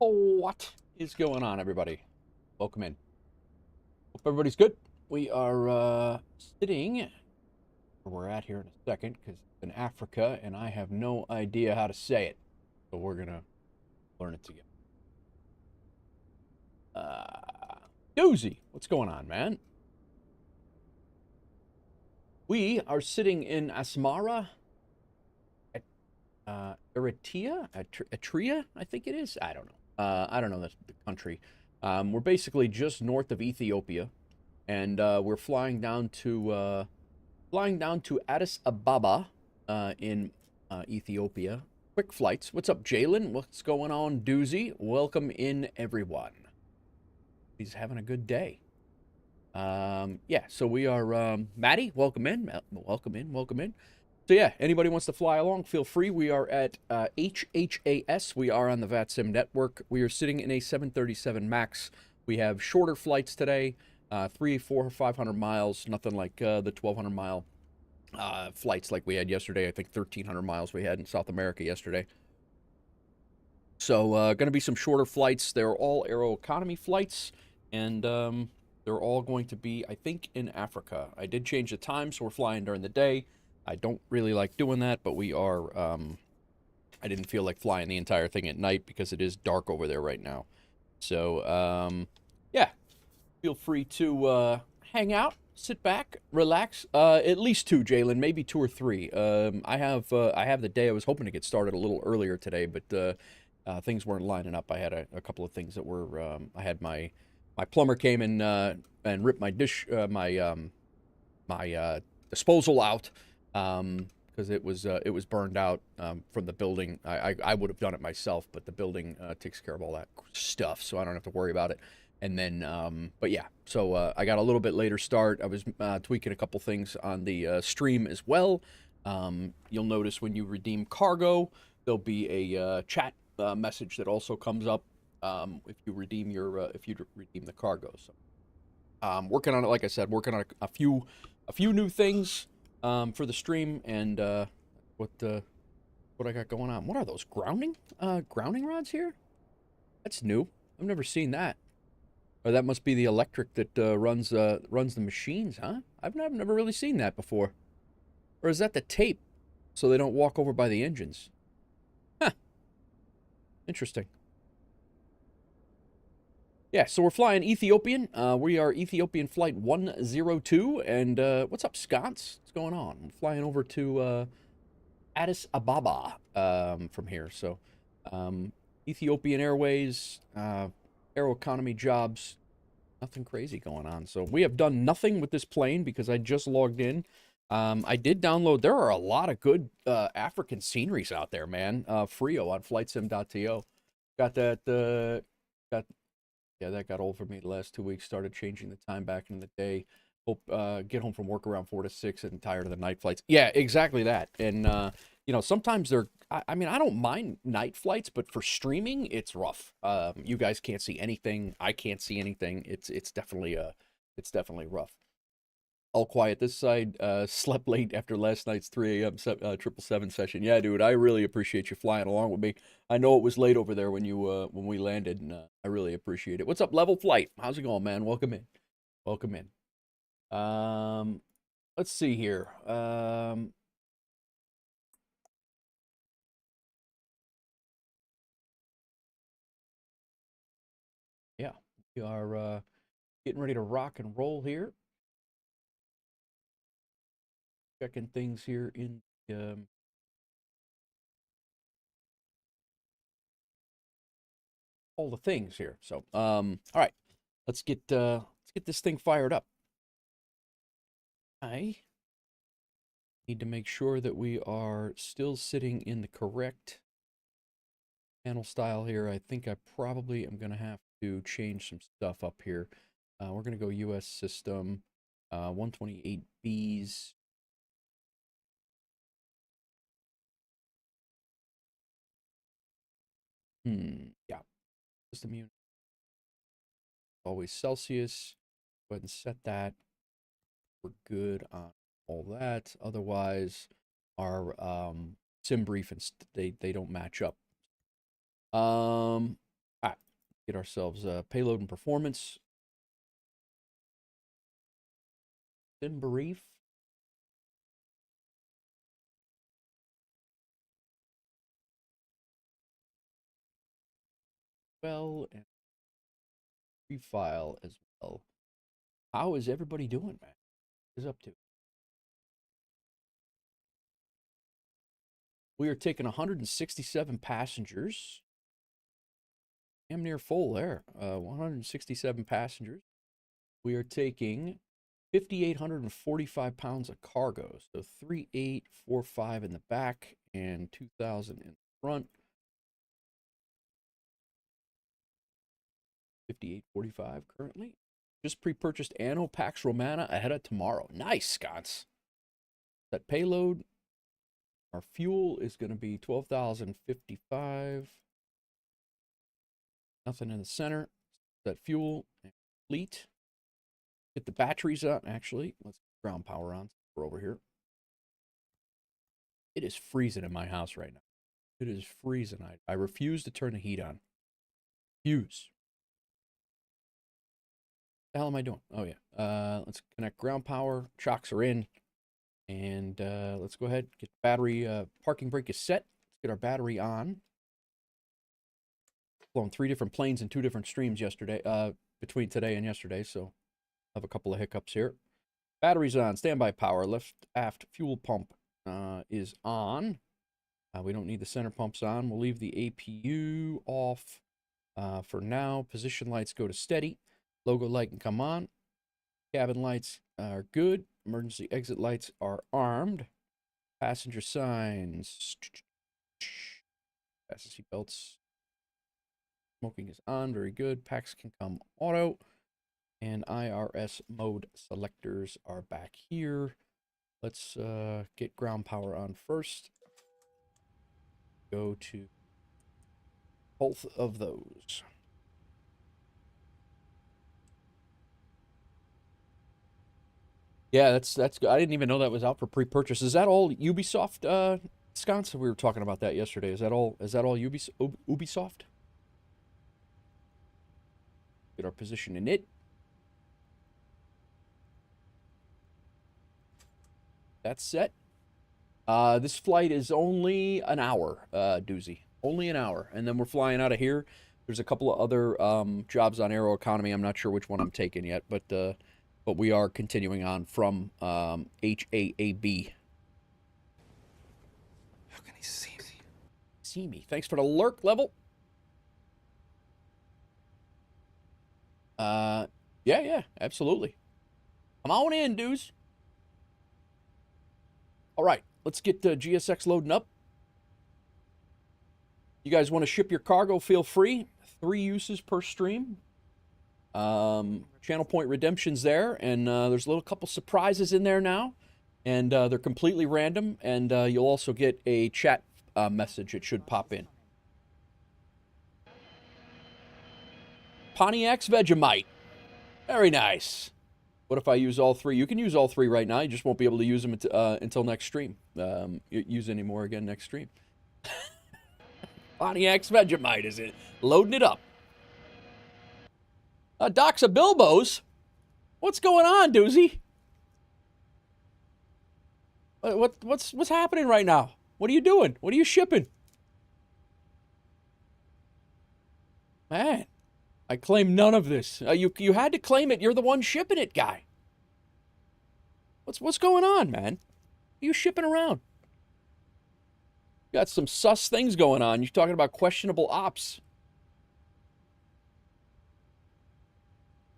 What is going on, everybody? Welcome in. Hope everybody's good. We are sitting where we're at here in a second because it's in Africa and I have no idea how to say it. So we're going to learn it together. Doozy, what's going on, man? We are sitting in Asmara, Eritrea, I think it is. I don't know. I don't know the country. We're basically just north of Ethiopia, and we're flying down to Addis Ababa in Ethiopia. Quick flights. What's up, Jalen? What's going on, Doozy? Welcome in, everyone. He's having a good day. Yeah, so we are, Maddie, welcome in. Welcome in, welcome in. So yeah, anybody wants to fly along, feel free. We are at HHAS. We are on the VATSIM network. We are sitting in a 737 MAX. We have shorter flights today, 300, 400, 500 miles, nothing like the 1,200-mile flights like we had yesterday. I think 1,300 miles we had in South America yesterday. So going to be some shorter flights. They're all Aeroconomy flights, and they're all going to be, I think, in Africa. I did change the time, so we're flying during the day. I don't really like doing that, but we are, I didn't feel like flying the entire thing at night because it is dark over there right now. So, yeah, feel free to hang out, sit back, relax. At least two, Jalen, maybe two or three. I have the day. I was hoping to get started a little earlier today, but things weren't lining up. I had a couple of things that were, I had my plumber came and ripped my disposal out because it was burned out from the building. I would have done it myself, but the building takes care of all that stuff, so I don't have to worry about it. And then, but yeah, so I got a little bit later start. I was tweaking a couple things on the stream as well. You'll notice when you redeem cargo, there'll be a chat message that also comes up if you redeem the cargo. So working on it, like I said, working on a few new things for the stream, and what I got going on. What are those grounding rods here? That's new. I've never seen that. Or that must be the electric that runs the machines, huh? I've never really seen that before. Or is that the tape so they don't walk over by the engines? Huh. Interesting. Yeah, so we're flying Ethiopian. We are Ethiopian flight 102. And what's up, Scots? What's going on? I'm flying over to Addis Ababa from here. So Ethiopian Airways, Aeroconomy jobs, nothing crazy going on. So we have done nothing with this plane because I just logged in. I did download. There are a lot of good African sceneries out there, man. Frio on flightsim.to. Got that. Yeah, that got old for me the last 2 weeks. Started changing the time back in the day. Hope get home from work around 4 to 6 and tired of the night flights. Yeah, exactly that. And you know, sometimes they're. I mean, I don't mind night flights, but for streaming, it's rough. You guys can't see anything. I can't see anything. It's definitely rough. All quiet this side. Slept late after last night's 3 a.m. 777 session. Yeah, dude, I really appreciate you flying along with me. I know it was late over there when when we landed, and I really appreciate it. What's up, Level Flight? How's it going, man? Welcome in. Welcome in. Let's see here. Yeah, we are getting ready to rock and roll here. Checking things here in all the things here. So, all right, let's get this thing fired up. I need to make sure that we are still sitting in the correct panel style here. I think I probably am going to have to change some stuff up here. We're going to go US system, 128Bs. Yeah, system unit. Always Celsius. Go ahead and set that. We're good on all that. Otherwise, our sim brief and they don't match up. All right. Get ourselves payload and performance. Sim brief. Well, and free file as well. How is everybody doing, man? What is up to? We are taking 167 passengers. Damn near full there. 167 passengers. We are taking 5,845 pounds of cargo. So 3,845 in the back and 2,000 in the front. 5,845 currently. Just pre-purchased Anno Pax Romana ahead of tomorrow. Nice, Sconce. That payload. Our fuel is going to be 12,055. Nothing in the center. That fuel and fleet. Get the batteries on, actually. Let's get ground power on. We're over here. It is freezing in my house right now. It is freezing. I refuse to turn the heat on. Refuse. What the hell am I doing? Oh, yeah. Let's connect ground power. Chocks are in. And let's go ahead. Get battery. Parking brake is set. Let's get our battery on. Flown 3 different planes in 2 different streams yesterday. Between today and yesterday. So I have a couple of hiccups here. Batteries on. Standby power. Left aft fuel pump is on. We don't need the center pumps on. We'll leave the APU off for now. Position lights go to steady. Logo light can come on. Cabin lights are good. Emergency exit lights are armed. Passenger signs. Fasten seat belts. Smoking is on. Very good. Packs can come auto. And IRS mode selectors are back here. Let's get ground power on first. Go to both of those. Yeah, that's good. I didn't even know that was out for pre-purchase. Is that all Ubisoft, Sconce? We were talking about that yesterday. Is that all Ubisoft? Get our position in it. That's set. This flight is only an hour, Doozy. Only an hour. And then we're flying out of here. There's a couple of other jobs on Aeroconomy. I'm not sure which one I'm taking yet, but we are continuing on from HAAB. How can he see me? See me. Thanks for the lurk level. Yeah, absolutely. Come on in, dudes. All right, let's get GSX loading up. You guys want to ship your cargo, feel free. 3 uses per stream. Channel point redemptions there, and there's a little couple surprises in there now, and they're completely random, and you'll also get a chat message. It should pop in. Pontiac's Vegemite. Very nice. What if I use all 3? You can use all 3 right now. You just won't be able to use them until next stream. Use any more again next stream. Pontiac's Vegemite is it? Loading it up. Docs of Bilbo's? What's going on, Doozy? What's happening right now? What are you doing? What are you shipping? Man, I claim none of this. You had to claim it. You're the one shipping it, guy. What's going on, man? What are you shipping around? You got some sus things going on. You're talking about questionable ops.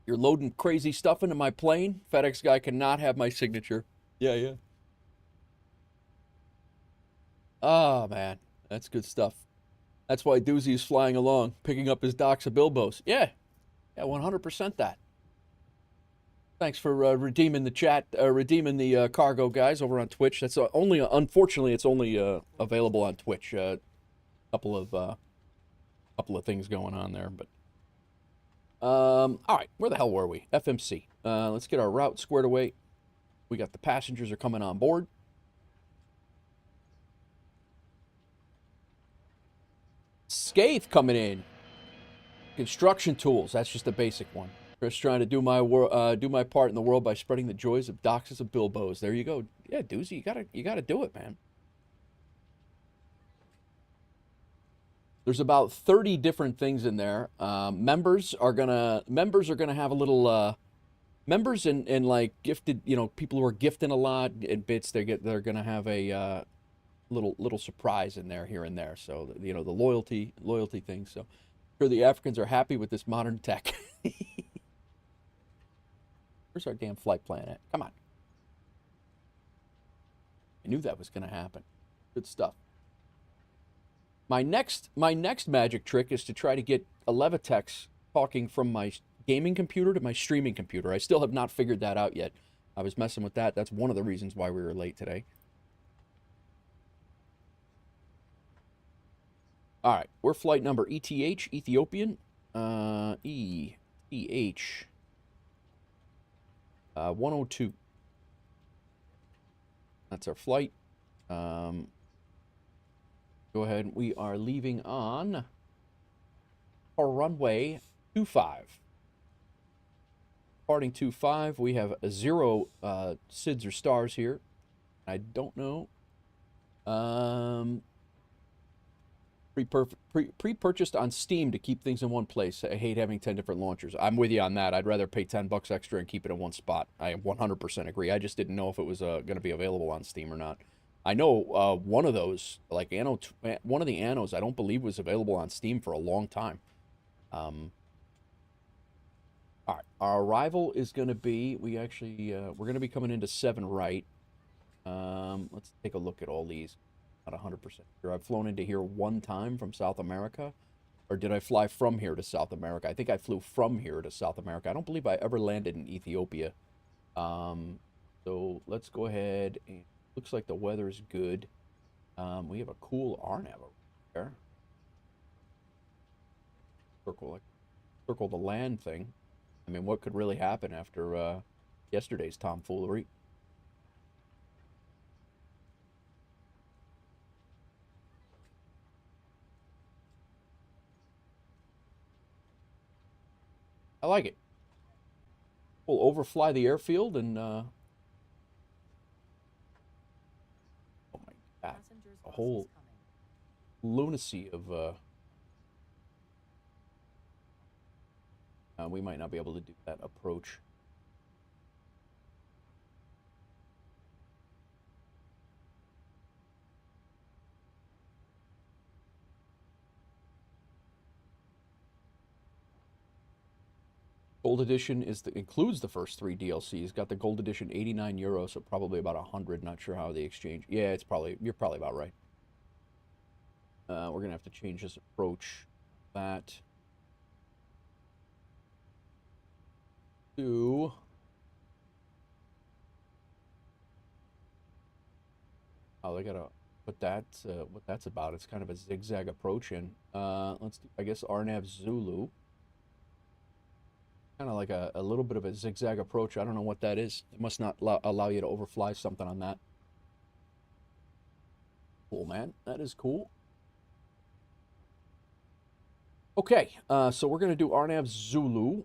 You're loading crazy stuff into my plane. FedEx guy cannot have my signature. Yeah. Oh, man. That's good stuff. That's why Doozy is flying along, picking up his Docs of Bilbo's. Yeah, 100% that. Thanks for redeeming the chat, redeeming the cargo, guys, over on Twitch. That's only, unfortunately, it's only available on Twitch. Couple of things going on there, but all right, where the hell were we? FMC. Let's get our route squared away. We got the passengers are coming on board. Scathe coming in. Construction tools. That's just the basic one. Just trying to do my part in the world by spreading the joys of doxes of Bilbos. There you go. Yeah, Doozy, you gotta do it, man. There's about 30 different things in there. Members are gonna have a little members and like gifted, people who are gifting a lot in bits. They're gonna have a little surprise in there here and there. So the loyalty thing. So sure the Africans are happy with this modern tech. Where's our damn flight plan at? Come on. I knew that was gonna happen. Good stuff. My next magic trick is to try to get a Levitex talking from my gaming computer to my streaming computer. I still have not figured that out yet. I was messing with that. That's one of the reasons why we were late today. All right, we're flight number ETH, Ethiopian. ETH 102. That's our flight. Go ahead. We are leaving on our runway 25. Departing 25. We have 0 SIDS or stars here. I don't know. Pre-purchased on Steam to keep things in one place. I hate having 10 different launchers. I'm with you on that. I'd rather pay $10 extra and keep it in one spot. I 100% agree. I just didn't know if it was going to be available on Steam or not. I know one of those, like one of the Annos, I don't believe was available on Steam for a long time. All right, our arrival is going to be, we're going to be coming into 7 right. Let's take a look at all these. Not 100% sure. I've flown into here one time from South America, or did I fly from here to South America? I think I flew from here to South America. I don't believe I ever landed in Ethiopia. So let's go ahead and looks like the weather is good. We have a cool RNAV over there. Circle the land thing. I mean, what could really happen after yesterday's tomfoolery? I like it. We'll overfly the airfield and oh my God, a whole lunacy of we might not be able to do that approach. Gold Edition includes the first 3 DLCs. Got the Gold Edition, €89, so probably about 100. Not sure how the exchange. Yeah, you're probably about right. We're gonna have to change this approach. That to they gotta put that what that's about. It's kind of a zigzag approach in. Let's do, I guess, RNAV Zulu. Kind of like a little bit of a zigzag approach. I don't know what that is. It must not allow you to overfly something on that. Cool, man. That is cool. Okay, so we're going to do RNAV Zulu.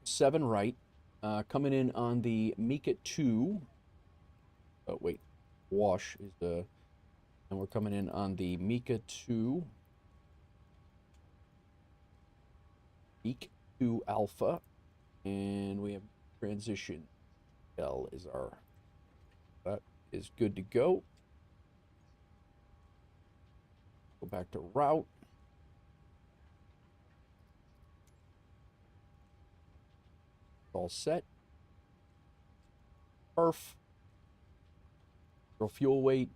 7 right. Coming in on the Mika 2. Oh, wait. Wash is the... And we're coming in on the Mika 2. Meek 2 Alpha, and we have transition. L is our, that is good to go. Go back to route. All set. Perf. Fuel weight.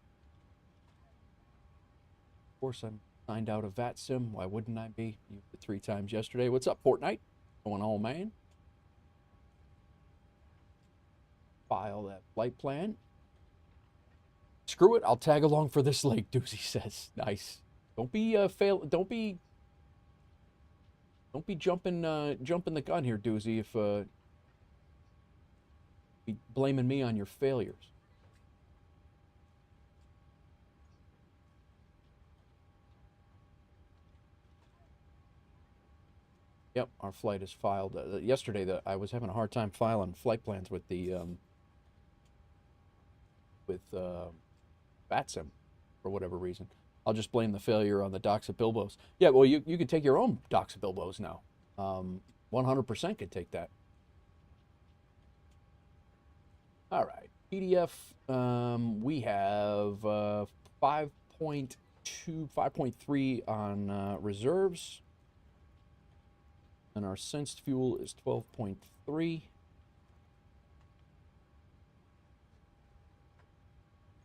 Of course, I'm signed out of VATSIM. Why wouldn't I be? Used it 3 times yesterday. What's up, Fortnite? Going on, man? File that flight plan. Screw it. I'll tag along for this leg, Doozy says. Nice. Don't be Don't be jumping the gun here, Doozy. If be blaming me on your failures. Yep, our flight is filed. Yesterday, I was having a hard time filing flight plans with the with VATSIM for whatever reason. I'll just blame the failure on the Doxa Bilbos. Yeah, well, you could take your own Doxa Bilbos now. 100% could take that. All right, PDF. We have 5.2, 5.3 on reserves. And our sensed fuel is 12.3.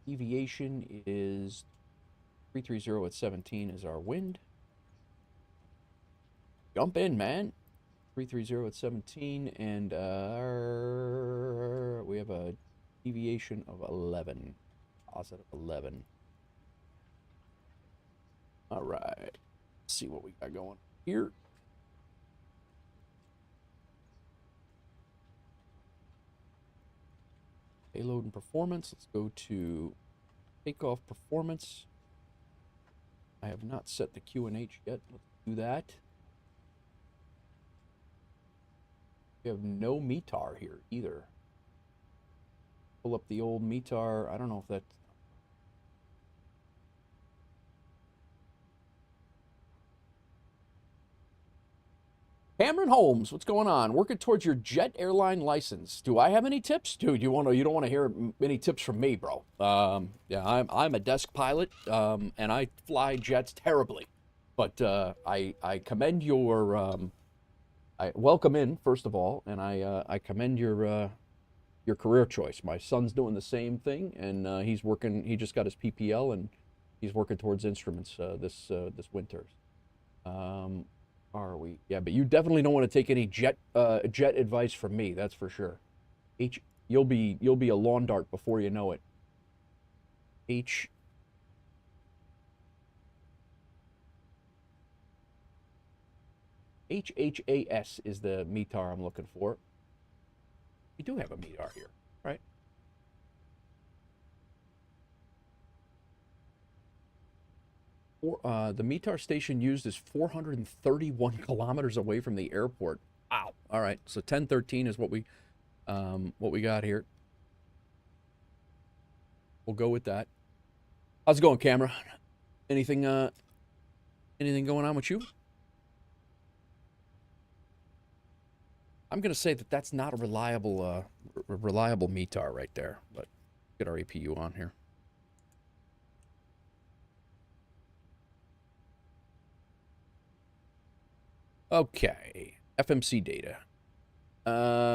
Deviation is 330 at 17 is our wind. Jump in, man. 330 at 17, and we have a deviation of 11. Positive 11. All right. Let's see what we got going here. Payload and performance. Let's go to takeoff performance. I have not set the QNH yet. Let's do that. We have no METAR here either. Pull up the old METAR. I don't know if that's... Cameron Holmes, what's going on? Working towards your jet airline license. Do I have any tips? Dude, you don't want to hear any tips from me, bro. Yeah, I'm a desk pilot, and I fly jets terribly. But I commend your I welcome in, first of all, and I commend your career choice. My son's doing the same thing, and he's working. He just got his PPL, and he's working towards instruments this winter. Are we? Yeah, but you definitely don't want to take any jet advice from me. That's for sure. You'll be a lawn dart before you know it. HHAS is the METAR I'm looking for. We do have a METAR here, right? The METAR station used is 431 kilometers away from the airport. Wow. All right. So 1013 is what we got here. We'll go with that. How's it going, camera? Anything going on with you? I'm gonna say that that's not a reliable METAR right there, but get our APU on here. Okay, FMC data.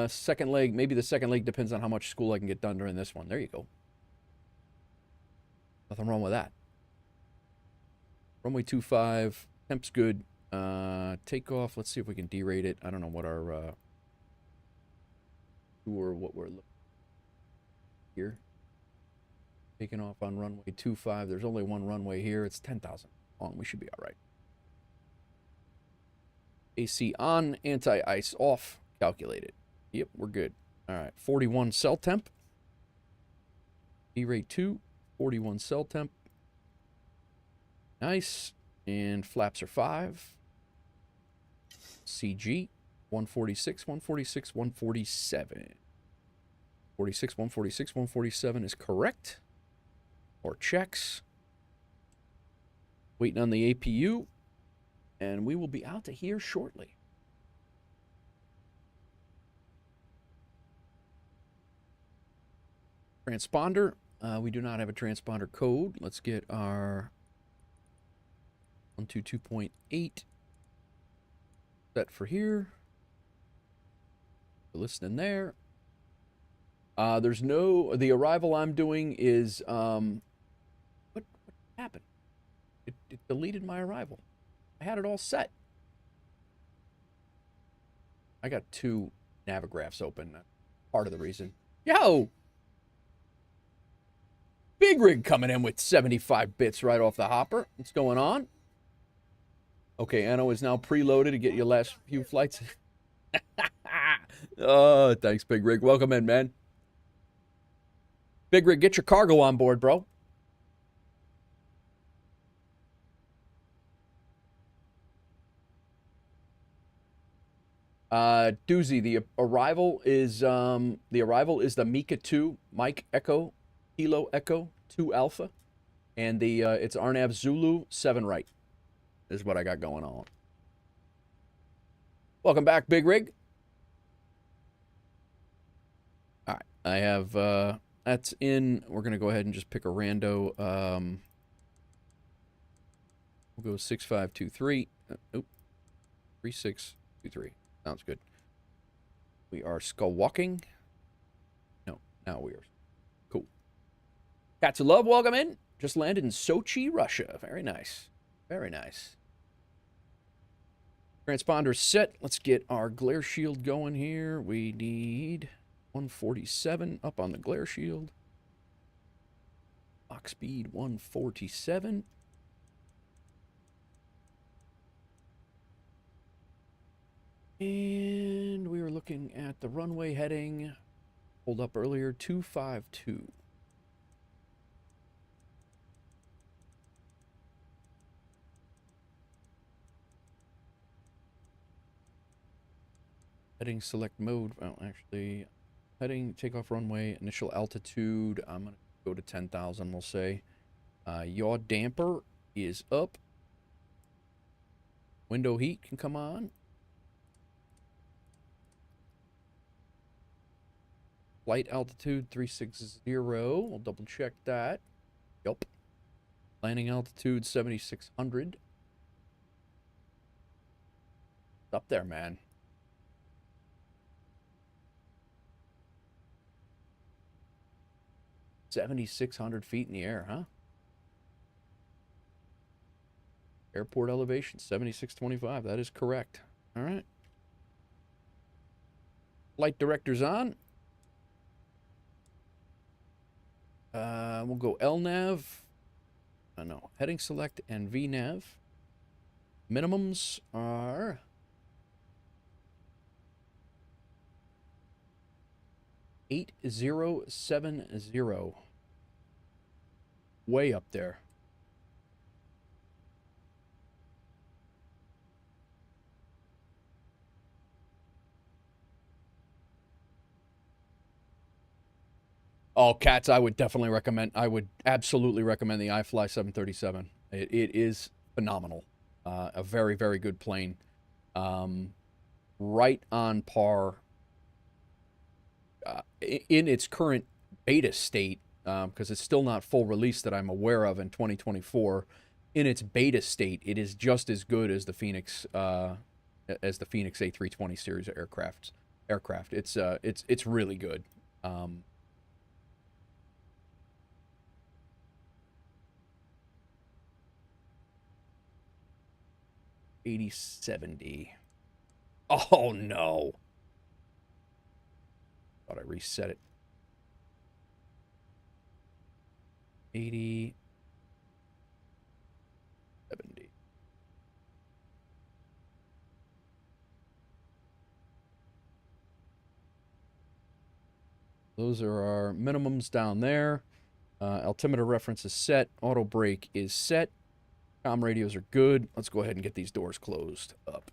Second leg, maybe the second leg depends on how much school I can get done during this one. There you go. Nothing wrong with that. Runway 25, temp's good. Takeoff, let's see if we can derate it. I don't know what our what we're looking here. Taking off on runway 25. There's only one runway here. It's 10,000 long. We should be all right. AC on, anti-ice off, calculated. Yep, we're good. All right, 41 cell temp. E-rate 2, 41 cell temp. Nice. And flaps are 5. CG, 146, 146, 147. 46, 146, 147 is correct. Or checks. Waiting on the APU. And we will be out to here shortly. Transponder. We do not have a transponder code. Let's get our 122.8 set for here. We're listening there. There's no... The arrival I'm doing is... What happened? It deleted my arrival. I had it all set. I got 2 navigraphs open. Part of the reason. Yo! Big rig coming in with 75 bits right off the hopper. What's going on? Okay, Anno is now preloaded to get your last few flights. Oh, thanks, Big Rig. Welcome in, man. Big Rig, get your cargo on board, bro. Doozy, the arrival is the Mika 2, Mike Echo, Kilo Echo 2 Alpha, and the it's Arnav Zulu 7 right is what I got going on. Welcome back, Big Rig. All right, I have that's in. We're gonna go ahead and just pick a rando. We'll go 6523. Nope, 3623. Sounds good. We are skull walking. No, now we are. Cool. Cats of Love, welcome in. Just landed in Sochi, Russia. Very nice. Very nice. Transponder set. Let's get our glare shield going here. We need 147 up on the glare shield. Mach speed 147. And we were looking at the runway heading. Pulled up earlier, 252. Heading select mode. Well, actually, heading takeoff runway, initial altitude. I'm going to go to 10,000, we'll say. Yaw damper is up. Window heat can come on. Flight altitude 360. We'll double check that. Yup. Landing altitude 7,600. It's up there, man. 7,600 feet in the air, huh? Airport elevation 7,625. That is correct. All right. Flight director's on. We'll go LNAV. No, heading select and VNAV. Minimums are 8070. Way up there. Oh, Cats, I would definitely recommend, I would absolutely recommend the iFly 737. It is phenomenal. A very, very good plane. Right on par in its current beta state, because it's still not full release that I'm aware of in 2024. In its beta state, it is just as good as the Phoenix A320 series of aircraft. It's really good. 8070. Oh no. Thought I reset it. 8070. Those are our minimums down there. Altimeter reference is set. Auto brake is set. Comm radios are good. Let's go ahead and get these doors closed up.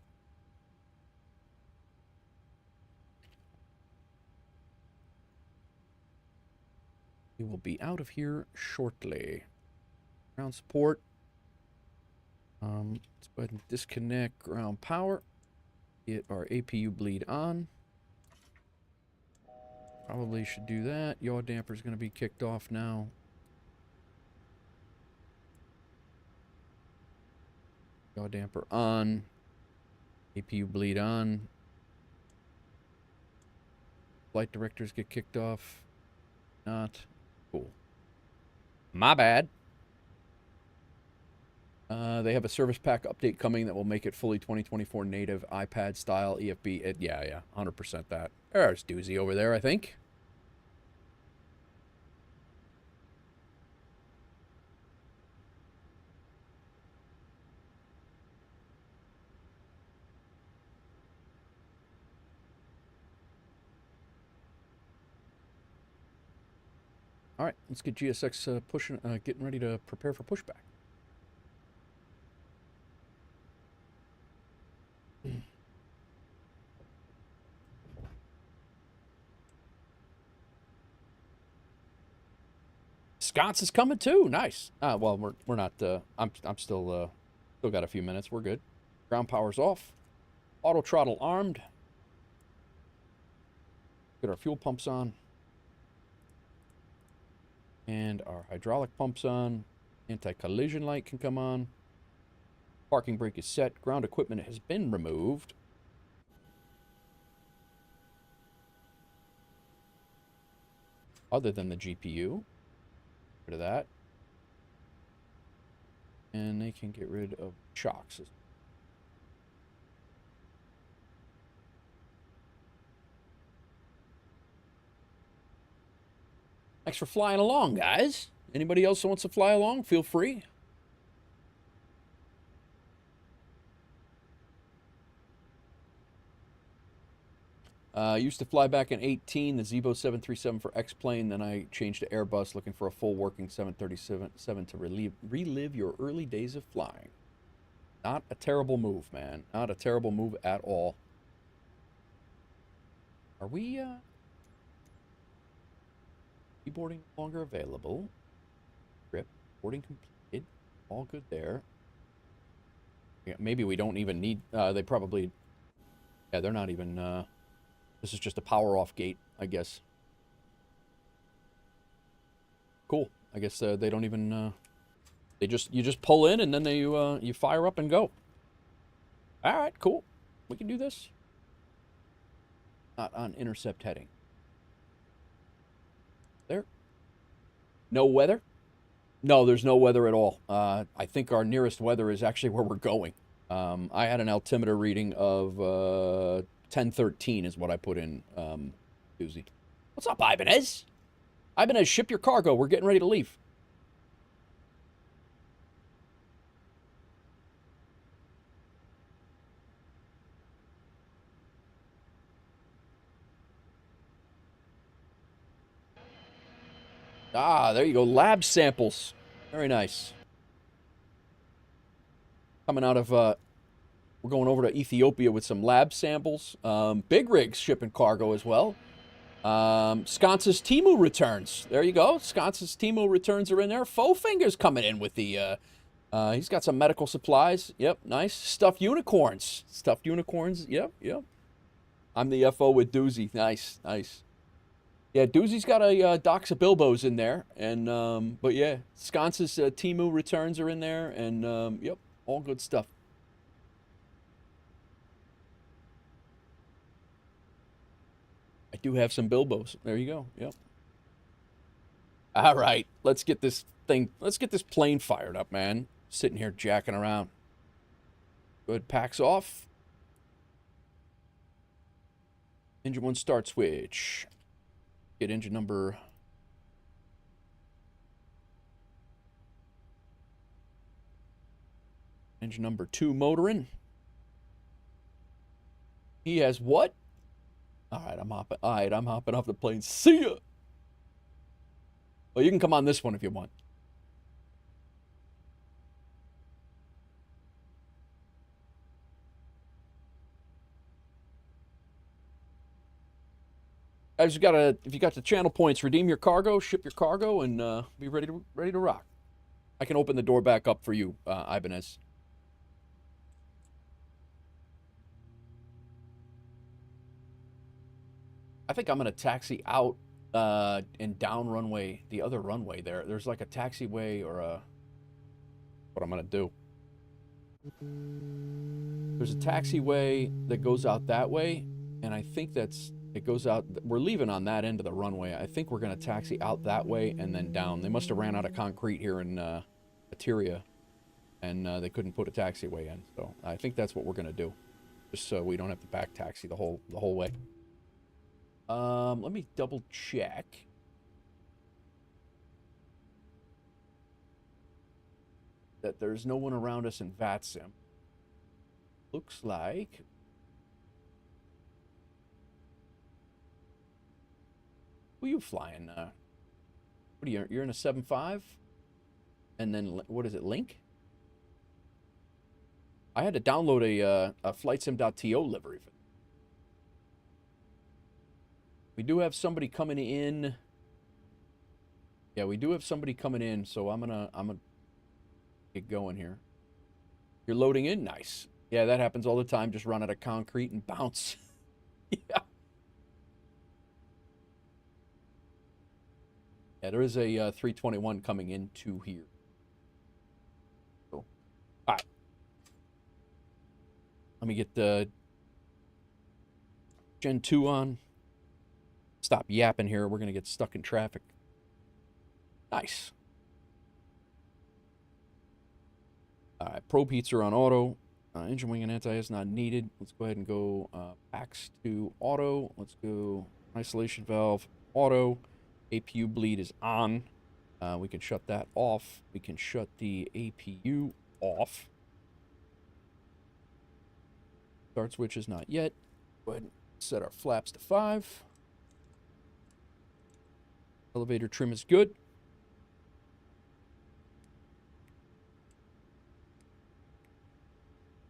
We will be out of here shortly. Ground support. Let's go ahead and disconnect ground power. Get our APU bleed on. Probably should do that. Yaw damper is going to be kicked off now. Yaw damper on. APU bleed on. Flight directors get kicked off. Not. Cool. My bad. They have a service pack update coming that will make it fully 2024 native iPad style EFB. Yeah, 100% that. There's Doozy over there, I think. All right, let's get GSX pushing, getting ready to prepare for pushback. Sconce is coming too. Nice. Well, we're not. I'm still got a few minutes. We're good. Ground power's off. Auto throttle armed. Get our fuel pumps on. And our hydraulic pumps on. Anti-collision light can come on. Parking brake is set. Ground equipment has been removed. Other than the GPU. Get rid of that. And they can get rid of shocks. Thanks for flying along, guys. Anybody else that wants to fly along, feel free. Used to fly back in 18, the Zibo 737 for X-Plane. Then I changed to Airbus, looking for a full working 737 to relive your early days of flying. Not a terrible move, man. Not a terrible move at all. Are we, Boarding no longer available. Trip. Boarding completed. All good there. Yeah, maybe we don't even need, they probably, yeah, they're not even, this is just a power off gate, I guess. Cool. I guess they don't even, you just pull in and then they, you fire up and go. All right, cool. We can do this. Not on intercept heading. There. No weather? No, there's no weather at all. I think our nearest weather is actually where we're going. I had an altimeter reading of 1013 is what I put in, Doozy. What's up, Ibanez? Ibanez, ship your cargo. We're getting ready to leave. Ah, there you go. Lab samples. Very nice. Coming out of, we're going over to Ethiopia with some lab samples. Big Rigs shipping cargo as well. Sconce's Timu returns. There you go. Sconce's Timu returns are in there. Faux Fingers coming in with the, he's got some medical supplies. Yep, nice. Stuffed unicorns. Stuffed unicorns. Yep, yep. I'm the FO with Doozy. Nice, nice. Yeah, Doozy's got a Dox of Bilbos in there, and but yeah, Sconce's Timu returns are in there, and yep, all good stuff. I do have some Bilbos. There you go. Yep. All right, let's get this plane fired up, man. Sitting here jacking around. Good, packs off. Engine 1 start switch. Get engine number engine number 2 motoring. He has what? All right, I'm hopping off the plane. See ya. Well, you can come on this one if you want. If you got the channel points, redeem your cargo, ship your cargo, and be ready to rock. I can open the door back up for you, Ibanez. I think I'm gonna taxi out and down runway, the other runway there. There's like a taxiway or a what I'm gonna do. There's a taxiway that goes out that way, and I think it goes out. We're leaving on that end of the runway. I think we're going to taxi out that way and then down. They must have ran out of concrete here in Eritrea, and they couldn't put a taxiway in. So I think that's what we're going to do, just so we don't have to back taxi the whole way. Let me double check. That there's no one around us in VATSIM. Looks like. Who are you flying? What are you? You're in a 7.5? And then, what is it, Link? I had to download a flightsim.to livery. We do have somebody coming in Yeah, we do have somebody coming in, so I'm gonna get going here. You're loading in? Nice. Yeah, that happens all the time. Just run out of concrete and bounce. Yeah. Yeah, there is a 321 coming into here. So, all right. Let me get the Gen 2 on. Stop yapping here. We're going to get stuck in traffic. Nice. All right, probe heats are on auto. Engine wing and anti-ice not needed. Let's go ahead and go PAX to auto. Let's go isolation valve auto. APU bleed is on. We can shut that off. We can shut the APU off. Start switch is not yet. Go ahead and set our flaps to 5. Elevator trim is good.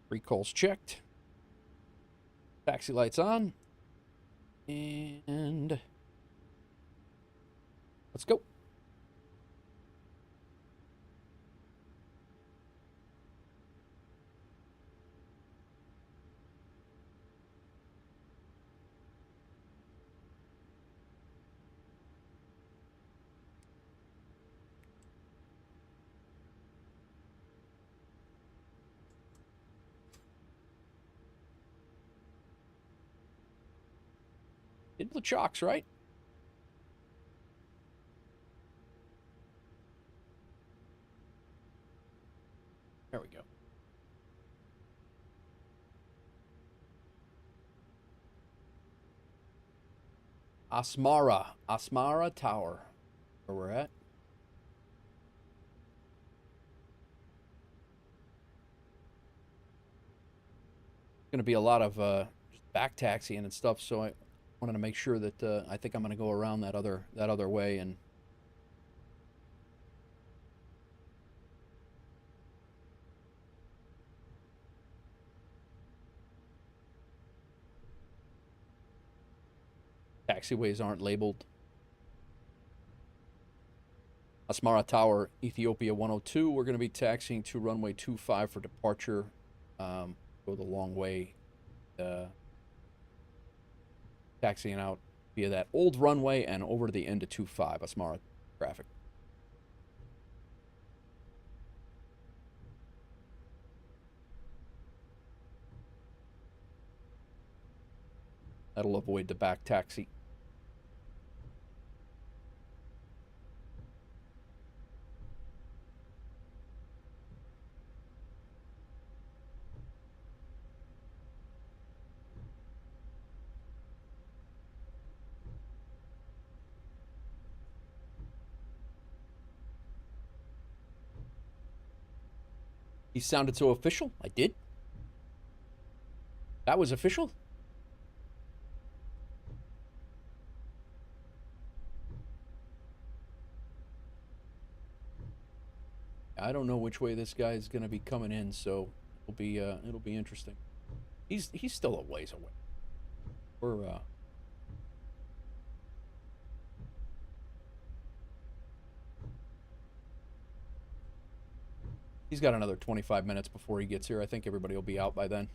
Recalls checked. Taxi lights on. And let's go. Did the chocks, right? There we go. Asmara Tower, where we're at. Going to be a lot of just back taxiing and stuff, so I wanted to make sure that I think I'm going to go around that other way, and taxiways aren't labeled. Asmara Tower, Ethiopia 102. We're going to be taxiing to runway 25 for departure. Go the long way. Taxiing out via that old runway and over to the end of 25, Asmara traffic. That'll avoid the back taxi. He sounded so official. I did. That was official. I don't know which way this guy is going to be coming in, so it'll be interesting. He's still a ways away. We're he's got another 25 minutes before he gets here. I think everybody will be out by then.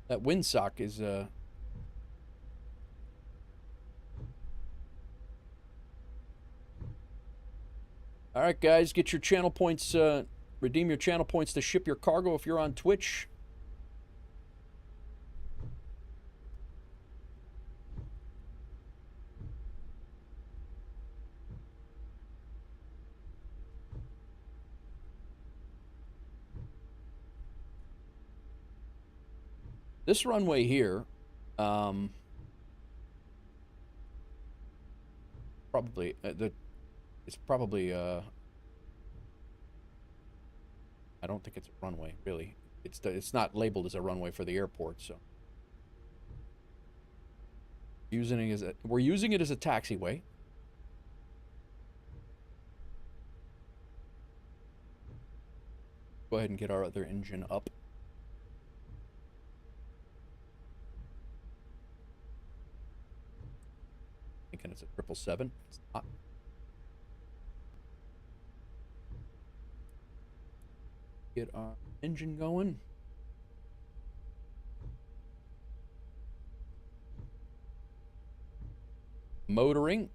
That windsock is all right, guys, get your channel points, redeem your channel points to ship your cargo if you're on Twitch. This runway here, probably, it's probably, I don't think it's a runway, really. It's not labeled as a runway for the airport, so. We're using it as a taxiway. Go ahead and get our other engine up. thinking it's a 777. It's not. Get our engine going. Motoring.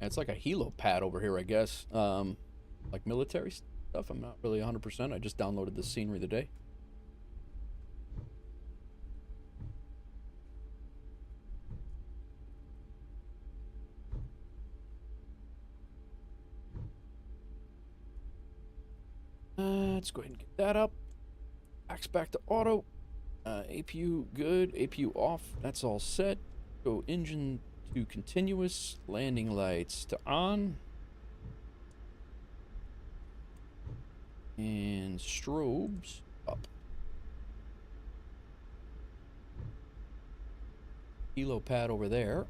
It's like a helo pad over here, I guess. Like military stuff. I'm not really 100%. I just downloaded the scenery today. Let's go ahead and get that up. Axe back to auto. APU good. APU off. That's all set. Go engine to continuous. Landing lights to on. And strobes up. Helo pad over there.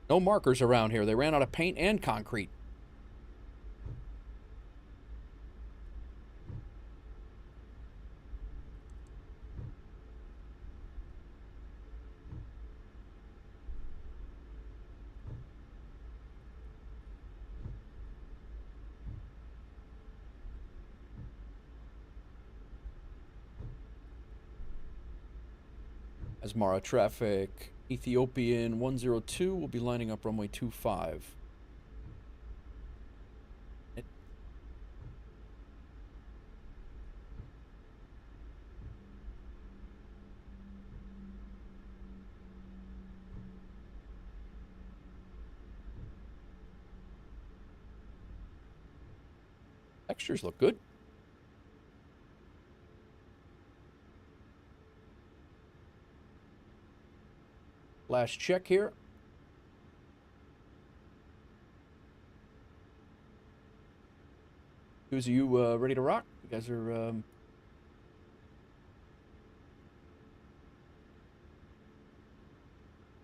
No markers around here. They ran out of paint and concrete. Asmara traffic. Ethiopian 102 will be lining up runway 25. Textures look good. Last check here. Who's you ready to rock? You guys are you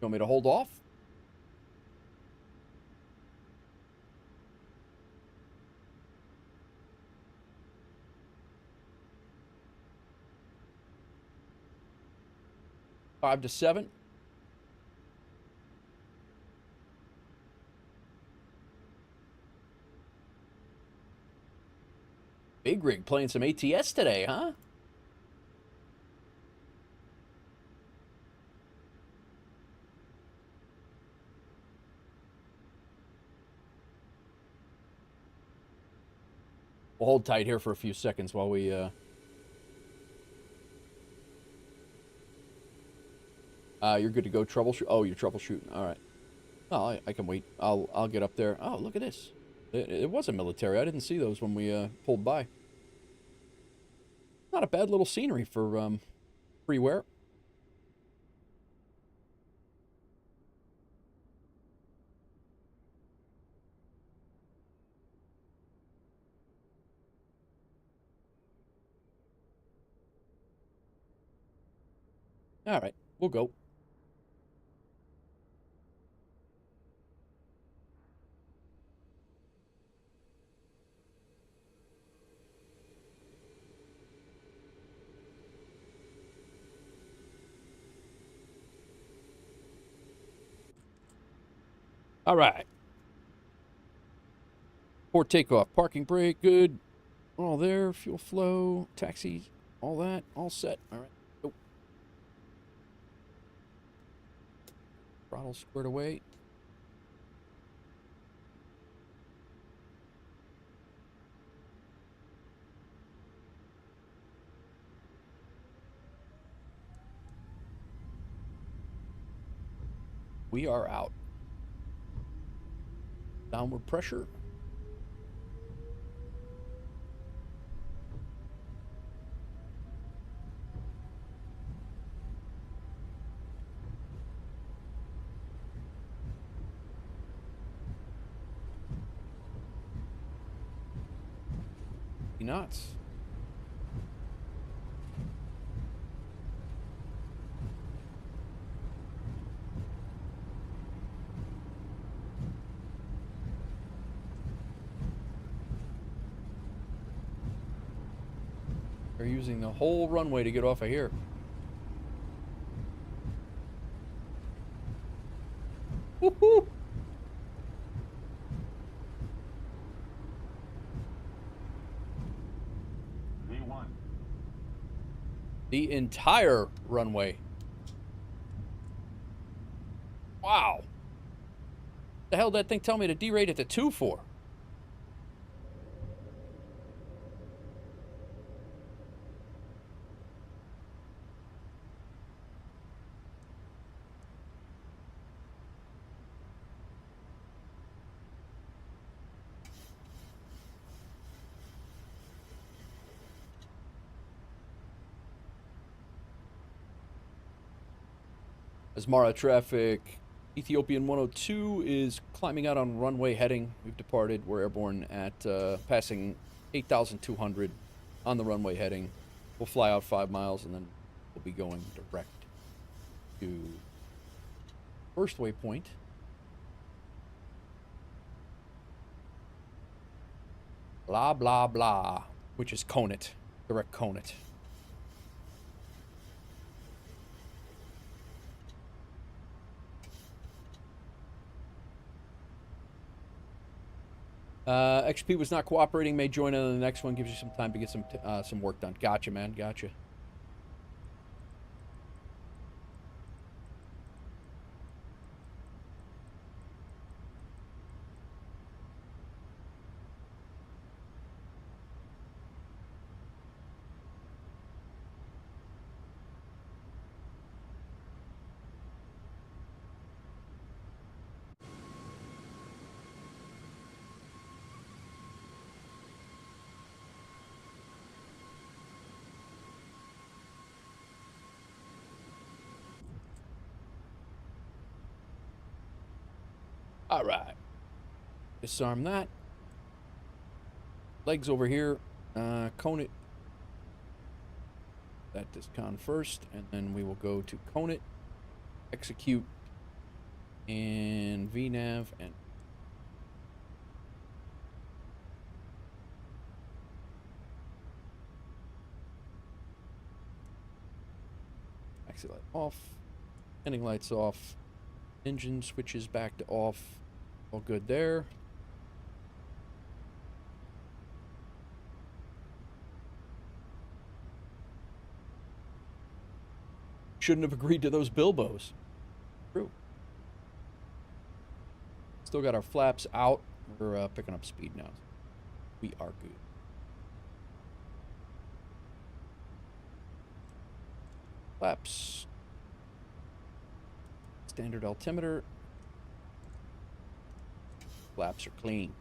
want me to hold off? Five to 7. Big rig playing some ATS today, huh? We'll hold tight here for a few seconds while we you're good to go troubleshoot. Oh, you're troubleshooting. All right. Oh, I can wait. I'll get up there. Oh, look at this. It was a military. I didn't see those when we pulled by. Not a bad little scenery for freeware. All right, we'll go. All right. Port takeoff, parking brake, good. All there, fuel flow, taxi, all that, all set. All right, go. Throttle squared away. We are out. Downward pressure. Knots. They're using the whole runway to get off of here. Woohoo! The entire runway. Wow. The hell did that thing tell me to derate it to 2 for? Asmara traffic. Ethiopian 102 is climbing out on runway heading. We've departed. We're airborne at passing 8,200 on the runway heading. We'll fly out 5 miles and then we'll be going direct to first waypoint. Blah, blah, blah, which is Conant. Direct Conant. XP was not cooperating. May join in on the next one. Gives you some time to get some work done. Gotcha, man. Gotcha. All right. Disarm that. Legs over here. Cone it. That discon first, and then we will go to cone it, execute, and VNav, and exit light off, ending lights off, engine switches back to off. All good there. Shouldn't have agreed to those bilbos. True. Still got our flaps out. We're picking up speed now. We are good. Flaps. Standard altimeter. Flaps are clean.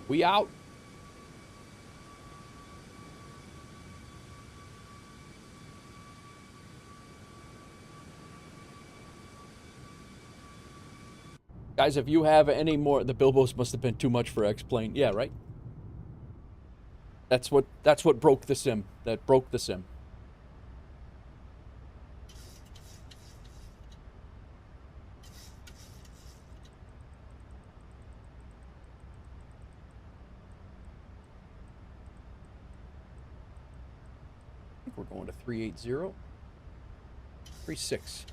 We out. Guys, if you have any more, the bilbos must have been too much for X-Plane. Yeah, right? That's what broke the sim. That broke the sim. I think we're going to 380. 36.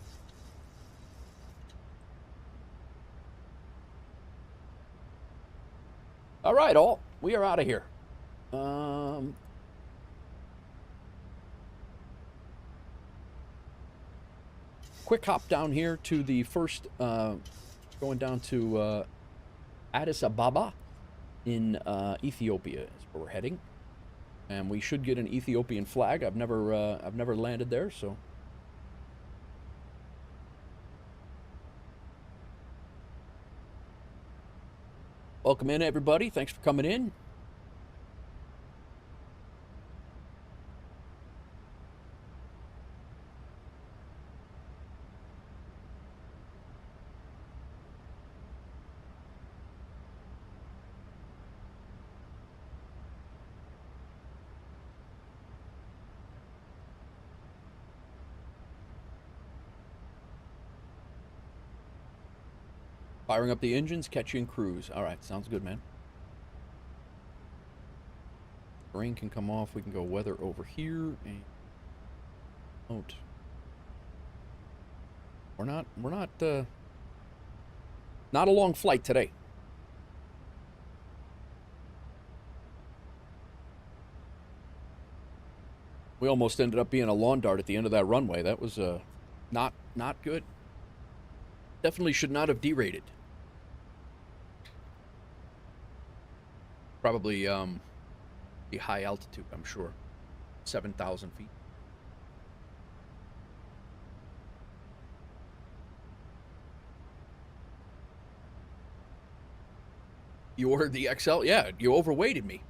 All right, all. We are out of here. quick hop down here to the first, going down to Addis Ababa in Ethiopia is where we're heading. And we should get an Ethiopian flag. I've never landed there, so. Welcome in, everybody. Thanks for coming in. Firing up the engines, catching cruise. All right, sounds good, man. Rain can come off. We can go weather over here. And don't. We're not a long flight today. We almost ended up being a lawn dart at the end of that runway. That was not good. Definitely should not have derated. Probably the high altitude, I'm sure. 7,000 feet. You ordered the XL? Yeah, you overweighted me.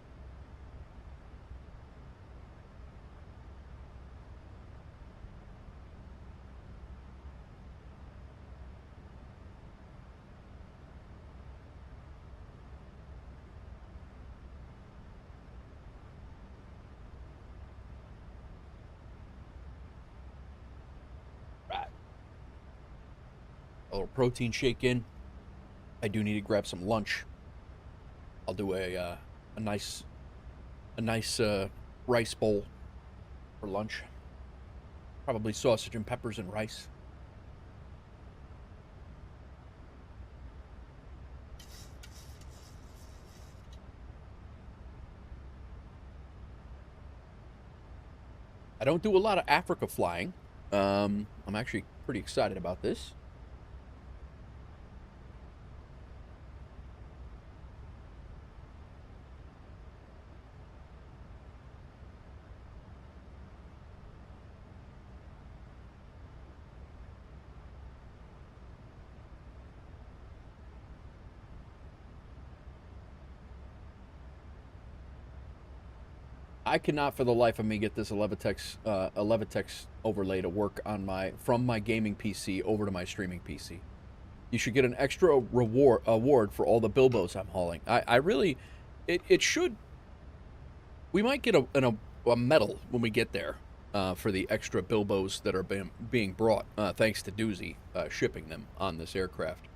A little protein shake in. I do need to grab some lunch. I'll do a nice rice bowl for lunch. Probably sausage and peppers and rice. I don't do a lot of Africa flying. I'm actually pretty excited about this. I cannot for the life of me get this Levitex overlay to work on from my gaming PC over to my streaming PC. You should get an extra award for all the Bilbos I'm hauling. I really, it should. We might get a medal when we get there for the extra Bilbos that are being brought, thanks to Doozy shipping them on this aircraft.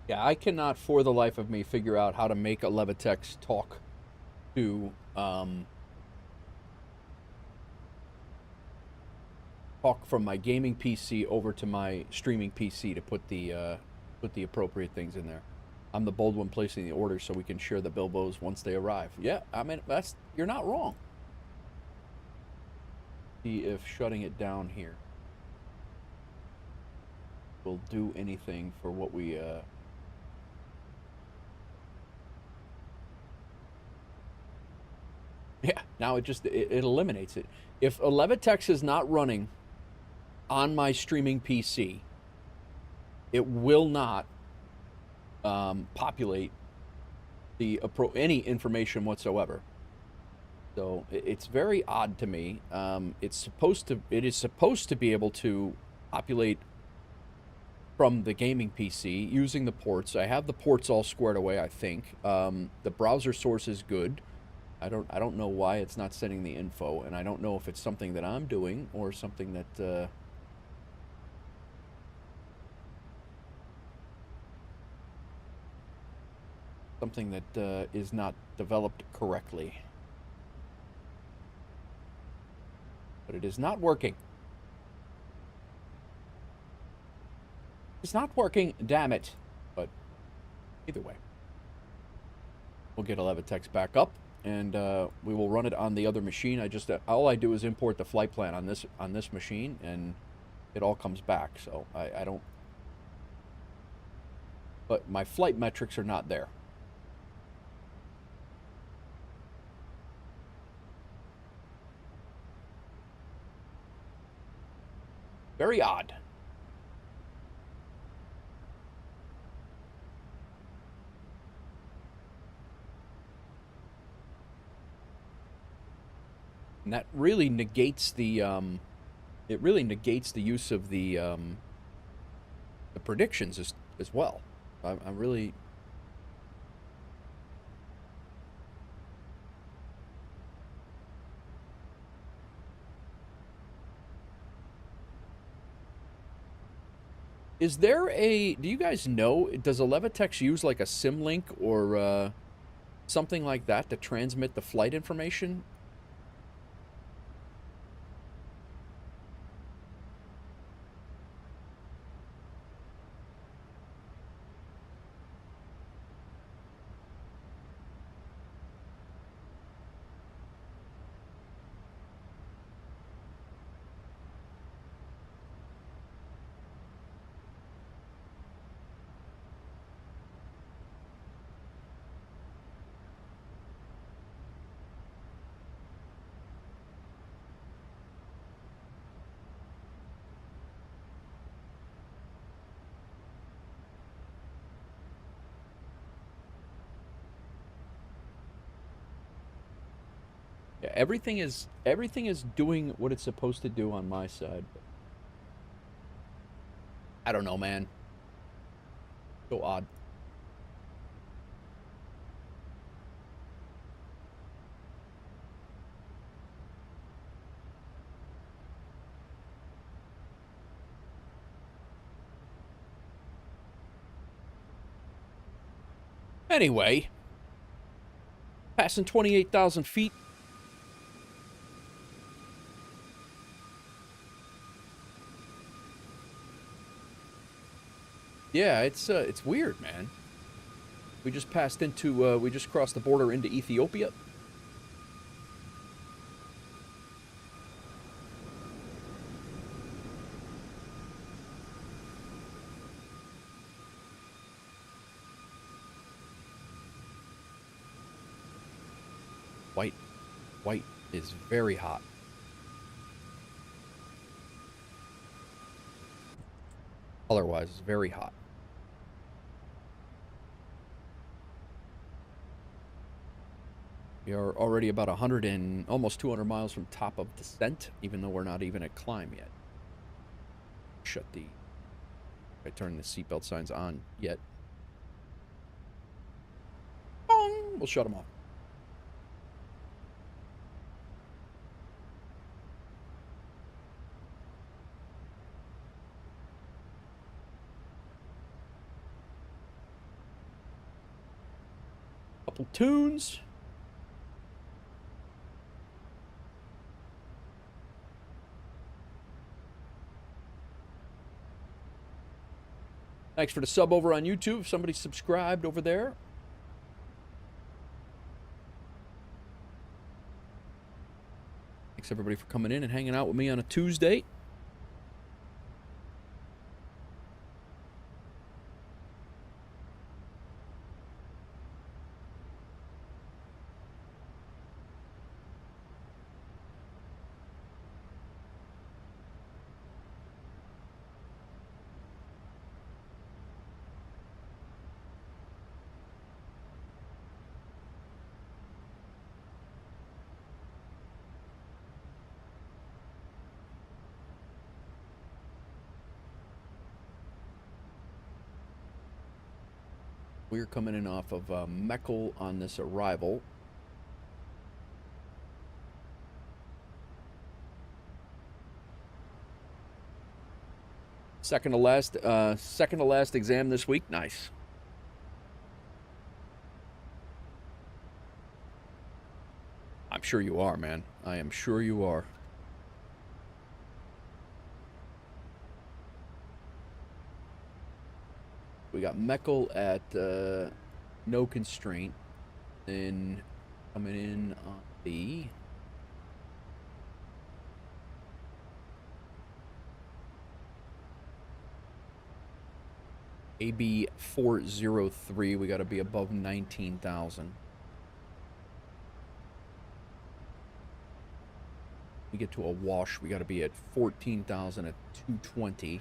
Yeah, I cannot for the life of me figure out how to make a Levitex talk to talk from my gaming PC over to my streaming PC to put the appropriate things in there. I'm the bold one placing the order so we can share the Bilbos once they arrive. Yeah, I mean you're not wrong. See if shutting it down here will do anything for what we Yeah, now it eliminates it. If a Levitex is not running on my streaming PC, it will not populate any information whatsoever. So it's very odd to me. It is supposed to be able to populate from the gaming PC using the ports. I have the ports all squared away, I think. The browser source is good. I don't know why it's not sending the info, and I don't know if it's something that I'm doing or something that something that is not developed correctly. But it is not working. It's not working, damn it. But either way, we'll get Levitex back up, and we will run it on the other machine. All I do is import the flight plan on this machine, and it all comes back. So I don't. But my flight metrics are not there. Very odd. And that really negates the it really negates the use of the predictions as well. I'm really. Is there a, do you guys know, does a Levitex use like a Symlink or something like that to transmit the flight information? Yeah, everything is doing what it's supposed to do on my side. I don't know, man. So odd. Anyway, passing 28,000 feet. Yeah, it's weird, man. We just passed into we just crossed the border into Ethiopia. White is very hot. Color-wise, it's very hot. We are already about 100 and almost 200 miles from top of descent, even though we're not even at climb yet. I turn the seatbelt signs on yet. Bong! We'll shut them off. Couple tunes. Thanks for the sub over on YouTube. If somebody subscribed over there. Thanks everybody for coming in and hanging out with me on a Tuesday. We're coming in off of Meckel on this arrival. Second to last exam this week. Nice. sure you are, man. I am sure you are. We got Meckel at no constraint. Then coming in on the AB 403. We got to be above 19,000. We get to a wash, we got to be at 14,000 at 220.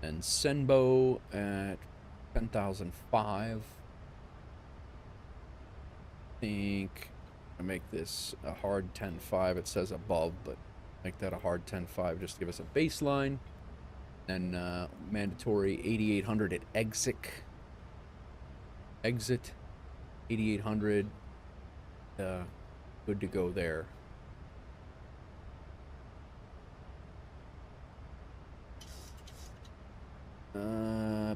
And Senbo at 10,005. I think I make this a hard 10.5. It says above, but make that a hard 10.5 just to give us a baseline. And mandatory 8,800 at exit. Exit 8,800. Good to go there.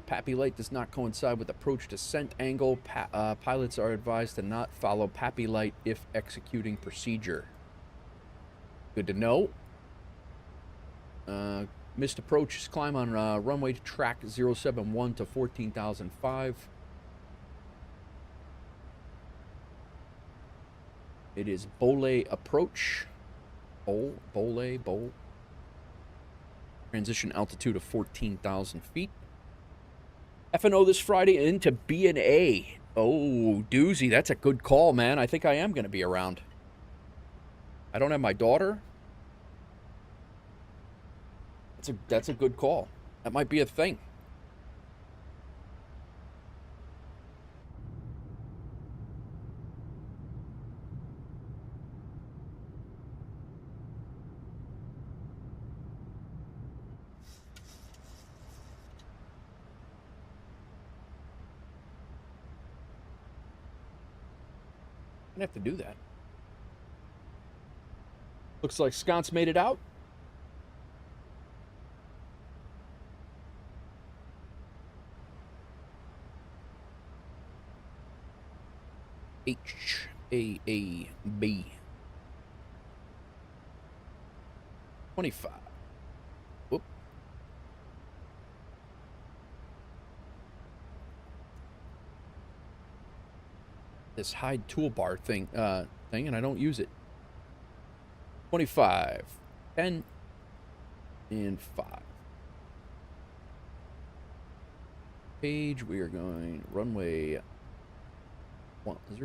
Pappy light does not coincide with approach descent angle. Pilots are advised to not follow Pappy light if executing procedure. Good to know. Missed approach, climb on runway to track 071 to 14,005. It is Bole approach. Bole. Transition altitude of 14,000 feet. F&O this Friday into B&A. Oh, doozy. That's a good call, man. I think I am going to be around. I don't have my daughter. That's a good call. That might be a thing. I have to do that. Looks like Sconce made it out. HAAB 25. Whoop. This hide toolbar thing, and I don't use it. 25, 10, and 5. Page, we are going runway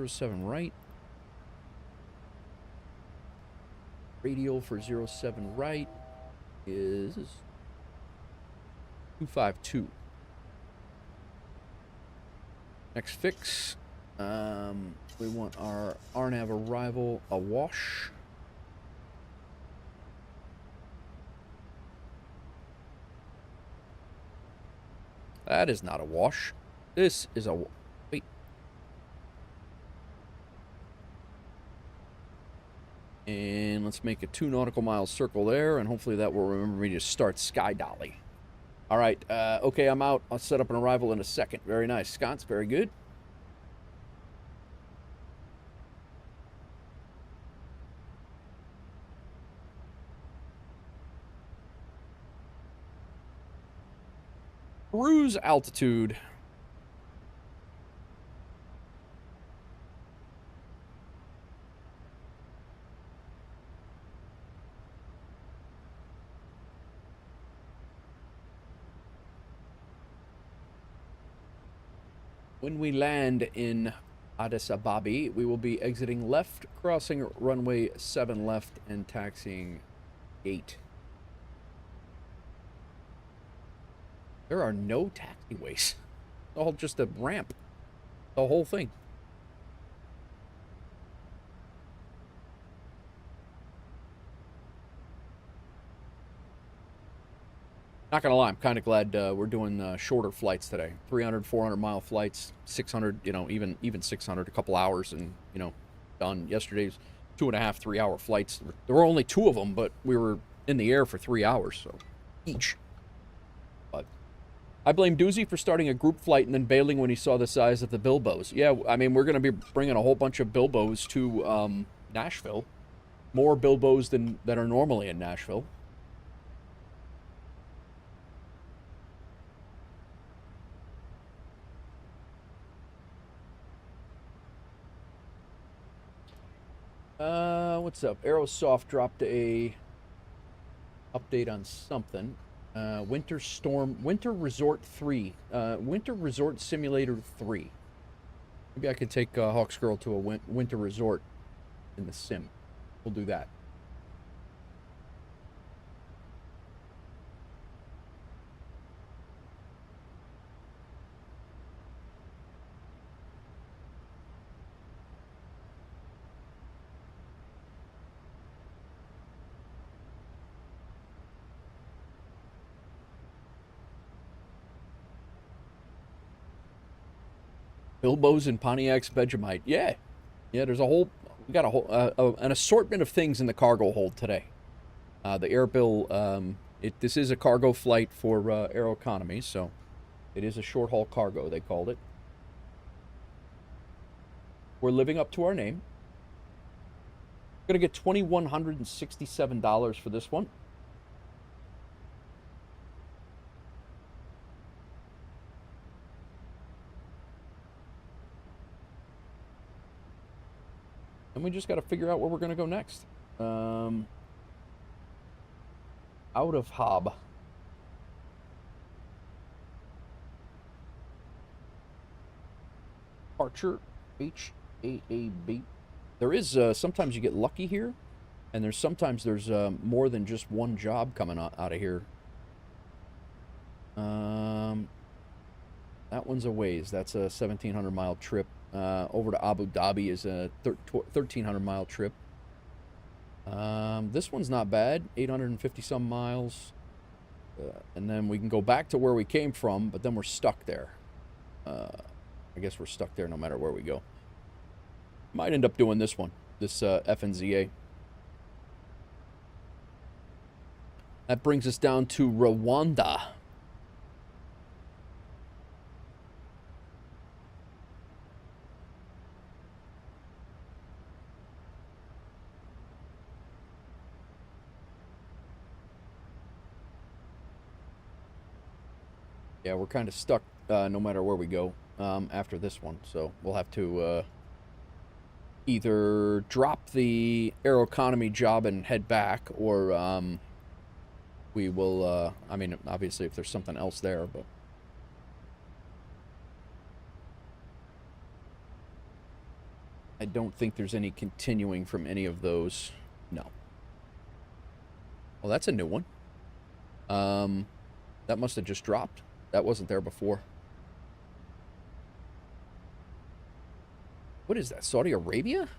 07 right. Radial for 07 right is 252. Next fix. We want our RNAV arrival awash. That is not a wash. This is a... Wait. And let's make a 2 nautical mile circle there, and hopefully that will remember me to start sky dolly. All right. Okay, I'm out. I'll set up an arrival in a second. Very nice. Sconce, very good. Cruise altitude. When we land in Addis Ababa, we will be exiting left, crossing runway 7 left, and taxiing 8. There are no taxiways. It's all just a ramp. The whole thing. Not gonna lie, I'm kind of glad we're doing shorter flights today. 300, 400 mile flights, 600, even 600, a couple hours, and done. Yesterday's 2.5, 3 hour flights. There were only 2 of them, but we were in the air for 3 hours, so each. But I blame Doozy for starting a group flight and then bailing when he saw the size of the Bilbos. Yeah, I mean, we're going to be bringing a whole bunch of Bilbos to Nashville. More Bilbos than that are normally in Nashville. What's up? Aerosoft dropped a update on something. Winter Resort 3. Winter Resort Simulator 3. Maybe I could take Hawks Girl to a winter resort in the sim. We'll do that. Bilbo's and Pontiac's Vegemite. Yeah. Yeah, there's a whole... We got a whole... an assortment of things in the cargo hold today. The Airbill... this is a cargo flight for Aeroconomy, so... It is a short-haul cargo, they called it. We're living up to our name. Gonna get $2,167 for this one. And we just got to figure out where we're going to go next. Out of HAAB. Departure HAAB. There is, sometimes you get lucky here. And sometimes there's more than just one job coming out of here. That one's a ways. That's a 1,700-mile trip. Over to Abu Dhabi is a 1,300-mile trip. This one's not bad, 850-some miles. And then we can go back to where we came from, but then we're stuck there. I guess we're stuck there no matter where we go. Might end up doing this one, this FNZA. That brings us down to Rwanda. Yeah, we're kind of stuck no matter where we go after this one. So we'll have to either drop the Aeroconomy job and head back, or we will, I mean, obviously if there's something else there, but... I don't think there's any continuing from any of those. No. Well, that's a new one. That must have just dropped. That wasn't there before. What is that? Saudi Arabia?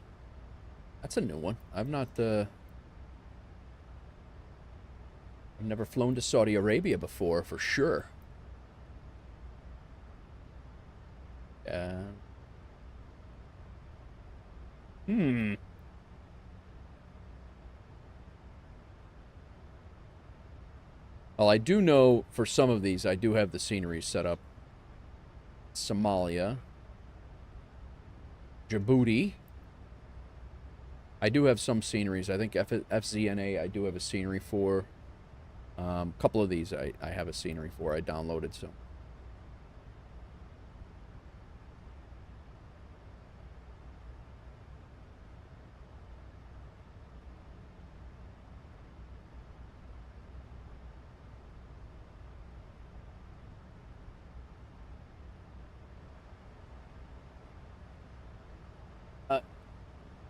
That's a new one. I've not, I've never flown to Saudi Arabia before, for sure. Well, I do know for some of these, I do have the scenery set up. Somalia. Djibouti. I do have some sceneries. I think FZNA I do have a scenery for. A couple of these I have a scenery for. I downloaded some.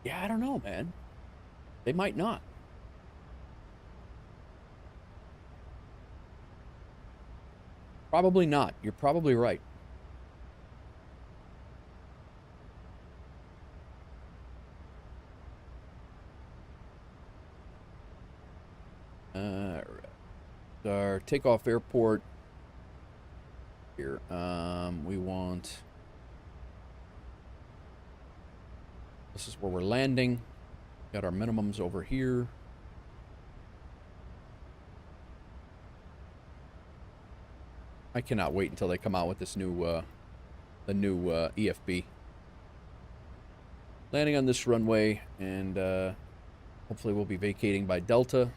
Yeah, I don't know, man. They might not. Probably not. You're probably right. Our takeoff airport here. We want... This is where we're landing. Got our minimums over here. I cannot wait until they come out with this new, the new EFB. Landing on this runway, and hopefully we'll be vacating by Delta.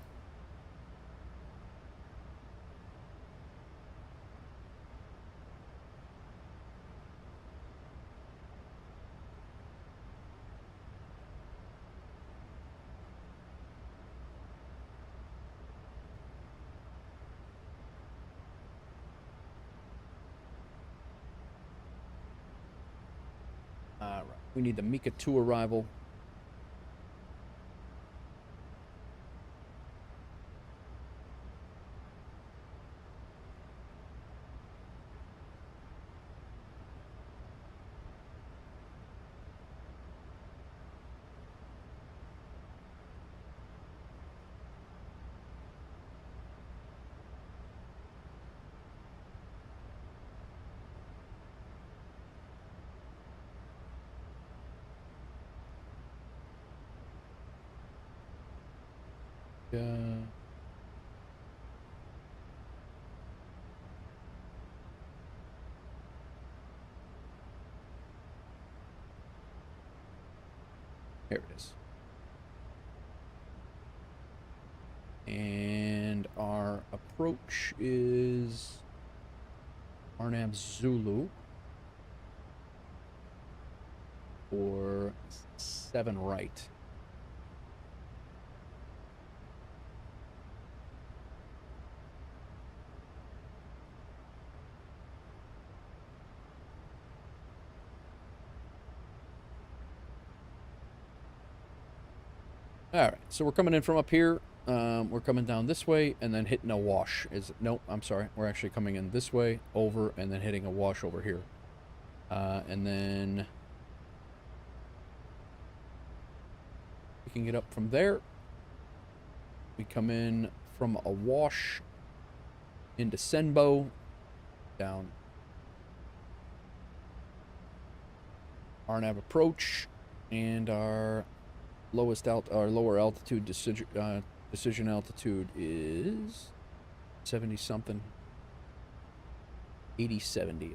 All right, we need the Mika 2 arrival. Here it is. And our approach is Arnab Zulu for 7 right. All right, so we're coming in from up here. We're coming down this way and then hitting a wash. Nope, I'm sorry. We're actually coming in this way, over, and then hitting a wash over here. And then we can get up from there. We come in from a wash into Senbo, down Arnab approach, and our lower altitude decision altitude is 70 something, 80-70,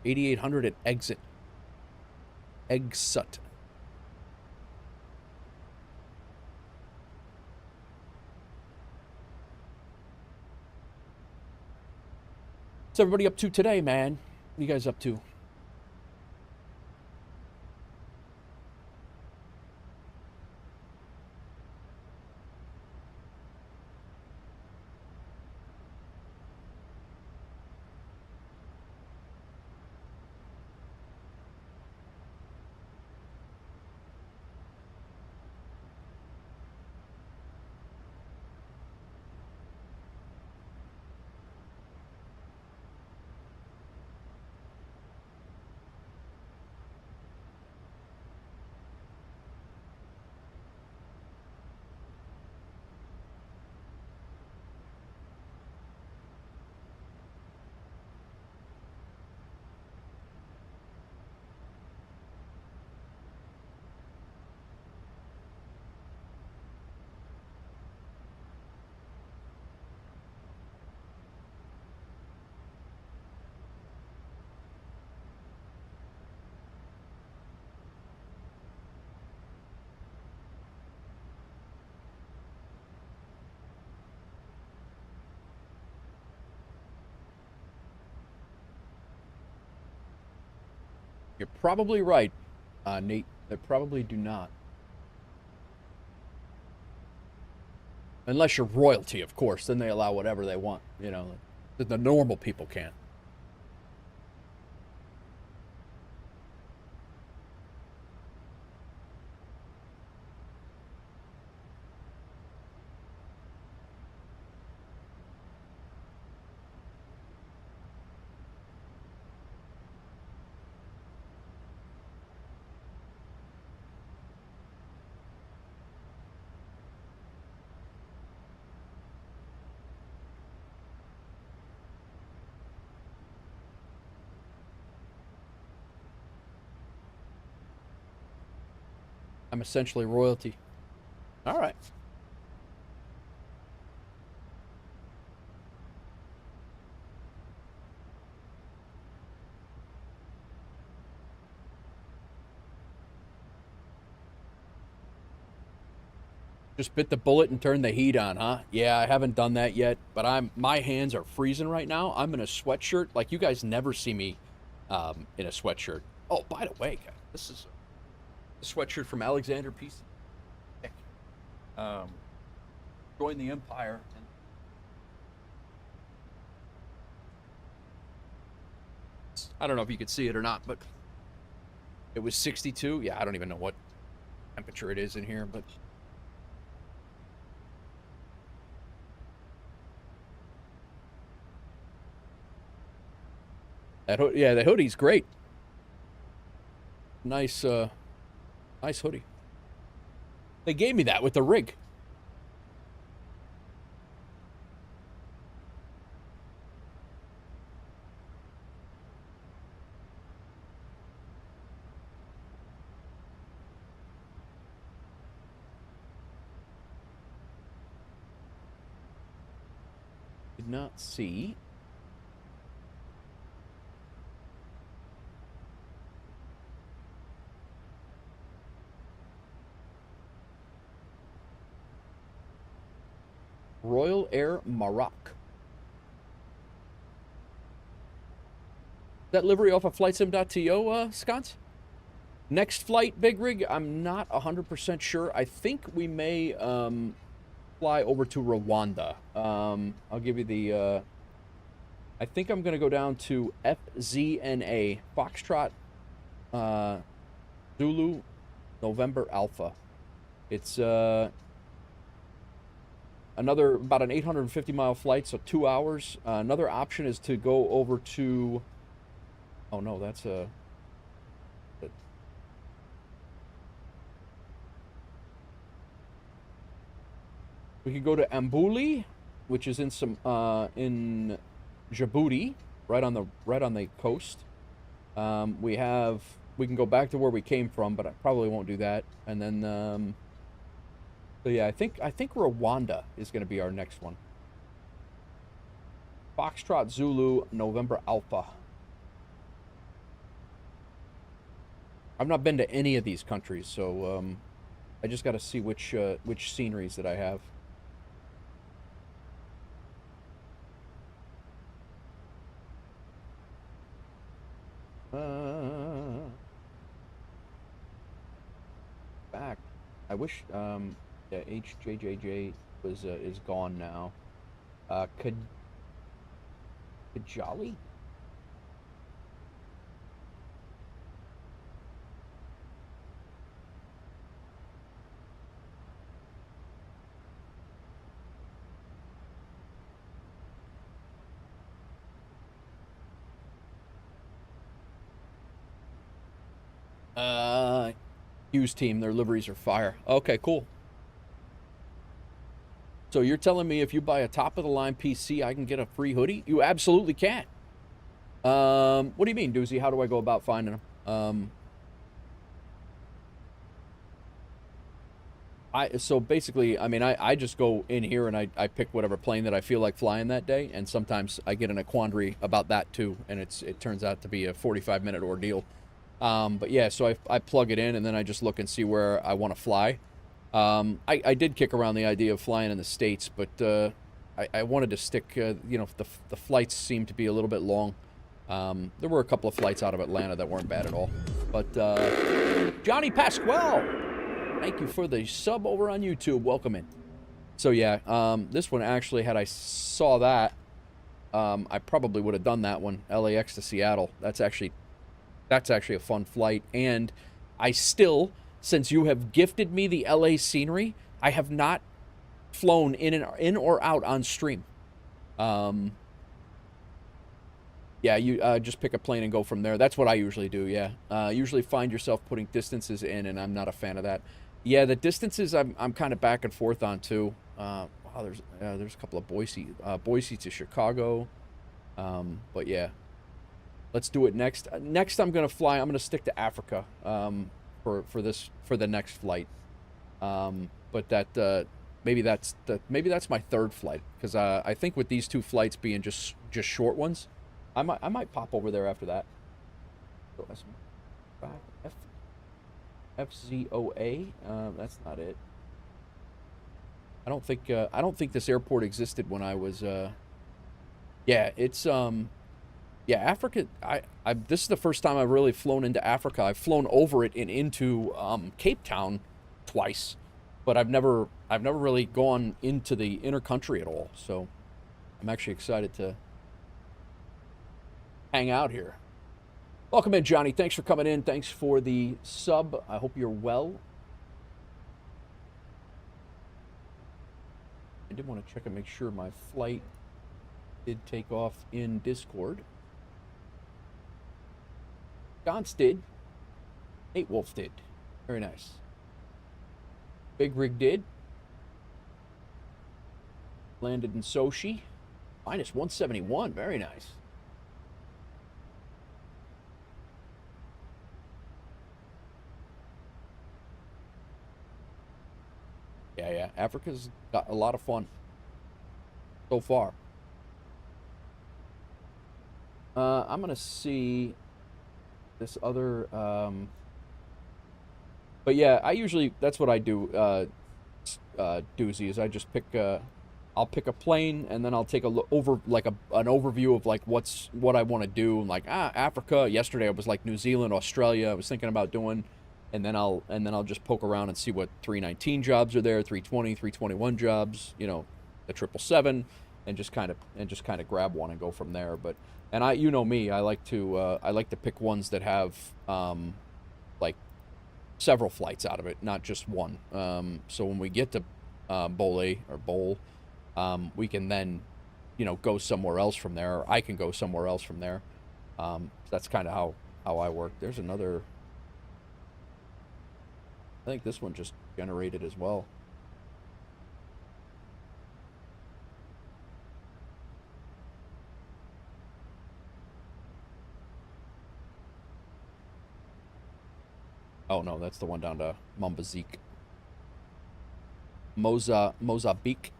8800 at exit. Exit. What's everybody up to today, man? What are you guys up to? You're probably right, Nate. They probably do not. Unless you're royalty, of course. Then they allow whatever they want. You know, the normal people can't. I'm essentially royalty. All right. Just bit the bullet and turned the heat on, huh? Yeah, I haven't done that yet, but my hands are freezing right now. I'm in a sweatshirt. Like, you guys never see me in a sweatshirt. Oh, by the way, guys, this is a sweatshirt from Alexander PC. Join the Empire. I don't know if you could see it or not, but it was 62. Yeah, I don't even know what temperature it is in here, but... yeah, the hoodie's great. Nice, nice hoodie. They gave me that with the rig. Did not see. Royal Air Maroc. That livery off of flightsim.to, Scots? Next flight, Big Rig, I'm not 100% sure. I think we may fly over to Rwanda. I'll give you the... I think I'm going to go down to FZNA, Foxtrot Zulu November Alpha. It's... another, about an 850-mile flight, so 2 hours. Another option is to go over to... Oh, no, that's a... We could go to Ambouli, which is in in Djibouti, right on the coast. We can go back to where we came from, but I probably won't do that. And then... So yeah, I think Rwanda is going to be our next one. Foxtrot Zulu November Alpha. I've not been to any of these countries, so I just got to see which sceneries that I have. Back. I wish. Yeah, HJJJ is gone now. Kajali? Hughes team, their liveries are fire. Okay, cool. So you're telling me if you buy a top-of-the-line PC, I can get a free hoodie? You absolutely can. What do you mean, Doozy? How do I go about finding them? So basically, I mean, I just go in here and I pick whatever plane that I feel like flying that day, and sometimes I get in a quandary about that too, and it turns out to be a 45-minute ordeal. But yeah, so I plug it in, and then I just look and see where I want to fly. I did kick around the idea of flying in the States, but I wanted to stick, you know, the flights seemed to be a little bit long. There were a couple of flights out of Atlanta that weren't bad at all. But Johnny Pasquale, thank you for the sub over on YouTube. Welcome in. So yeah, this one actually, had I saw that, I probably would have done that one, LAX to Seattle. That's actually a fun flight, and I still... Since you have gifted me the LA scenery, I have not flown in or out on stream. Yeah, you just pick a plane and go from there. That's what I usually do, yeah. Usually find yourself putting distances in, and I'm not a fan of that. Yeah, the distances I'm kind of back and forth on, too. Wow, there's a couple of Boise to Chicago. But yeah, let's do it next. Next, I'm going to stick to Africa. for the next flight. But that maybe that's my third flight, because I think with these two flights being just short ones, I might pop over there after that. So FZOA. That's not it. I don't think this airport existed when I was. Yeah, it's yeah, Africa. This is the first time I've really flown into Africa. I've flown over it and into Cape Town twice, but I've never really gone into the inner country at all. So I'm actually excited to hang out here. Welcome in, Johnny. Thanks for coming in. Thanks for the sub. I hope you're well. I did want to check and make sure my flight did take off in Discord. Gons did. Nate Wolf did. Very nice. Big Rig did. Landed in Sochi. Minus 171. Very nice. Yeah. Africa's got a lot of fun so far. I'm going to see this other... But yeah, I usually... That's what I do, Doozy, is I just pick... I'll pick a plane, and then I'll take a look over, like, an overview of, like, what I want to do. Like, Africa. Yesterday I was, like, New Zealand, Australia. I was thinking about doing... And then I'll just poke around and see what 319 jobs are there, 320, 321 jobs, you know, the 777, and just kind of grab one and go from there. But you know me, I like to pick ones that have like several flights out of it, not just one. So when we get to Bole, we can then, you know, go somewhere else from there. Or I can go somewhere else from there. That's kind of how I work. There's another. I think this one just generated as well. Oh no, that's the one down to Mozambique. Mozambique.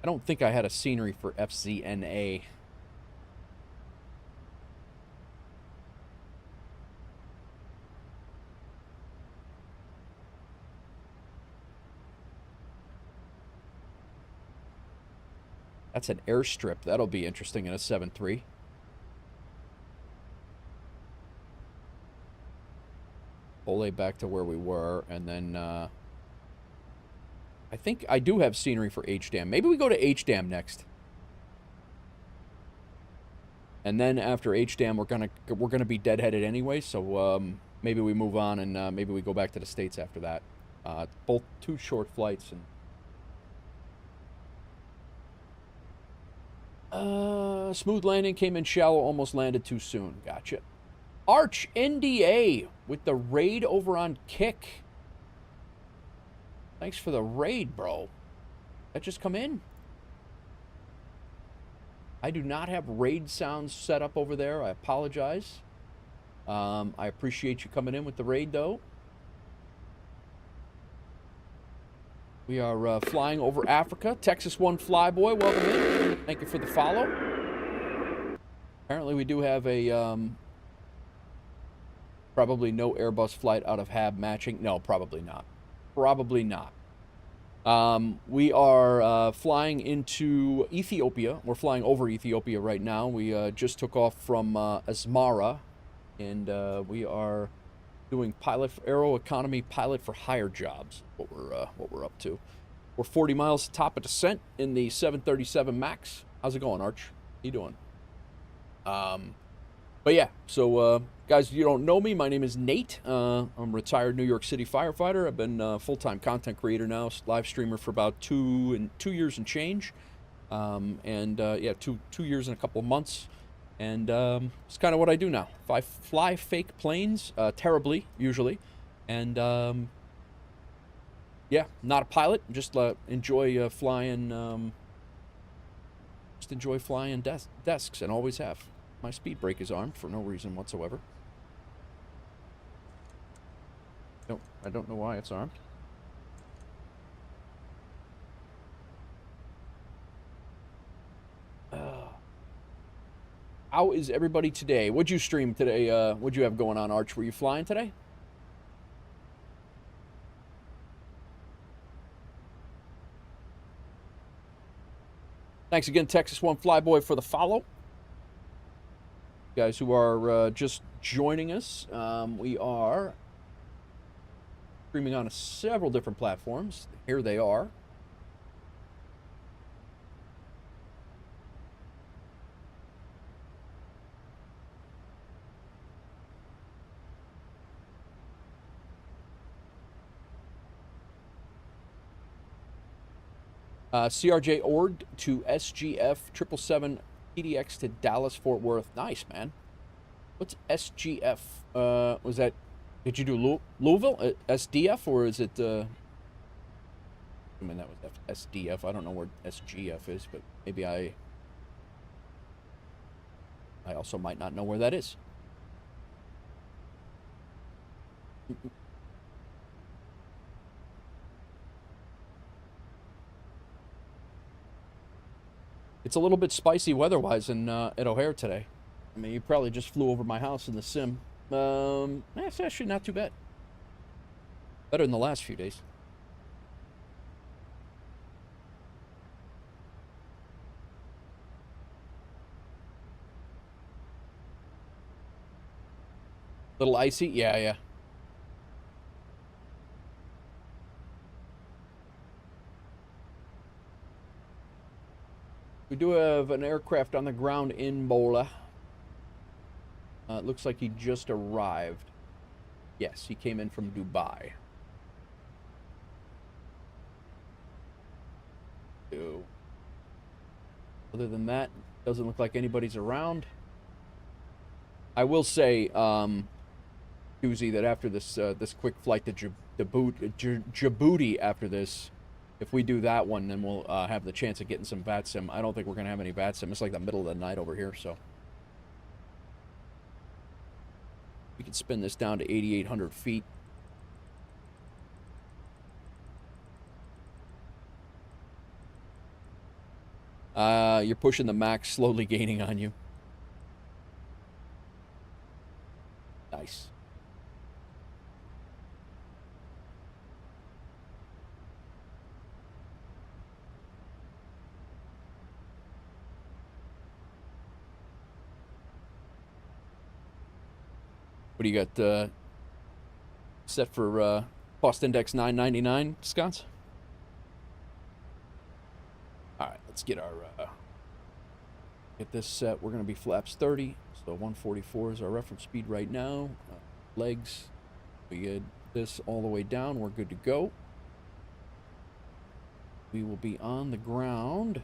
I don't think I had a scenery for FZNA. That's an airstrip. That'll be interesting in a 7.3. Bole back to where we were, and then I think I do have scenery for HDAM. Maybe we go to HDAM next. And then after HDAM, we're gonna be deadheaded anyway, so maybe we move on and maybe we go back to the States after that. Both two short flights. And smooth landing, came in shallow, almost landed too soon. Gotcha. Arch NDA with the raid over on Kick. Thanks for the raid, bro. That just come in? I do not have raid sounds set up over there. I apologize. I appreciate you coming in with the raid, though. We are flying over Africa. Texas 1 Flyboy, welcome in. Thank you for the follow. Apparently we do have a... probably no Airbus flight out of HAAB matching. No, probably not. Probably not. We are flying into Ethiopia. We're flying over Ethiopia right now. We just took off from Asmara, and we are doing Aeroconomy pilot for hire jobs. What we're up to. We're 40 miles to top of descent in the 737 MAX. How's it going, Arch? How you doing? But yeah, so guys, if you don't know me, my name is Nate. I'm a retired New York City firefighter. I've been a full-time content creator now, live streamer for about 2 years and change. Yeah, two years and a couple of months. And it's kind of what I do now. I fly fake planes, terribly, usually. And yeah, not a pilot, just enjoy flying Just enjoy flying desks and always have. My speed brake is armed for no reason whatsoever. No, I don't know why it's armed. How is everybody today? What'd you stream today? What'd you have going on, Arch? Were you flying today? Thanks again, Texas One Flyboy, for the follow. You guys who are just joining us, we are streaming on several different platforms. Here they are. CRJ Ord to SGF 777 PDX to Dallas Fort Worth. Nice, man. What's SGF? Was that? Did you do Louisville SDF or is it? I mean that was SDF. I don't know where SGF is, but maybe I also might not know where that is. It's a little bit spicy weather-wise at O'Hare today. I mean, you probably just flew over my house in the sim. It's actually not too bad. Better than the last few days. Little icy? Yeah, yeah. We do have an aircraft on the ground in Bole. It looks like he just arrived. Yes, he came in from Dubai. So, other than that, doesn't look like anybody's around. I will say, Doozy, that after this this quick flight to Djibouti after this, if we do that one, then we'll have the chance of getting some VATSIM. I don't think we're going to have any VATSIM. It's like the middle of the night over here, so. We can spin this down to 8,800 feet. You're pushing the max, slowly gaining on you. Nice. What do you got set for cost index 999, Scots? All right, let's get our get this set. We're going to be flaps 30, so 144 is our reference speed right now. Legs, we get this all the way down. We're good to go. We will be on the ground.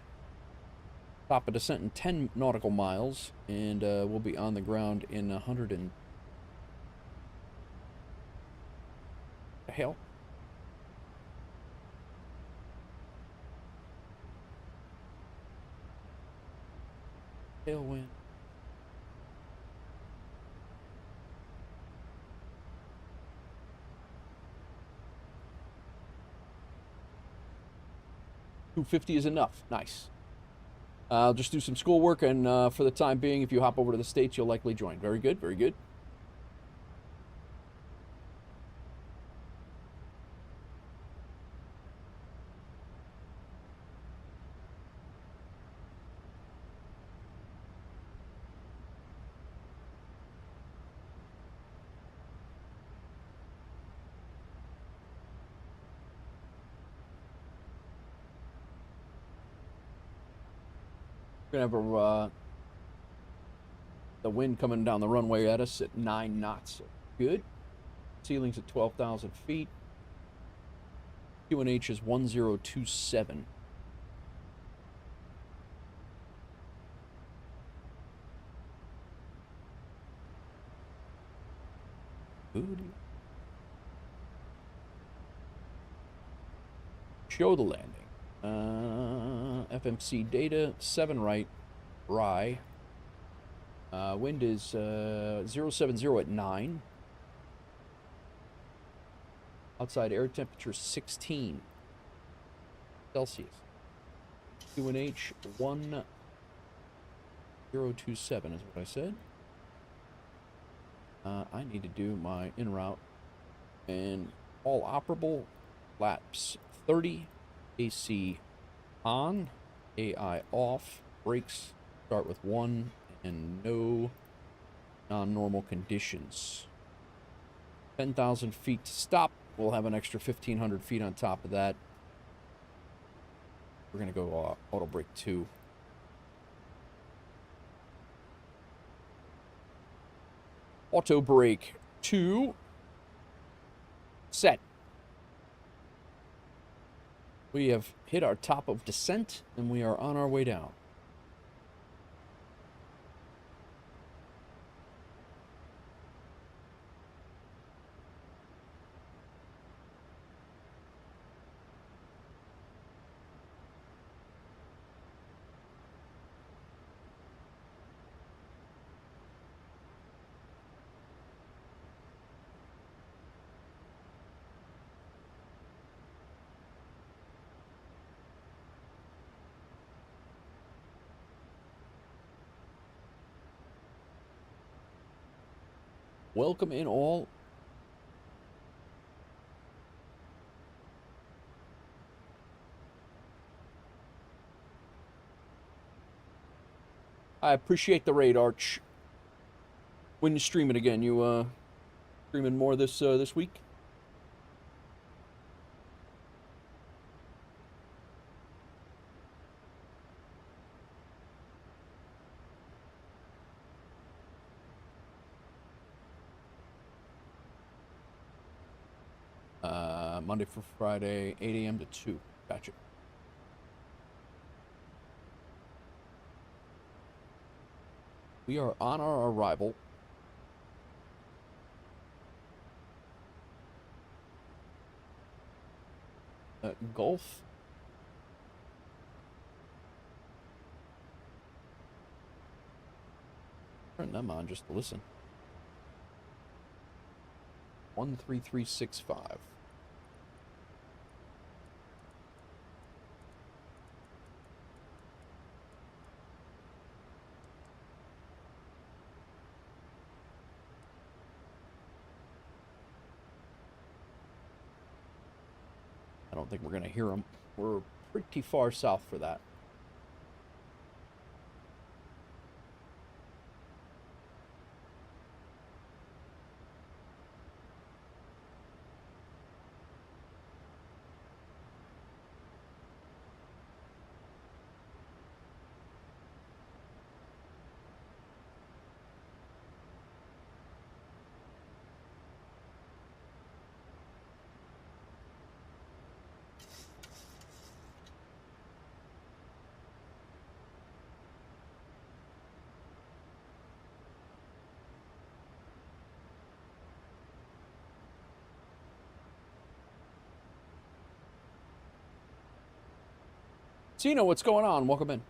Top of descent in 10 nautical miles, and we'll be on the ground in 100 and... The hell? Tailwind. $250 is enough. Nice. I'll just do some schoolwork, and for the time being, if you hop over to the States, you'll likely join. Very good, very good. We're gonna have the wind coming down the runway at us at 9 knots. Good. Ceiling's at 12,000 feet. QNH is 1027. Good. Show the landing. FMC data, 7 right, rye. Wind is 070 at 9. Outside air temperature 16 Celsius. QNH 1027 is what I said. I need to do my en route. And all operable, flaps 30, AC on, AI off, brakes start with 1, and no non-normal conditions. 10,000 feet to stop. We'll have an extra 1,500 feet on top of that. We're going to go auto brake 2. Auto brake 2. Set. We have hit our top of descent, and we are on our way down. Welcome in all. I appreciate the raid, Arch. When you stream it again, you streaming more this week? Monday for Friday, 8 a.m. to 2. Gotcha. We are on our arrival. Gulf. Turn them on just to listen. 13365. I don't think we're going to hear them. We're pretty far south for that. Sino, what's going on? Welcome in.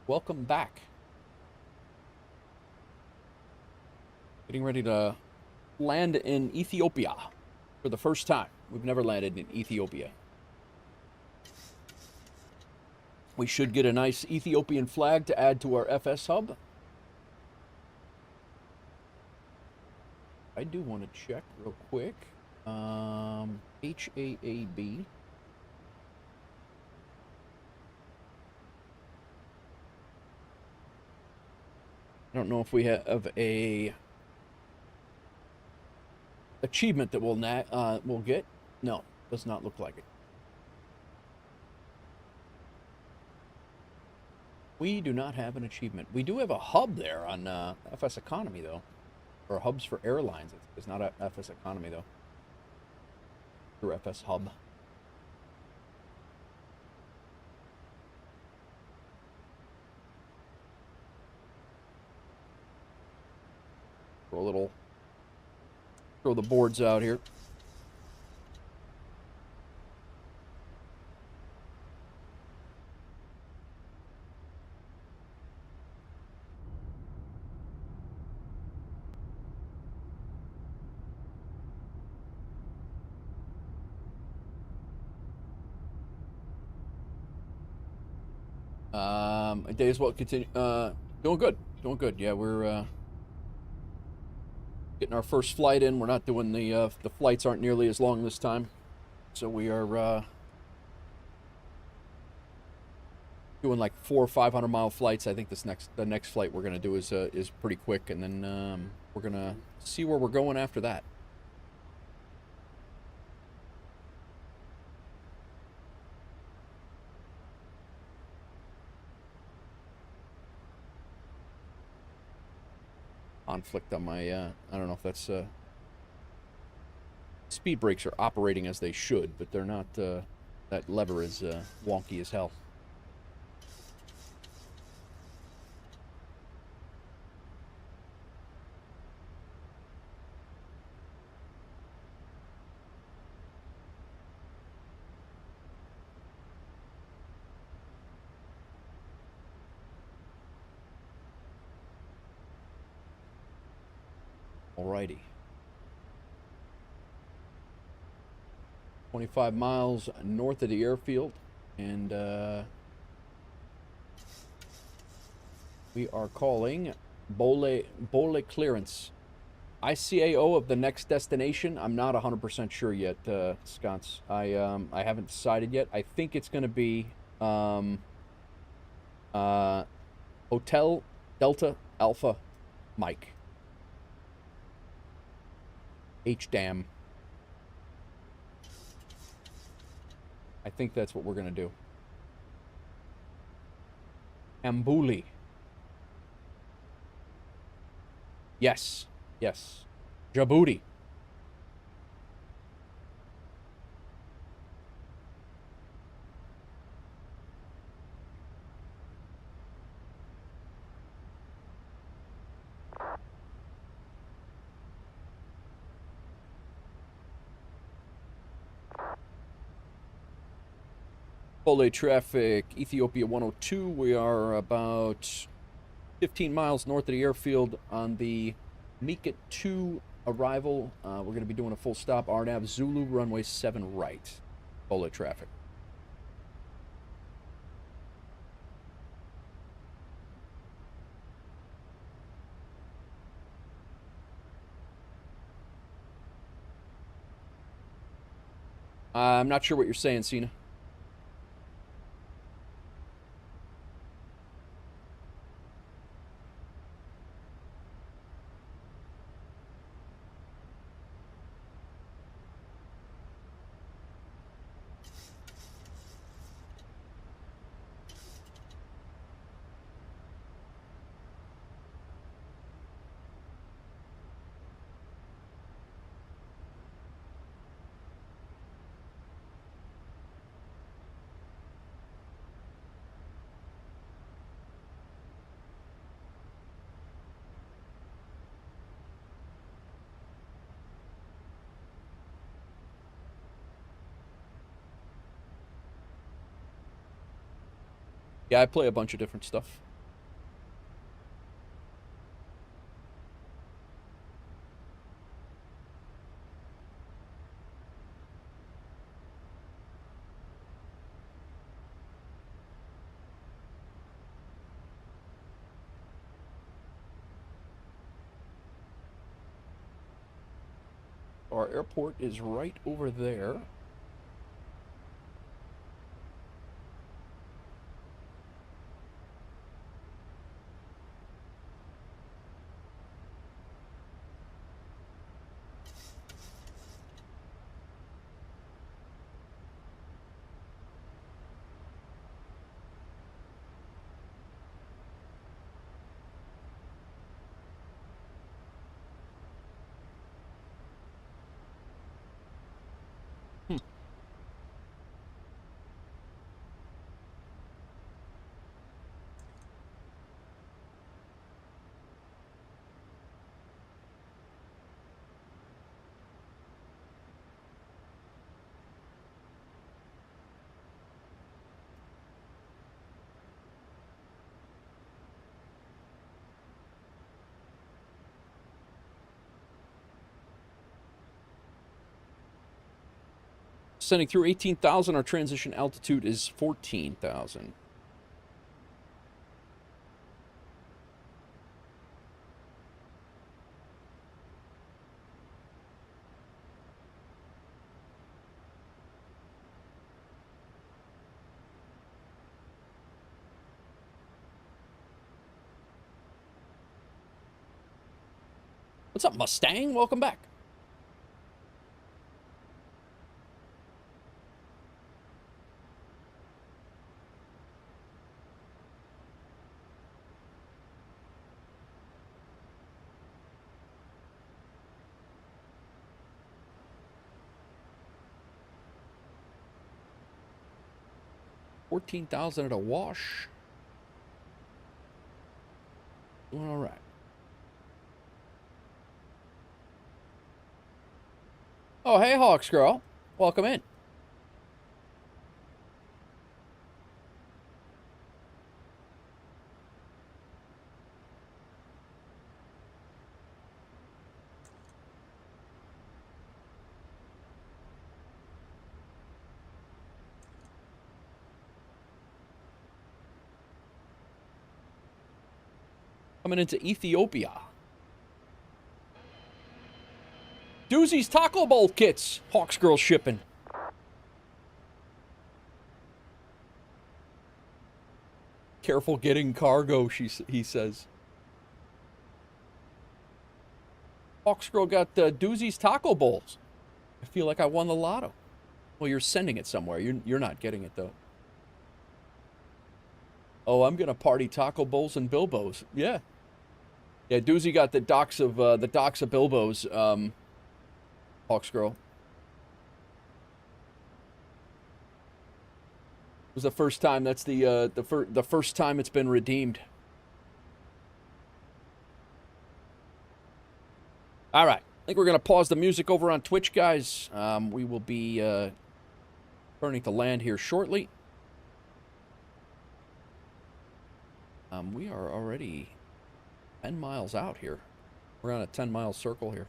Welcome back. Getting ready to land in Ethiopia for the first time. We've never landed in Ethiopia. We should get a nice Ethiopian flag to add to our FS hub. I do want to check real quick. HAAB. I don't know if we have a achievement that we'll get. No, does not look like it. We do not have an achievement. We do have a hub there on FS Economy, though. Or hubs for airlines. It's not a FS Economy, though. Through FS Hub. Throw the boards out here. Day as well continue. Doing good. Doing good. Yeah, we're getting our first flight in. We're not doing the flights aren't nearly as long this time, so we are doing like 400 or 500 mile flights. I think the next flight we're gonna do is pretty quick, and then we're gonna see where we're going after that. Conflict on my I don't know if that's speed brakes are operating as they should, but they're not. That lever is wonky as hell. Alrighty. 25 miles north of the airfield, and we are calling Bole clearance. ICAO of the next destination, I'm not 100% sure yet, Sconce. I haven't decided yet. I think it's going to be Hotel Delta Alpha Mike. HDAM. I think that's what we're going to do. Ambouli. Yes. Yes. Djibouti. Bole traffic, Ethiopia 102. We are about 15 miles north of the airfield on the Mika 2 arrival. We're going to be doing a full stop. RNAV Zulu, runway 7 right. Bole traffic. I'm not sure what you're saying, Cena. Yeah, I play a bunch of different stuff. Our airport is right over there. Sending through 18,000. Our transition altitude is 14,000. What's up, Mustang? Welcome back. $14,000 at a wash. Doing all right. Oh, hey, Hawks girl. Welcome in. Coming into Ethiopia. Doozy's Taco Bowl kits. Hawks girl shipping. Careful getting cargo, he says. Hawks girl got Doozy's Taco Bowls. I feel like I won the lotto. Well, you're sending it somewhere. You're not getting it, though. Oh, I'm gonna party Taco Bowls and Bilbos. Yeah. Yeah, Doozy got the docks of Bilbos, Hawks girl. It was the first time. That's the first time it's been redeemed. All right, I think we're gonna pause the music over on Twitch, guys. We will be turning to land here shortly. We are already 10 miles out here. We're on a 10-mile circle here.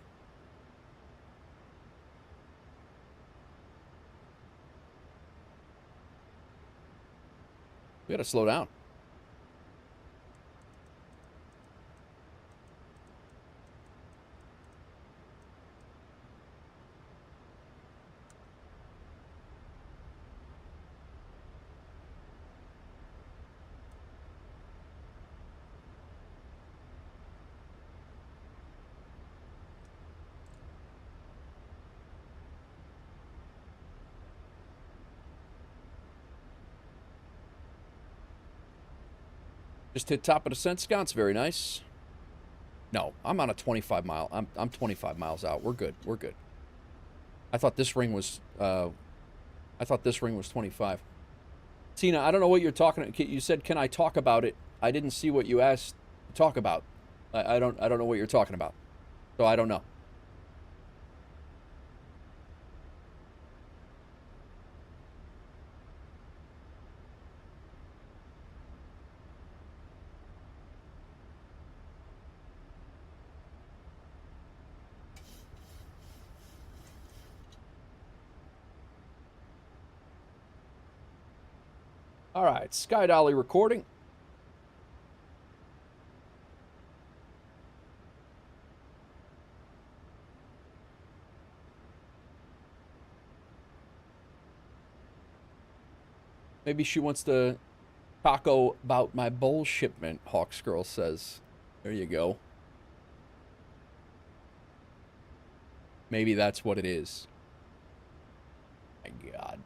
We gotta slow down. Just hit top of descent, Scott's very nice. No, I'm on a 25 mile. I'm 25 miles out. We're good. We're good. I thought this ring was 25. Tina, I don't know what you're talking about. You said, "Can I talk about it?" I didn't see what you asked to talk about. I don't know what you're talking about. So I don't know. All right, Sky Dolly recording. Maybe she wants to taco about my bowl shipment, Hawks Girl says. There you go. Maybe that's what it is. My God.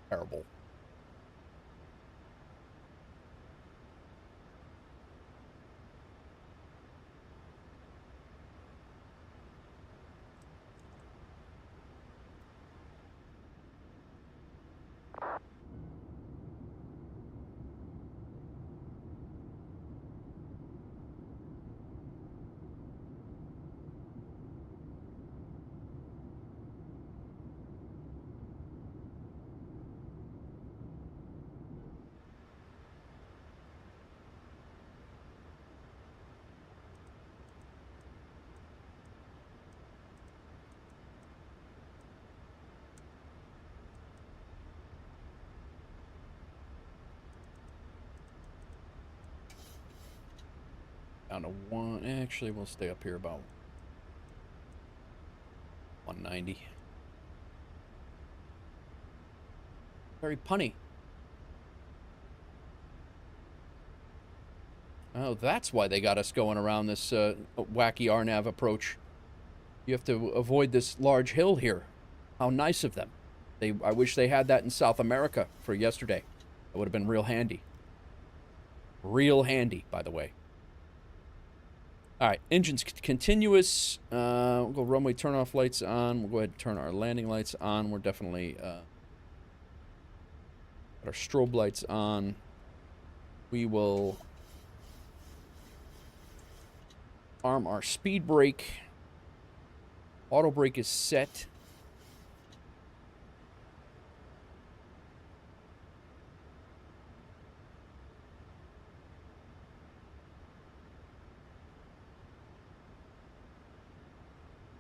Terrible. Down to one. Actually, we'll stay up here about 190. Very punny. Oh, that's why they got us going around this wacky RNAV approach. You have to avoid this large hill here. How nice of them. I wish they had that in South America for yesterday. That would have been real handy. Real handy, by the way. All right, engines continuous. We'll go runway turn-off lights on. We'll go ahead and turn our landing lights on. We're definitely got our strobe lights on. We will arm our speed brake. Auto brake is set.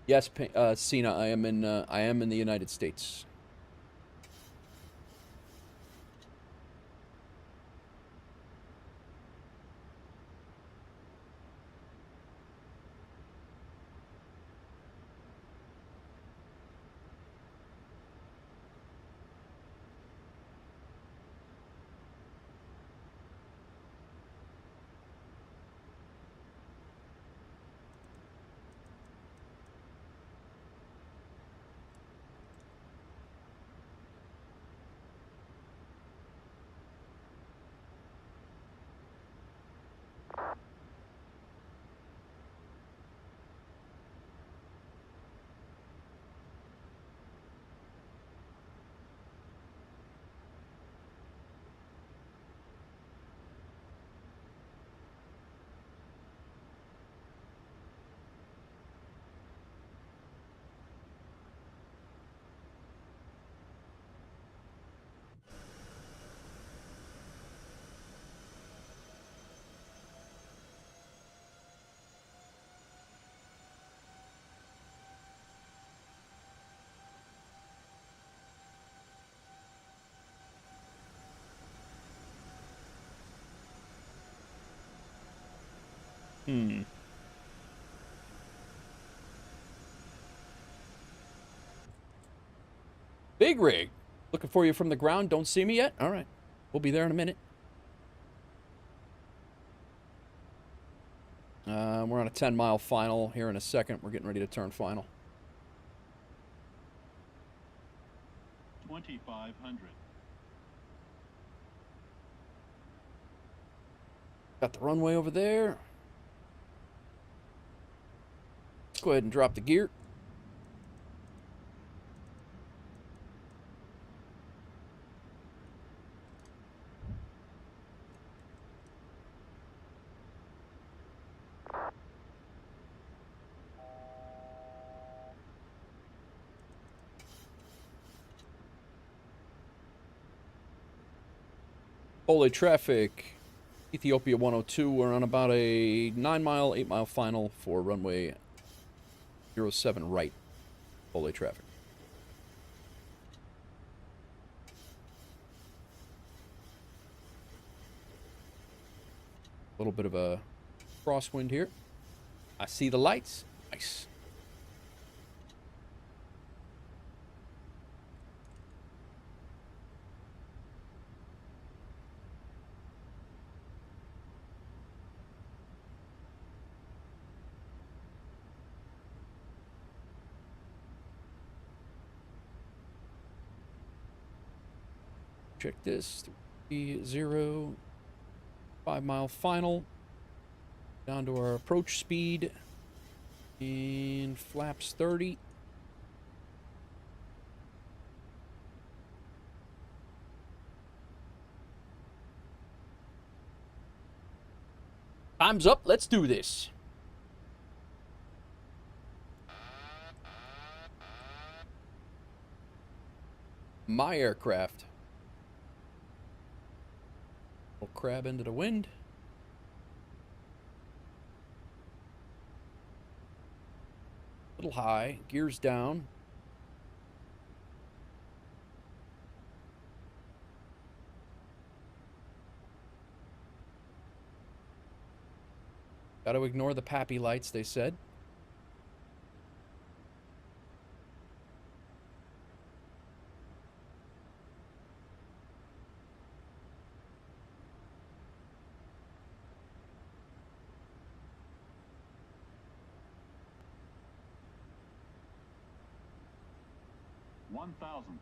Yes, Cena, I am in the United States. Big rig. Looking for you from the ground. Don't see me yet? All right. We'll be there in a minute. We're on a 10-mile final here in a second. We're getting ready to turn final. 2,500. Got the runway over there. Let's go ahead and drop the gear. Bole traffic, Ethiopia 102. We're on about a 9-mile, 8-mile final for runway 07 right. Bole traffic. A little bit of a crosswind here. I see the lights. Nice. Check this. 3-0. 5-mile final. Down to our approach speed. And flaps 30. Time's up. Let's do this. My aircraft. We'll crab into the wind. A little high. Gears down. Got to ignore the pappy lights, they said. 1000.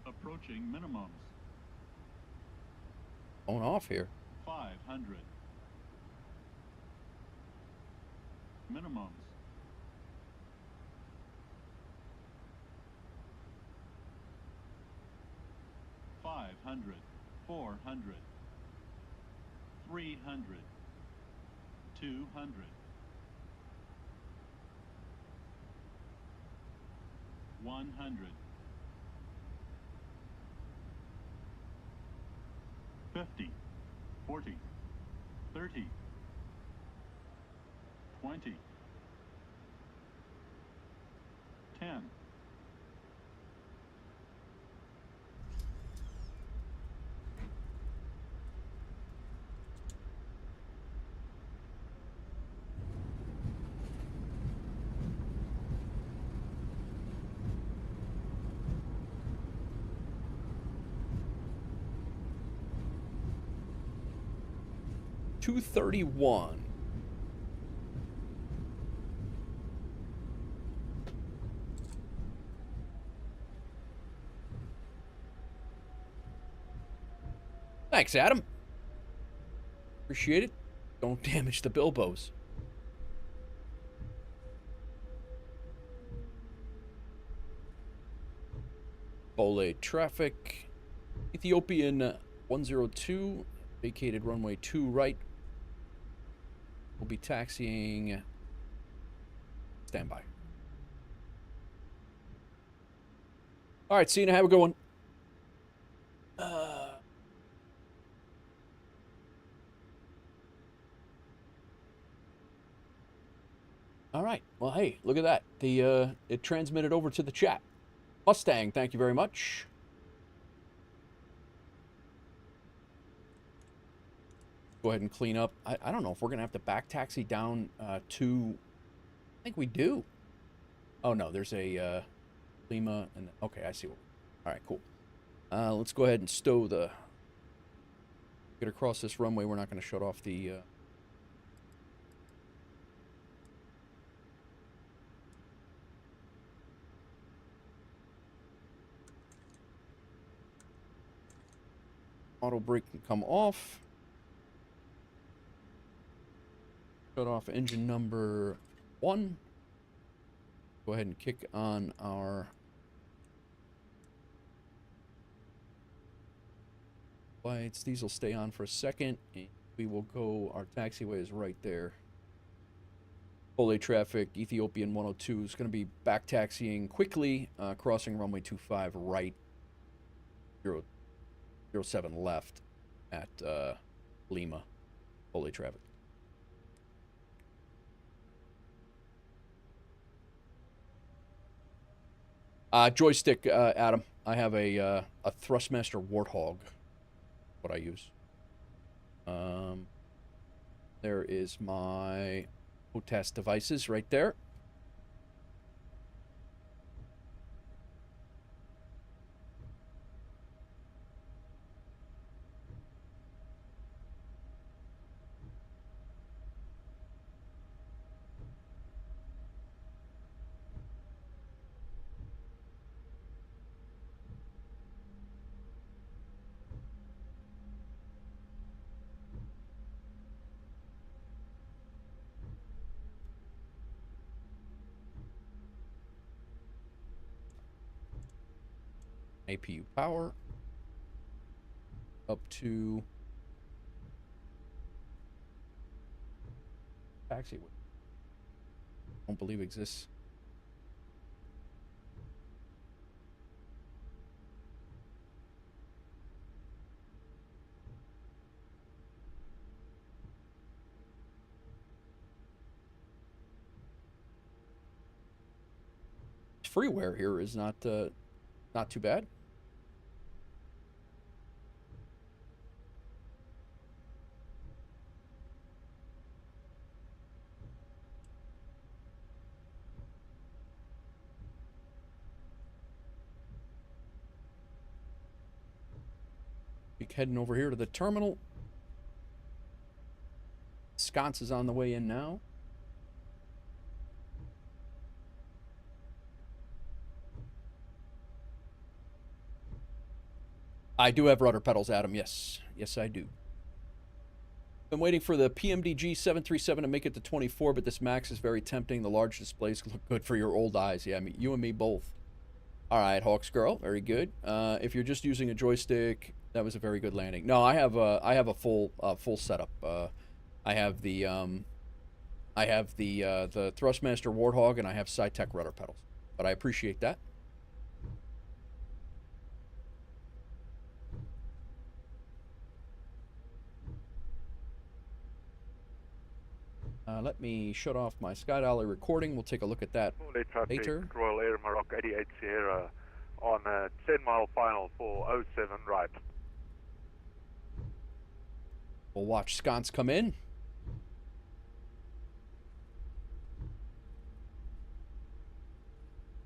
Approaching minimums. Going off here. 500. Minimums. 500. 400. 300. 200. 100. 50, 40, 30, 20, 10. $231. Thanks, Adam. Appreciate it. Don't damage the Bilbos. Bole traffic. Ethiopian 102, vacated runway 2 right. We'll be taxiing. Standby. All right, Cena, have a good one. All right. Well, hey, look at that. It transmitted over to the chat. Mustang, thank you very much. Go ahead and clean up. I don't know if we're going to have to back taxi down to... I think we do. Oh, no, there's a Lima. And okay, I see. All right, cool. Let's go ahead and stow the... Get across this runway. We're not going to shut off the... Auto brake can come off. Shut off engine number 1. Go ahead and kick on our lights. These will stay on for a second. And we will go, our taxiway is right there. Bole traffic, Ethiopian 102 is going to be back taxiing quickly, crossing runway 25 right, 07 left at Lima. Bole traffic. Joystick, Adam. I have a Thrustmaster Warthog. What I use. There is my HHAS devices right there. APU power up to taxiway. Don't believe exists. Freeware here is not too bad. like heading over here to the terminal. Sconce is on the way in now. I do have rudder pedals, Adam. Yes. Yes, I do. Been waiting for the PMDG 737 to make it to 24, but this MAX is very tempting. The large displays look good for your old eyes. Yeah, I mean, you and me both. All right, Hawks Girl, very good. If you're just using a joystick, that was a very good landing. No, I have a full setup. I have the Thrustmaster Warthog, and I have SciTech rudder pedals. But I appreciate that. Let me shut off my SkyDollar recording. We'll take a look at that later. Royal Air Maroc 88 Sierra on a 10-mile final for 07 right. We'll watch Sconce come in.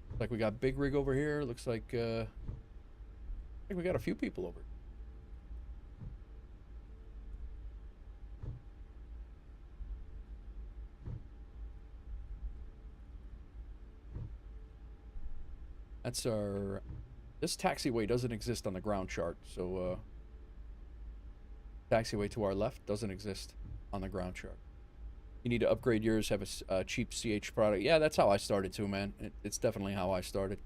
Looks like we got Big Rig over here. Looks like I think we got a few people over. That's our... This taxiway doesn't exist on the ground chart, so... taxiway to our left doesn't exist on the ground chart. You need to upgrade yours, have a cheap CH product. Yeah, that's how I started too, man. It's definitely how I started.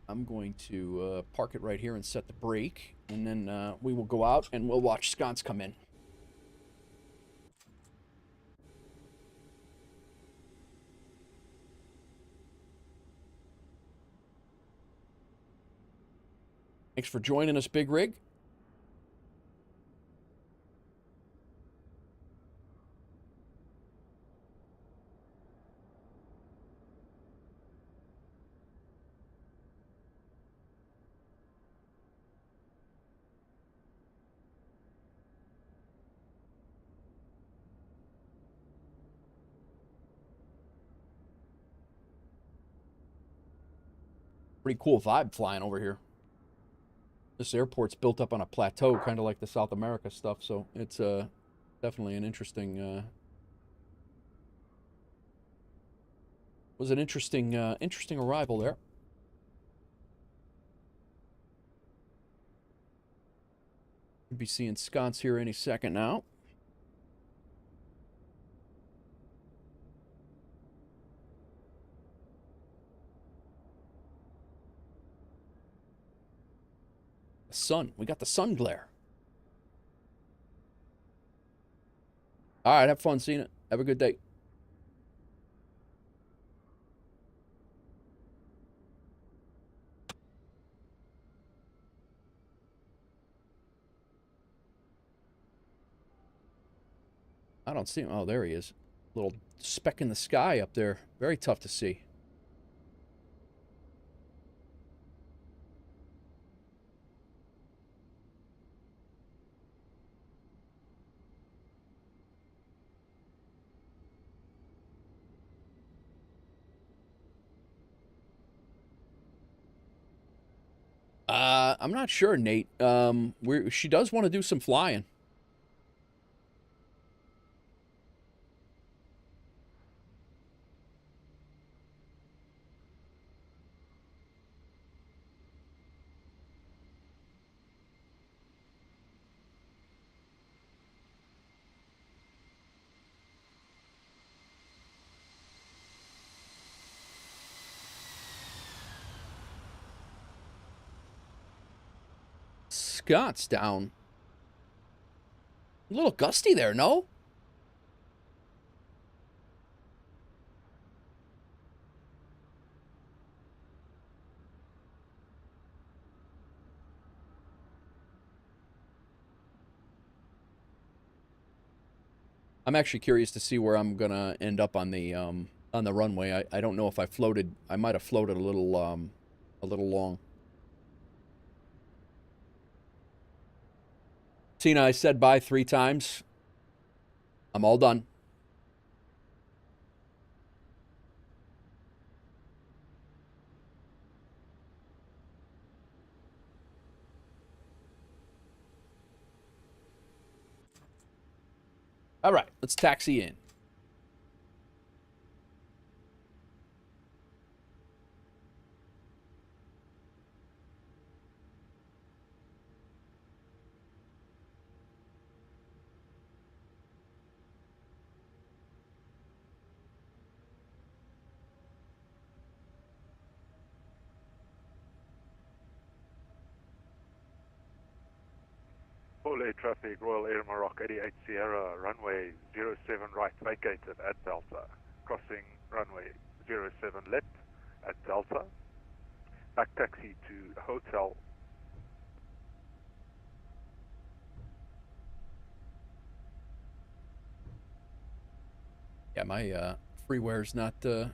I'm going to park it right here and set the brake, and then we will go out and we'll watch Sconce come in. Thanks for joining us, Big Rig. Pretty cool vibe flying over here. This airport's built up on a plateau, kind of like the South America stuff, so it's definitely an interesting... was an interesting arrival there. We'll be seeing Sconce here any second now. Sun. We got the sun glare. All right, have fun seeing it. Have a good day. I don't see him. Oh, there he is. Little speck in the sky up there. Very tough to see. I'm not sure, Nate. She does want to do some flying. Sconce down. A little gusty there, no? I'm actually curious to see where I'm gonna end up on the runway. I don't know if I floated. I might have floated a little long. Tina, I said bye 3 times. I'm all done. All right, let's taxi in. Bole traffic, Royal Air Maroc 88 Sierra, runway 07 right, vacated at Delta. Crossing runway 07 left at Delta. Back taxi to hotel. Yeah, my freeware's not the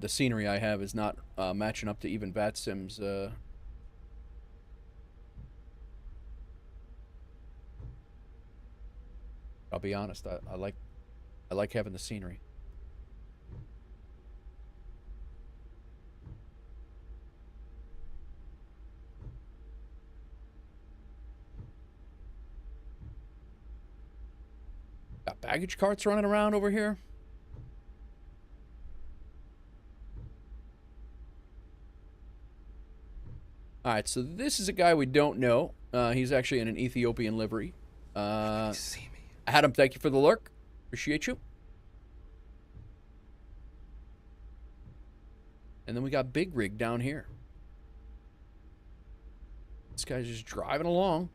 scenery I have is not matching up to even VATSIM's. I'll be honest. I like having the scenery. Got baggage carts running around over here. All right, so this is a guy we don't know. He's actually in an Ethiopian livery. Adam, thank you for the lurk. Appreciate you. And then we got Big Rig down here. This guy's just driving along.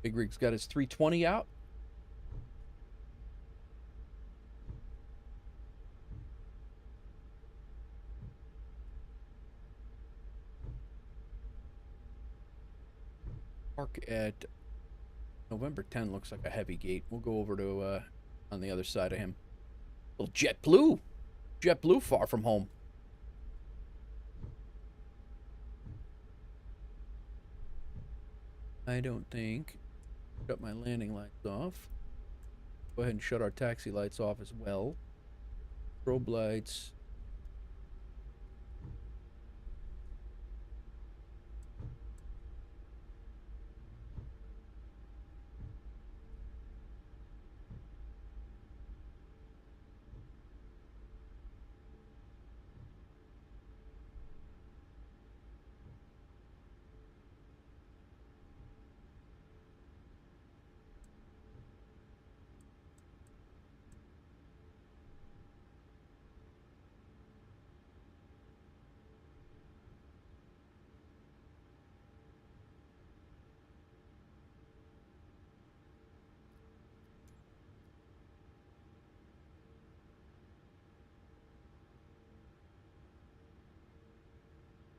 Big Rig's got his 320 out. Park at November 10 looks like a heavy gate. We'll go over to on the other side of him. Little JetBlue. JetBlue far from home. I don't think. Shut my landing lights off. Go ahead and shut our taxi lights off as well. Strobe lights.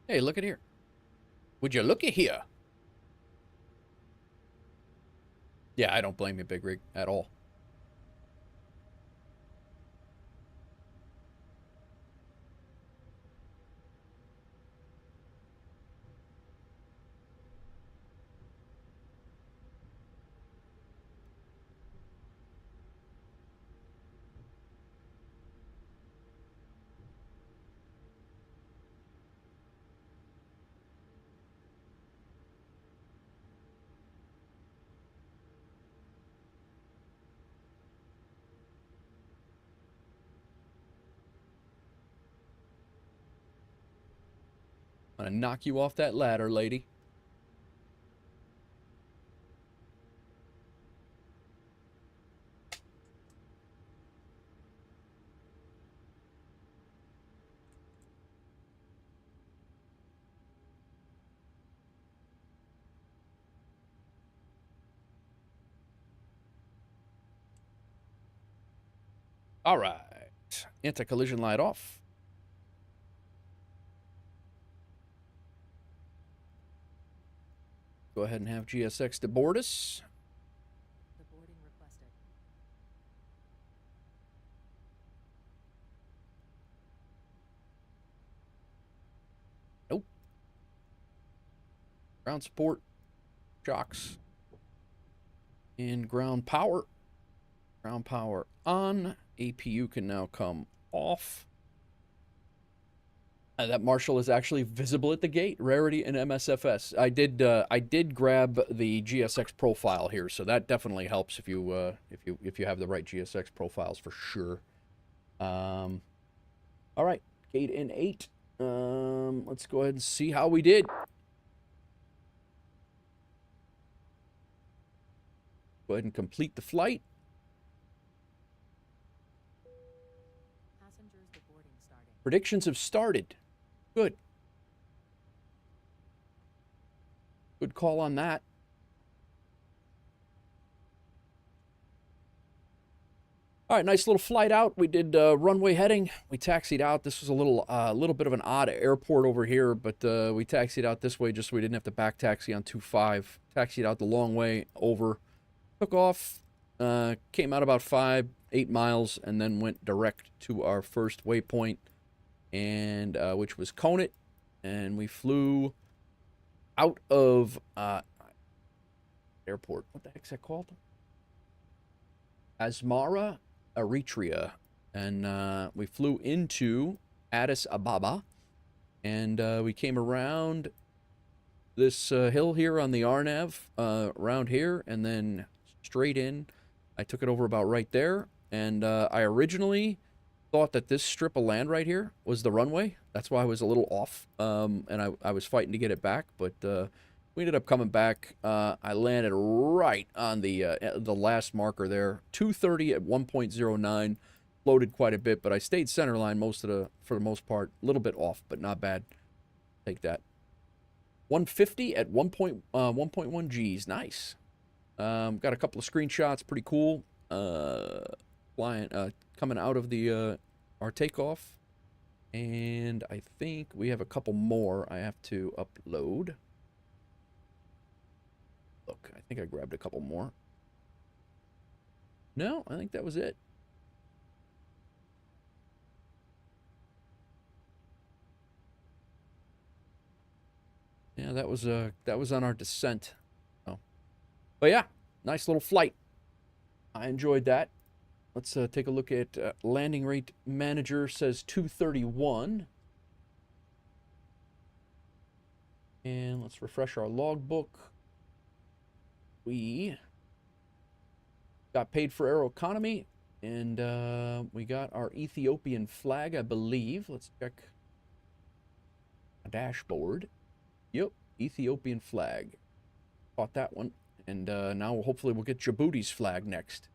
Hey, look at here. Would you look at here? Yeah, I don't blame you, Big Rig, at all. I'm gonna knock you off that ladder, lady. All right. Anti-collision light off. Go ahead and have GSX to board us. The boarding requested. Nope. Ground support, shocks, and ground power. Ground power on. APU can now come off. That Marshall is actually visible at the gate. Rarity and MSFS. I did grab the GSX profile here, so that definitely helps if you have the right GSX profiles for sure. All right, gate in 8. Let's go ahead and see how we did. Go ahead and complete the flight. Passengers, the boarding starting. Predictions have started. Good. Good call on that. All right, nice little flight out. We did runway heading. We taxied out. This was a little bit of an odd airport over here, but we taxied out this way just so we didn't have to back taxi on 25. Taxied out the long way over. Took off. Came out about 8 miles, and then went direct to our first waypoint, and which was Conant, and we flew out of airport. What the heck's that called? Asmara, Eritrea, and we flew into Addis Ababa, and we came around this hill here on the RNAV, around here, and then straight in. I took it over about right there, and I originally thought that this strip of land right here was the runway. That's why I was a little off, and I was fighting to get it back, but we ended up coming back. I landed right on the last marker there, 230 at 1.09, floated quite a bit, but I stayed center line for the most part, a little bit off, but not bad. Take that. 150 at 1.1 Gs, nice. Got a couple of screenshots, pretty cool. Flying, coming out of the our takeoff, and I think we have a couple more I have to upload. Look, I think I grabbed a couple more. No, I think that was it. Yeah, that was on our descent. Oh, but yeah, nice little flight. I enjoyed that. Let's take a look at landing rate manager. Says 231. And let's refresh our logbook. We got paid for Aeroconomy, and we got our Ethiopian flag, I believe. Let's check a dashboard. Yep, Ethiopian flag. Caught that one. And now hopefully we'll get Djibouti's flag next.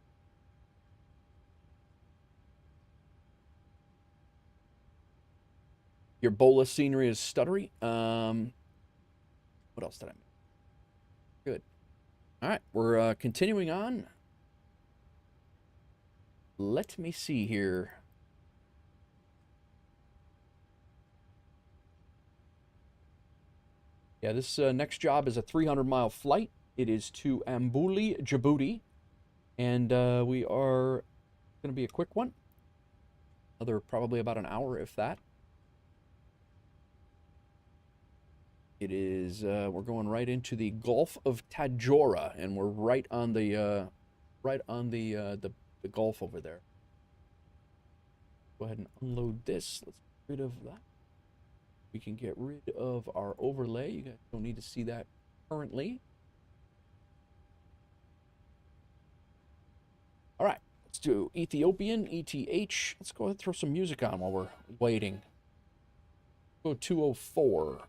Your Bole scenery is stuttery. What else did I make? Good. All right, we're continuing on. Let me see here. Yeah, this next job is a 300-mile flight. It is to Ambouli, Djibouti, and we are going to be a quick one. Another probably about an hour, if that. It is, we're going right into the Gulf of Tadjoura, and we're right on the Gulf over there. Go ahead and unload this. Let's get rid of that. We can get rid of our overlay. You guys don't need to see that currently. All right, let's do Ethiopian, ETH. Let's go ahead and throw some music on while we're waiting. Go 204.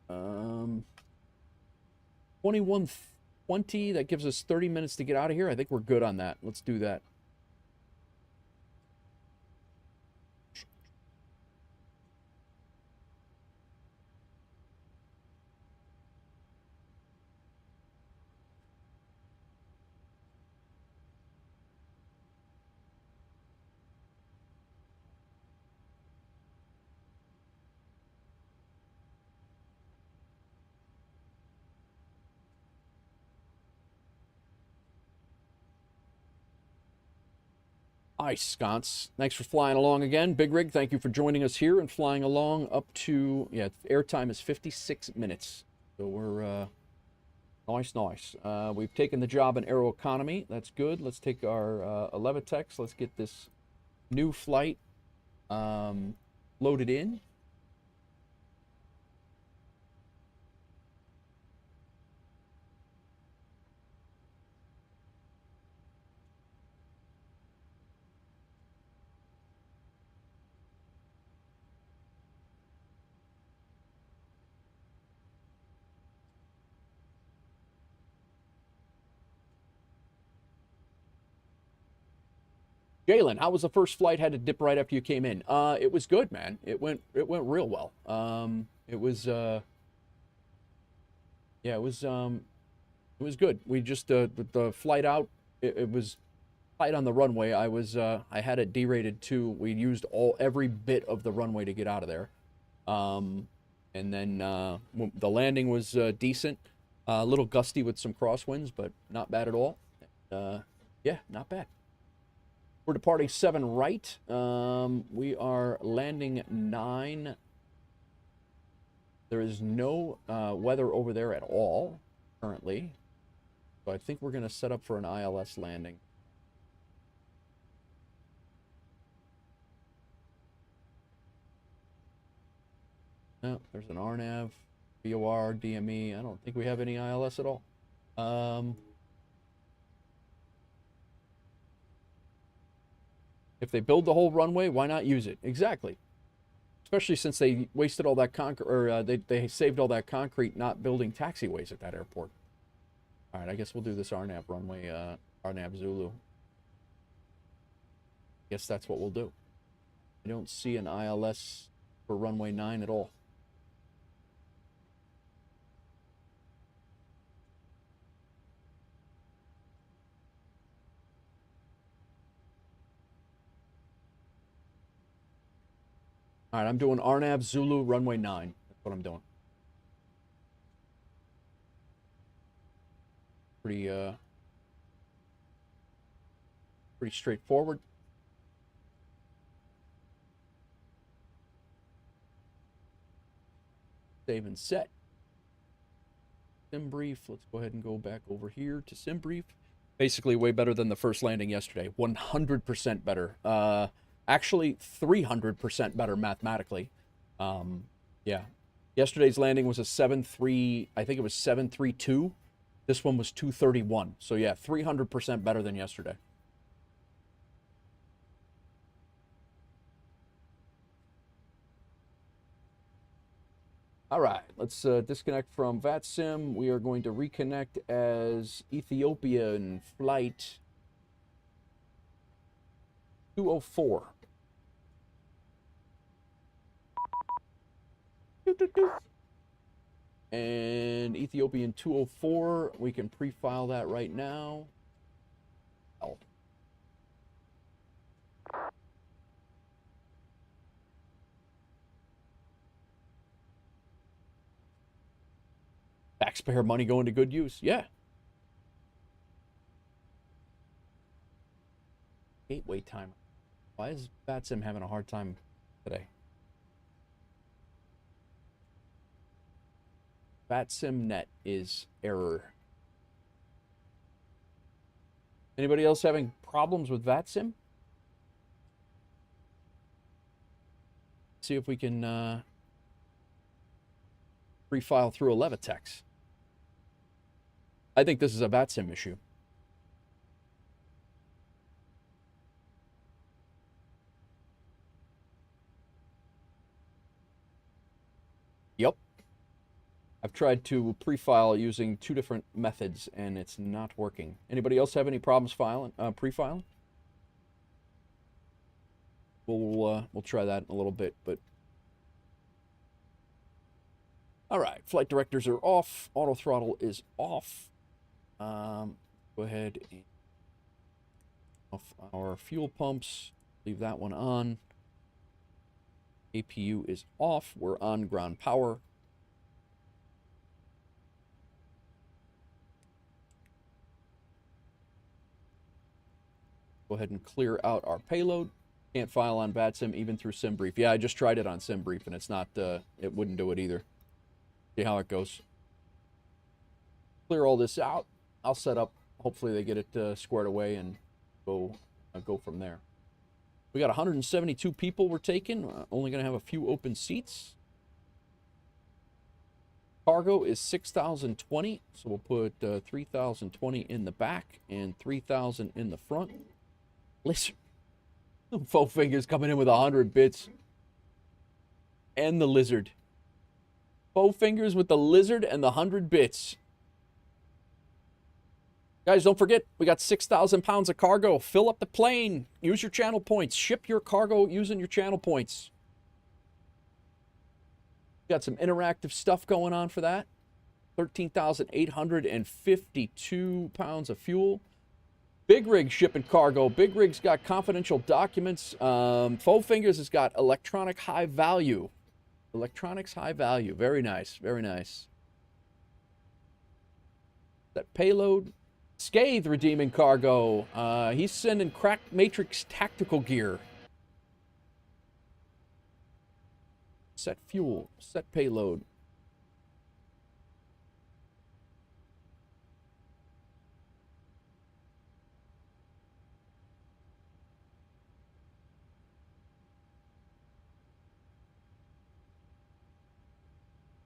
21:20. That gives us 30 minutes to get out of here. I think we're good on that. Let's do that. Ice Sconce. Thanks for flying along again. Big Rig, thank you for joining us here and flying along up to, yeah, airtime is 56 minutes. So we're, nice. We've taken the job in Aeroconomy. That's good. Let's take our Levitex. Let's get this new flight loaded in. Jalen, how was the first flight? Had to dip right after you came in. It was good, man. It went real well. It was yeah, it was good. We just the flight out. It was tight on the runway. I had it derated too. We used every bit of the runway to get out of there. And then the landing was decent. A little gusty with some crosswinds, but not bad at all. Yeah, not bad. We're departing 7 right. We are landing 9. There is no weather over there at all currently. So I think we're going to set up for an ILS landing. No, there's an RNAV, VOR, DME. I don't think we have any ILS at all. If they build the whole runway, why not use it? Exactly. Especially since they wasted all that concrete, or they saved all that concrete not building taxiways at that airport. All right, I guess we'll do this RNAV runway, RNAV Zulu. Guess that's what we'll do. I don't see an ILS for runway 9 at all. All right, I'm doing RNAV Zulu runway 9. That's what I'm doing. Pretty straightforward. Save and set. Sim brief. Let's go ahead and go back over here to sim brief. Basically, way better than the first landing yesterday. 100% better. Actually, 300% better mathematically. Yeah. Yesterday's landing was a 7.3, I think it was 7.32. This one was 2.31. So yeah, 300% better than yesterday. All right, let's disconnect from VATSIM. We are going to reconnect as Ethiopian flight 204. And Ethiopian 204, we can pre-file that right now. Oh. Taxpayer money going to good use. Yeah. Gateway time. Why is VATSIM having a hard time today? VATSIM net is error. Anybody else having problems with VATSIM? See if we can pre-file through a Levitex. I think this is a VATSIM issue. Yep. I've tried to pre-file using 2 different methods, and it's not working. Anybody else have any problems pre-filing? We'll try that in a little bit, but all right. Flight directors are off. Auto throttle is off. Go ahead and off our fuel pumps. Leave that one on. APU is off. We're on ground power. Go ahead and clear out our payload. Can't file on VATSIM even through SimBrief. Yeah, I just tried it on SimBrief, and it's not, it wouldn't do it either. See how it goes. Clear all this out. I'll set up. Hopefully they get it squared away and go from there. We got 172 people we're taking. Only going to have a few open seats. Cargo is 6,020, so we'll put 3,020 in the back and 3,000 in the front. Listen, Faux Fingers coming in with 100 bits. And the lizard. Faux Fingers with the lizard and the 100 bits. Guys, don't forget, we got 6,000 pounds of cargo. Fill up the plane. Use your channel points. Ship your cargo using your channel points. Got some interactive stuff going on for that. 13,852 pounds of fuel. Big Rig shipping cargo. Big Rig's got confidential documents. Faux Fingers has got electronic high value. Electronics high value. Very nice. Very nice. That payload. Scathe redeeming cargo. He's sending cracked matrix tactical gear. Set fuel. Set payload.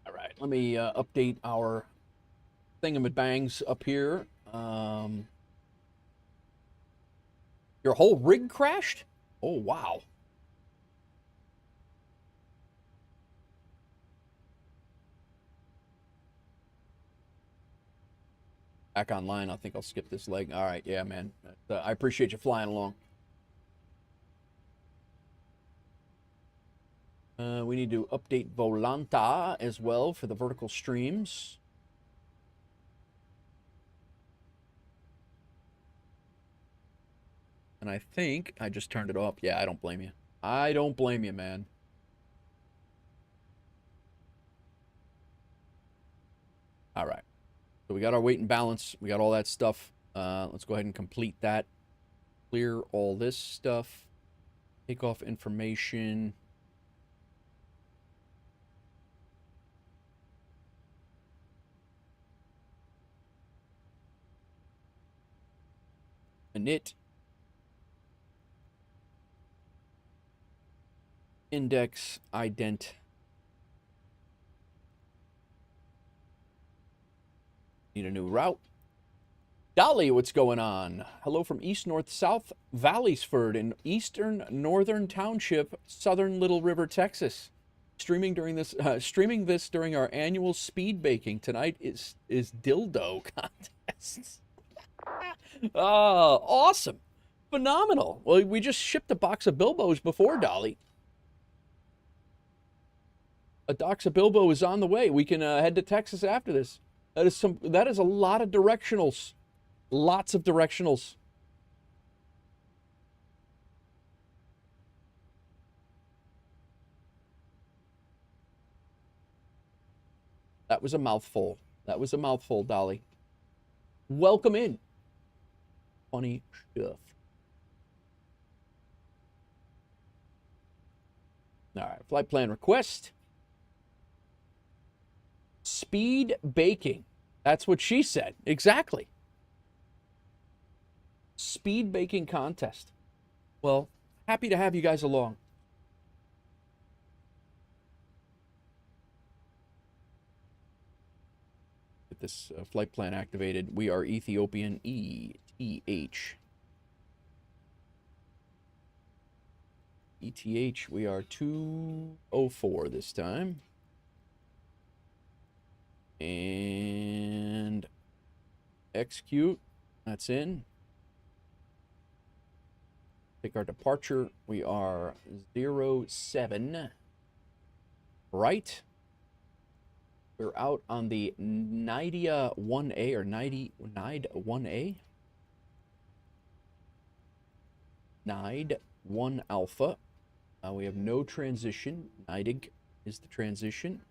All right, let me update our thingamabangs up here. Your whole rig crashed? Oh, wow. Back online. I think I'll skip this leg. All right, yeah, man. I appreciate you flying along. We need to update Volanta as well for the vertical streams. And I think I just turned it off. Yeah, I don't blame you. I don't blame you, man. All right. So we got our weight and balance. We got all that stuff. Let's go ahead and complete that. Clear all this stuff. Takeoff information. Init. Index, ident. Need a new route. Dolly, what's going on? Hello from East North South Valleysford in eastern northern township, southern Little River, Texas. Streaming this during our annual speed baking. Tonight is dildo contests. Oh, awesome. Phenomenal. Well, we just shipped a box of Bilbos before, Dolly. A box of Bilbo is on the way. We can head to Texas after this. That is a lot of directionals. Lots of directionals. That was a mouthful. That was a mouthful, Dolly. Welcome in. Funny stuff. All right, flight plan request. Speed baking. That's what she said. Exactly. Speed baking contest. Well, happy to have you guys along. Get this flight plan activated. We are Ethiopian ETH. ETH, we are 204 this time. And execute. That's in. Take our departure. We are 07. Right. We're out on the Nidia 1A or Nide 1A. Nide 1 Alpha. We have no transition. Nidig is the transition.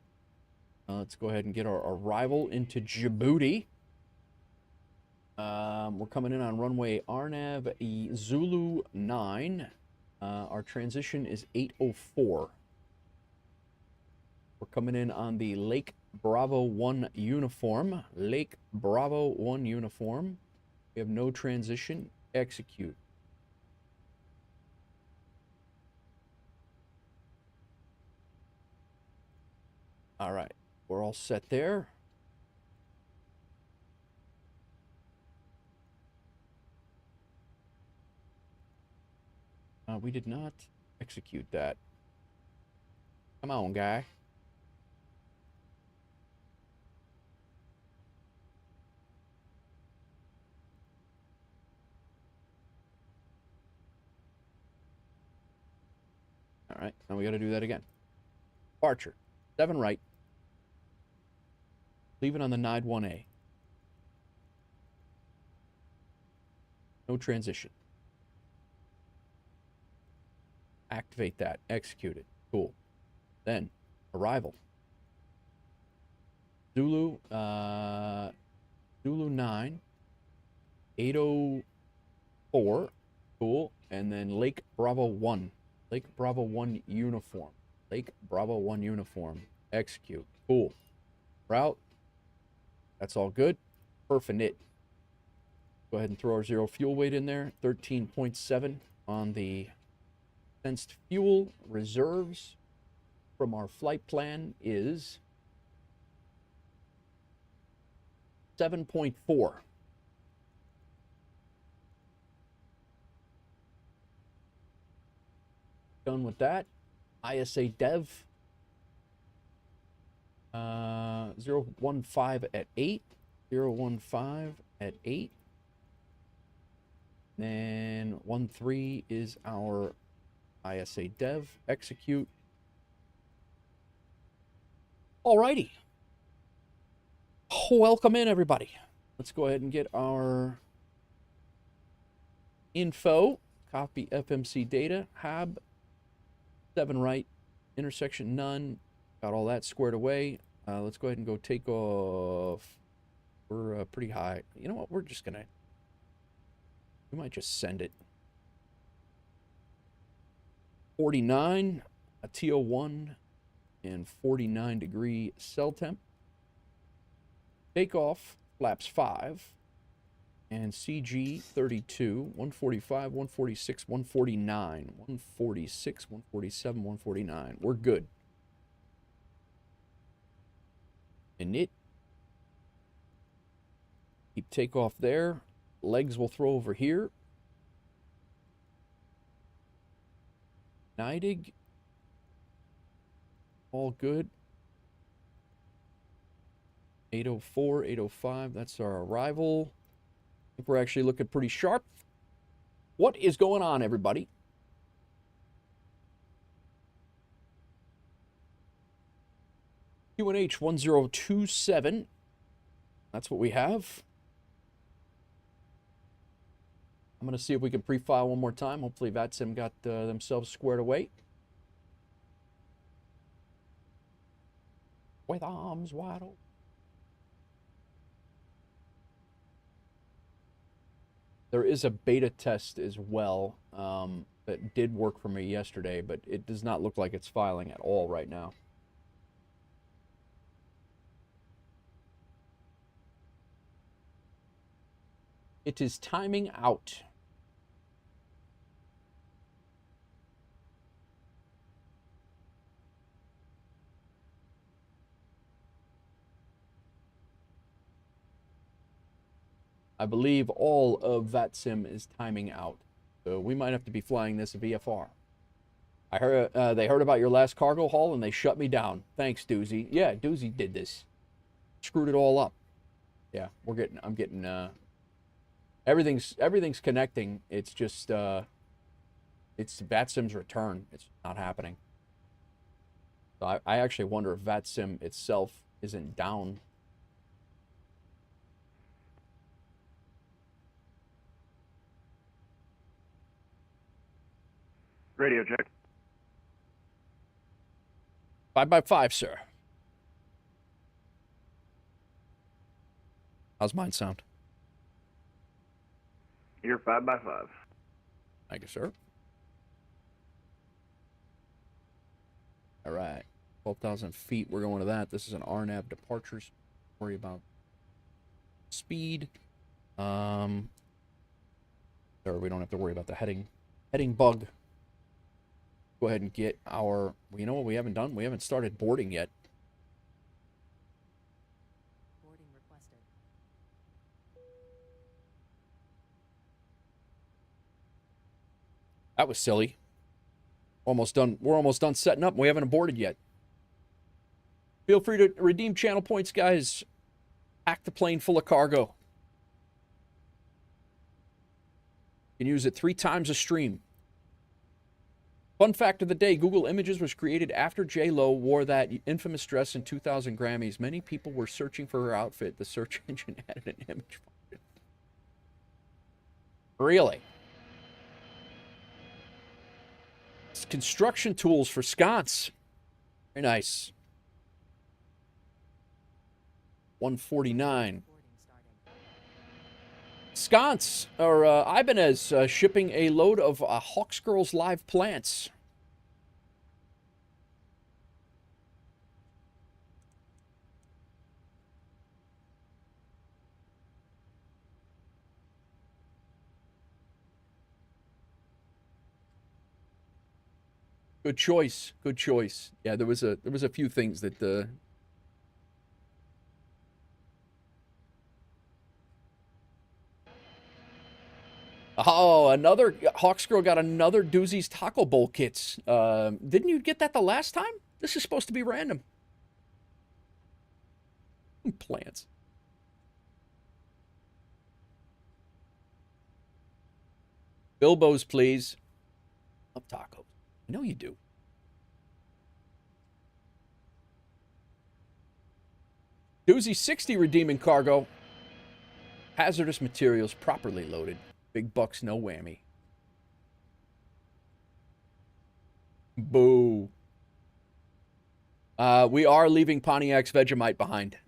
Let's go ahead and get our arrival into Djibouti. We're coming in on runway RNAV Zulu 9. Our transition is 8:04. We're coming in on the Lake Bravo 1 uniform. Lake Bravo 1 uniform. We have no transition. Execute. All right. We're all set there. We did not execute that. Come on, guy. All right, now we got to do that again. Departure, 7 right. Leaving on the NIDE 1A. No transition. Activate that. Execute it. Cool. Then, arrival. Zulu 9, 8:04. Cool. And then Lake Bravo 1. Lake Bravo 1 uniform. Lake Bravo 1 uniform. Execute. Cool. Route. That's all good. Perfect. Go ahead and throw our zero fuel weight in there. 13.7 on the sensed fuel. Reserves from our flight plan is 7.4. Done with that. ISA Dev 015 at 8. 015 at 8. Then 13 is our ISA Dev. Execute. Alrighty. Welcome in, everybody. Let's go ahead and get our info. Copy FMC data. HAAB. 7 right. Intersection none. Got all that squared away. Let's go ahead and go take off. We're pretty high. You know what? We're just gonna. We might just send it. 49, a TO1, and 49-degree cell temp. Takeoff, flaps 5, and CG 32, 145, 146, 149, 146, 147, 149. We're good. Init. Keep takeoff there. Legs will throw over here. NIDIG. All good. 8:04, 8:05. That's our arrival. I think we're actually looking pretty sharp. What is going on, everybody? QNH 1027. That's what we have. I'm going to see if we can pre-file one more time. Hopefully VATSIM got themselves squared away. With arms wide open. There is a beta test as well that did work for me yesterday, but it does not look like it's filing at all right now. It is timing out. I believe all of VATSIM is timing out. So we might have to be flying this VFR. I heard they heard about your last cargo haul and they shut me down. Thanks, Doozy. Yeah, Doozy did this. Screwed it all up. Yeah, I'm getting everything's connecting. It's just it's VATSIM's return. It's not happening. So I actually wonder if VATSIM itself isn't down. Radio check. 5x5, sir. How's mine sound? You're 5x5. Thank you, sir. All right. 12,000 feet. We're going to that. This is an RNAV departures. Worry about speed. Or we don't have to worry about the heading bug. Go ahead and get our... Well, you know what we haven't done? We haven't started boarding yet. Boarding requested. That was silly. Almost done. We're almost done setting up. And we haven't boarded yet. Feel free to redeem channel points, guys. Pack the plane full of cargo. You can use it 3 times a stream. Fun fact of the day, Google Images was created after J-Lo wore that infamous dress in 2000 Grammys. Many people were searching for her outfit. The search engine added an image function. Really? It's construction tools for sconce. Very nice. 149. Boarding starting. Sconce, or Ibanez, shipping a load of Hawks Girls live plants. Good choice. Good choice. Yeah, there was a few things that Oh, another Hawks Girl got another Doozy's Taco Bowl kits. Didn't you get that the last time? This is supposed to be random. Plants. Bilbo's, please. Love tacos. I know you do. Doozy 60 redeeming cargo. Hazardous materials properly loaded. Big bucks, no whammy. Boo. We are leaving Pontiac's Vegemite behind.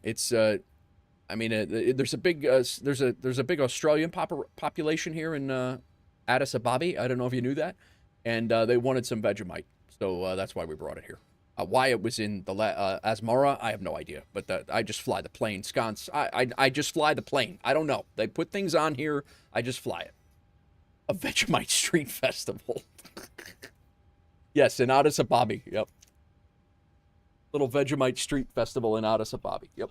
It's I mean, there's a big there's a big Australian population here in Addis Ababa. I don't know if you knew that, and they wanted some Vegemite, so that's why we brought it here. Why it was in the Asmara, I have no idea. But I just fly the plane. Sconce, I just fly the plane. I don't know. They put things on here. I just fly it. A Vegemite Street Festival. Yes, in Addis Ababa. Yep. Little Vegemite Street Festival in Addis Ababa. Yep.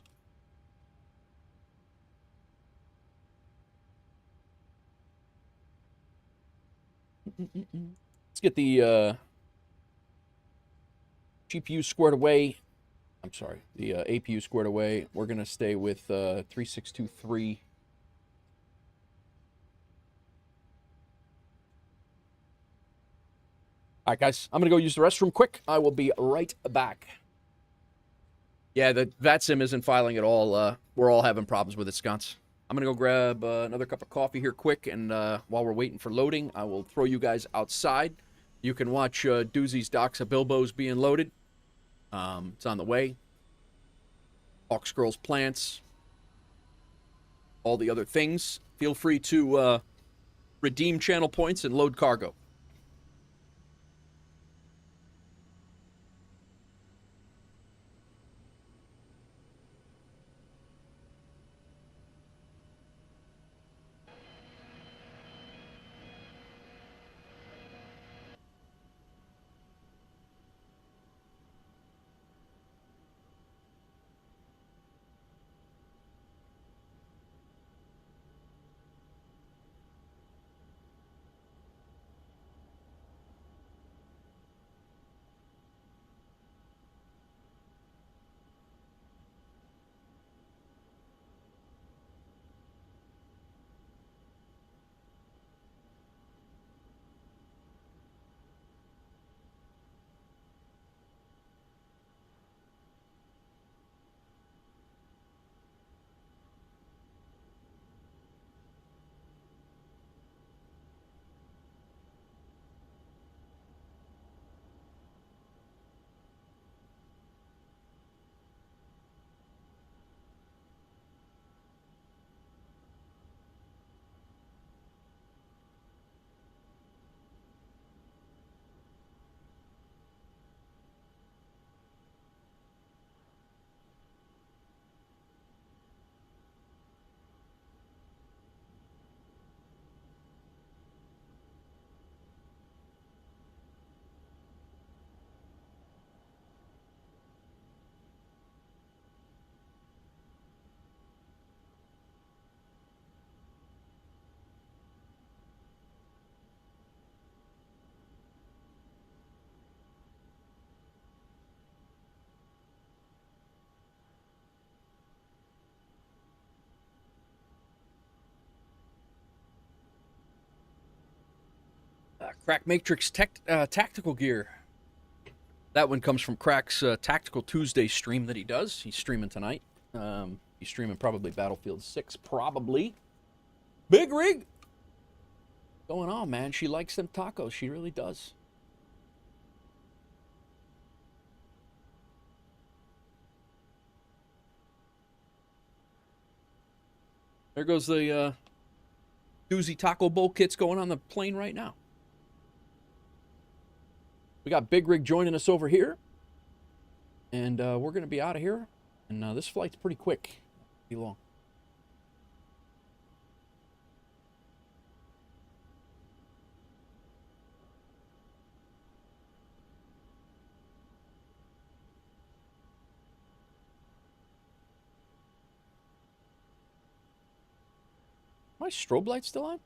Let's get the GPU squared away. I'm sorry, the APU squared away. We're going to stay with 3623. All right, guys, I'm going to go use the restroom quick. I will be right back. Yeah, the VATSIM isn't filing at all. We're all having problems with it, sconce. I'm going to go grab another cup of coffee here quick, and while we're waiting for loading, I will throw you guys outside. You can watch Doozy's Docks of Bilbo's being loaded. It's on the way. Hawks Girls plants. All the other things. Feel free to redeem channel points and load cargo. Crack Matrix tactical gear. That one comes from Crack's Tactical Tuesday stream that he does. He's streaming tonight. He's streaming probably Battlefield 6, probably. Big Rig! Going on, man. She likes them tacos. She really does. There goes the doozy taco bowl kits going on the plane right now. We got Big Rig joining us over here. And we're going to be out of here. And this flight's pretty quick. Pretty long. My strobe light still on?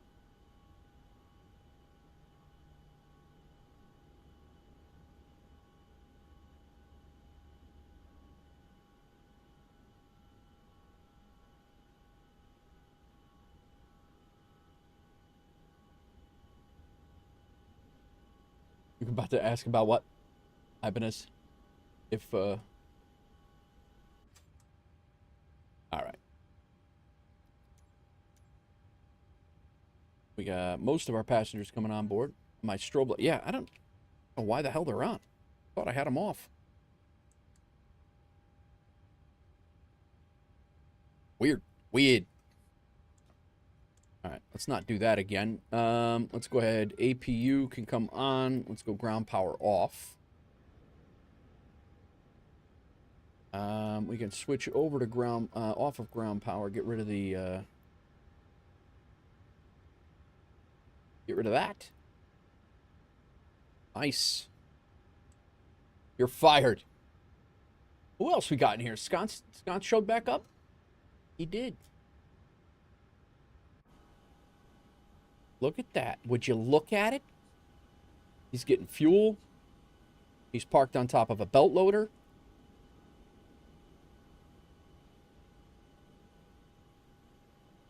You're about to ask about what? Ibanez? If, All right. We got most of our passengers coming on board. My strobe light. Yeah, I don't know why the hell they're on. Thought I had them off. Weird. Weird. All right, let's not do that again. Let's go ahead. APU can come on. Let's go ground power off. We can switch over to ground, off of ground power. Get rid of the, get rid of that. Nice. You're fired. Who else we got in here? Sconce showed back up? He did. Look at that. Would you look at it? He's getting fuel. He's parked on top of a belt loader.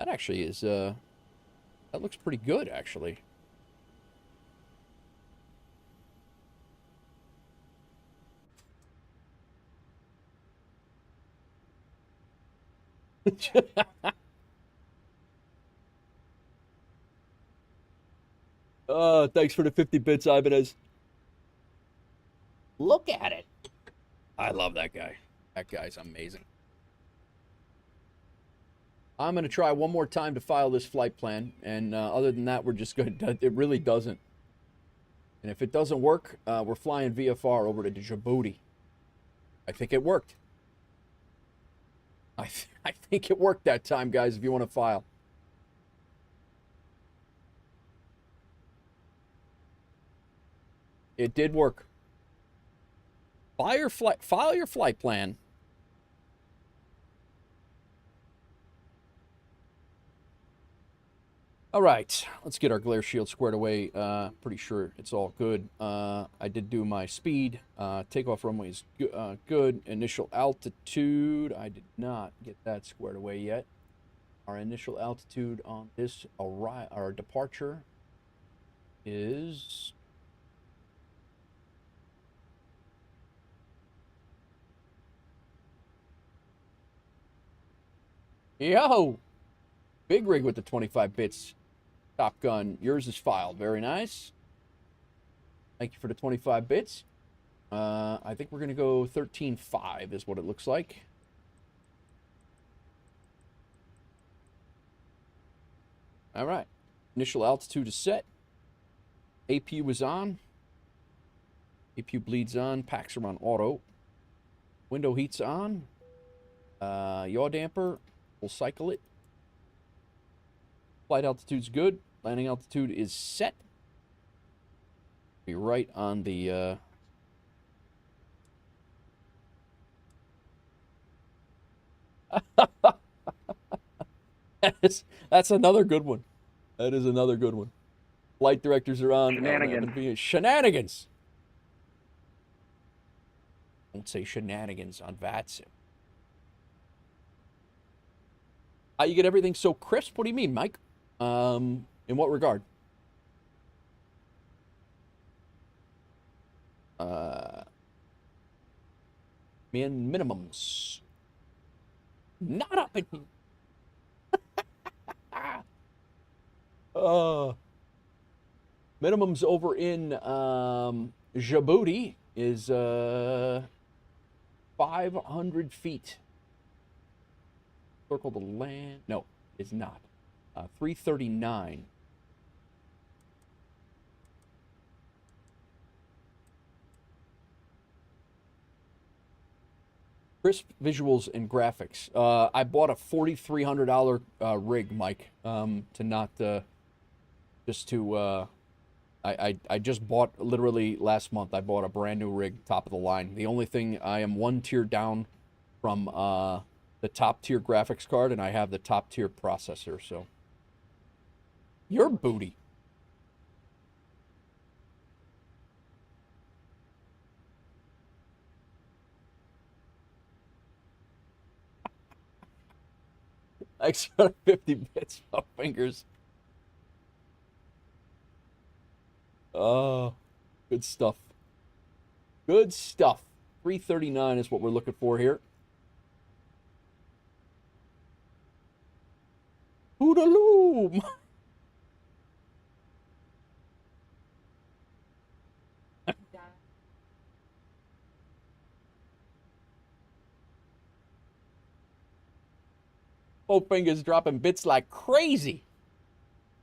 That actually is, that looks pretty good, actually. Thanks for the 50 bits, Ibanez. Look at it. I love that guy. That guy's amazing. I'm going to try one more time to file this flight plan, and other than that, we're just going to... It really doesn't. And if it doesn't work, we're flying VFR over to Djibouti. I think it worked. I think it worked that time, guys, if you want to file. It did work. File your flight plan. All right, let's get our glare shield squared away. Pretty sure it's all good. I did do my speed. Takeoff runway is good. Initial altitude, I did not get that squared away yet. Our initial altitude on this our departure is... Yo! Big Rig with the 25 bits. Top Gun, yours is filed. Very nice. Thank you for the 25 bits. I think we're going to go 13.5 is what it looks like. All right. Initial altitude is set. APU is on. APU bleeds on. Packs are on auto. Window heat's on. Yaw damper. We'll cycle it. Flight altitude's good. Landing altitude is set. Be right on the... That's another good one. That is another good one. Flight directors are on. Shenanigans. Shenanigans. Don't say shenanigans on VATSIM. How you get everything so crisp? What do you mean, Mike? In what regard? Minimums. Not up in here. Minimums over in Djibouti is 500 feet. Circle the land. No, it's not. 339. Crisp visuals and graphics. I bought a $4,300 rig, Mike, to not just to. I just bought literally last month. I bought a brand new rig, top of the line. The only thing, I am one tier down from the top tier graphics card, and I have the top tier processor. So, your booty. Extra 50 bits of fingers. Oh, good stuff. Good stuff. 339 is what we're looking for here. Hoodaloo! Both fingers dropping bits like crazy.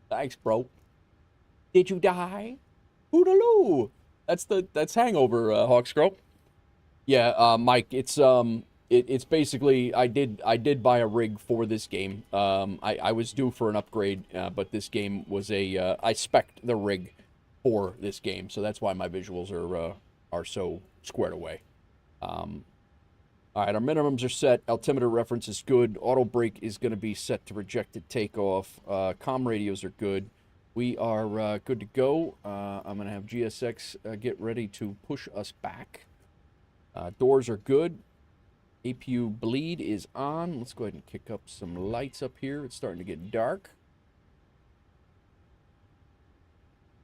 Thanks, bro. Did you die? Hoodaloo! That's Hangover, Hawkscrow. Yeah, Mike, it's basically I did buy a rig for this game. I was due for an upgrade, but this game was I spec'd the rig for this game, so that's why my visuals are so squared away. All right, our minimums are set. Altimeter reference is good. Auto brake is going to be set to rejected takeoff. Comm radios are good. We are good to go. I'm going to have GSX get ready to push us back. Doors are good. APU bleed is on. Let's go ahead and kick up some lights up here. It's starting to get dark.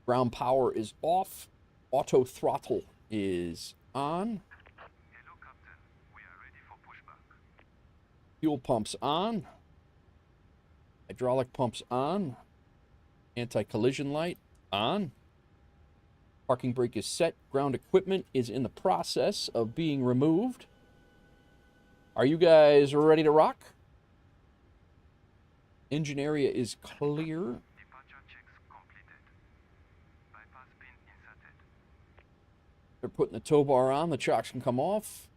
Ground power is off. Auto throttle is on. Hello, Captain. We are ready for pushback. Fuel pumps on. Hydraulic pumps on. Anti-collision light on. Parking brake is set. Ground equipment is in the process of being removed. Are you guys ready to rock? Engine area is clear. Departure checks completed. Bypass pin inserted. They're putting the tow bar on. The chocks can come off.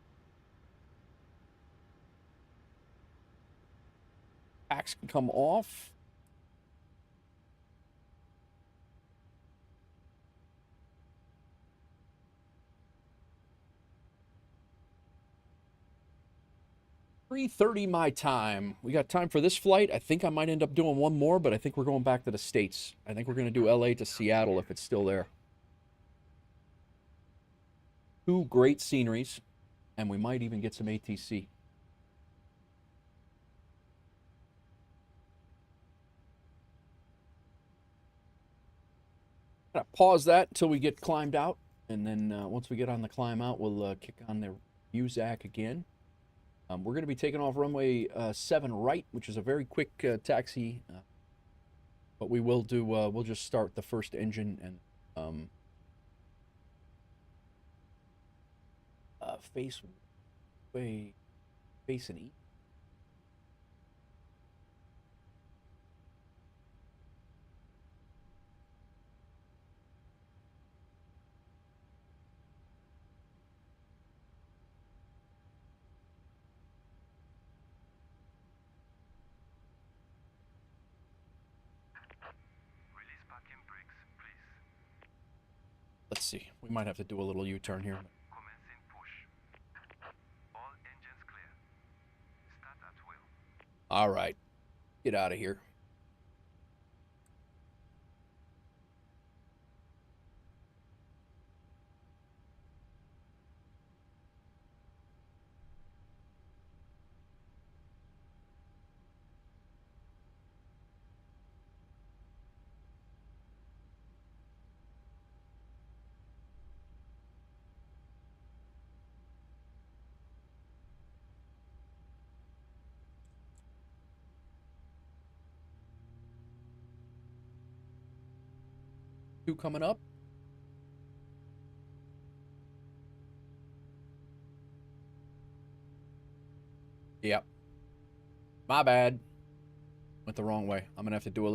Packs can come off. $3:30 my time. We got time for this flight. I think I might end up doing one more, but I think we're going back to the States. I think we're going to do LA to Seattle if it's still there. Two great sceneries, and we might even get some ATC. Gonna pause that until we get climbed out, and then once we get on the climb out, we'll kick on the USAC again. We're going to be taking off runway 7 right, which is a very quick taxi. But we will do, we'll just start the first engine and face an E. Release parking brakes, please. Let's see. We might have to do a little U-turn here. Commencing push. All engines clear. Start at will. All right. Get out of here. 2 coming up. Yep. My bad. Went the wrong way. I'm gonna have to do a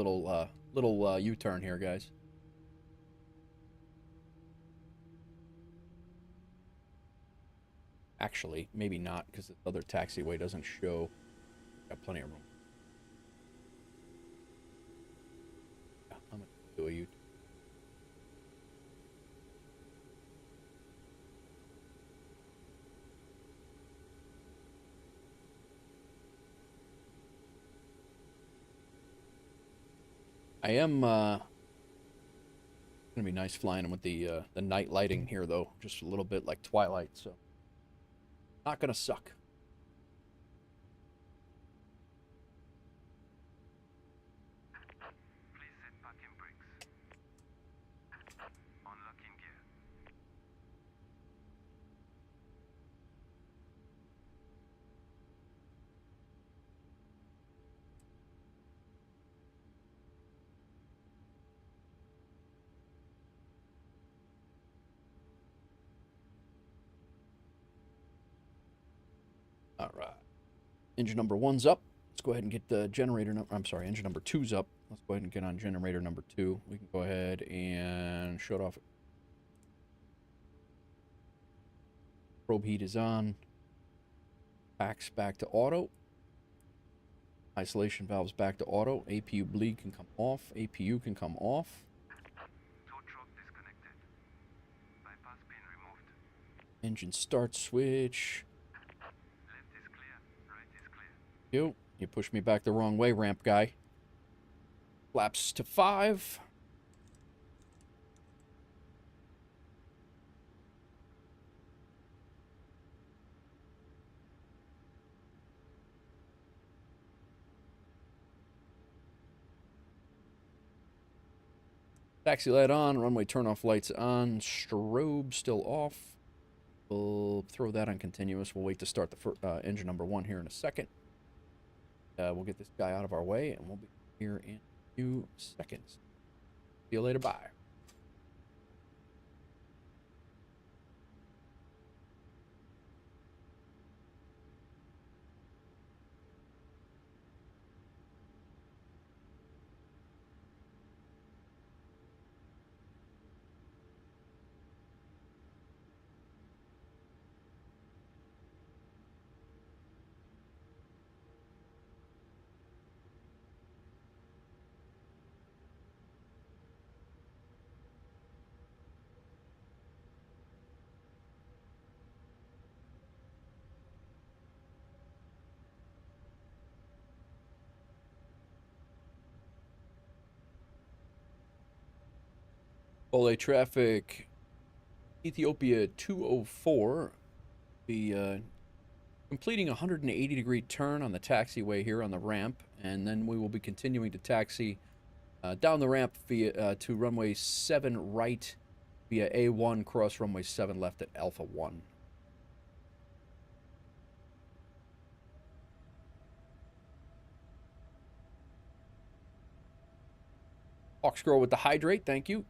little U-turn here, guys. Actually, maybe not, because the other taxiway doesn't show. Got plenty of room. Yeah, I'm gonna do a U-turn. I am gonna be nice flying with the night lighting here, though, just a little bit like Twilight, so not gonna suck. Please set parking brakes. Unlocking gear. All right. Engine number 1's up. Let's go ahead and get the generator number. I'm sorry, engine number 2's up. Let's go ahead and get on generator number 2. We can go ahead and shut off. Probe heat is on. Packs back to auto. Isolation valves back to auto. APU bleed can come off. APU can come off. Tow truck disconnected. Bypass pin removed. Engine start switch. Left is clear. Right is clear. You pushed me back the wrong way, ramp guy. Flaps to 5. Taxi light on, runway turnoff lights on, strobe still off. We'll throw that on continuous. We'll wait to start the engine number 1 here in a second. We'll get this guy out of our way, and we'll be here in a few seconds. See you later. Bye. Bole traffic, Ethiopia 204. Be completing a 180-degree turn on the taxiway here on the ramp, and then we will be continuing to taxi down the ramp via to runway 7 right via A1, cross runway 7 left at Alpha 1. Hawks Girl with the hydrate, thank you.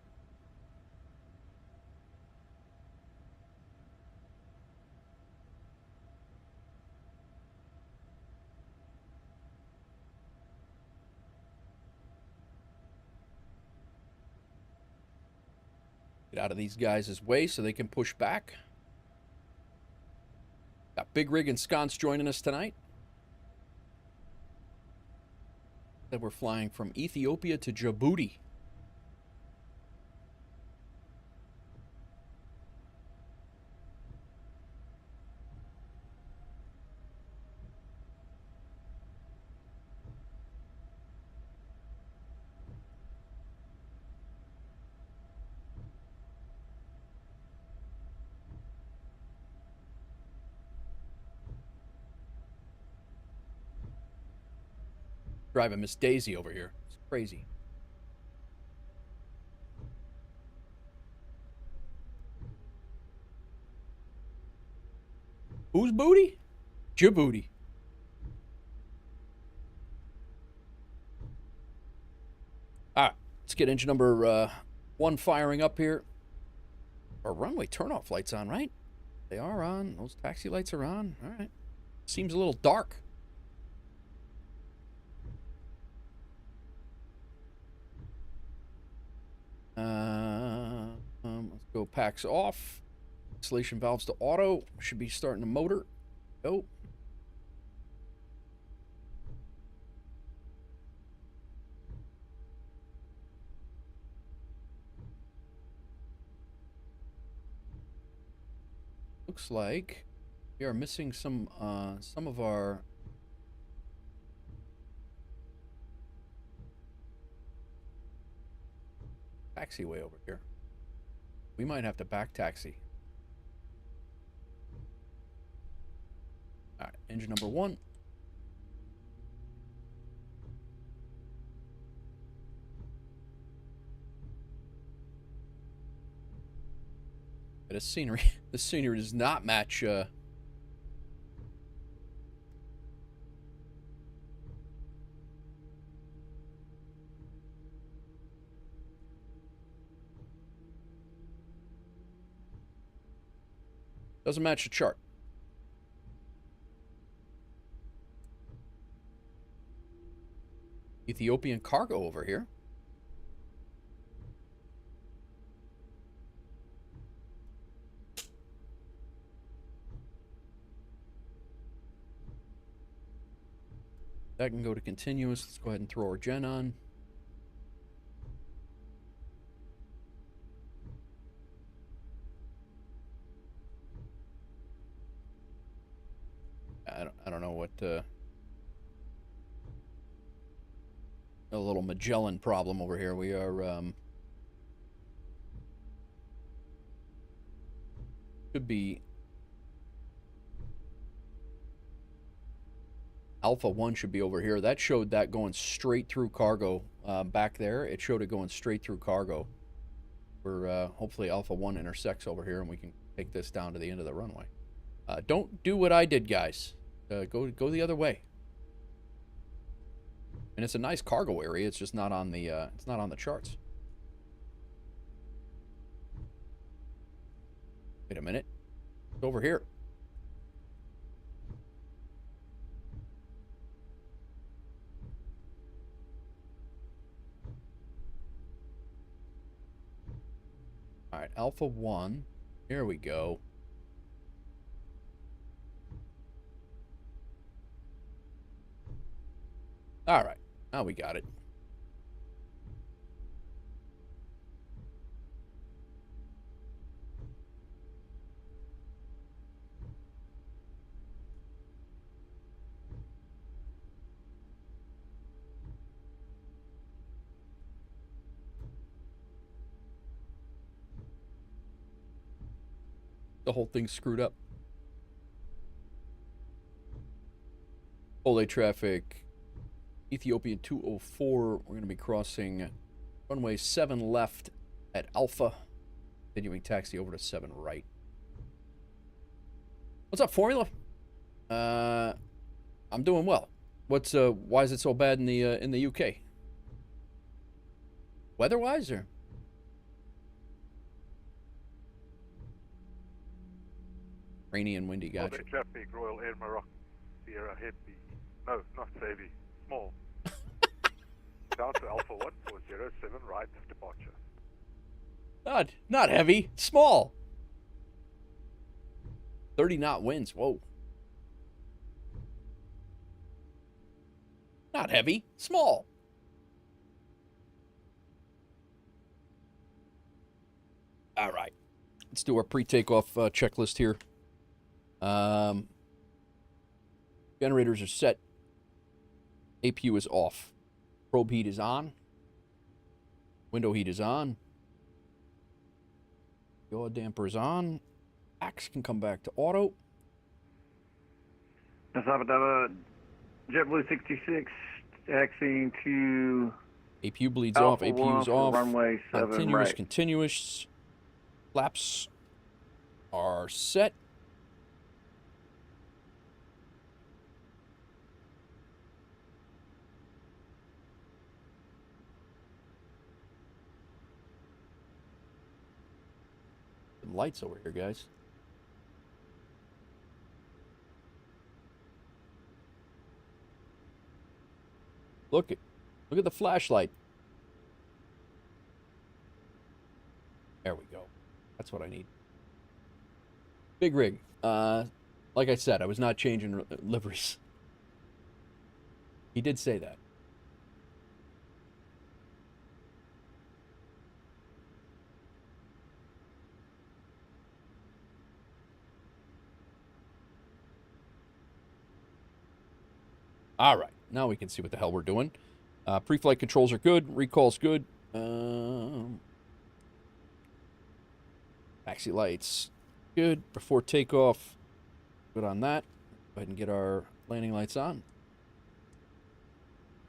Get out of these guys' way so they can push back. Got Big Rig and Sconce joining us tonight. That we're flying from Ethiopia to Djibouti. Driving Miss Daisy over here. It's crazy. Whose booty? Djibouti. All right, let's get engine number One firing up here. Our runway turnoff lights on, right? They are on. Those taxi lights are on. All right. Seems a little dark. Let's go PAX off. Installation valves to auto. Should be starting the motor. Go. Looks like we are missing some of our taxiway over here. We might have to back taxi. All right, engine number 1. This scenery, this scenery does not match. Doesn't match the chart. Ethiopian cargo over here. That can go to continuous. Let's go ahead and throw our gen on. I don't know what a little Magellan problem over here. We are could be Alpha 1 should be over here. That showed that going straight through cargo back there. It showed it going straight through cargo. We're hopefully Alpha 1 intersects over here and we can take this down to the end of the runway. Don't do what I did, guys. Go the other way. And it's a nice cargo area. It's just not on the charts. Wait a minute. It's over here. All right, Alpha 1. Here we go. All right, now we got it. The whole thing's screwed up. Bole traffic. Ethiopian 204. We're going to be crossing runway 7 left at Alpha. Continuing taxi over to 7 right. What's up, Formula? I'm doing well. What's why is it so bad in the UK? Weather-wise, or? Rainy and windy, gotcha. Bole traffic, Royal Air Morocco, Sierra Heavy. No, not heavy. Small. Down to Alpha 1 for 07 right of departure. Not heavy. Small. 30 knot winds. Whoa. Not heavy. Small. All right. Let's do our pre-takeoff checklist here. Generators are set. APU is off. Probe heat is on. Window heat is on. Yaw damper is on. Axe can come back to auto. Addis Ababa, JetBlue 66, taxiing to APU bleeds Alpha off. 1 APU's for off. runway 7 Continuous, right. continuous. Flaps are set. some lights over here, guys. Look at the flashlight. There we go. That's what I need. Big rig. Like I said, I was not changing liveries. He did say that. All right, now we can see what the hell we're doing. Pre-flight controls are good. Recall's good. Taxi lights, good. Before takeoff, good on that. Go ahead and get our landing lights on.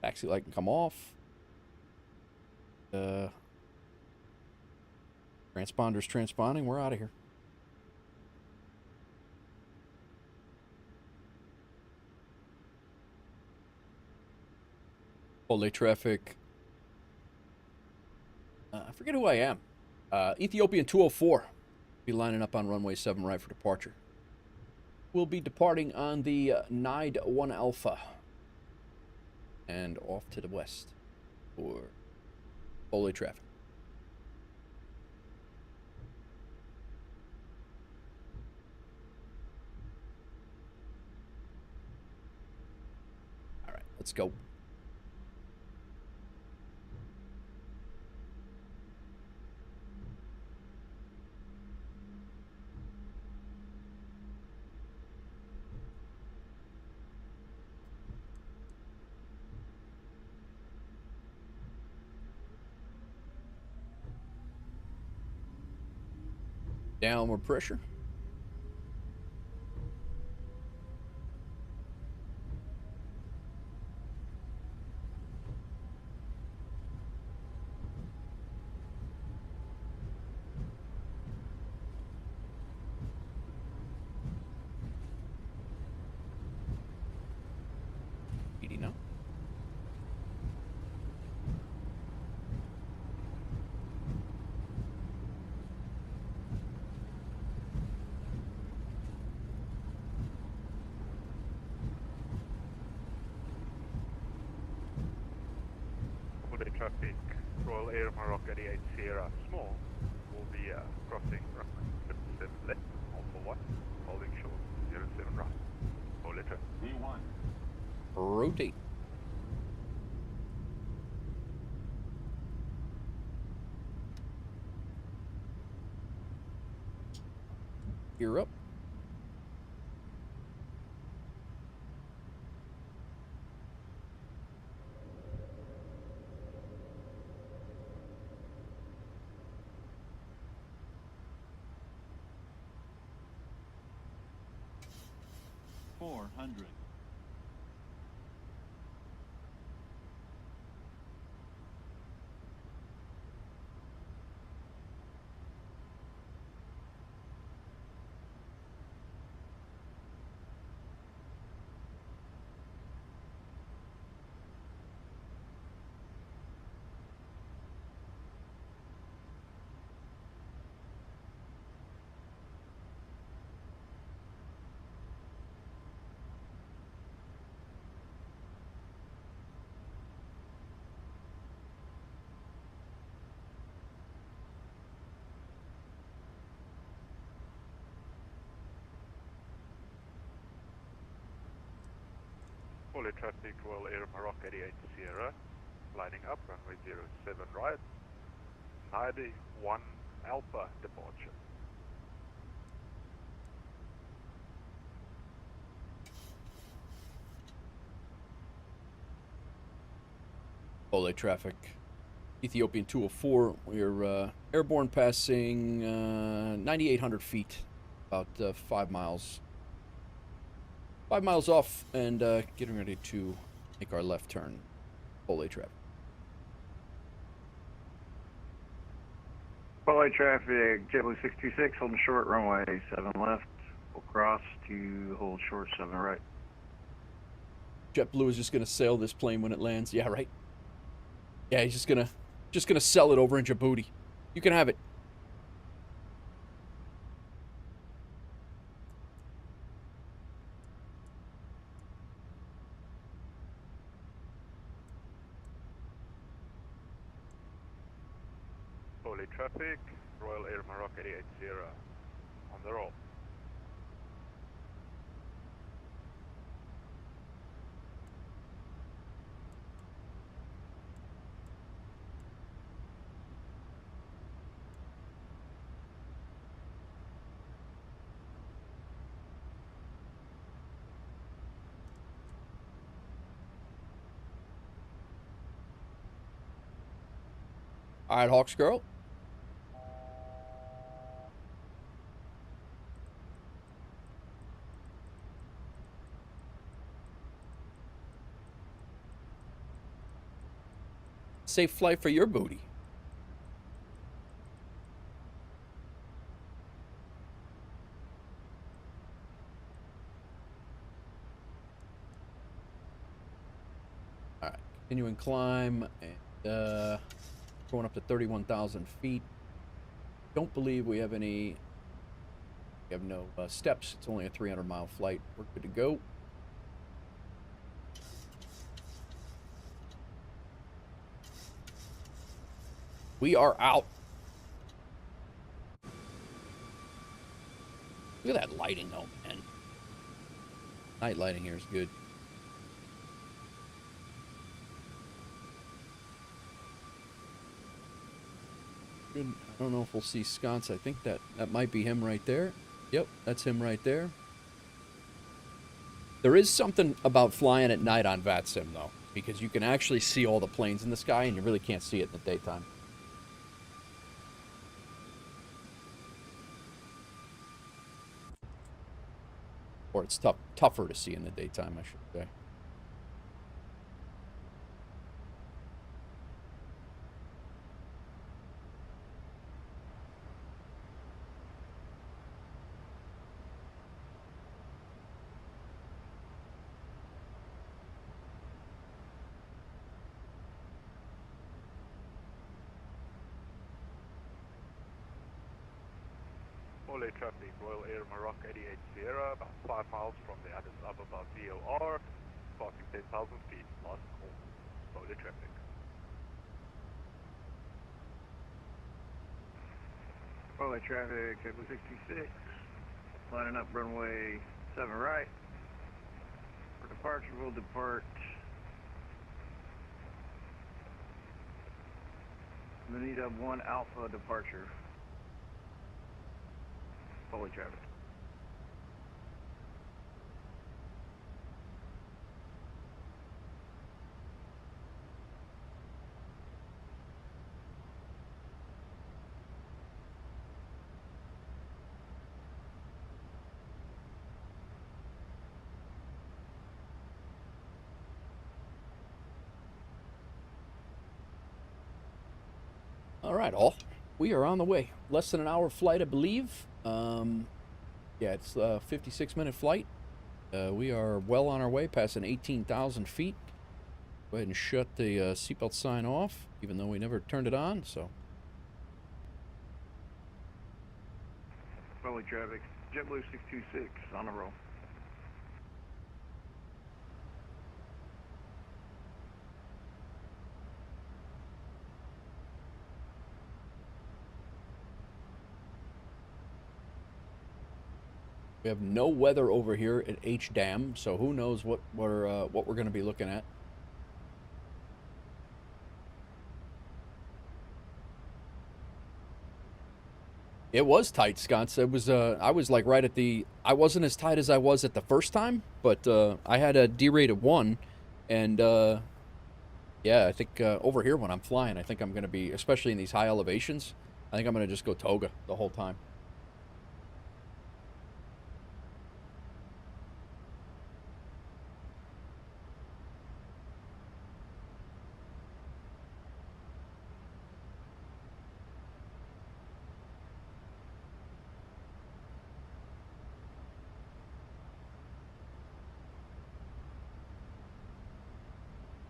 Taxi light can come off. Transponder's transponding. We're out of here. Bole traffic. I forget who I am. Ethiopian 204. Be lining up on runway 7 right for departure. We'll be departing on the Nide 1 Alpha. And off to the west for Bole traffic. All right, let's go. Downward pressure. PD now. Traffic, Royal Air Maroc 88 Sierra Small will be crossing runway 7 left, Alpha 1, holding short 07 right. Bole traffic. V1. Rotate. Gear up. $400. Bole traffic, Royal Air Maroc 88 Sierra, lining up, runway 07 right, Nide 1 Alpha departure. Bole traffic. Ethiopian 204. We're airborne passing 9,800 feet, about 5 miles. 5 miles off and getting ready to make our left turn. Bole traffic. Bole traffic, JetBlue 626, holding short, runway 7 left. We'll cross to hold short 7 right. JetBlue is just gonna sail this plane when it lands. Yeah, right. Yeah, he's just gonna sell it over in Djibouti. You can have it. Bole traffic, Royal Air Maroc 880 on the roll. All right, Hawks girl. Safe flight for your booty. All right, continuing climb and going up to 31,000 feet. Don't believe we have any. We have no steps. It's only a 300-mile flight. We're good to go. We are out. Look at that lighting, though, man. Night lighting here is good. Good. I don't know if we'll see sconce. I think that might be him right there. Yep, that's him right there. There is something about flying at night on VATSIM, though, because you can actually see all the planes in the sky, and you really can't see it in the daytime. Or it's tougher to see in the daytime, I should say. Bole traffic, Royal Air Maroc 88 about 5 miles from the Addis Ababa VOR, passing 10,000 feet, last call. Bole traffic. Bole traffic, Cable 66, lining up runway 7 right. For departure, we'll depart Manita 1 Alpha departure. Bole traffic. All right, all. We are on the way. Less than an hour flight, I believe. Yeah, it's a 56-minute flight. We are well on our way, passing 18,000 feet. Go ahead and shut the seatbelt sign off, even though we never turned it on, so. Bole traffic, JetBlue 626 on the roll. We have no weather over here at HDAM, so who knows what we're going to be looking at. It was tight, Scott. It was I was like right at the. I wasn't as tight as I was at the first time, but I had a D rate of 1, and yeah, I think over here when I'm flying, I think I'm going to be, especially in these high elevations, I think I'm going to just go toga the whole time.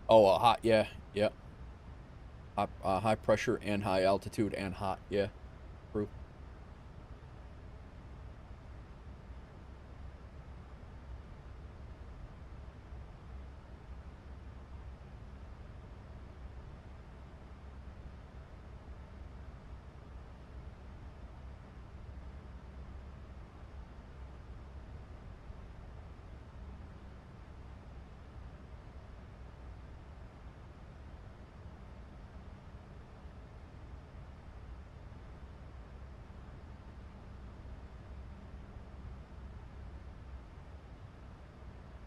Oh, hot, yeah, yeah. High pressure and high altitude and hot, yeah. True.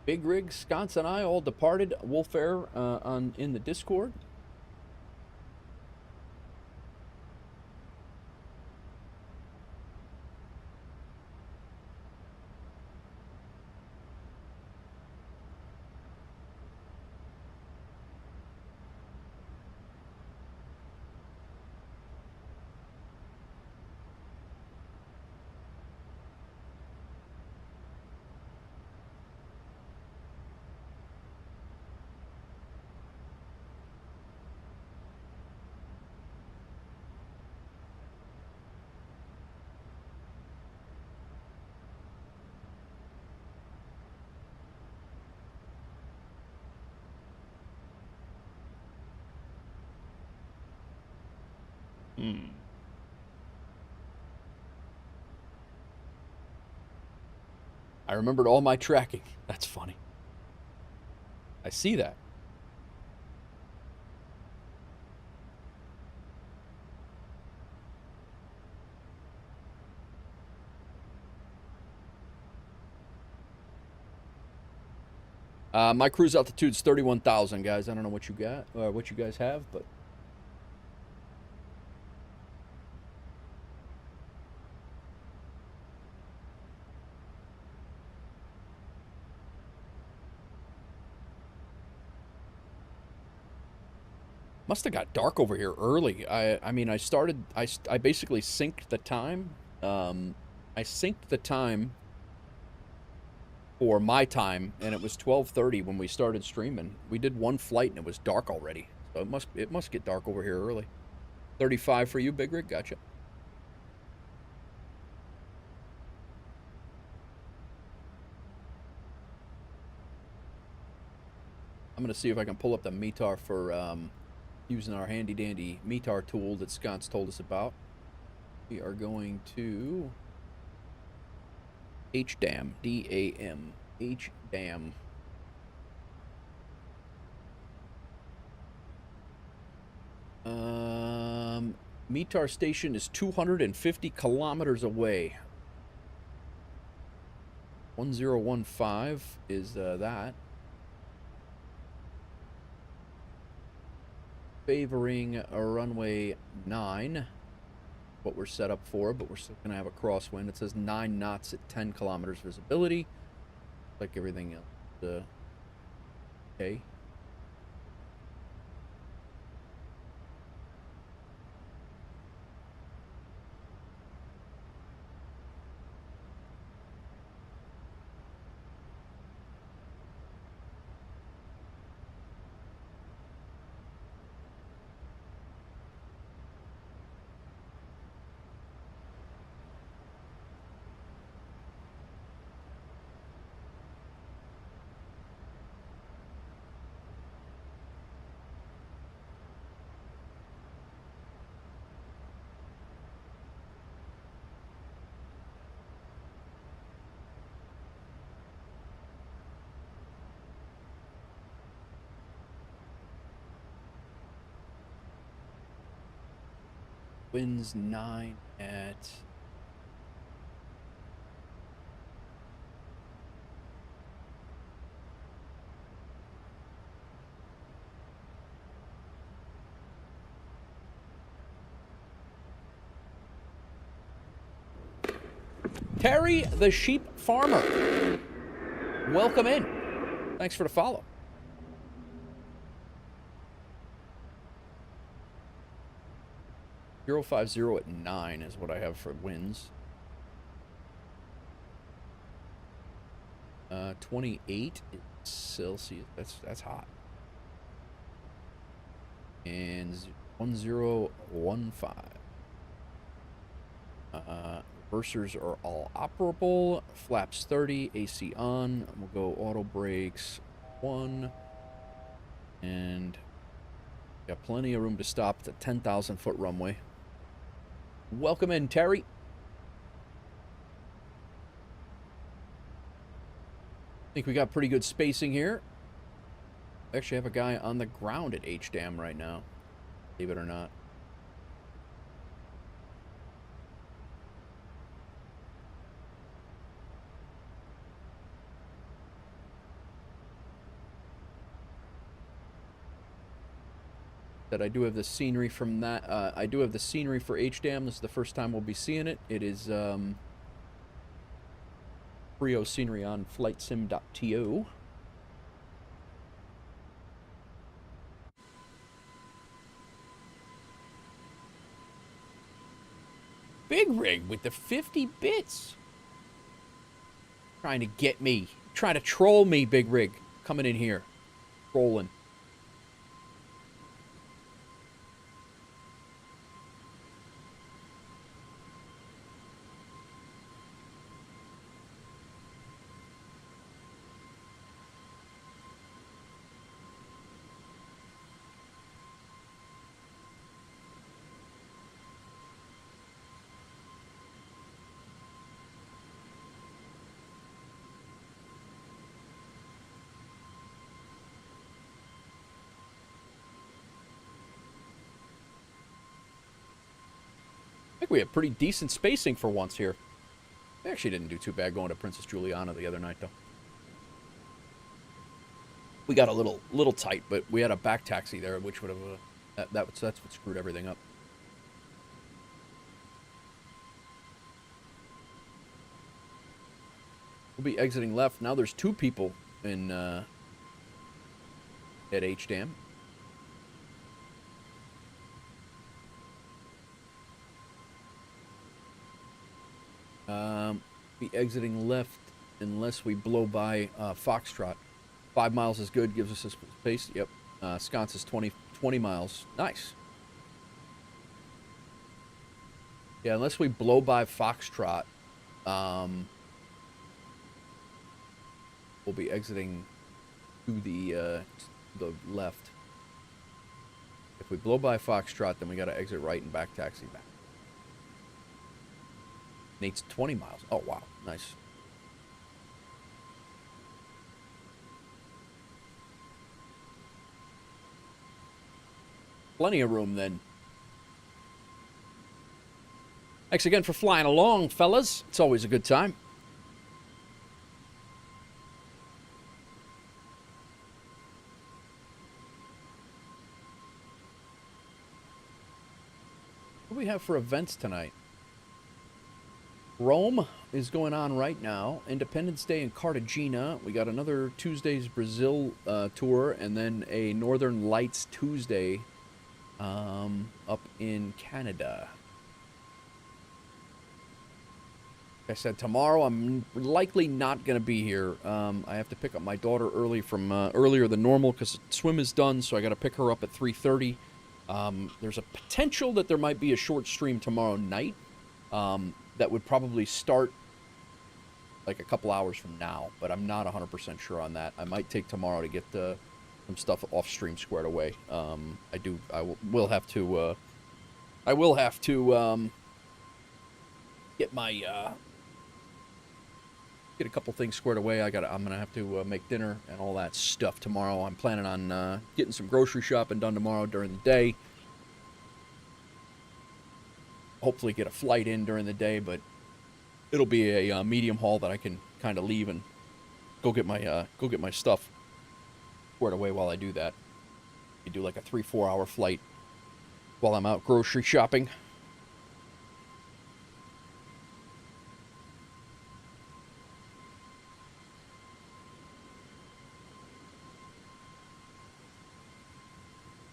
Big Rig, Sconce, and I all departed Wolf Air in the Discord. I remembered all my tracking. That's funny. I see that. My cruise altitude's 31,000, guys. I don't know what you got, or what you guys have, but must have got dark over here early. I mean, I basically synced the time. I synced the time for my time, and it was 12:30 when we started streaming. We did one flight and it was dark already. So it must get dark over here early. 35 for you, Big Rig. Gotcha. I'm gonna see if I can pull up the METAR for using our handy dandy METAR tool that Scott's told us about. We are going to HDAM, D-A-M, HDAM. METAR station is 250 kilometers away. 1015 is that. Favoring a runway 9. What we're set up for, but we're still gonna have a crosswind. It says 9 knots at 10 kilometers visibility, like everything else. Okay. Winds 9 at Terry the Sheep Farmer. Welcome in. Thanks for the follow. .050 at 9 is what I have for winds. 28 Celsius. That's hot. And 1015. Reversers are all operable. Flaps 30. AC on. We'll go auto brakes 1. And got plenty of room to stop at the 10,000 foot runway. Welcome in, Terry. I think we got pretty good spacing here. We actually have a guy on the ground at HDAM right now, believe it or not. That I do have the scenery from that. I do have the scenery for HDAM. This is the first time we'll be seeing it. It is Frio scenery on flightsim.to. Big rig with the 50 bits. Trying to get me. Trying to troll me, big rig. Coming in here. Trolling. I think we have pretty decent spacing for once here. We actually didn't do too bad going to Princess Juliana the other night, though. We got a little tight, but we had a back taxi there, which would have that's what screwed everything up. We'll be exiting left. Now there's 2 people in at HDAM. Be exiting left unless we blow by Foxtrot. 5 miles is good, gives us a space. Yep. Sconce is 20 miles. Nice. Yeah, unless we blow by Foxtrot, we'll be exiting to the left. If we blow by Foxtrot, then we got to exit right and back taxi back. Nate's 20 miles. Oh, wow. Nice. Plenty of room, then. Thanks again for flying along, fellas. It's always a good time. What do we have for events tonight? Rome is going on right now. Independence Day in Cartagena. We got another Tuesday's Brazil tour, and then a Northern Lights Tuesday up in Canada. Like I said, tomorrow I'm likely not going to be here. I have to pick up my daughter early from earlier than normal because swim is done, so I got to pick her up at 3:30. There's a potential that there might be a short stream tomorrow night. That would probably start like a couple hours from now, but I'm not 100% sure on that. I might take tomorrow to get some stuff off stream squared away. I will have to get my get a couple things squared away. I'm gonna have to make dinner and all that stuff tomorrow. I'm planning on getting some grocery shopping done tomorrow during the day. Hopefully get a flight in during the day, but it'll be a medium haul that I can kind of leave and go get my stuff squared away while I do that. You do like a 3-4 hour flight while I'm out grocery shopping.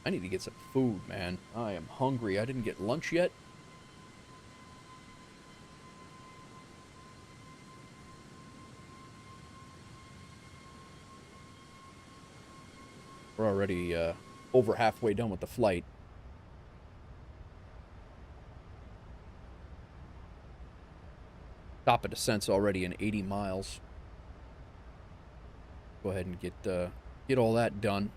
I need to get some food, man. I am hungry. I didn't get lunch yet. We're already over halfway done with the flight. Top of descent's already in 80 miles. Go ahead and get all that done.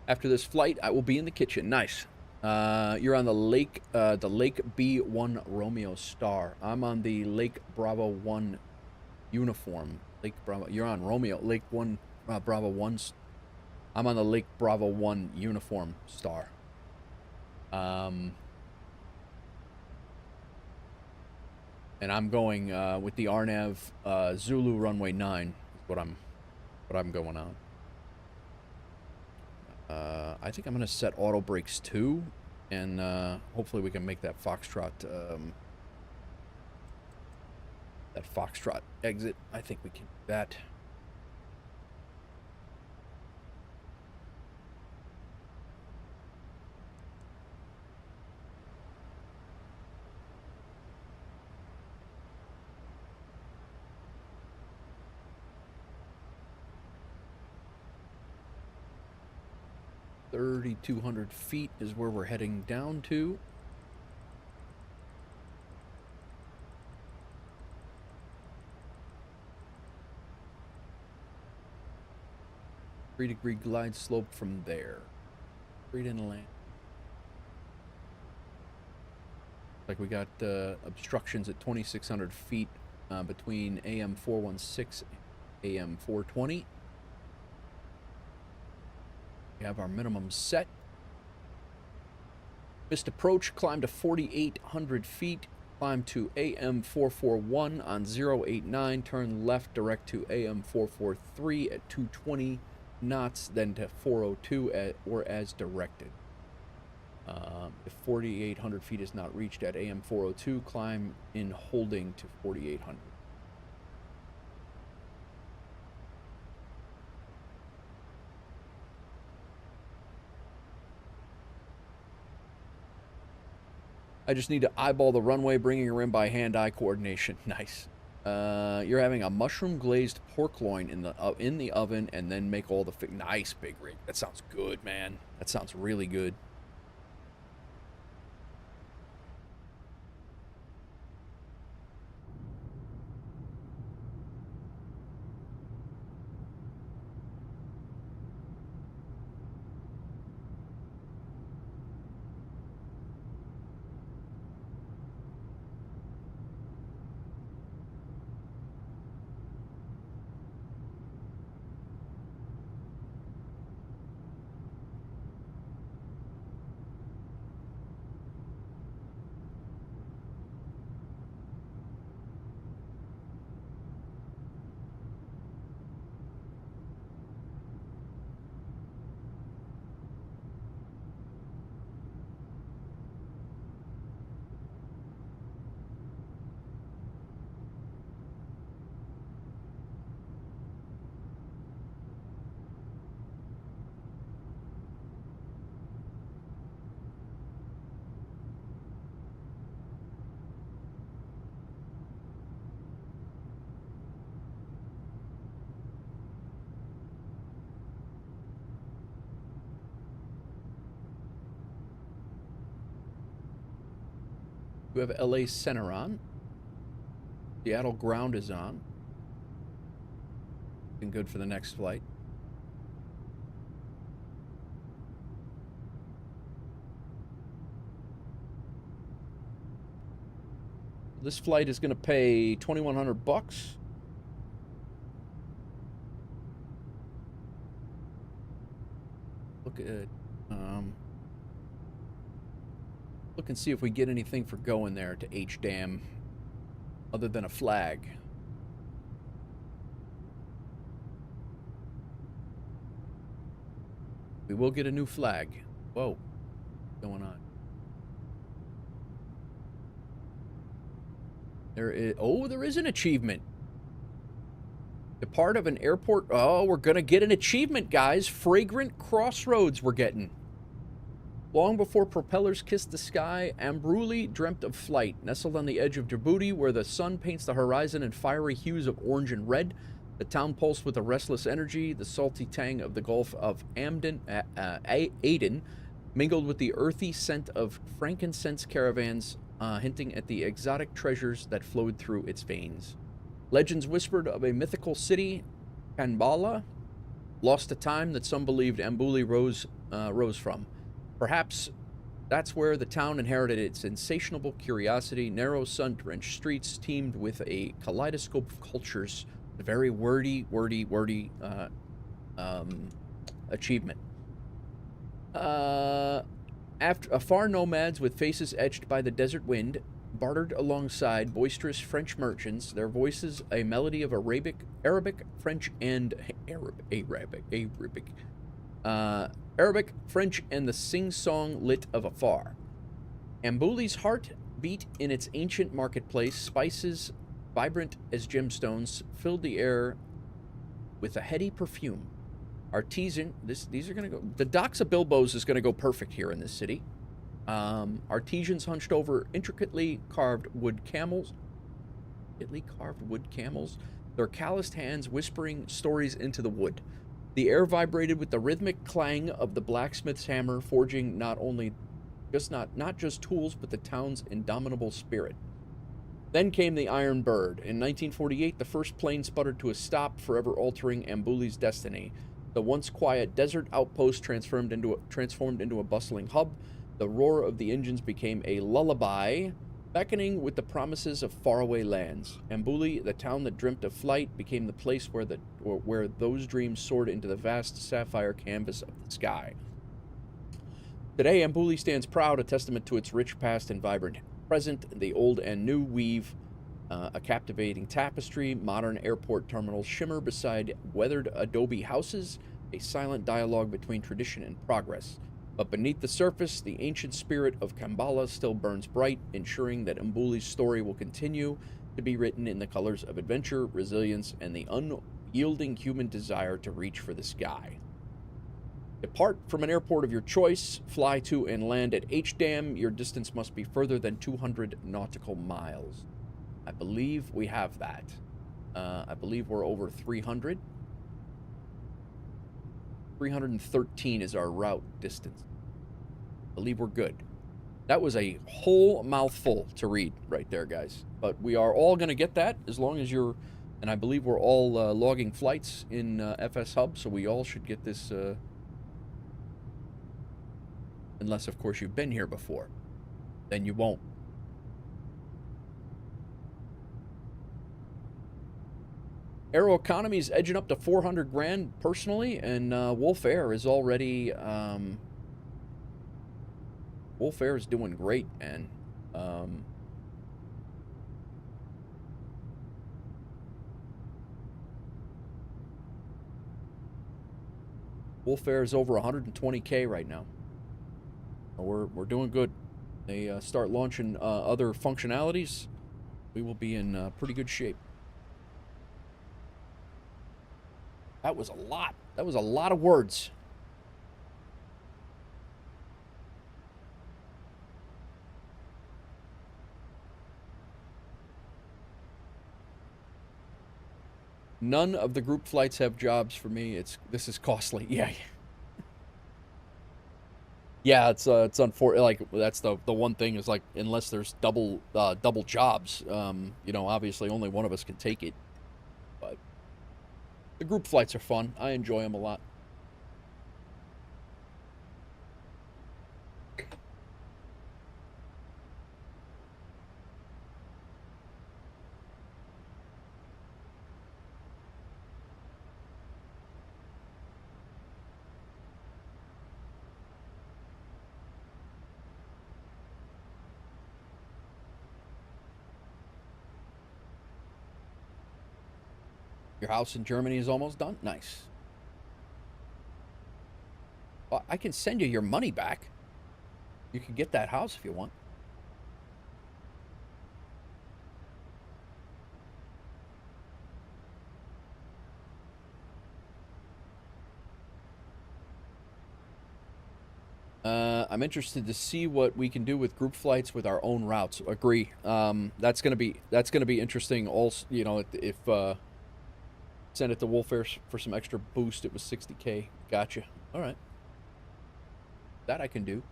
After this flight, I will be in the kitchen. Nice. You're on the Lake B1 Romeo Star. I'm on the Lake Bravo 1 uniform. Lake Bravo. You're on Romeo. Lake 1 Bravo 1. I'm on the Lake Bravo 1 uniform star. And I'm going with the RNAV Zulu runway 9 is what I'm going on. I think I'm going to set auto brakes 2, and hopefully we can make that Foxtrot exit. I think we can do that. $3,200 feet is where we're heading down to. Three-degree glide slope from there. Straight in land. Like we got obstructions at 2,600 feet between AM 416 and AM 420. We have our minimum set. Missed approach, climb to 4,800 feet, climb to AM 441 on 089, turn left direct to AM 443 at 220 knots, then to 402 or as directed. If 4,800 feet is not reached at AM 402, climb in holding to 4,800. I just need to eyeball the runway, bringing her in by hand-eye coordination. Nice. You're having a mushroom glazed pork loin in the oven, and then make all the nice big rig. That sounds good, man. That sounds really good. We have LA Center on. Seattle ground is on. Been good for the next flight. This flight is going to pay $2,100. Look at look and see if we get anything for going there to HDAM other than a flag. We will get a new flag. Whoa, what's going on? There is an achievement. Depart of an airport. Oh, we're gonna get an achievement, guys. Fragrant Crossroads we're getting. Long before propellers kissed the sky, Ambouli dreamt of flight. Nestled on the edge of Djibouti, where the sun paints the horizon in fiery hues of orange and red, the town pulsed with a restless energy. The salty tang of the Gulf of Aden mingled with the earthy scent of frankincense caravans, hinting at the exotic treasures that flowed through its veins. Legends whispered of a mythical city, Kanbala, lost to time, that some believed Ambouli rose from. Perhaps that's where the town inherited its insatiable curiosity. Narrow, sun-drenched streets teemed with a kaleidoscope of cultures. A very wordy achievement. After far nomads with faces etched by the desert wind, bartered alongside boisterous French merchants, their voices a melody of Arabic, French, and Arabic, French, and the sing-song lit of afar. Ambouli's heart beat in its ancient marketplace. Spices, vibrant as gemstones, filled the air with a heady perfume. These are gonna go. The docks of Bilbo's is gonna go perfect here in this city. Artisans hunched over intricately carved wood camels. Their calloused hands whispering stories into the wood. The air vibrated with the rhythmic clang of the blacksmith's hammer, forging not just tools, but the town's indomitable spirit. Then came the Iron Bird. In 1948, the first plane sputtered to a stop, forever altering Ambouli's destiny. The once quiet desert outpost transformed into a bustling hub. The roar of the engines became a lullaby, beckoning with the promises of faraway lands. Ambouli, the town that dreamt of flight, became the place where those dreams soared into the vast sapphire canvas of the sky. Today, Ambouli stands proud, a testament to its rich past and vibrant present. The old and new weave a captivating tapestry. Modern airport terminals shimmer beside weathered adobe houses, a silent dialogue between tradition and progress. But beneath the surface, the ancient spirit of Kampala still burns bright, ensuring that Ambouli's story will continue to be written in the colors of adventure, resilience, and the unyielding human desire to reach for the sky. Depart from an airport of your choice, fly to and land at HDAM. Your distance must be further than 200 nautical miles. I believe we have that. I believe we're over 300. 313 is our route distance. I believe we're good. That was a whole mouthful to read right there, guys. But we are all going to get that as long as you're... And I believe we're all logging flights in FS Hub, so we all should get this... Unless, of course, you've been here before. Then you won't. Aeroconomy is edging up to 400 grand personally, and Wolf Air is already... Wolf Air is doing great, man. Wolf Air is over 120K right now. We're doing good. They start launching other functionalities, we will be in pretty good shape. That was a lot. That was a lot of words. None of the group flights have jobs for me. This is costly. Yeah. Yeah, it's unfortunate. Like, that's the one thing is, like, unless there's double jobs, you know, obviously only one of us can take it. But the group flights are fun. I enjoy them a lot. Your house in Germany is almost done? Nice. Well, I can send you your money back. You can get that house if you want. I'm interested to see what we can do with group flights with our own routes. Agree. That's gonna be interesting. Also, you know, if send it to Wolf Air for some extra boost. It was 60K. Gotcha. All right. That I can do.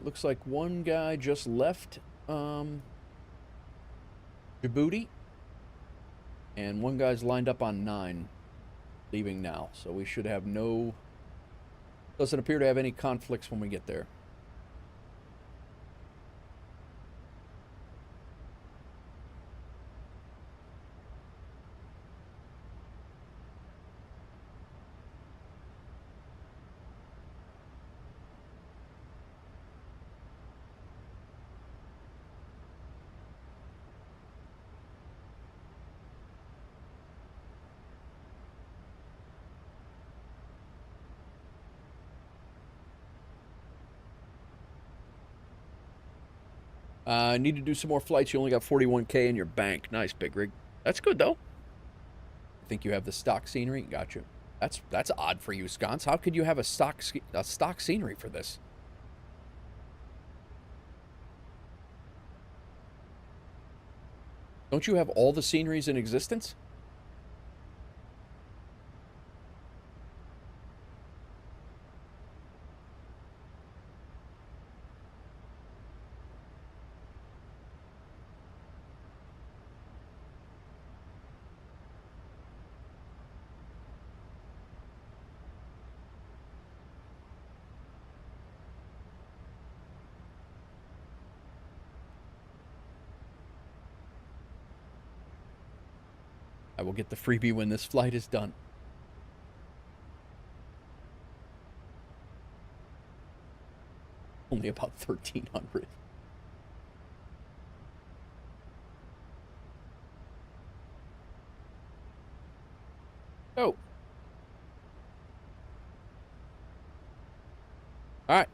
Looks like one guy just left Djibouti. And one guy's lined up on 9, leaving now. So we should have no... Doesn't appear to have any conflicts when we get there. Need to do some more flights. You only got 41K in your bank. Nice, Big Rig. That's good, though. I think you have the stock scenery. Gotcha. That's odd for you, Sconce. How could you have a stock scenery for this? Don't you have all the sceneries in existence? I will get the freebie when this flight is done. Only about 1,300. Oh. All right,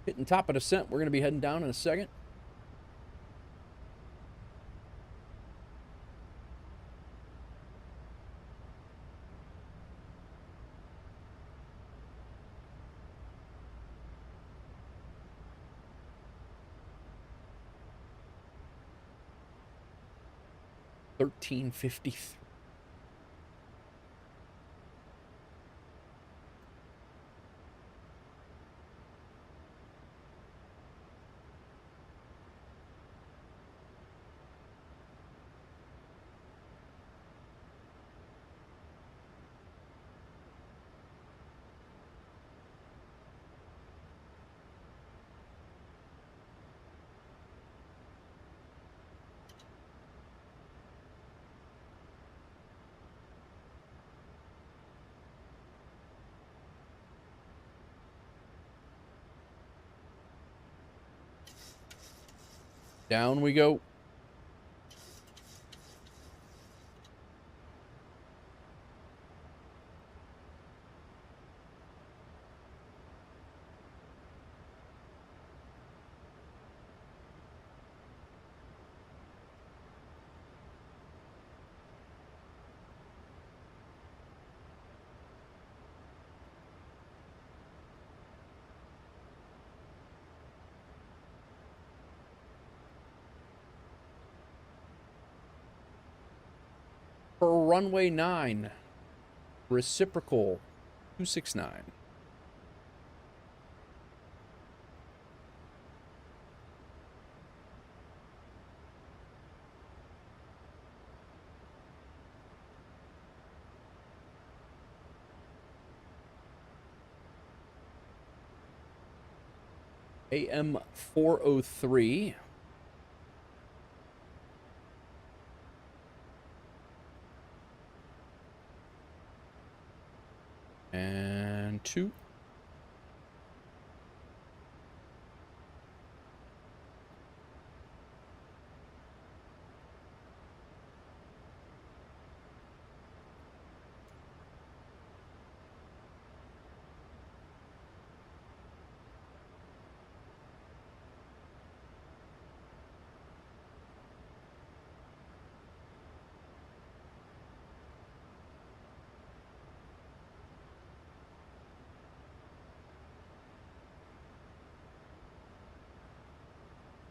hitting top of descent. We're going to be heading down in a second. $13.53. Down we go. For runway 9, reciprocal 269. AM 403. And 2.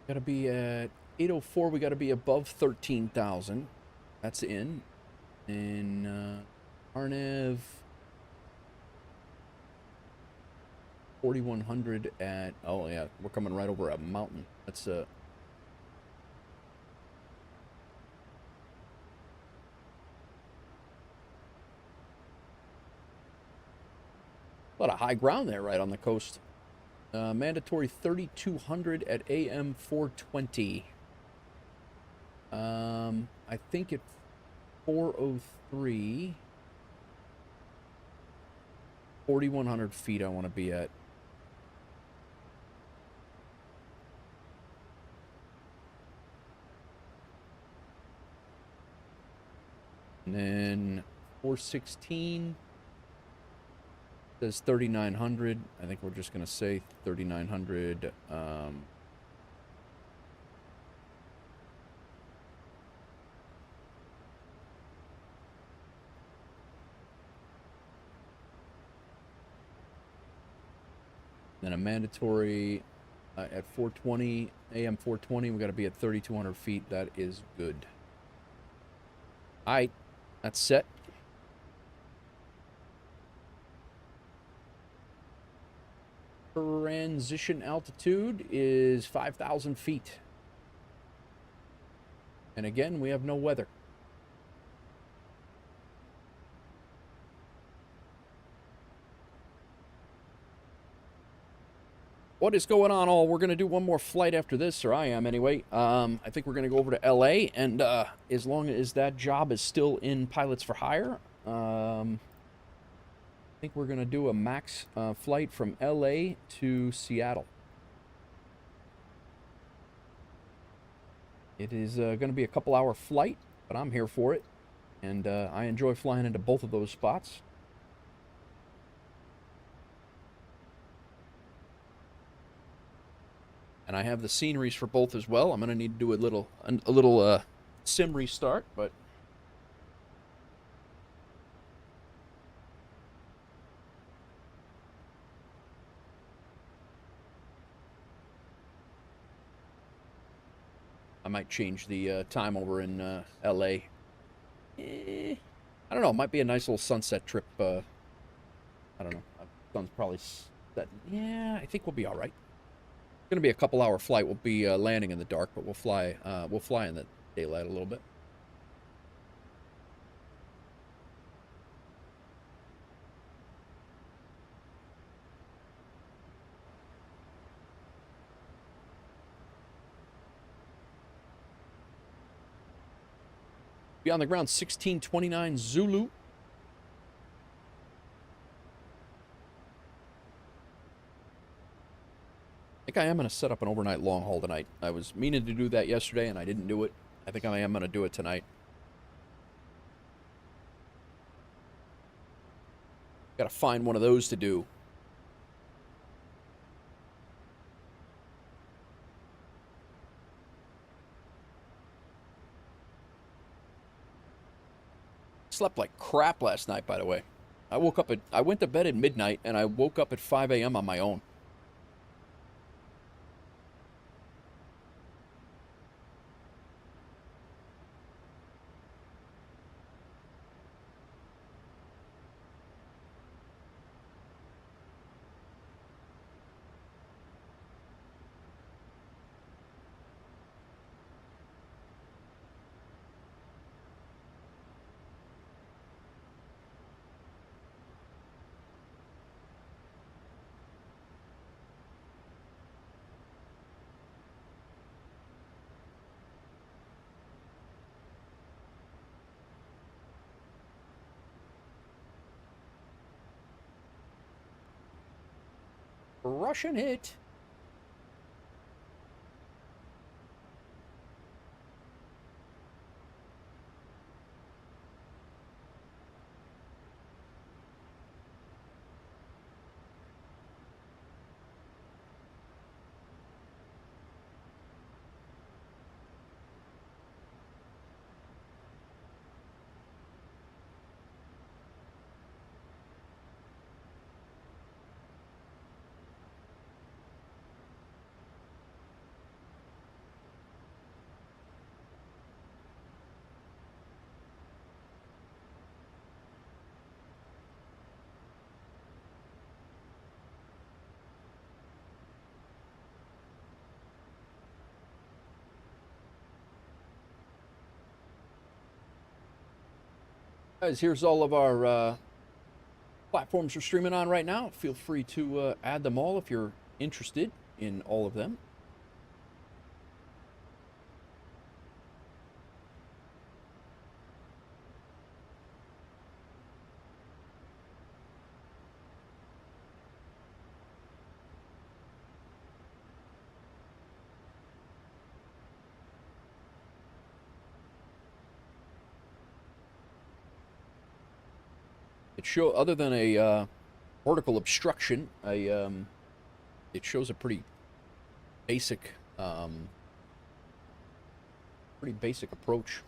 Gotta be at 804. We gotta be above 13,000. That's in. And Arnev 4,100 at. Oh yeah, we're coming right over a mountain. That's a lot of high ground there, right on the coast. Mandatory 3,200 at AM 420. I think at 403. 4,100 feet I want to be at. And then 416. Says 3,900. I think we're just going to say 3,900. Then a mandatory at 4:20 a.m. 4:20. We got to be at 3,200 feet. That is good. All right, that's set. Transition altitude is 5,000 feet. And again, we have no weather. What is going on, all? We're going to do one more flight after this, or I am anyway. I think we're going to go over to LA, and as long as that job is still in pilots for hire, I think we're going to do a MAX flight from LA to Seattle. It is going to be a couple-hour flight, but I'm here for it, and I enjoy flying into both of those spots. And I have the sceneries for both as well. I'm going to need to do a little sim restart, but I might change the time over in LA. I don't know. It might be a nice little sunset trip. I don't know. Sun's probably set. Yeah, I think we'll be all right. It's gonna be a couple-hour flight. We'll be landing in the dark, but we'll fly in the daylight a little bit. Be on the ground 1629 Zulu. I think I am going to set up an overnight long haul tonight. I was meaning to do that yesterday, and I didn't do it. I think I am going to do it tonight. Got to find one of those to do. Slept like crap last night, by the way. I went to bed at midnight, and I woke up at 5 a.m. on my own. Rushing it. Guys, here's all of our platforms we're streaming on right now. Feel free to add them all if you're interested in all of them. It other than a vertical obstruction, it shows a pretty basic approach.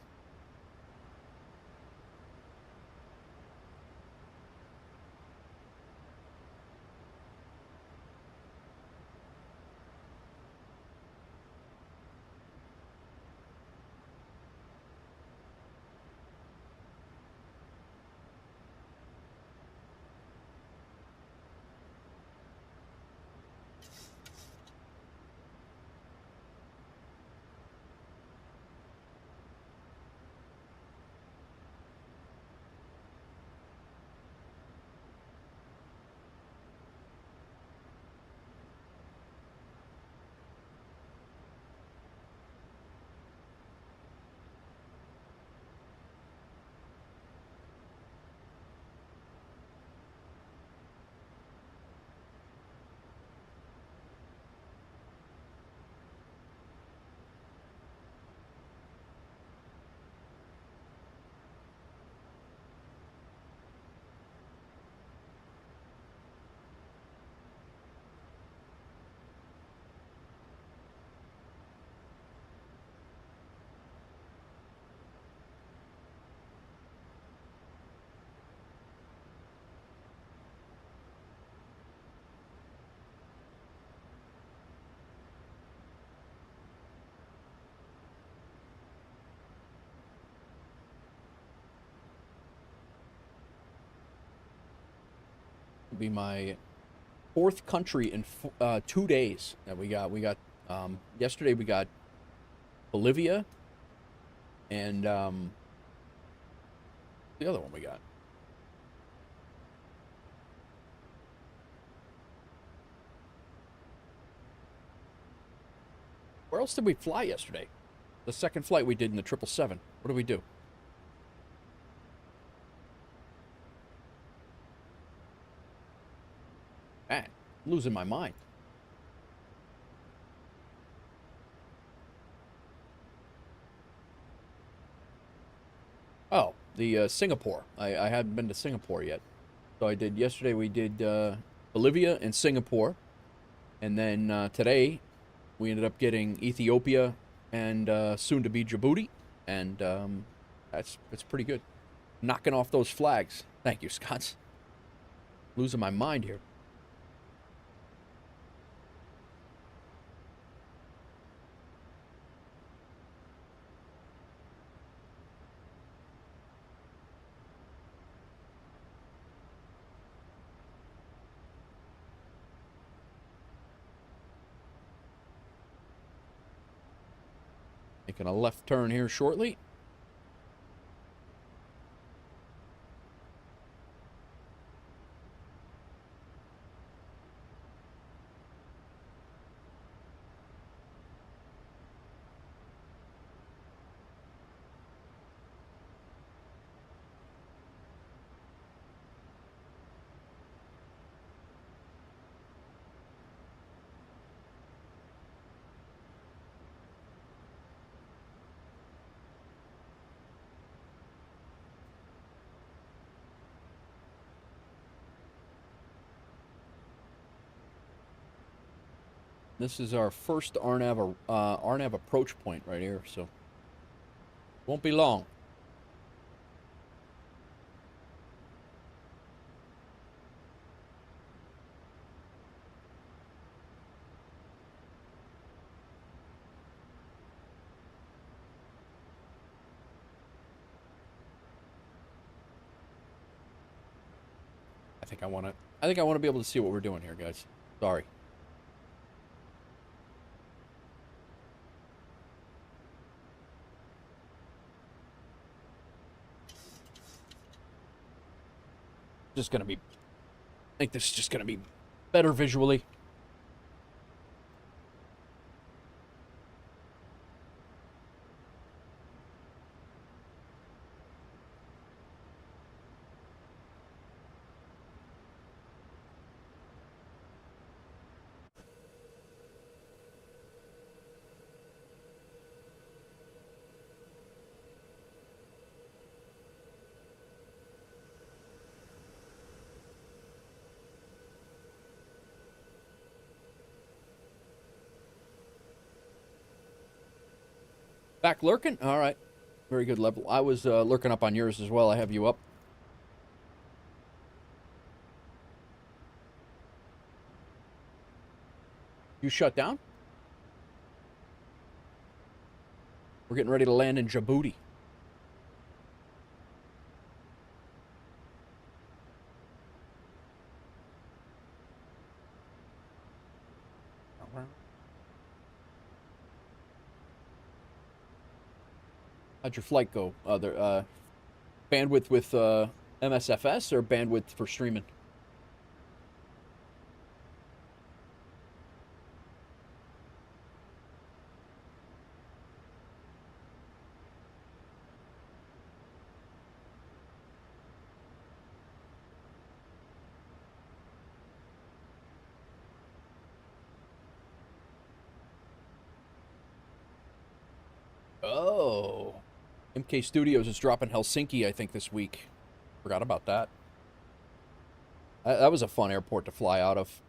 It'll be my fourth country in 2 days that we got. Yesterday we got Bolivia and the other one we got. Where else did we fly yesterday? The second flight we did in the 777. What did we do? Man, I'm losing my mind. Oh, the Singapore. I hadn't been to Singapore yet. So I did, yesterday we did Bolivia and Singapore. And then today we ended up getting Ethiopia and soon to be Djibouti. And that's pretty good. Knocking off those flags. Thank you, Scott. Losing my mind here. Making a left turn here shortly. This is our first RNAV approach point right here, so won't be long. I think I want to be able to see what we're doing here, guys. Sorry. I think this is just gonna be better visually. Back lurking? All right. Very good level. I was lurking up on yours as well. I have you up. You shut down? We're getting ready to land in Djibouti. How'd your flight go? Bandwidth with MSFS or bandwidth for streaming? Oh. MK Studios is dropping Helsinki, I think, this week. Forgot about that. That was a fun airport to fly out of.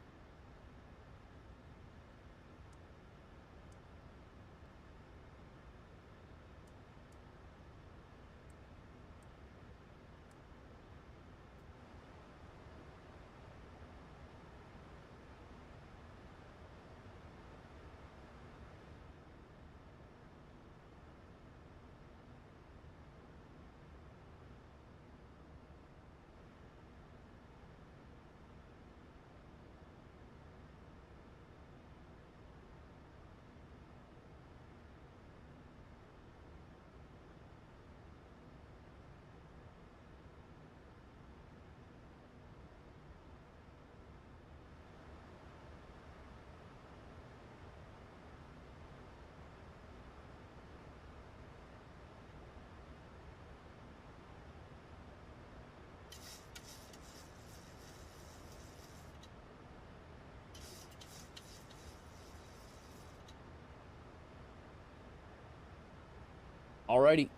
Alrighty.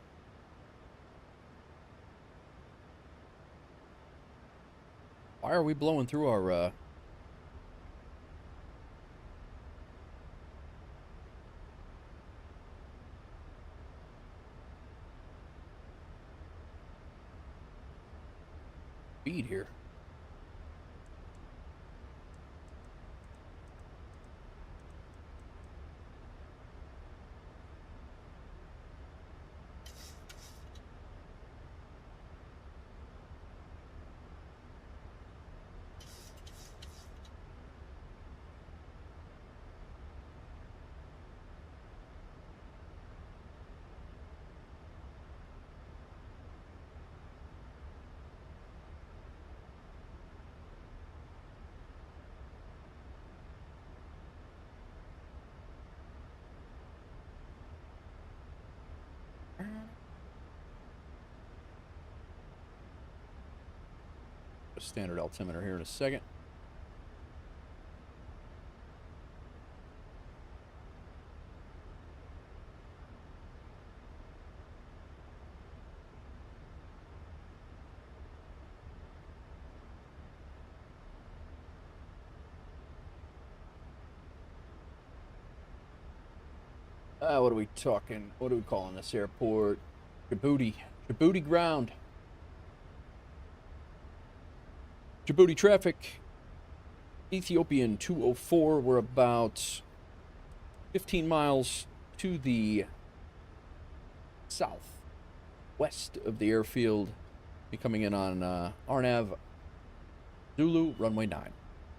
Why are we blowing through our, speed here? A standard altimeter here in a second. What are we talking? What are we calling this airport? Djibouti. Djibouti ground. Djibouti traffic. Ethiopian 204. We're about 15 miles to the south, west of the airfield. Be coming in on Arnav Zulu, runway 9.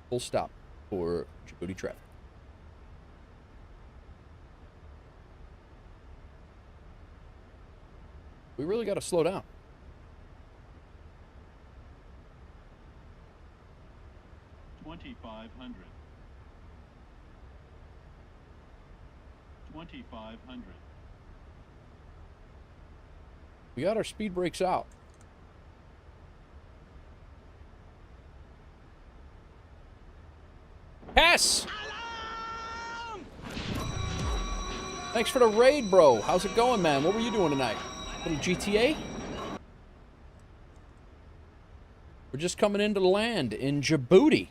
Full stop for Djibouti traffic. We really got to slow down. $2,500. $2,500. We got our speed brakes out. Pass! Thanks for the raid, bro. How's it going, man? What were you doing tonight? Little GTA? We're just coming into the land in Djibouti.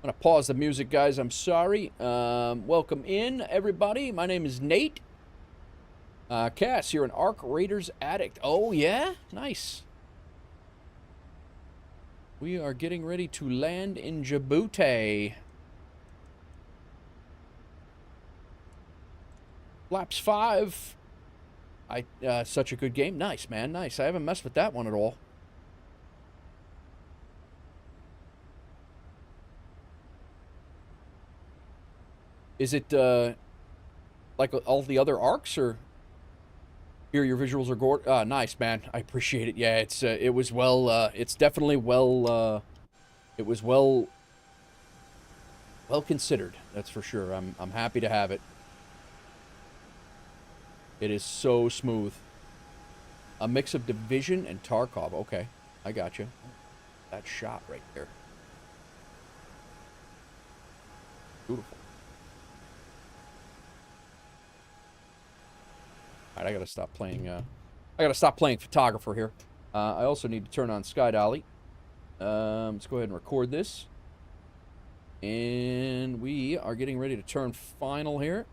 I'm going to pause the music, guys. I'm sorry. Welcome in, everybody. My name is Nate. Cass, you're an Arc Raiders addict. Oh, yeah? Nice. We are getting ready to land in Djibouti. Flaps 5. Such a good game. Nice, man. Nice. I haven't messed with that one at all. Is it, like all the other arcs, or? Here, your visuals are gorgeous. Nice, man. I appreciate it. Yeah, it's, it was well, it's definitely well, it was well considered. That's for sure. I'm happy to have it. It is so smooth. A mix of Division and Takeoff. Okay, I got you. That shot right there. Beautiful. All right, I gotta stop playing. I gotta stop playing photographer here. I also need to turn on Sky Dolly. Let's go ahead and record this. And we are getting ready to turn final here.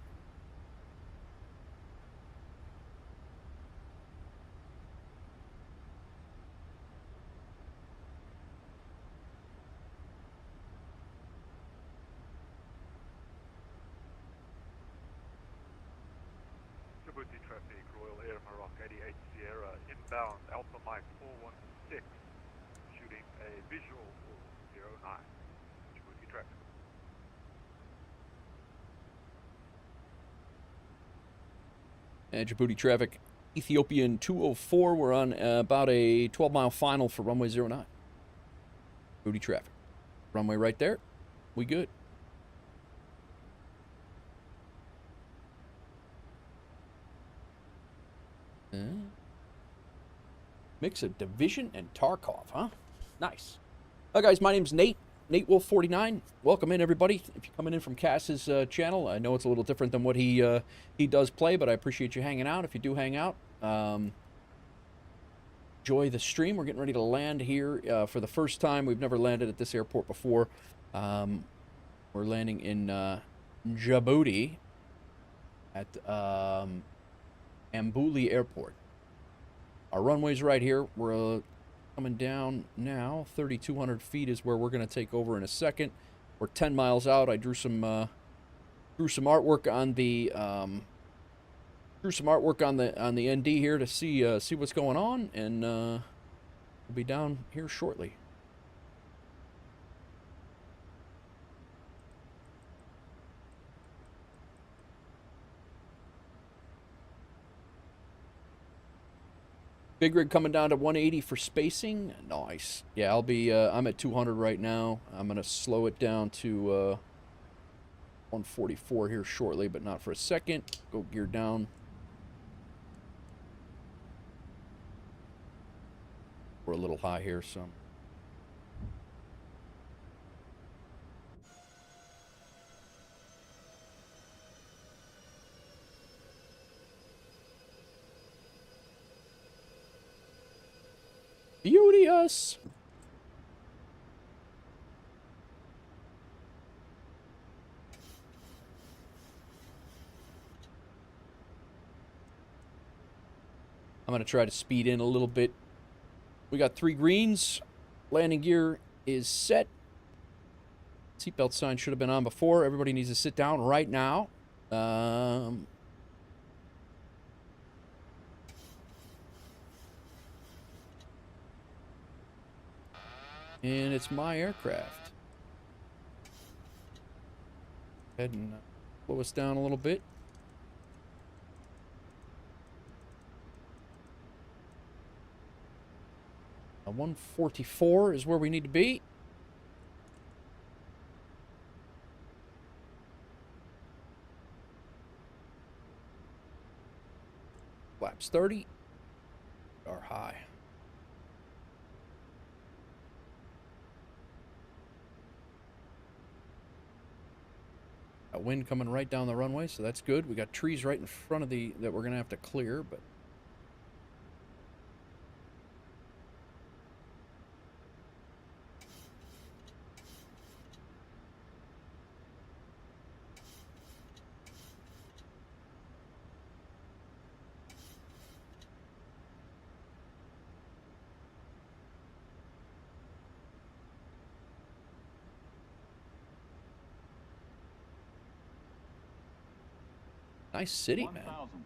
Djibouti traffic, Royal Air Maroc 88 Sierra, inbound Alpha Mike 416, shooting a visual for 09, Djibouti traffic. And Djibouti traffic, Ethiopian 204. We're on about a 12-mile final for runway 09. Djibouti traffic. Runway right there. We good. Mix of Division and Takeoff, huh? Nice. Hi, guys. My name's Nate. Nate Wolf 49, welcome in everybody. If you're coming in from Cass's channel, I know it's a little different than what he does play, but I appreciate you hanging out. If you do hang out, enjoy the stream. We're getting ready to land here for the first time. We've never landed at this airport before. We're landing in Djibouti at Ambouli Airport. Our runway's right here. We're coming down now. 3,200 feet is where we're going to take over in a second. We're 10 miles out. I drew some artwork on the ND here to see what's going on, and we'll be down here shortly. Big rig coming down to 180 for spacing. Nice. Yeah, I'll be, I'm at 200 right now. I'm going to slow it down to 144 here shortly, but not for a second. Go gear down. We're a little high here, so. Beauteous. I'm going to try to speed in a little bit. We got 3 greens. Landing gear is set. Seatbelt sign should have been on before. Everybody needs to sit down right now. And it's my aircraft. Go ahead and slow us down a little bit. A 144 is where we need to be. Flaps 30 are high. A wind coming right down the runway, so that's good. We got trees right in front of that we're gonna have to clear, but nice city, man. 1,000.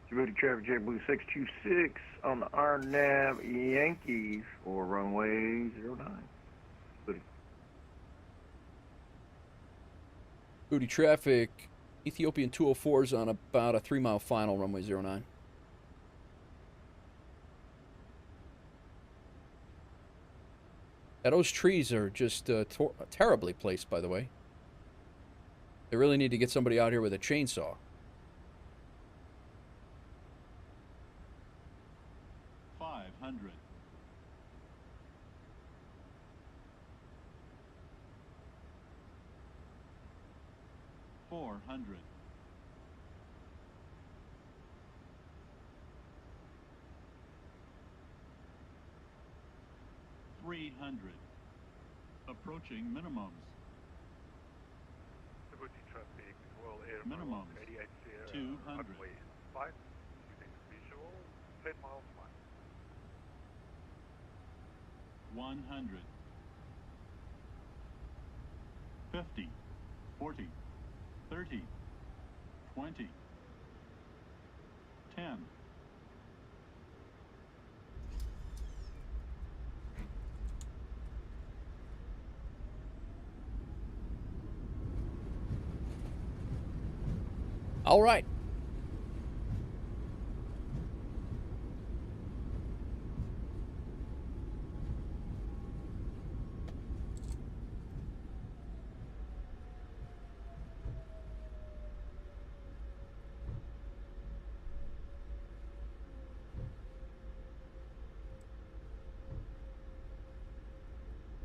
Djibouti traffic, JetBlue 626 on the RNAV Yankees for runway 09. Booty traffic. Ethiopian 204s on about a 3-mile final, runway 09. Yeah, those trees are just terribly placed, by the way. They really need to get somebody out here with a chainsaw. $500. 400. 300. Approaching minimums. Djibouti traffic, Royal Air Minimum. 88 Sierra, 200. runway 5, using visual, 10 miles flight. 100. 50. 40. 30. 20. 10. All right.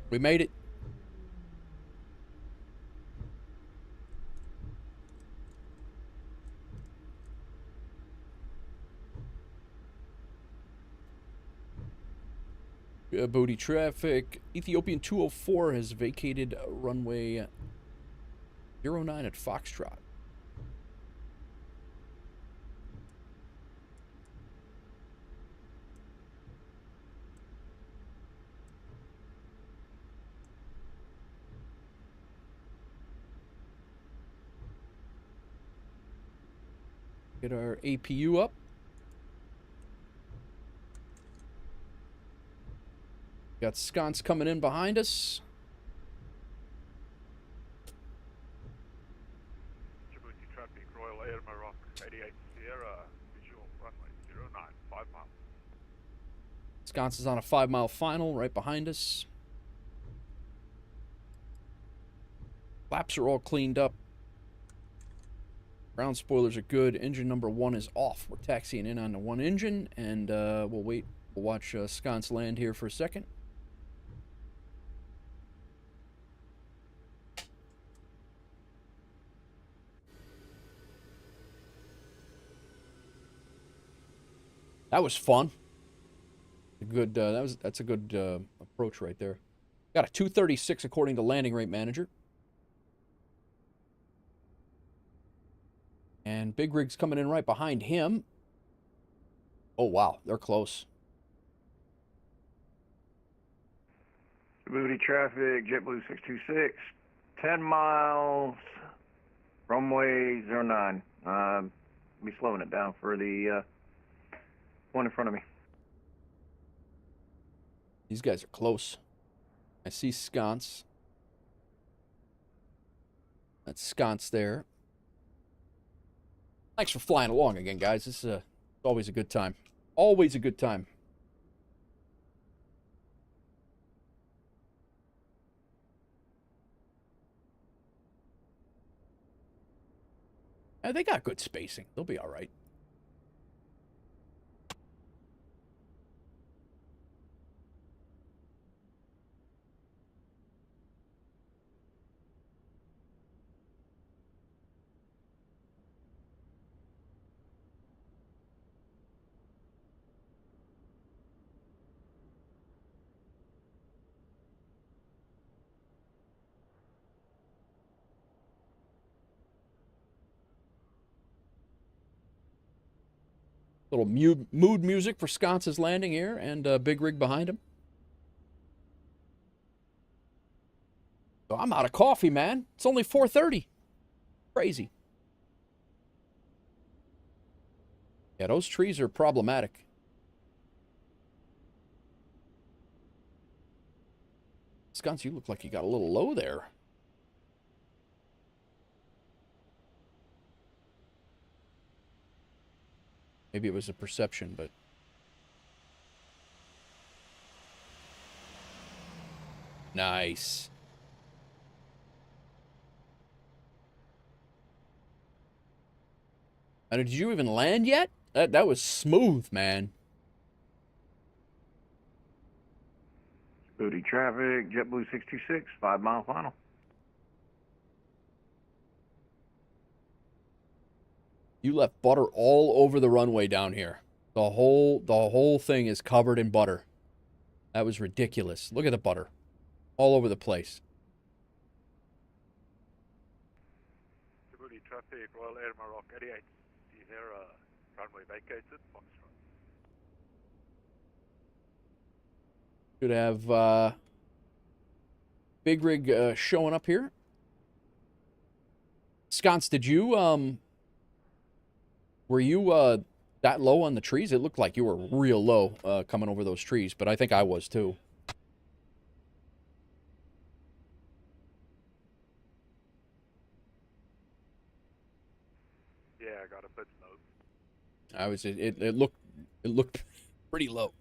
We made it. Djibouti traffic. Ethiopian 204 has vacated runway 09 at Foxtrot. Get our APU up. Got sconce coming in behind us. Djibouti traffic, Royal Air Maroc 88 Sierra, visual runway 09, 5 miles. Sconce is on a 5-mile final right behind us. Flaps are all cleaned up. Ground spoilers are good. Engine number 1 is off. We're taxiing in on the 1 engine, and we'll wait. We'll watch sconce land here for a second. That was fun. Good. That's a good approach right there. Got a 236 according to landing rate manager. And big rig's coming in right behind him. Oh wow, they're close. Djibouti traffic, JetBlue 626, 10 miles, runway 09. Be slowing it down for the one in front of me. These guys are close. I see sconce. That's sconce there. Thanks for flying along again, guys. This is always a good time. Always a good time. They got good spacing. They'll be all right. Little mood music for Sconce's landing here, and big rig behind him. So I'm out of coffee, man. It's only 4:30. Crazy. Yeah, those trees are problematic. Sconce, you look like you got a little low there. Maybe it was a perception, but... Nice. And did you even land yet? That was smooth, man. Djibouti traffic, JetBlue 626, 5-mile final. You left butter all over the runway down here. The whole thing is covered in butter. That was ridiculous. Look at the butter. All over the place. Djibouti traffic, Royal Air Maroc 88 Sierra, runway vacated, Foxtrot. Should have big rig showing up here. Sconce, did you were you that low on the trees? It looked like you were real low coming over those trees, but I think I was too. Yeah, I got a bit low. I was it looked pretty low.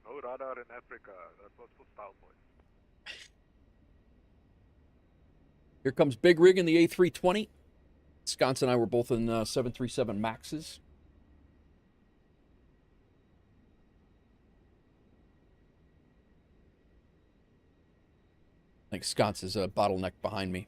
No radar in Africa. That was for style points. Here comes big rig in the A320. Sconce and I were both in 737 Maxes. I think Sconce is a bottleneck behind me.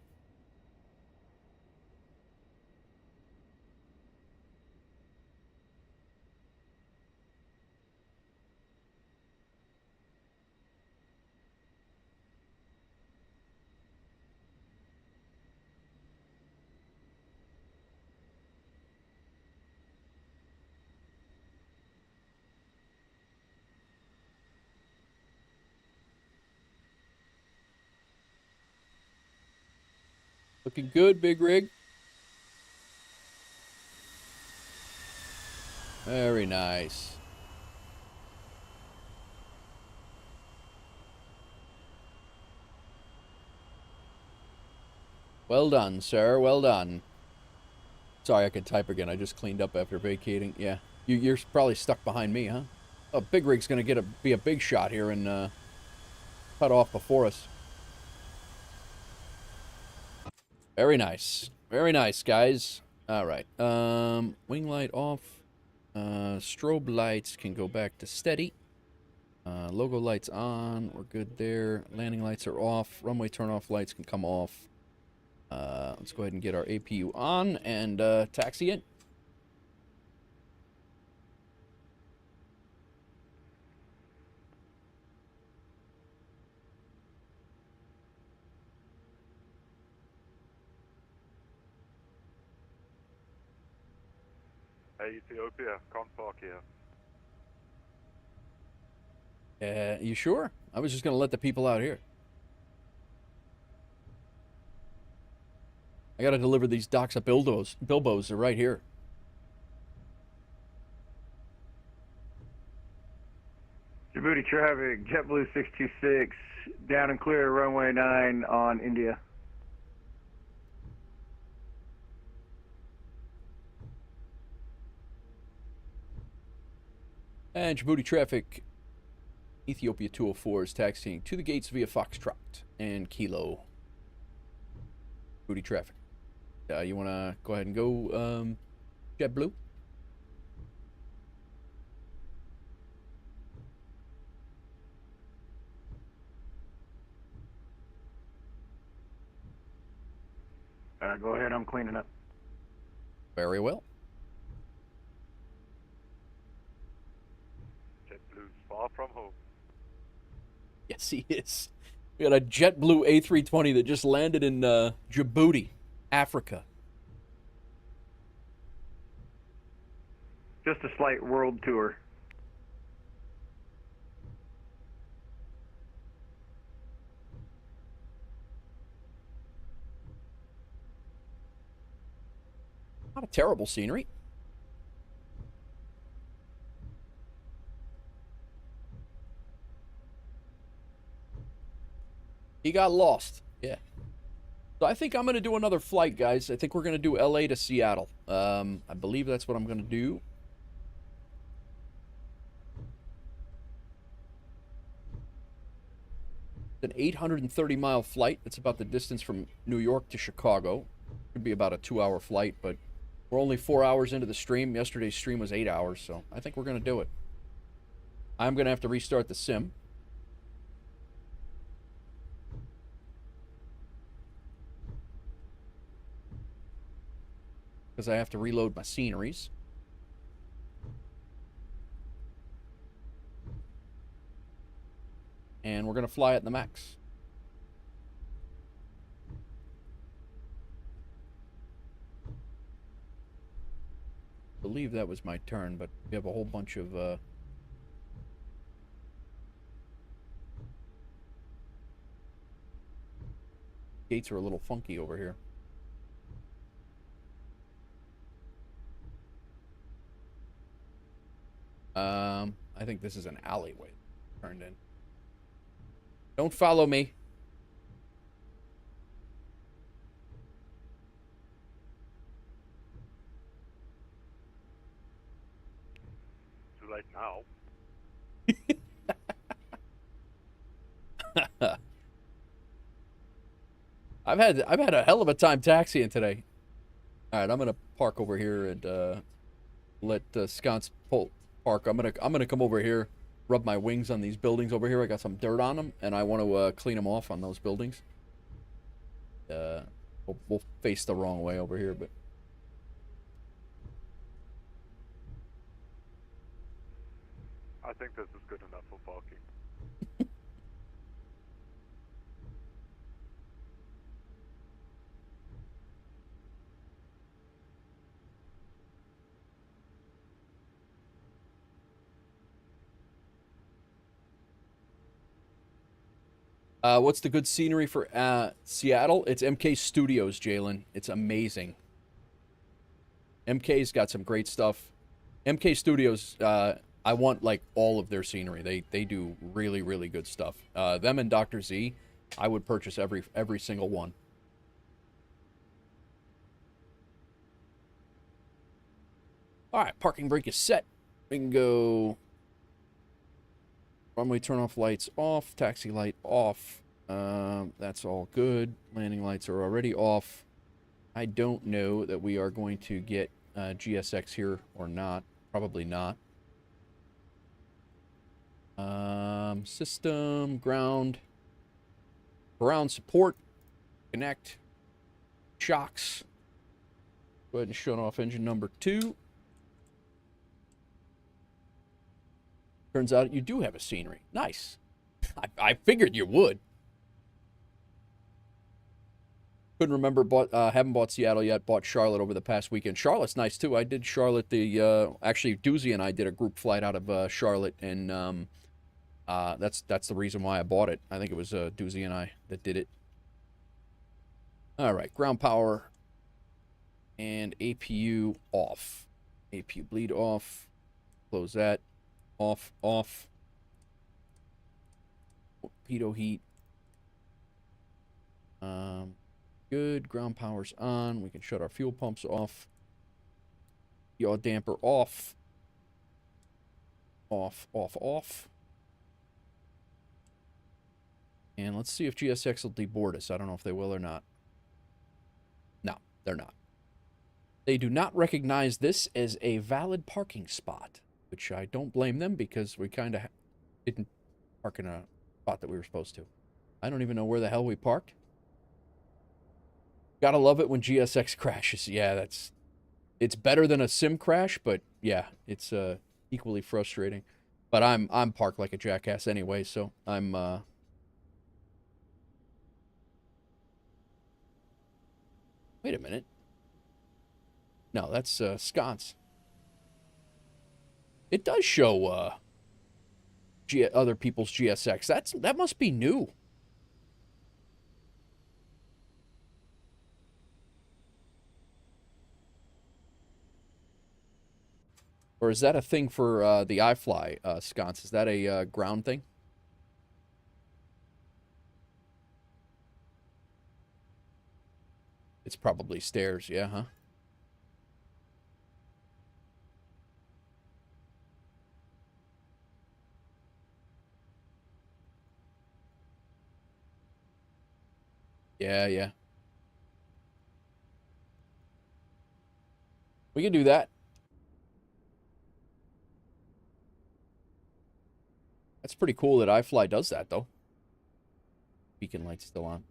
Looking good, Big Rig. Very nice. Well done, sir. Well done. Sorry, I could type again. I just cleaned up after vacating. Yeah, you're probably stuck behind me, huh? Oh, Big Rig's gonna be a big shot here and cut off before us. Very nice. Very nice, guys. All right. Wing light off. Strobe lights can go back to steady. Logo lights on. We're good there. Landing lights are off. Runway turn-off lights can come off. Let's go ahead and get our APU on and taxi in. Hey, Ethiopia, can't park here. You sure? I was just going to let the people out here. I got to deliver these docks of Bilbos. They're right here. Djibouti traffic, JetBlue 626, down and clear runway 9 on India. And Djibouti traffic, Ethiopia 204 is taxiing to the gates via Foxtrot and Kilo. Djibouti traffic. You want to go ahead and go JetBlue? Go ahead, I'm cleaning up. Very well. JetBlue's far from home. Yes, he is. We got a JetBlue A320 that just landed in Djibouti, Africa. Just a slight world tour. Not a terrible scenery. He got lost. Yeah. So I think I'm going to do another flight, guys. I think we're going to do LA to Seattle. I believe that's what I'm going to do. It's an 830-mile flight. That's about the distance from New York to Chicago. Could be about a 2-hour flight, but we're only 4 hours into the stream. Yesterday's stream was 8 hours, so I think we're going to do it. I'm going to have to restart the sim. Because I have to reload my sceneries. And we're going to fly at the max. I believe that was my turn, but we have a whole bunch of gates are a little funky over here. I think this is an alleyway turned in. Don't follow me. Too late now. I've had a hell of a time taxiing today. All right, I'm gonna park over here and let Scott's park. I'm gonna come over here, rub my wings on these buildings over here. I got some dirt on them, and I want to clean them off on those buildings. We'll face the wrong way over here, but I think this is good enough for parking. what's the good scenery for Seattle? It's MK Studios, Jalen. It's amazing. MK's got some great stuff. MK Studios, I want like all of their scenery. They do really, really good stuff. Them and Dr. Z, I would purchase every single one. All right, parking brake is set. We can go runway turn off lights off, taxi light off. That's all good. Landing lights are already off. I don't know that we are going to get GSX here or not. Probably not. System, ground support, connect, shocks. Go ahead and shut off engine number 2. Turns out you do have a scenery. Nice. I figured you would. Couldn't remember. Haven't bought Seattle yet. Bought Charlotte over the past weekend. Charlotte's nice too. I did Charlotte. Actually, Doozy and I did a group flight out of Charlotte, and that's the reason why I bought it. I think it was Doozy and I that did it. All right, ground power and APU off. APU bleed off. Close that. Off. Torpedo heat. Good. Ground power's on. We can shut our fuel pumps off. Yaw damper off. Off. And let's see if GSX will deboard us. I don't know if they will or not. No, they're not. They do not recognize this as a valid parking spot, which I don't blame them because we kind of didn't park in a spot that we were supposed to. I don't even know where the hell we parked. Gotta love it when GSX crashes. Yeah, it's better than a sim crash, but yeah, it's equally frustrating. But I'm parked like a jackass anyway, so I'm wait a minute. No, that's sconce. It does show other people's GSX. That must be new. Or is that a thing for the iFly sconce? Is that a ground thing? It's probably stairs, yeah, huh? Yeah. We can do that. That's pretty cool that iFly does that, though. Beacon light's still on.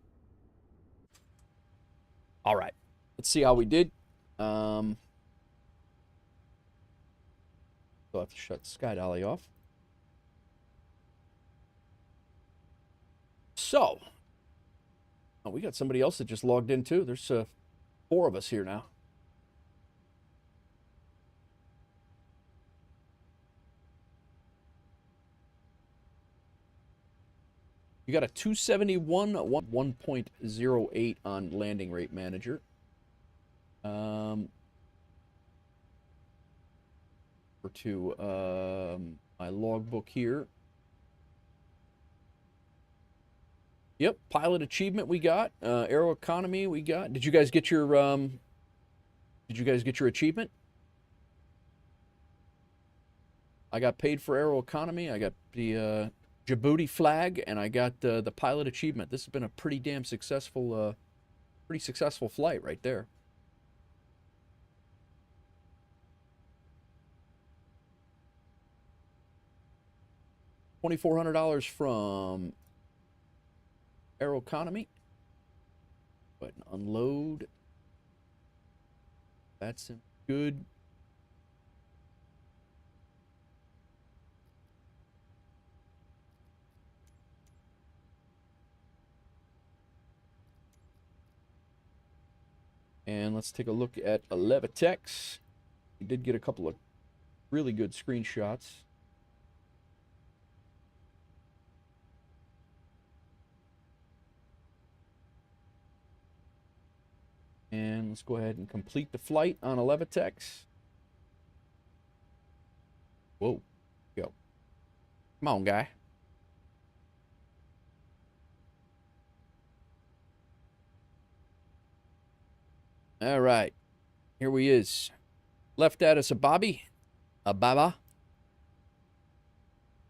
All right. Let's see how we did. So I have to shut Sky Dolly off. So. Oh, we got somebody else that just logged in, too. There's 4 of us here now. You got a 271, 1.08 on landing rate manager. For my logbook here. Yep, pilot achievement we got. Aeroconomy we got. Did you guys get your achievement? I got paid for Aeroconomy. I got the Djibouti flag, and I got the pilot achievement. This has been a pretty damn successful, flight right there. $2,400 from Aeroconomy. Go ahead and unload. That's good. And let's take a look at Levitex. We did get a couple of really good screenshots. And let's go ahead and complete the flight on a Levitex. Whoa. Go. Come on, guy. All right. Here we is. Left Addis Ababa.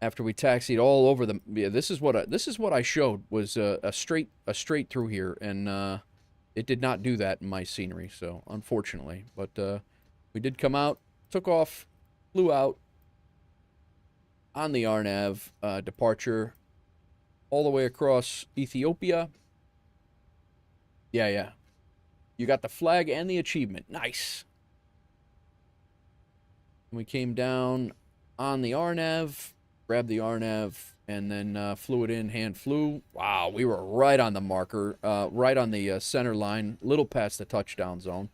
After we taxied all over the, yeah, this is what I showed was a straight through here, and it did not do that in my scenery, so unfortunately. But we did come out, took off, flew out on the RNAV departure all the way across Ethiopia. Yeah. You got the flag and the achievement. Nice. We came down on the RNAV, grabbed the RNAV, and then flew it in, hand flew. Wow, we were right on the marker, right on the center line, little past the touchdown zone.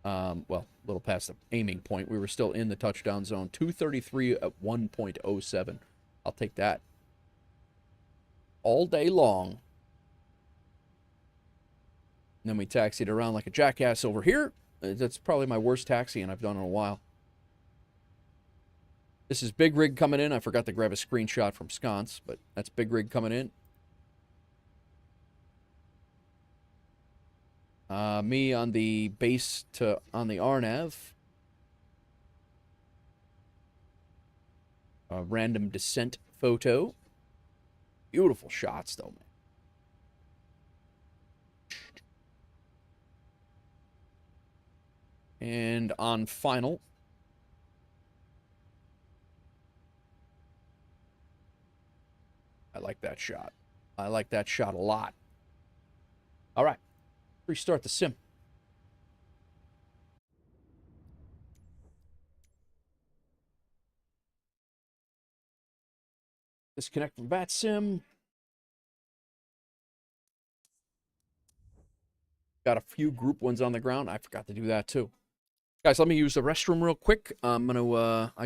Well, a little past the aiming point. We were still in the touchdown zone. 233 at 1.07. I'll take that. All day long. And then we taxied around like a jackass over here. That's probably my worst taxiing I've done in a while. This is Big Rig coming in. I forgot to grab a screenshot from Sconce, but that's Big Rig coming in. Me on the base on the RNAV. A random descent photo. Beautiful shots, though, man. And on final. I like that shot. I like that shot a lot. All right. Restart the sim. Disconnect from VATSIM. Got a few group ones on the ground. I forgot to do that too. Guys, let me use the restroom real quick. I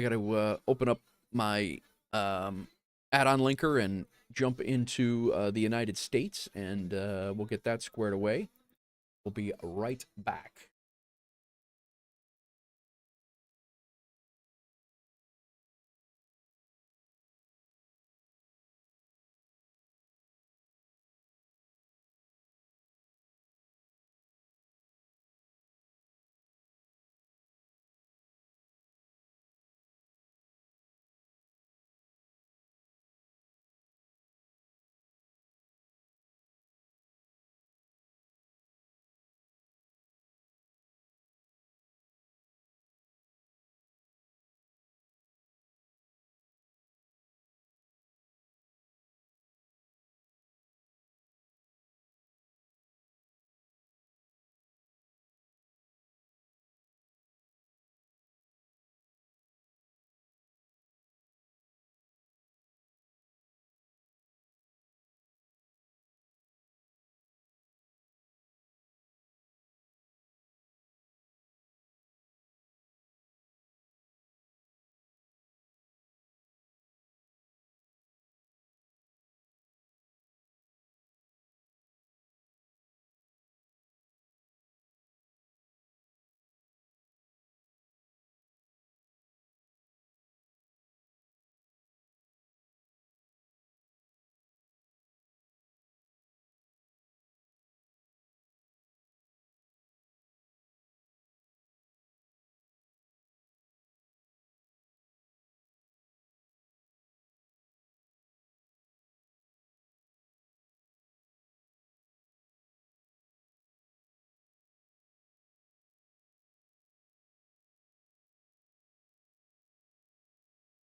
gotta open up my add-on linker and jump into the United States, and we'll get that squared away. We'll be right back.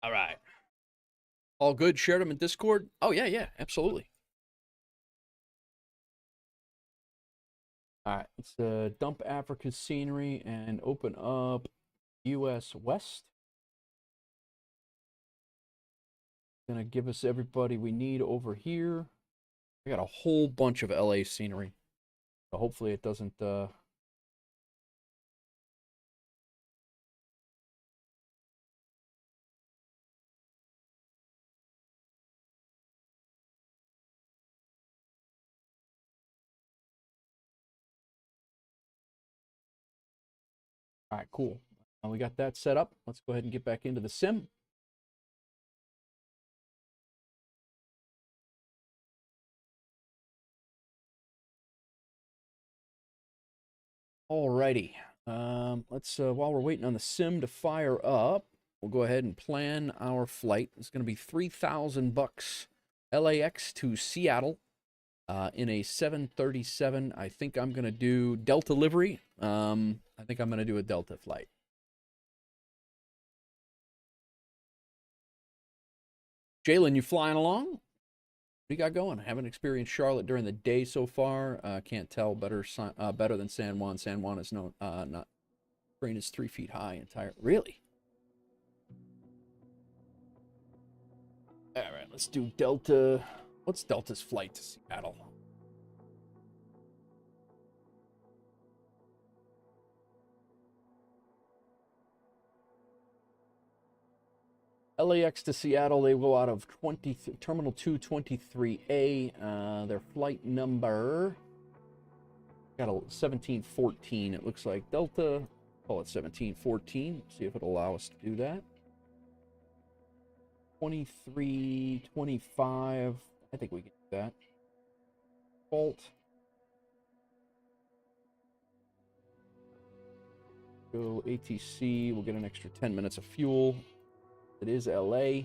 All right. All good. Shared them in Discord. Oh, yeah, yeah, absolutely. All right, let's dump Africa's scenery and open up U.S. West. Gonna give us everybody we need over here. I got a whole bunch of LA scenery, so hopefully it doesn't. All right, cool. We got that set up. Let's go ahead and get back into the sim. Alrighty. Let's while we're waiting on the sim to fire up, we'll go ahead and plan our flight. It's going to be $3,000 LAX to Seattle in a 737. I think I'm going to do Delta livery. I think I'm going to do a Delta flight. Jalen, you flying along? What do you got going? I haven't experienced Charlotte during the day so far. Can't tell. Better than San Juan. San Juan is not. Crane is 3 feet high. Entire. Really? All right. Let's do Delta. What's Delta's flight to Seattle? LAX to Seattle, they go out of Terminal 223A. Their flight number got a 1714. It looks like Delta. Call it 1714. See if it'll allow us to do that. 2325. I think we can do that. Default. Go ATC. We'll get an extra 10 minutes of fuel. It is LA.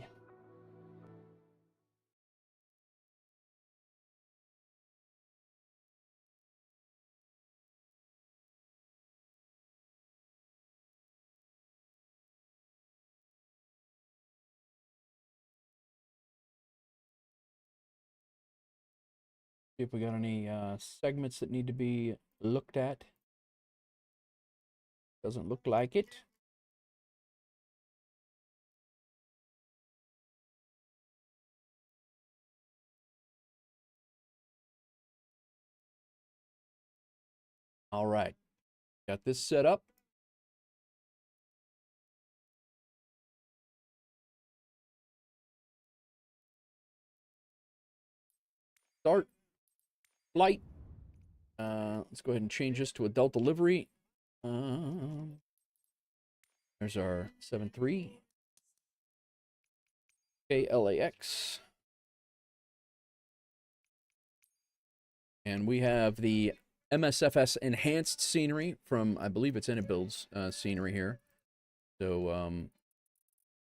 See if we got any segments that need to be looked at. Doesn't look like it. All right. Got this set up. Start flight. Let's go ahead and change this to a Delta livery. There's our 73. KLAX. And we have the MSFS enhanced scenery from, I believe it's Build's scenery here. So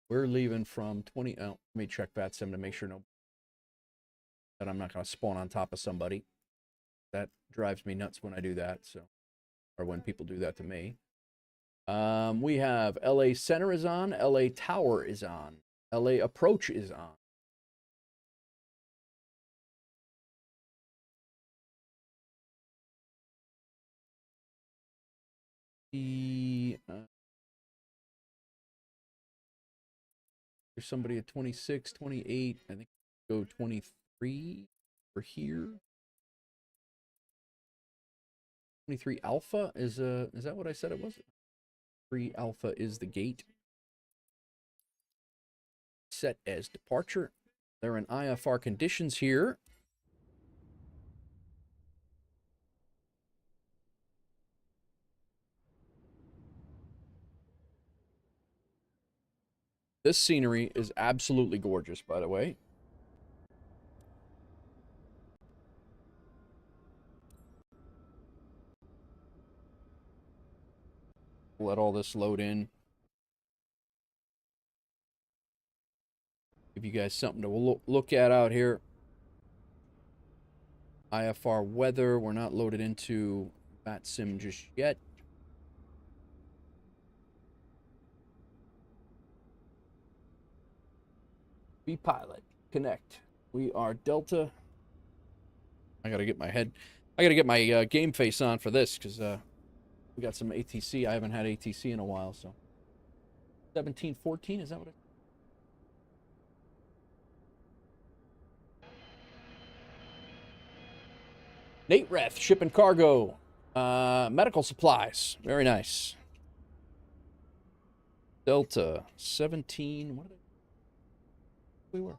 we're leaving from 20. Oh, let me check VATSIM to make sure that I'm not going to spawn on top of somebody. That drives me nuts when I do that. So, or when people do that to me. We have LA Center is on, LA Tower is on, LA Approach is on. There's somebody at 26, 28. I think go 23 for here. 23 Alpha is that what I said it was? 3 Alpha is the gate. Set as departure. They're in IFR conditions here. This scenery is absolutely gorgeous, by the way. Let all this load in. Give you guys something to look at out here. IFR weather. We're not loaded into VATSIM just yet. Be pilot. Connect. We are Delta. I gotta get my game face on for this, because we got some ATC. I haven't had ATC in a while, so. 1714, is that what it is? Nate Reth, shipping cargo. Medical supplies. Very nice. Delta 17. What are they? We were.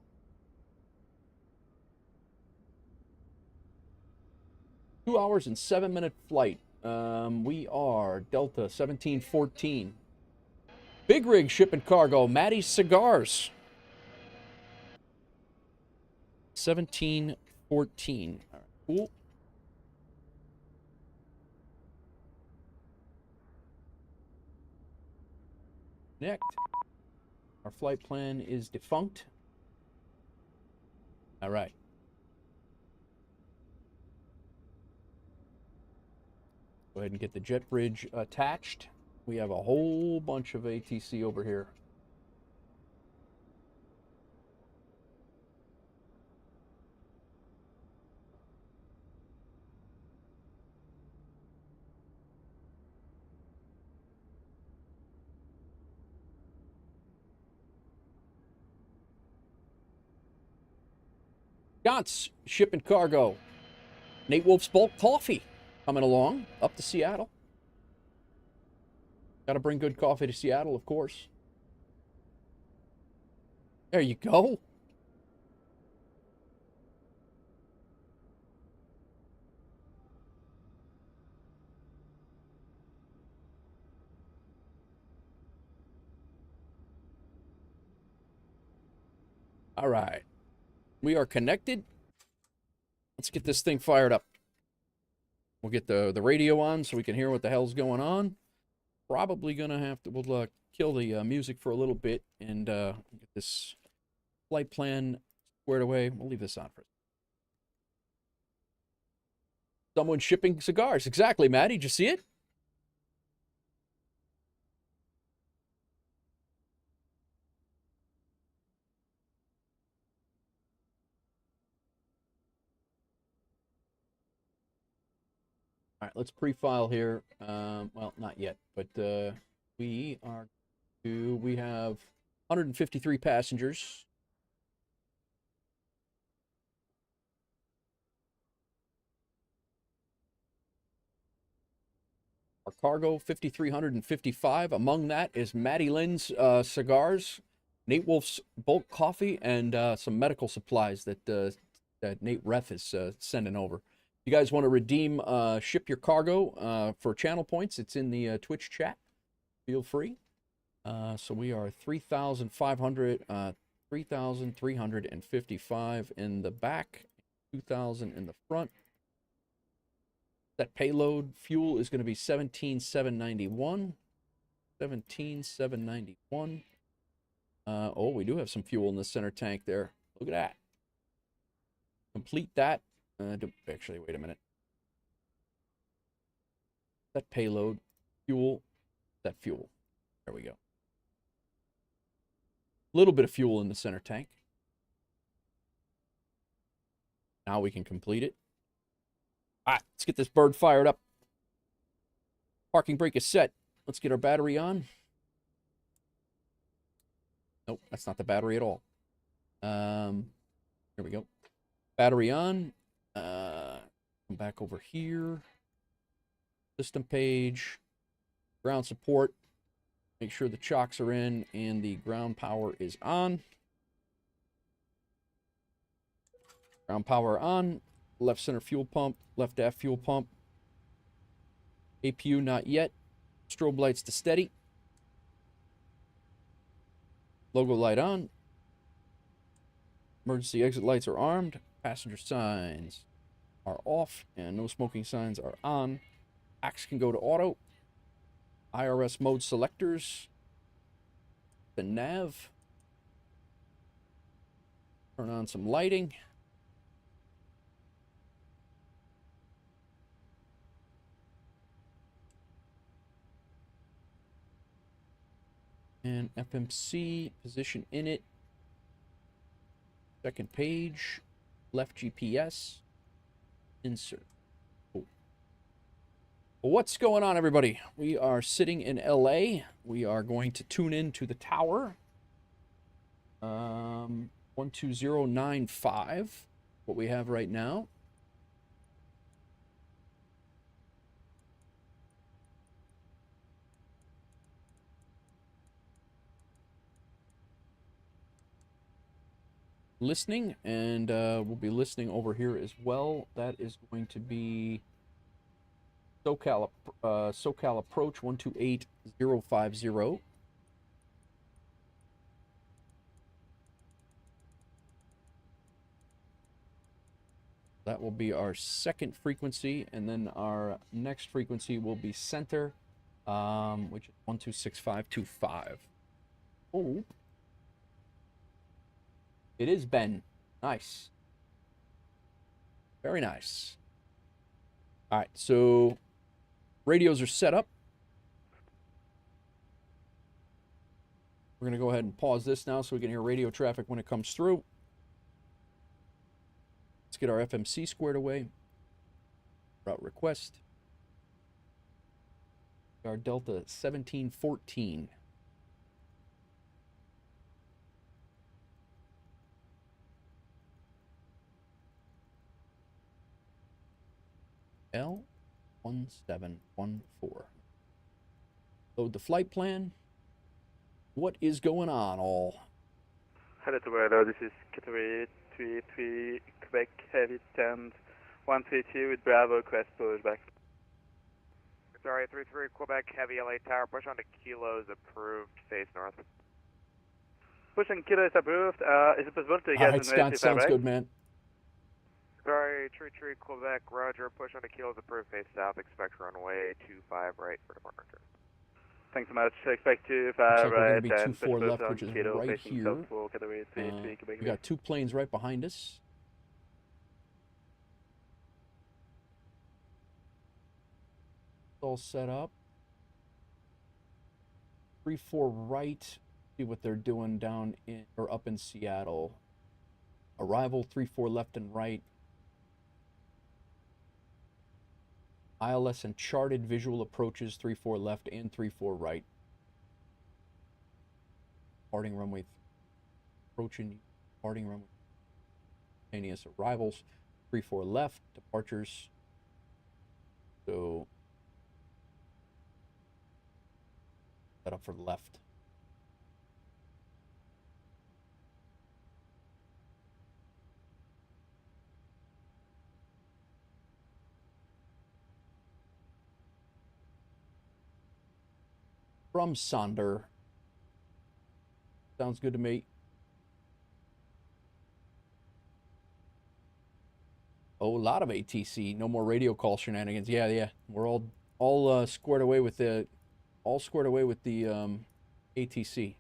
Two hours and 7-minute flight. We are Delta 1714. Big rig shipping cargo. Maddie's Cigars. 1714. All right, cool. Connect. Our flight plan is defunct. All right. Go ahead and get the jet bridge attached. We have a whole bunch of ATC over here. Gantz, shipping cargo. Nate Wolf's Bulk Coffee coming along up to Seattle. Got to bring good coffee to Seattle, of course. There you go. All right. We are connected. Let's get this thing fired up. We'll get the radio on so we can hear what the hell's going on. Probably going to have to, we'll kill the music for a little bit and get this flight plan squared away. We'll leave this on for a second. Someone shipping cigars. Exactly, Maddie. Did you see it? All right, let's pre-file here. Well, not yet, but we have 153 passengers. Our cargo, 5,355. Among that is Maddie Lynn's cigars, Nate Wolf's bulk coffee, and some medical supplies that that Nate Ref is sending over. If you guys want to redeem ship your cargo for channel points, it's in the Twitch chat. Feel free. So we are 3,355 in the back, 2,000 in the front. That payload fuel is going to be 17,791. 17,791. Oh, we do have some fuel in the center tank there. Look at that. Complete that. Actually, wait a minute. That payload, fuel, that fuel. There we go. A little bit of fuel in the center tank. Now we can complete it. All right, let's get this bird fired up. Parking brake is set. Let's get our battery on. Nope, that's not the battery at all. Here we go. Battery on. Come back over here. System page. Ground support. Make sure the chocks are in and the ground power is on. Ground power on. Left center fuel pump. Left aft fuel pump. APU not yet. Strobe lights to steady. Logo light on. Emergency exit lights are armed. Passenger signs are off and no smoking signs are on. Axe can go to auto. IRS mode selectors. The nav. Turn on some lighting. And FMC, position in it. Second page, left GPS, insert. Cool. Well, what's going on, everybody? We are sitting in LA. We are going to tune in to the tower. 12095, what we have right now. Listening, and we'll be listening over here as well. That is going to be SoCal Approach 128050. That will be our second frequency, and then our next frequency will be center, which is 126525. Oh. It is Ben. Nice. Very nice. All right, so radios are set up. We're going to go ahead and pause this now so we can hear radio traffic when it comes through. Let's get our FMC squared away. Route request. Our Delta 1714. L1714. Load the flight plan. What is going on, all? Hello to weather, this is Category 33 Quebec Heavy 10 132 with Bravo, Quest pushback. Sorry, 33 Quebec Heavy LA Tower, push on to kilos approved, face north. Push on kilos approved, is it possible to All get right, Scott, sounds good, man. Sorry, 33 Quebec, roger, push on to kilos approved, face south, expect runway 25 right for departure. Thanks so much, expect 25 Looks like we're right, going to be and 24 push left, on which is kilo, right facing here. southwest, Category 33 Quebec. We got two planes right behind us. All set up. 3-4 right. See what they're doing down in or up in Seattle. Arrival 3-4 left and right. ILS and charted visual approaches 3-4 left and 3-4 right. Departing runway. Approaching. Departing runway. Simultaneous arrivals 3-4 left. Departures. So set up for the left. From Sonder. Sounds good to me. Oh, a lot of ATC. No more radio call shenanigans. Yeah. We're all squared away with the ATC.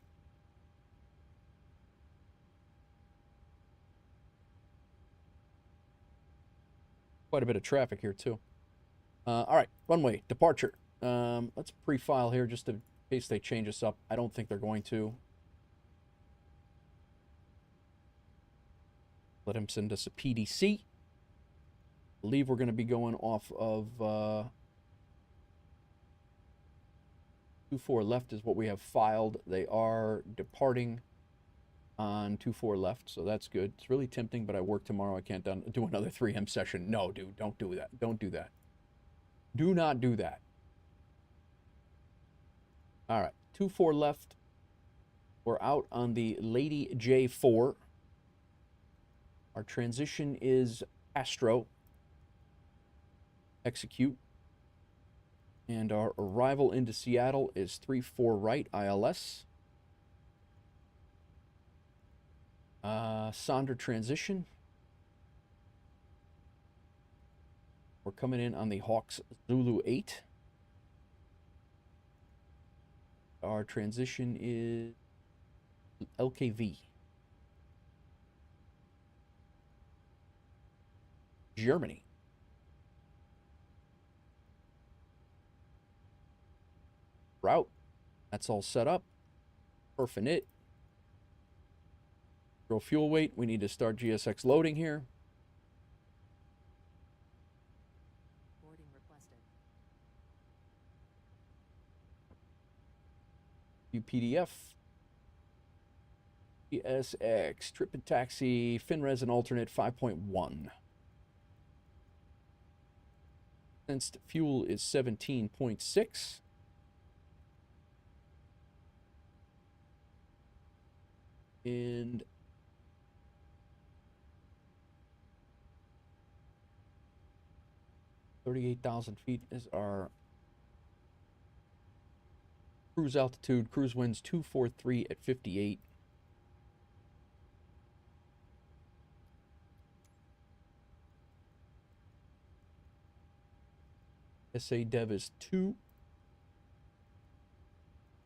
Quite a bit of traffic here too. All right, runway departure. Let's pre-file here just in case they change us up. I don't think they're going to. Let him send us a PDC. I believe we're going to be going off of 2-4 left is what we have filed. They are departing on 2-4 left, so that's good. It's really tempting, but I work tomorrow. I can't do another 3M session. No, dude, don't do that. Don't do that. Do not do that. All right, 2-4 left. We're out on the Lady J4. Our transition is Astro. Execute. And our arrival into Seattle is 3-4 right, ILS. Sonder transition. We're coming in on the Hawks Zulu 8. Our transition is LKV. Germany. Route. That's all set up. Perfing it. Zero fuel weight. We need to start GSX loading here. Boarding requested. UPDF. GSX. Trip and taxi. FinRes and alternate 5.1. Sensed fuel is 17.6. And 38,000 feet is our cruise altitude. Cruise winds 243 at 58. SA dev is 2.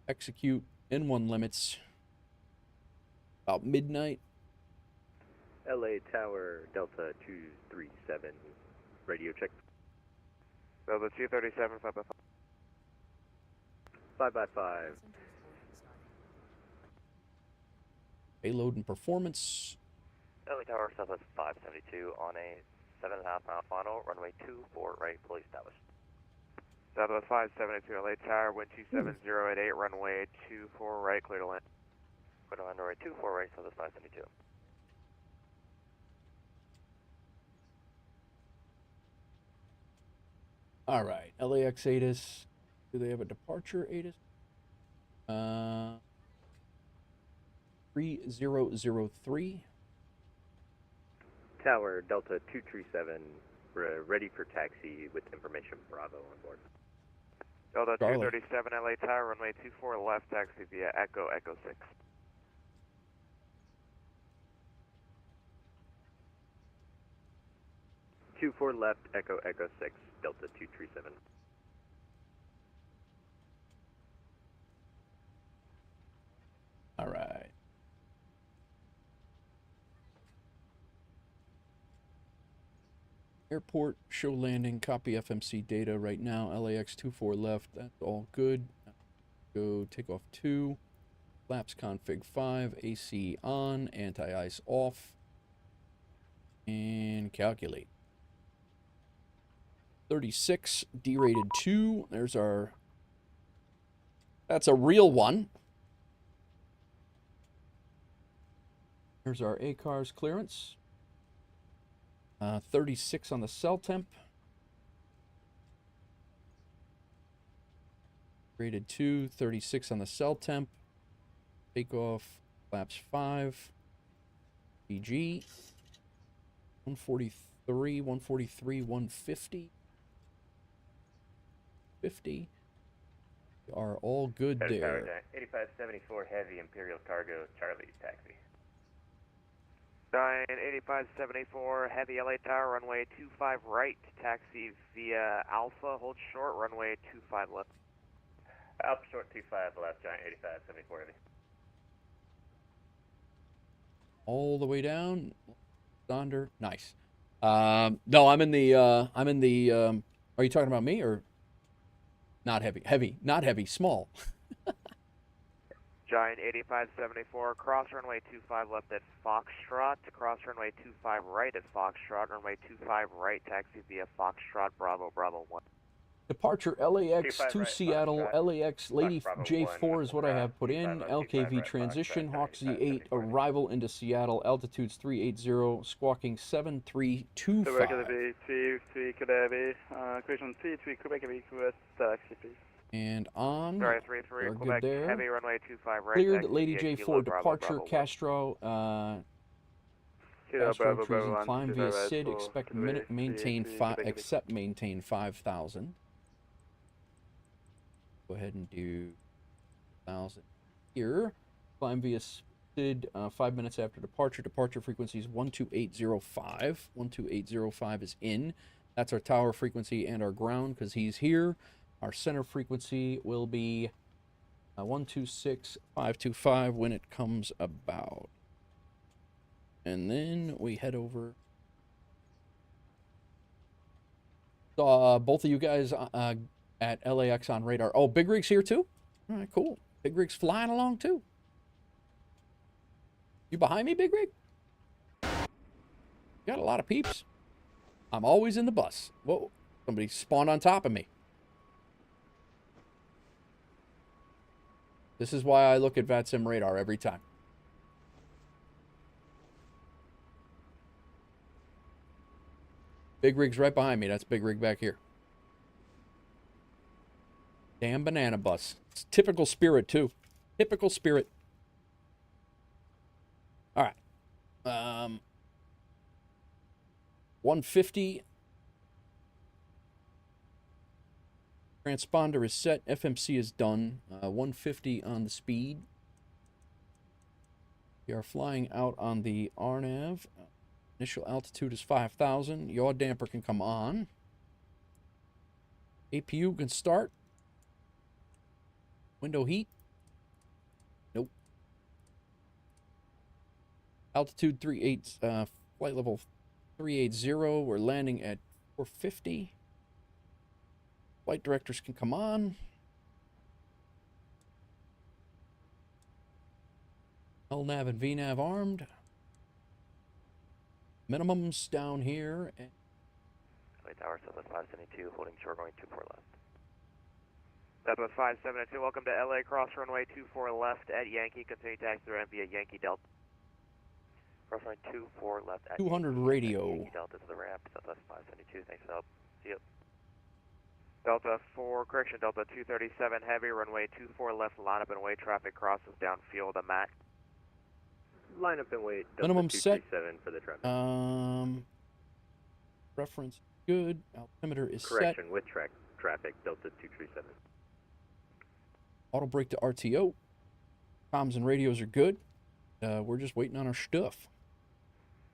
Execute N1 limits. About midnight. LA Tower Delta 237, radio check. Delta 237, 5 by 5. 5 by 5. Passengers boarding starting. Payload and performance. LA Tower Southwest 572 on a 7.5 mile final, runway 24 right, fully established. Southwest 572, LA Tower, wind 270 at 8, runway 24 right, clear to land. Clear to land, runway 24 right, Southwest 572. All right, LAX ATIS. Do they have a departure ATIS? 3003. Tower Delta 237, ready for taxi with information Bravo on board. Delta Charlie. 237, LA Tower, runway 24 left, taxi via Echo, Echo 6. Two 4 left, Echo Echo 6, Delta 237. All right. Airport, show landing, copy FMC data right now. LAX 24 left, that's all good. Go takeoff 2. Flaps config 5, AC on, anti-ice off. And calculate. 36, derated 2. There's our... That's a real one. There's our ACARS clearance. 36 on the cell temp. Rated 2, 36 on the cell temp. Takeoff, flaps 5. PG. 143, 143, 150. 50. We are all good there. 8574 heavy Imperial Cargo, Charlie taxi. Giant 8574, heavy LA Tower, runway 25 right, taxi via Alpha, hold short, runway 25 left. Alpha short 25 left, Giant 8574 heavy. All the way down. Thunder. Nice. No, I'm in the, are you talking about me or not heavy? Heavy, not heavy, small. Giant 8574, cross runway 25 left at Foxtrot, cross runway 25 right at Foxtrot, runway 25 right, taxi via Foxtrot, Bravo, Bravo 1. Departure LAX 25 to right, Seattle. Foxtrot. LAX Lady Bravo J4 1, is what I have put 25 in. left, LKV 25 right, transition. Foxtrot, Hawk Z8 75, arrival into Seattle. Altitude's 380. Squawking 7325. And on. Sorry, 33, We're Quebec, good there. heavy runway 25 right, Cleared taxi Lady via J4 Kilo, Bravo, departure. Bravo 1. Castro. Castro cruising climb via SID. Expect maintain except maintain 5,000. Go ahead and do 1,000 here. Climb via SID 5 minutes after departure. Departure frequency is 12805. 12805 is in. That's our tower frequency and our ground because he's here. Our center frequency will be 126,525 when it comes about. And then we head over. Saw both of you guys at LAX on radar. Oh, Big Rig's here too? All right, cool. Big Rig's flying along too. You behind me, Big Rig? Got a lot of peeps. I'm always in the bus. Whoa, somebody spawned on top of me. This is why I look at VATSIM radar every time. Big Rig's right behind me. That's Big Rig back here. Damn banana bus. It's typical Spirit, too. Typical Spirit. All right. 150. Transponder is set. FMC is done. 150 on the speed. We are flying out on the RNAV. Initial altitude is 5,000. Yaw damper can come on. APU can start. Window heat. Nope. Altitude 38, flight level 380. We're landing at 450. Flight directors can come on. LNAV and VNAV armed. Minimums down here. LA Tower, Southwest 572, holding short runway 24 left. Southwest 572, welcome to LA, cross runway 24 left at Yankee. Continue taxi through and via Yankee Delta. Cross runway 24 left at 200 Yankee, radio. Yankee Delta to the ramp, Southwest 572, thanks for the help. See you. Delta 4, correction, Delta 237 heavy, runway 24 left, line up and wait, traffic crosses downfield at MAX. Line up and wait. Minimum set. 237 for the traffic. Reference good. Altimeter is Correction, set. with traffic, Delta 237. Auto brake to RTO. Comms and radios are good. We're just waiting on our stuff.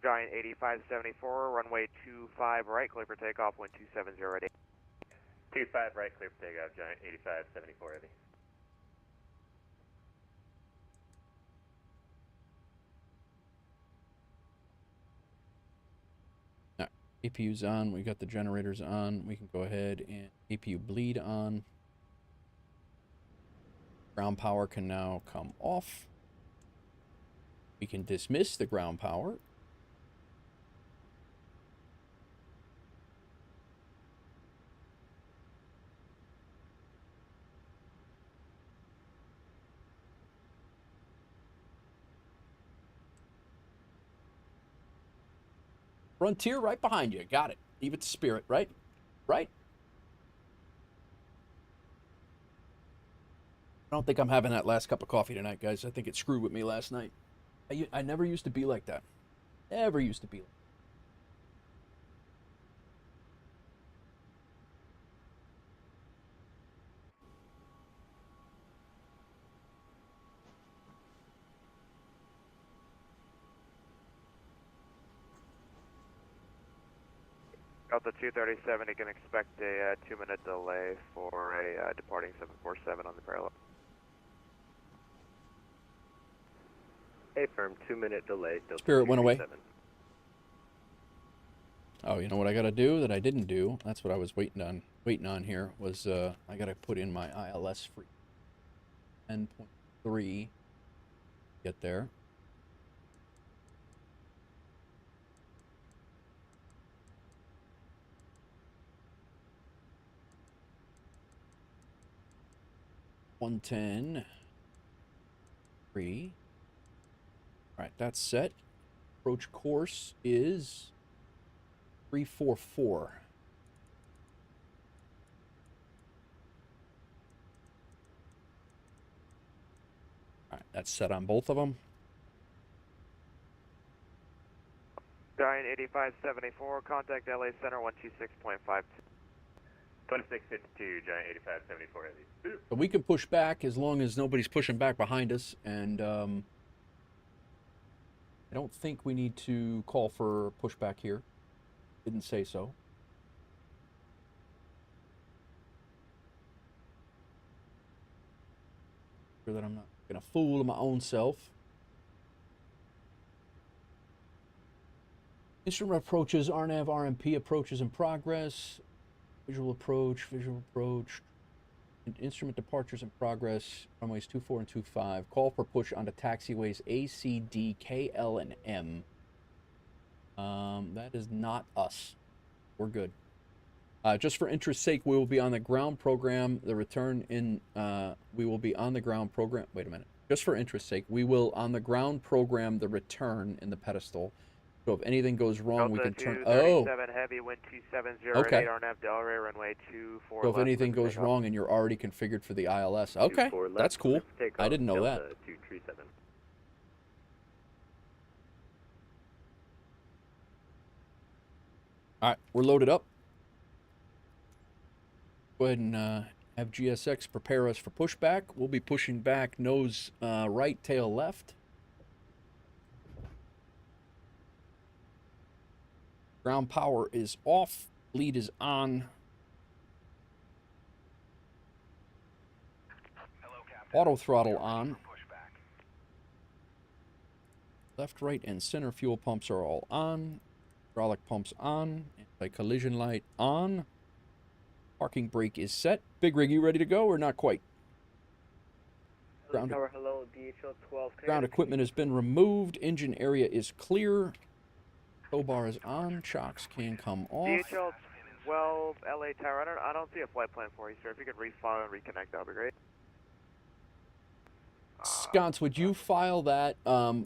Giant 8574, runway 25 right, clear for takeoff, wind 270 ready. 25 right, clear for takeoff, Giant 8574 heavy. APU's on. We got the generators on. We can go ahead and APU bleed on. Ground power can now come off. We can dismiss the ground power. Frontier right behind you. Got it. Leave it to Spirit, right? Right? I don't think I'm having that last cup of coffee tonight, guys. I think it screwed with me last night. I never used to be like that. Never used to be like that. Delta 237, you can expect a 2-minute delay for a departing 747 on the parallel. A firm 2-minute delay. Delta Spirit went away. 237. Oh, you know what I gotta do that I didn't do? That's what I was waiting on here was I gotta put in my ILS free 10.3. Get there. $110. 3. All right, that's set. Approach course is 344. All right, that's set on both of them. Giant 8574, contact LA Center 126.52. 2652, Giant 8574 heavy. So we can push back as long as nobody's pushing back behind us, and I don't think we need to call for pushback here. Didn't say so. Sure that I'm not gonna fool my own self. Instrument approaches, RNAV, RMP approaches in progress. Visual approach, Instrument departures in progress. Runways 24 and 25. Call for push onto taxiways A, C, D, K, L, and M. That is not us. We're good. Just for interest's sake, we will be on the ground program. The return in, we will be on the ground program. Wait a minute. Just for interest's sake, we will on the ground program the return in the pedestal. So if anything goes wrong, we can turn. Oh. Heavy, wind 2708, Okay. RNAV Delray, runway 24 So if left, anything clear for goes takeoff. wrong and you're already configured for the ILS, okay, 24 left, that's cool. clear for takeoff, I didn't know Delta that. 237. All right, we're loaded up. Go ahead and have GSX prepare us for pushback. We'll be pushing back nose right, tail left. Ground power is off. Lead is on. Auto throttle on. Left, right, and center fuel pumps are all on. Hydraulic pumps on. Anti-collision light on. Parking brake is set. Big rig, you ready to go or not quite? Ground, hello, DHL 12. ground equipment has been removed. Engine area is clear. Tow bar is on. Chocks can come off. DHL 12, LA Tower. I don't see a flight plan for you, sir. If you could refile and reconnect, that would be great. Sconce, would you file that?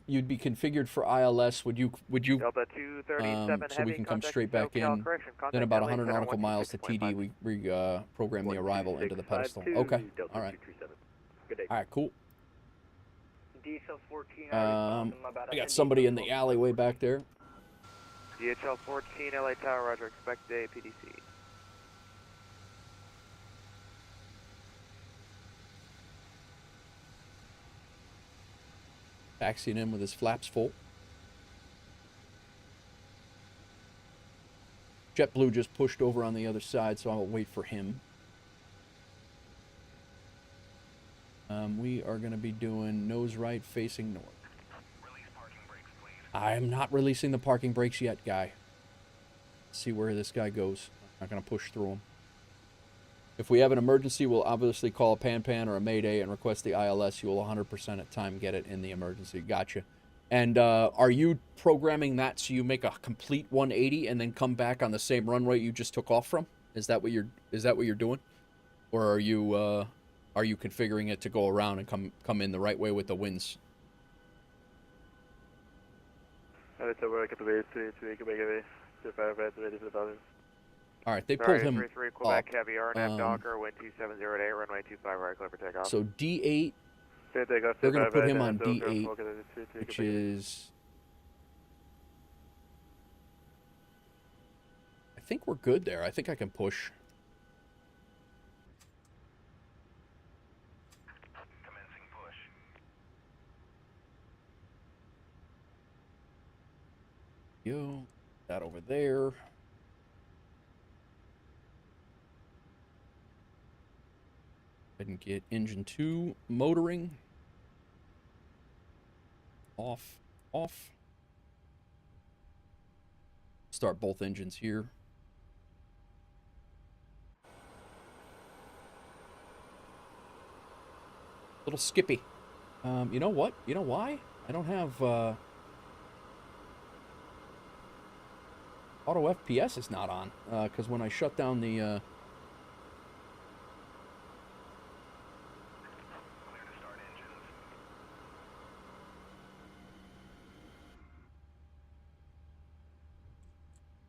You'd be configured for ILS. Would you? Delta 237 So we can come straight back in. Then about 100 nautical miles to TD, we program the arrival into the pedestal. Okay. All right. Good day. All right. Cool. DHL 14. I got somebody in the alleyway back there. DHL 14, LA Tower. Roger. Expect day PDC. Taxiing in with his flaps full. JetBlue just pushed over on the other side, so I'll wait for him. We are going to be doing nose right facing north. Release parking brakes, please. I am not releasing the parking brakes yet, guy. Let's see where this guy goes. I'm not going to push through him. If we have an emergency, we'll obviously call a pan-pan or a mayday and request the ILS. You will 100% of time get it in the emergency. Gotcha. And are you programming that so you make a complete 180 and then come back on the same runway you just took off from? Is that what you're doing? Or are you configuring it to go around and come in the right way with the winds? All right, they pulled him up. Quebec Heavy, RNAV Docker, wind 2708, runway 25 right, clear for takeoff. So D8, they're going to put him on D8, which is... I think we're good there. I think I can push. Commencing push. Yo, that over there. And get engine 2 motoring. Off. Start both engines here. Little skippy. You know what? You know why? I don't have auto FPS is not on because when I shut down the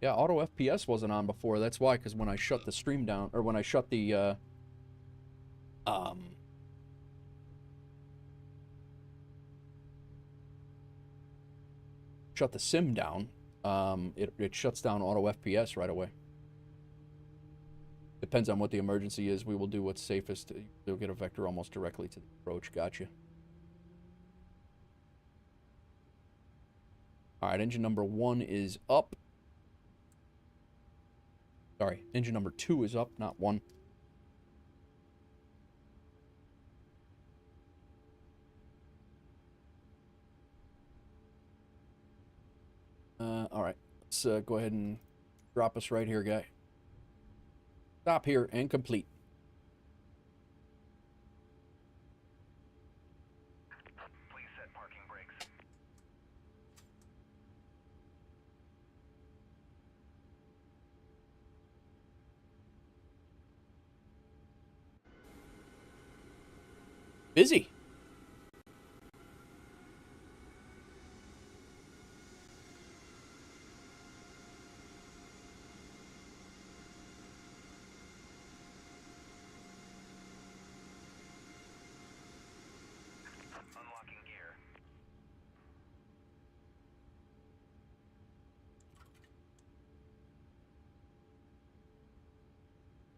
yeah, auto FPS wasn't on before. That's why, because when I shut the stream down, or when I shut the shut the sim down, it shuts down auto FPS right away. Depends on what the emergency is. We will do what's safest. You'll get a vector almost directly to the approach. Gotcha. All right, engine number 1 is up. Sorry, engine number 2 is up, not 1. All right, let's go ahead and drop us right here, guy. Stop here and complete. Busy. Unlocking gear.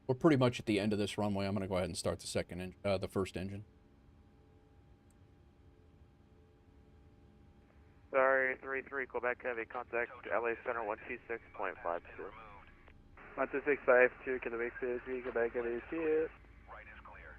We're pretty much at the end of this runway. I'm going to go ahead and start the first engine. Sorry, 3-3, Quebec Heavy, contact LA Center 126.52. 12652, Quebec City, Quebec Heavy, see it. Right is clear.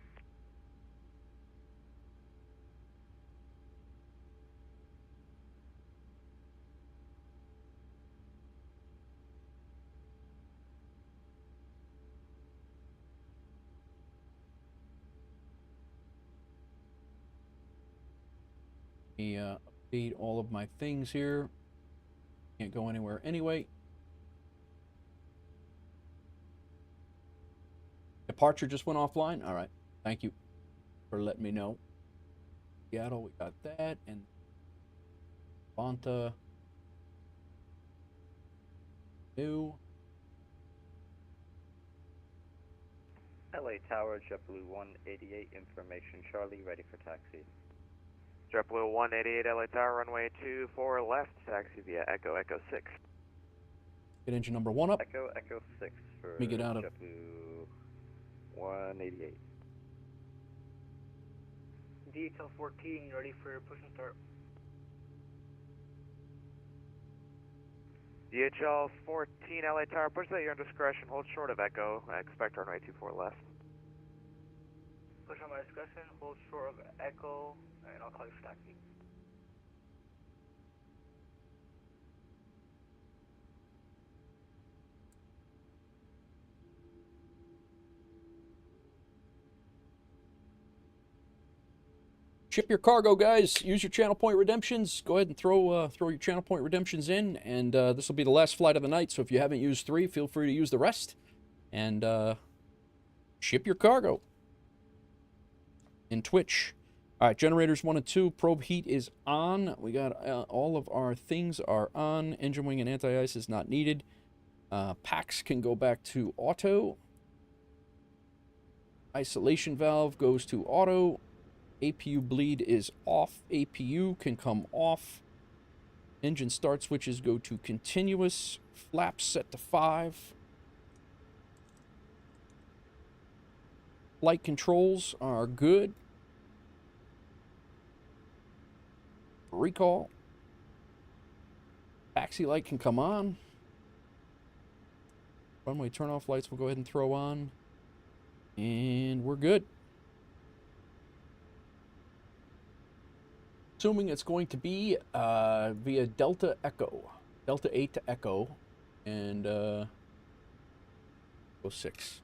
Let me update all of my things here. Can't go anywhere anyway. Departure just went offline. All right. Thank you for letting me know. Seattle, we got that. And Bonta. New. LA Tower, JetBlue 188, information Charlie, ready for taxi. JetBlue 188 LA Tower, runway 24 left, taxi via Echo, Echo 6. Get engine number 1 up. Echo, Echo 6 for Let me get out of JetBlue 188. DHL 14, ready for push and start. DHL 14 LA Tower, push at your own discretion, hold short of Echo, expect runway 24 left. Push on my discretion, hold short of Echo, and I'll call you for taxi. Ship your cargo, guys. Use your channel point redemptions. Go ahead and throw your channel point redemptions in, and this will be the last flight of the night. So if you haven't used 3, feel free to use the rest, and ship your cargo in Twitch. All right, generators 1 and 2. Probe heat is on. We got all of our things are on. Engine wing and anti-ice is not needed. Packs can go back to auto. Isolation valve goes to auto. APU bleed is off. APU can come off. Engine start switches go to continuous. Flaps set to 5. Flight controls are good. Recall. Taxi light can come on. Runway turnoff lights we'll go ahead and throw on. And we're good. Assuming it's going to be via Delta Echo. Delta 8 to Echo. And 06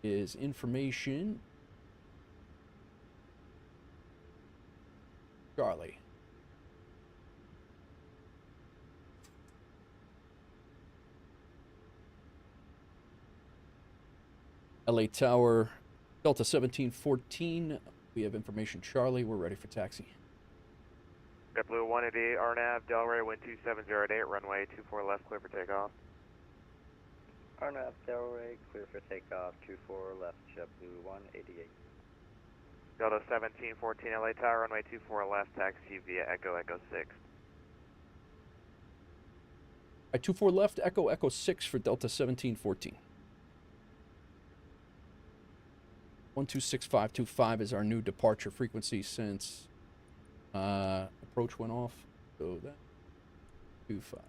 is information. Charlie. LA Tower, Delta 1714. We have information, Charlie. We're ready for taxi. JetBlue 188 RNAV, Delray, wind 2708, runway 24 left, clear for takeoff. RNAV Delray, clear for takeoff, 24 left, JetBlue 188. Delta 1714 LA Tower, runway 24 left, taxi via Echo, Echo 6. At 24 left, Echo, Echo 6 for Delta 1714. 126525 is our new departure frequency since approach went off. So that 25.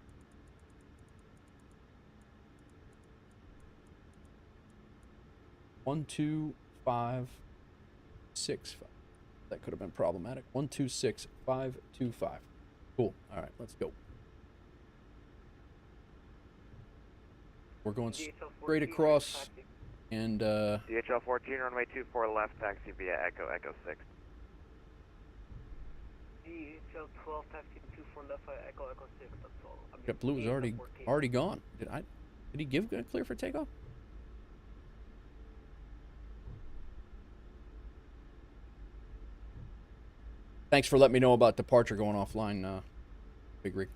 12565. That could have been problematic. 126525. Cool. All right, let's go. We're going straight across. And DHL 14, runway 24 left, taxi via Echo, Echo 6. DHL 12, taxi 24 left, Echo, Echo 6, that's all. JetBlue is already gone. Did he give a clear for takeoff? Thanks for letting me know about departure going offline, Big Rig.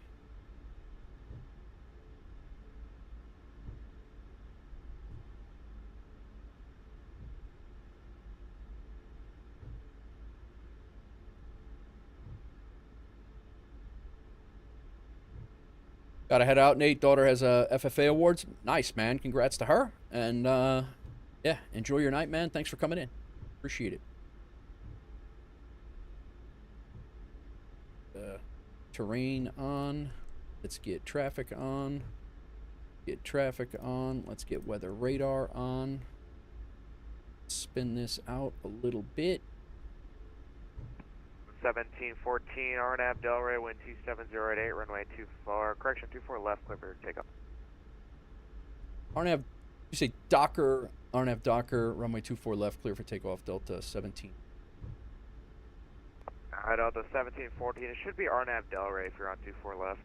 Gotta head out, Nate. Daughter has a FFA awards. Nice, man. Congrats to her. And yeah, enjoy your night, man. Thanks for coming in. Appreciate it. Terrain on. Let's get traffic on. Get traffic on. Let's get weather radar on. Spin this out a little bit. 1714 RNAV Delray, wind 27088, runway 24, correction 24 left, clear for takeoff. RNAV, you say Docker, RNAV Docker, runway 24 left, clear for takeoff, Delta 17. Alright, Delta 1714, it should be RNAV Delray if you're on 24 left.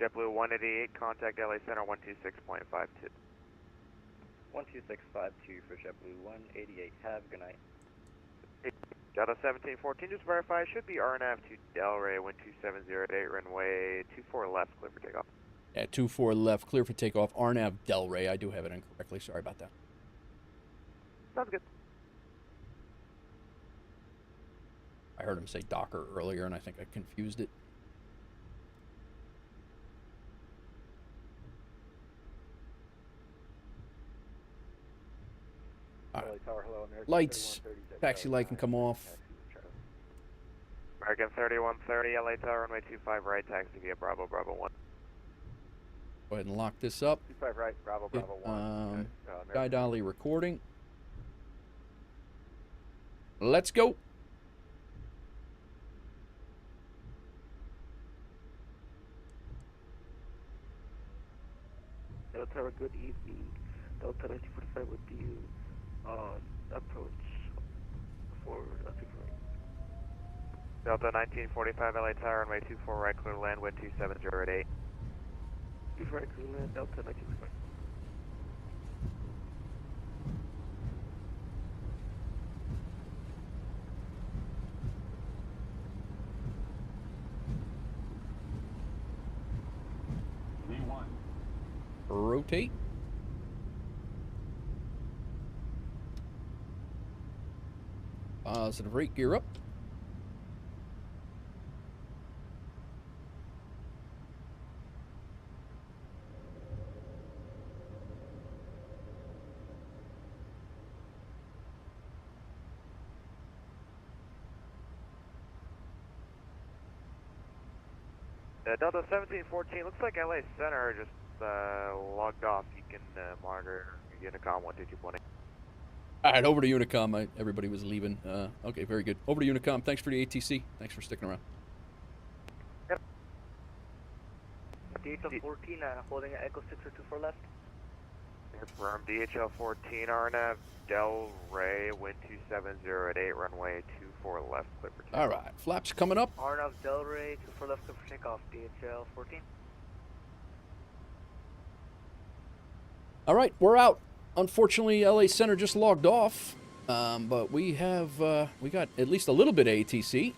JetBlue 188, contact LA Center 126.52. 12652 for JetBlue 188. Have good night. Delta 1714, just verify, it should be RNAV to Delray, wind 27088, runway 24 left, clear for takeoff. Yeah, 24 left, clear for takeoff, RNAV Delray. I do have it incorrectly, sorry about that. Sounds good. I heard him say Docker earlier, and I think I confused it. Lights, taxi light can come off. American 3130, LA Tower, runway 25 right, taxi via Bravo, Bravo 1. Go ahead and lock this up. 25 right, Bravo, Bravo 1. Guy Dolly recording. Let's go. Delta Tower, good evening. Delta 1945 with you on approach for Delta 1945, LA Tower, runway 24 right, clear to land, wind 27088. 24 right, clear to land, Delta 1945. V1. Rotate. Positive rate, gear up. Delta 1714, looks like LA Center just logged off. You can monitor Unicom 122.8. All right, over to Unicom. Everybody was leaving. Okay, very good. Over to Unicom. Thanks for the ATC. Thanks for sticking around. Yep. DHL 14, holding at Echo 6 or 24 left. Confirm DHL 14, RNAV Del Rey, wind 27088, runway 24 left, clear for takeoff. All right, flaps coming up. RNAV Del Rey, 24 left, clear for takeoff. DHL 14. All right, we're out. Unfortunately, LA Center just logged off, but we have we got at least a little bit of ATC.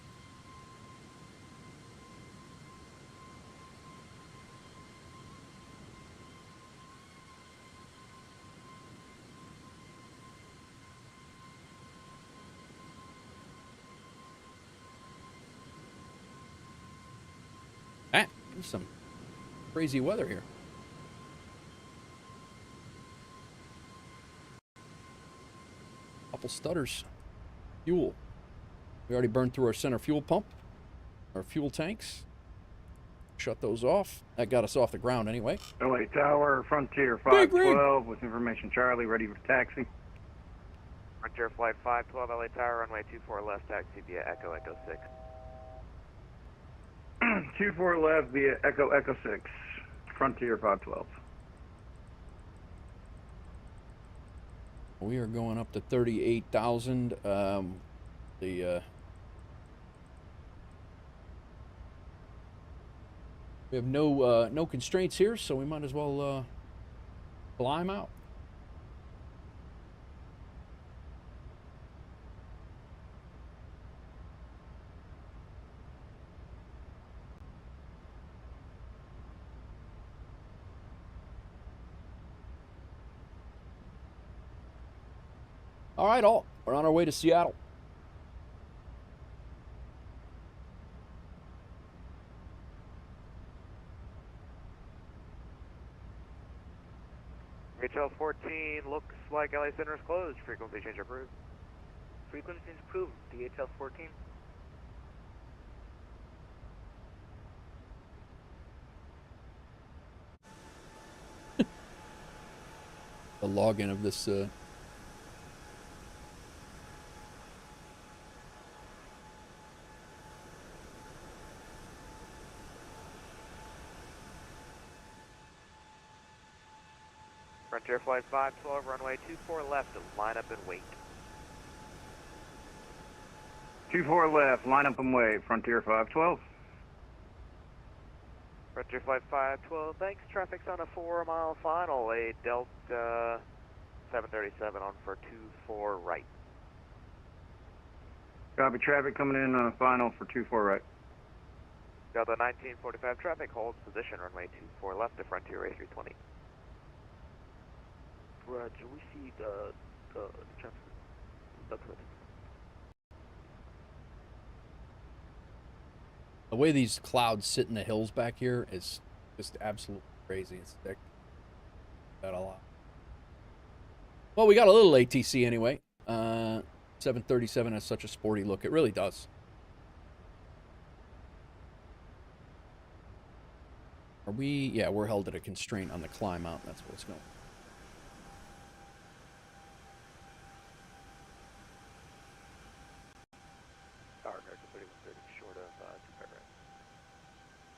There's some crazy weather here. Couple stutters. Fuel. We already burned through our center fuel pump, our fuel tanks. Shut those off. That got us off the ground anyway. LA Tower, Frontier 512 with information Charlie, ready for taxi. Frontier Flight 512, LA Tower, runway 24 left, taxi via Echo Echo 6. 24 left via Echo Echo 6, Frontier 512. We are going up to 38,000. We have no constraints here, so we might as well climb out. All right, all. We're on our way to Seattle. DHL-14 looks like LA Center is closed. Frequency change approved. Frequency is approved. DHL-14. The login of this. Frontier Flight 512, runway 24 left, line up and wait. 24 left, line up and wait. Frontier 512. Frontier Flight 512, thanks. Traffic's on a 4-mile final, a Delta 737 on for 24 right. Copy, traffic coming in on a final for 24 right. Delta 1945 traffic holds position, runway 24 left to Frontier A320. Roger, we see the traffic. The way these clouds sit in the hills back here is just absolutely crazy. It's that a lot. Well, we got a little ATC anyway. 737 has such a sporty look. It really does. Are we? Yeah, we're held at a constraint on the climb out. That's what's going on.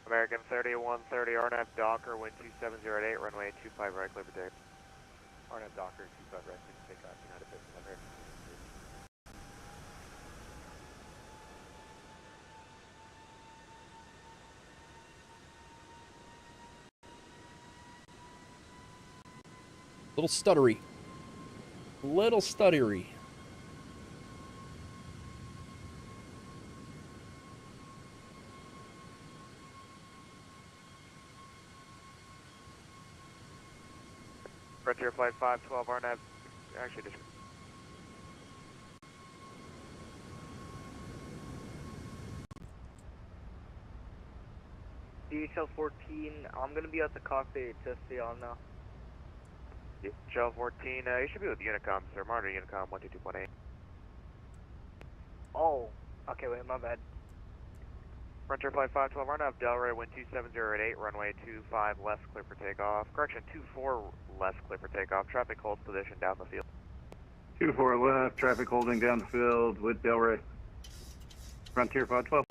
American 3130, RNAV Docker, wind 2708, runway 25 right, clear for takeoff. RNAV Docker, 25 right, clear for takeoff, United Business American. Little stuttery. Little stuttery. Frontier Flight 512, RNAV, actually just... DHL-14, I'm going to be at the cockpit, just stay on now. DHL-14, you should be with Unicom, sir. Monitor Unicom 122.8. Oh, okay, wait, my bad. Frontier Flight 512, RNAV Delray, wind 27008, runway 25 left, clear for takeoff. Correction, 24 left, clear for takeoff. Traffic holds position down the field. 24 left, traffic holding down the field with Delray. Frontier 512.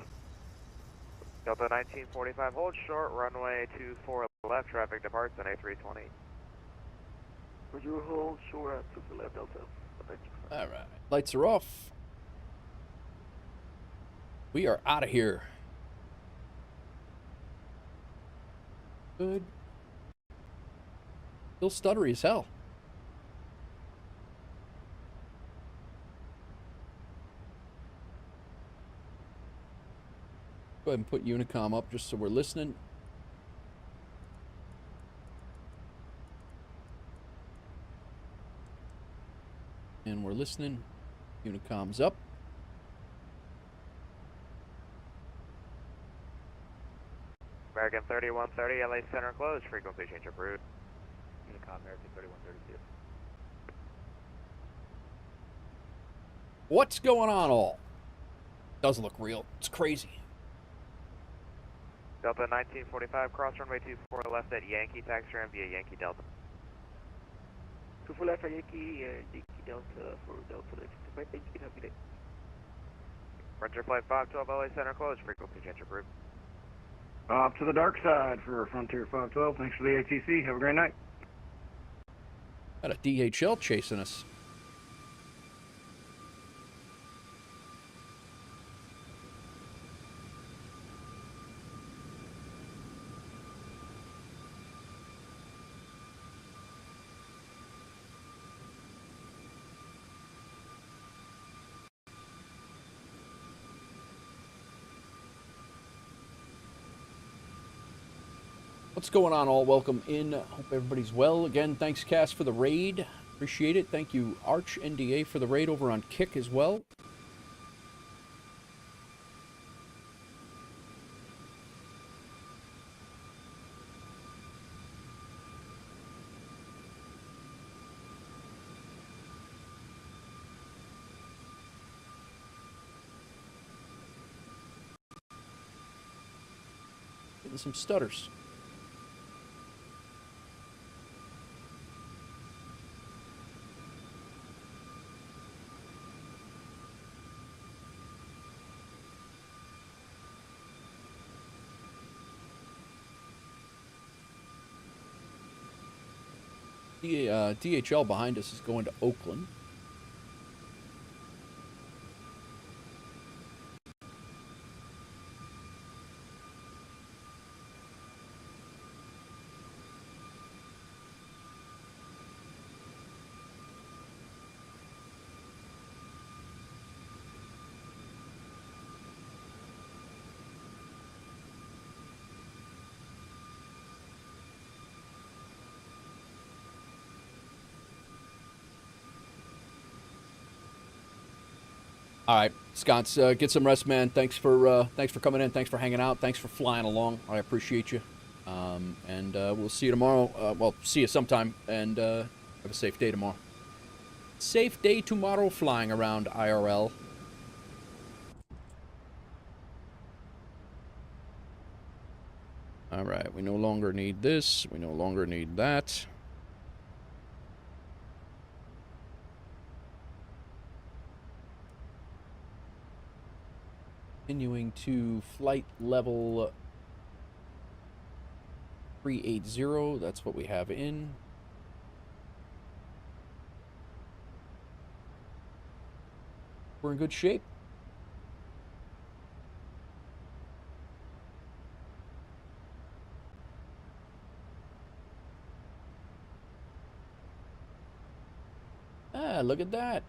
Delta 1945, hold short, runway 24 left, traffic departs on A320. Would you hold short at 24 left, Delta? All right, lights are off. We are out of here. Good. Still stuttery as hell. Go ahead and put Unicom up just so we're listening. And we're listening. Unicom's up. American 3130, LA Center closed. Frequency change approved. Unicom, American 3132. What's going on all? Does look real. It's crazy. Delta 1945, cross runway 24 left at Yankee, taxi ram via Yankee Delta. 24 left at Yankee, Yankee Delta for Delta. Thank you, have a good day. Frontier Flight 512, LA Center closed. Frequency change approved. Off to the dark side for Frontier 512. Thanks for the ATC. Have a great night. Got a DHL chasing us. What's going on, all? Welcome in. Hope everybody's well. Again, thanks, Cass, for the raid. Appreciate it. Thank you, Arch NDA, for the raid over on Kick as well. Getting some stutters. DHL behind us is going to Oakland. All right, Scott's, get some rest, man. Thanks for coming in. Thanks for hanging out. Thanks for flying along. I appreciate you. And we'll see you tomorrow. Well, see you sometime. And have a safe day tomorrow. Safe day tomorrow flying around IRL. All right, we no longer need this. We no longer need that. Continuing to flight level 380. That's what we have in. We're in good shape. Ah, look at that.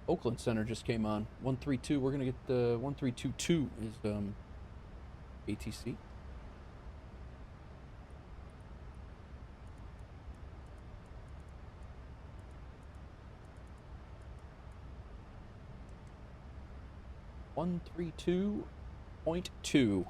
Oakland Center just came on. 132. We're gonna get the 1322 is ATC. One 132.2.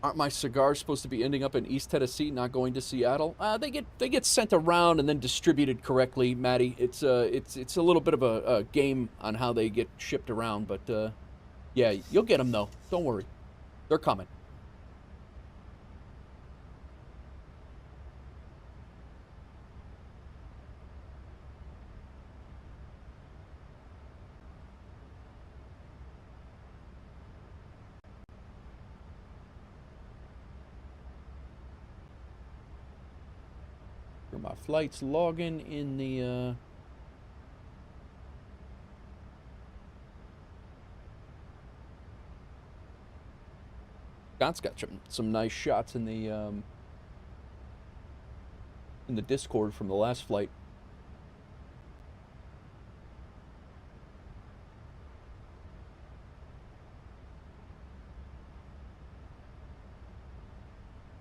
Aren't my cigars supposed to be ending up in East Tennessee, not going to Seattle? They get sent around and then distributed correctly, Maddie. It's a little bit of a game on how they get shipped around, but yeah, you'll get them though. Don't worry, they're coming. My flight's logging in the Scott's got some nice shots in the Discord from the last flight.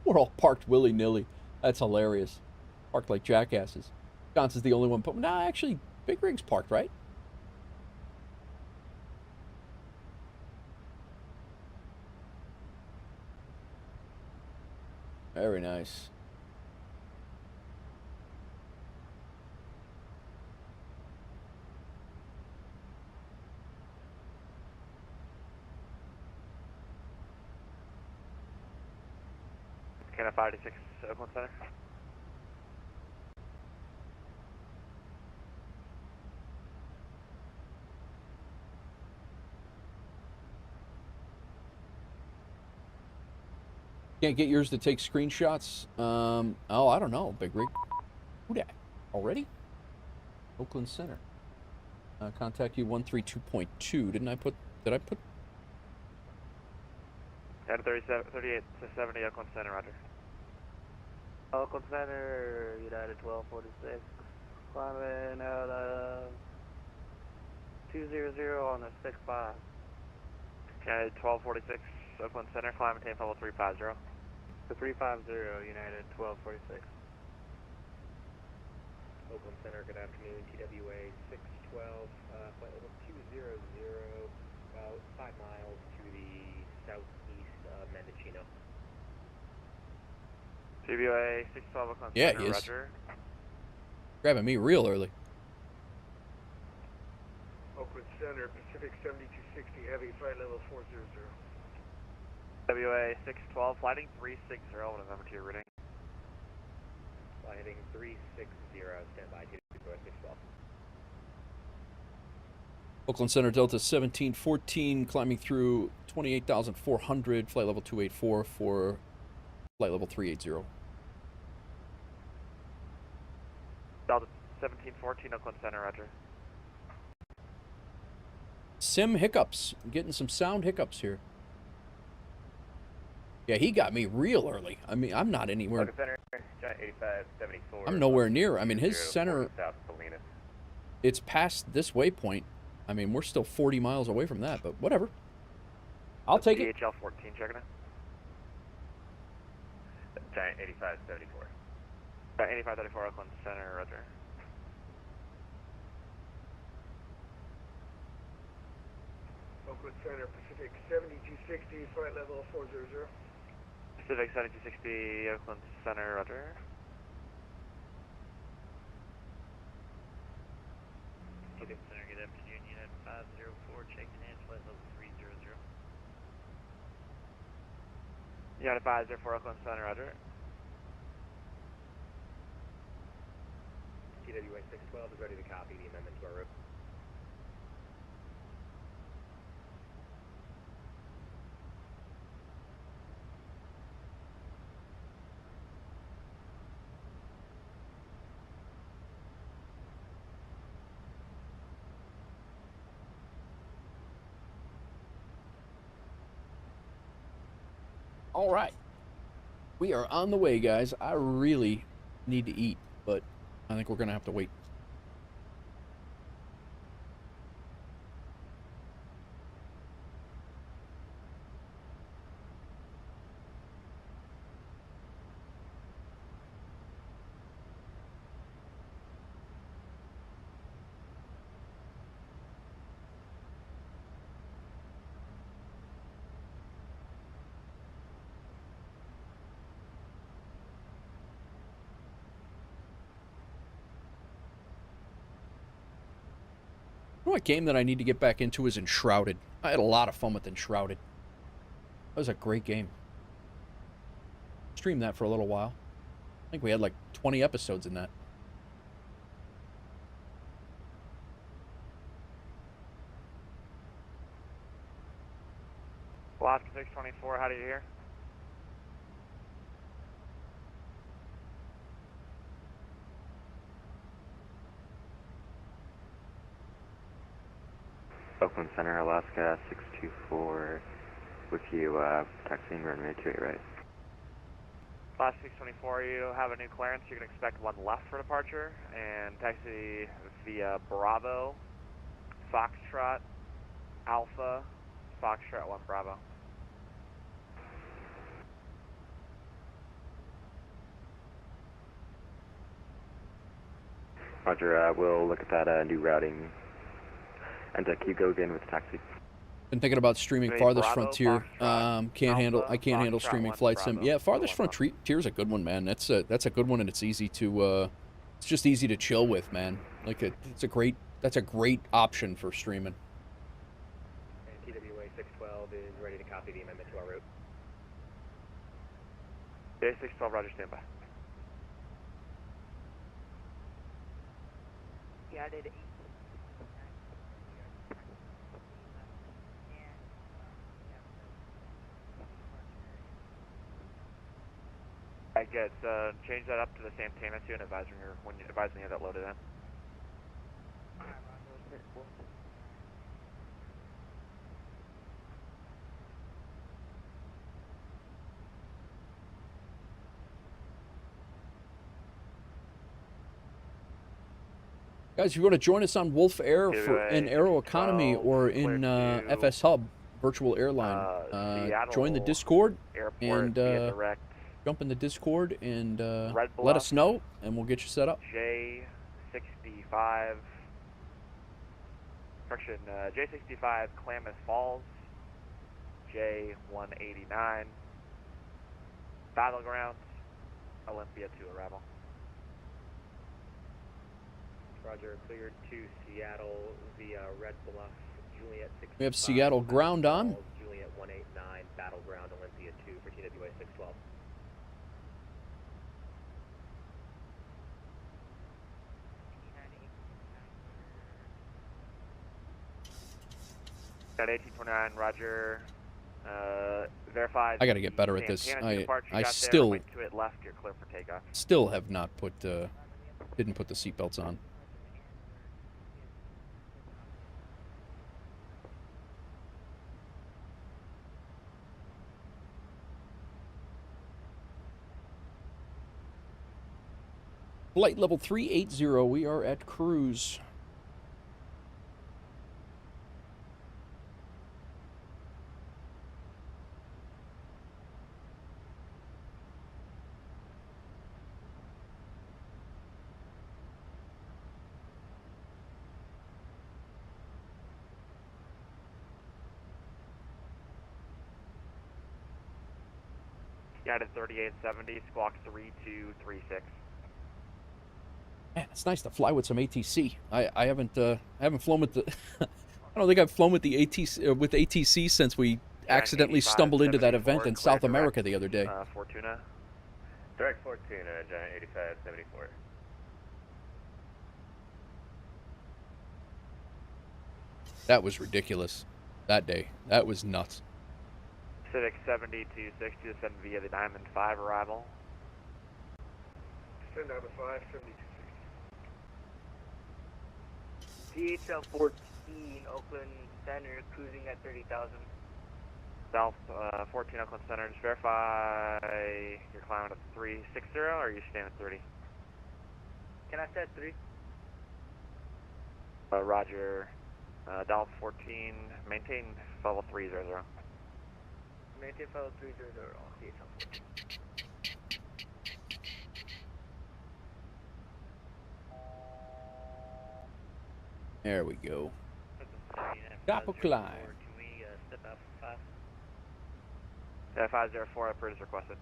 We're all parked willy-nilly. That's hilarious. Parked like jackasses. Johnson's the only one. But nah, actually, Big Rig's parked, right? Very nice. Canada 526 Oakland Center. Can't get yours to take screenshots? Oh, I don't know, Big Rig. Who dat? Already? Oakland Center. Contact you 132.2. Did I put... 1037, 38 to 70, Oakland Center, roger. Oakland Center, United 1246. Climbing out 200 on the 65. United 1246, Oakland Center, climb and level 350. The 350, United 1246. Oakland Center, good afternoon. TWA 612, flight level 200, about 5 miles to the southeast of Mendocino. TWA 612, Oakland Yeah, Center, he is. roger. Grabbing me real early. Oakland Center, Pacific 7260, heavy, flight level 400. WA 612, flighting 360, November 2 reading. Flighting 360, standby, TWA 612. Oakland Center, Delta 1714, climbing through 28,400, flight level 284 for flight level 380. Delta 1714, Oakland Center, roger. Sim hiccups. I'm getting some sound hiccups here. Yeah, he got me real early. I mean, I'm not anywhere. Oakland Center, Giant 8574. I'm nowhere near. I mean, his center, South Salinas. it's past this waypoint. I mean, we're still 40 miles away from that, but whatever. I'll take it. DHL 14, checking it. Giant 8574. 8534, Oakland Center, roger. Oakland Center, Pacific 7260, flight level 400. Pacific 7260, Oakland Center, roger. Oakland Center, good afternoon. Unit 504, check in, flight level 300. Unit 504, Oakland Center, roger. TWA 612 is ready to copy the amendment to our route. All right. We are on the way, guys. I really need to eat, but I think we're going to have to wait. You know what game that I need to get back into is Enshrouded. I had a lot of fun with Enshrouded. That was a great game. Streamed that for a little while. I think we had like 20 episodes in that. Alaska 624, how do you hear? Oakland Center, Alaska 624, with you, taxiing runway 28 right. Alaska 624, you have a new clearance. You can expect one left for departure, and taxi via Bravo, Foxtrot, Alpha, Foxtrot 1 Bravo. Roger, we'll look at that new routing. And can you go again with the taxi? Been thinking about streaming Wait, Farthest Bravo, Frontier. Foxtrot, I can't handle Foxtrot streaming 1 Flight Bravo. Sim. Yeah, Farthest Bravo 1 Frontier is a good one, man. That's a good one, and it's easy to it's just easy to chill with, man. Like that's a great option for streaming. And TWA 612 is ready to copy the amendment to our route. Okay, 612, roger, standby. United 8. Yeah, good. So change that up to the Santana too, and advise when you advise me of that loaded in. Guys, if you want to join us on Wolf Air in Aeroconomy or in FS Hub, virtual airline, join the Discord and jump in the Discord and let us know, and we'll get you set up. J65, correction, J65 Klamath Falls, J189, Battlegrounds, Olympia to arrival. Roger, cleared to Seattle via Red Bluff, Juliet 6. We have Seattle ground on. Juliet 189, Battleground, Olympia 2 for TWA 612. At 1829, Roger. Verify. I got to get better at this. I still have not put didn't put the seatbelts on. Flight level 380, we are at cruise. United 3870, squawk 3236. Man, it's nice to fly with some ATC. I haven't flown with the I don't think I've flown with the ATC since we accidentally stumbled into that event in South America the other day. Fortuna. Direct Fortuna, Giant 8574. That was ridiculous. That day. That was nuts. Civic 7260 to send via the Diamond 5 arrival. Send out a 5, 7260. DHL 14, Oakland Center, cruising at 30,000. South 14 Oakland Center, just verify you're climbing at 360 or are you staying at 30? Can I set 3? Roger. Delta 14, maintain level 300. Maintain level 300 on DHL 14. There we go. Doppel climb. Can we step out for 5? Yeah, 504, approved as requested.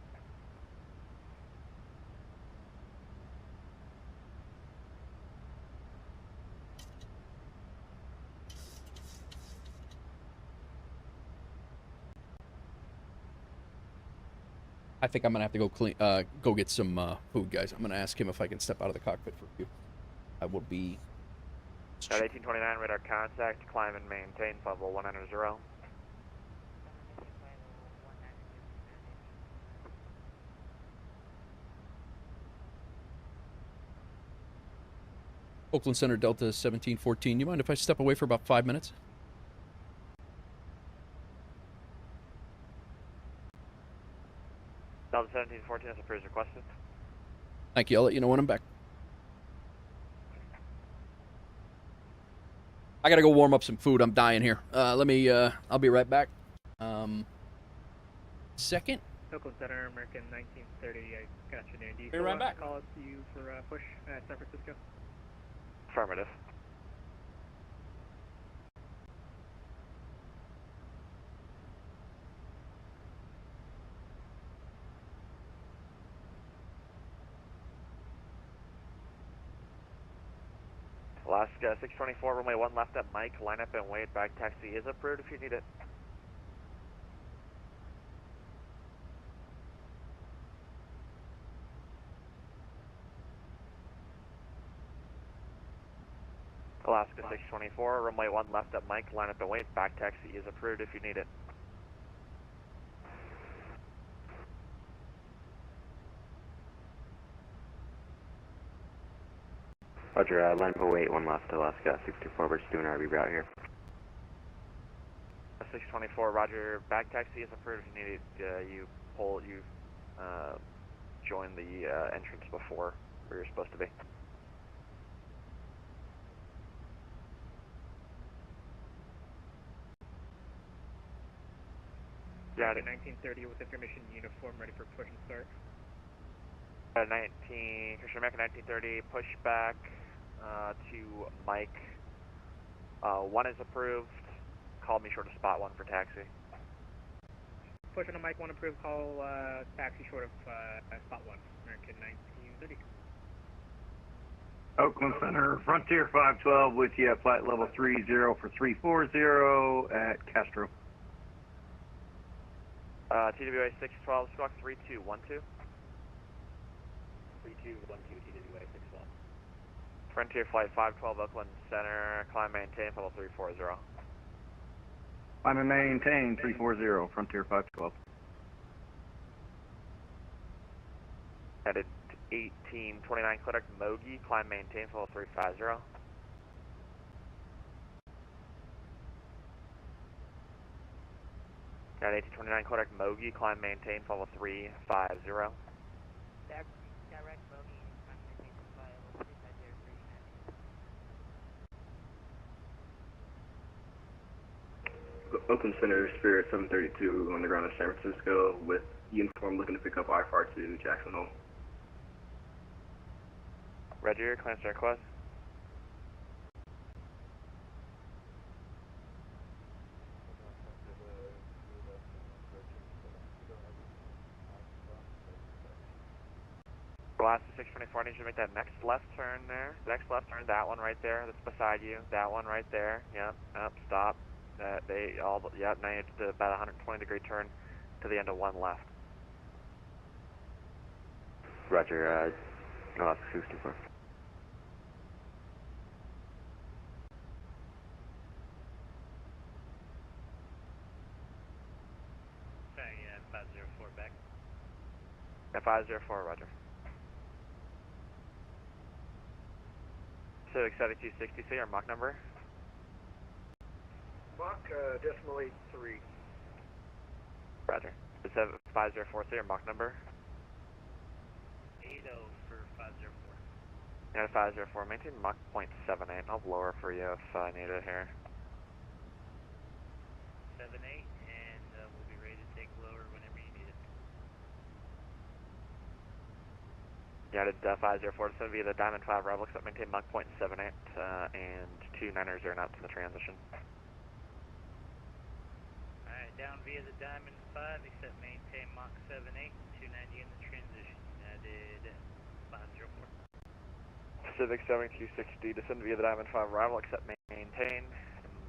I think I'm gonna have to go get some food, guys. I'm gonna ask him if I can step out of the cockpit for a few. I will be. At 1829, radar contact, climb and maintain level 190. Oakland Center, Delta 1714. You mind if I step away for about 5 minutes? Delta 1714 is approved as requested. Thank you. I'll let you know when I'm back. I gotta go warm up some food. I'm dying here. I'll be right back. Second. Oakland Center, American 1930. I got your name. Do you Be right back. Call us to you for push at San Francisco? Affirmative. Alaska 624, runway 1 left at Mike, line up and wait, back taxi is approved if you need it. Alaska 624, runway 1 left at Mike, line up and wait, back taxi is approved if you need it. Roger, line 08, one left, Alaska, 624, we're just doing our reroute here. 624, Roger, back taxi is approved. If you need it, you join the entrance before where you're supposed to be. Got it. 1930 with information uniform ready for push and start. Christian American 1930, push back to Mike. 1 is approved. Call me short of spot 1 for taxi. Push on the mic, 1 approved, call taxi short of spot 1, American 1930. Oakland Center, Frontier 512 with you at flight level 30 for 340 at Castro. TWA 612, squawk 3212. 3212, TWA 612. Frontier Flight 512, Oakland Center, climb maintain, level 340. Climb and maintain 340, Frontier 512. Headed 1829, Clinic Mogi, climb maintain, level 350. Got 1829, Clinic Mogi, climb maintain, level 350. Direct bogey, climb maintain, level 350, Oakland Center, Spirit 732 on the ground in San Francisco with uniform looking to pick up iFly to Jackson Hole. Roger, clearance request. Alaska 624, I need you to make that next left turn there. Next left turn, that one right there, that's beside you. That one right there. Yep, stop. Now you did about a 120-degree turn to the end of 1 left. Roger, Alaska 624. Sorry, 504 back. Yeah, 504, Roger. Civic 7260, say your Mach number. Mach decimal 83. Roger. 504, say your Mach number. 80 for 504. Yeah, 504, maintain Mach 0.78. I'll lower for you if I need it here. 78, and we'll be ready to take lower whenever you need it. Yeah, I did 504. It's going to be the Diamond 5 Rebel, except maintain Mach 0.78 and 290 knots in the transition. Alright, down via the Diamond 5, except maintain Mach 78, 290 in the transition. United 504. Pacific 7260, descend via the Diamond 5 Arrival, except maintain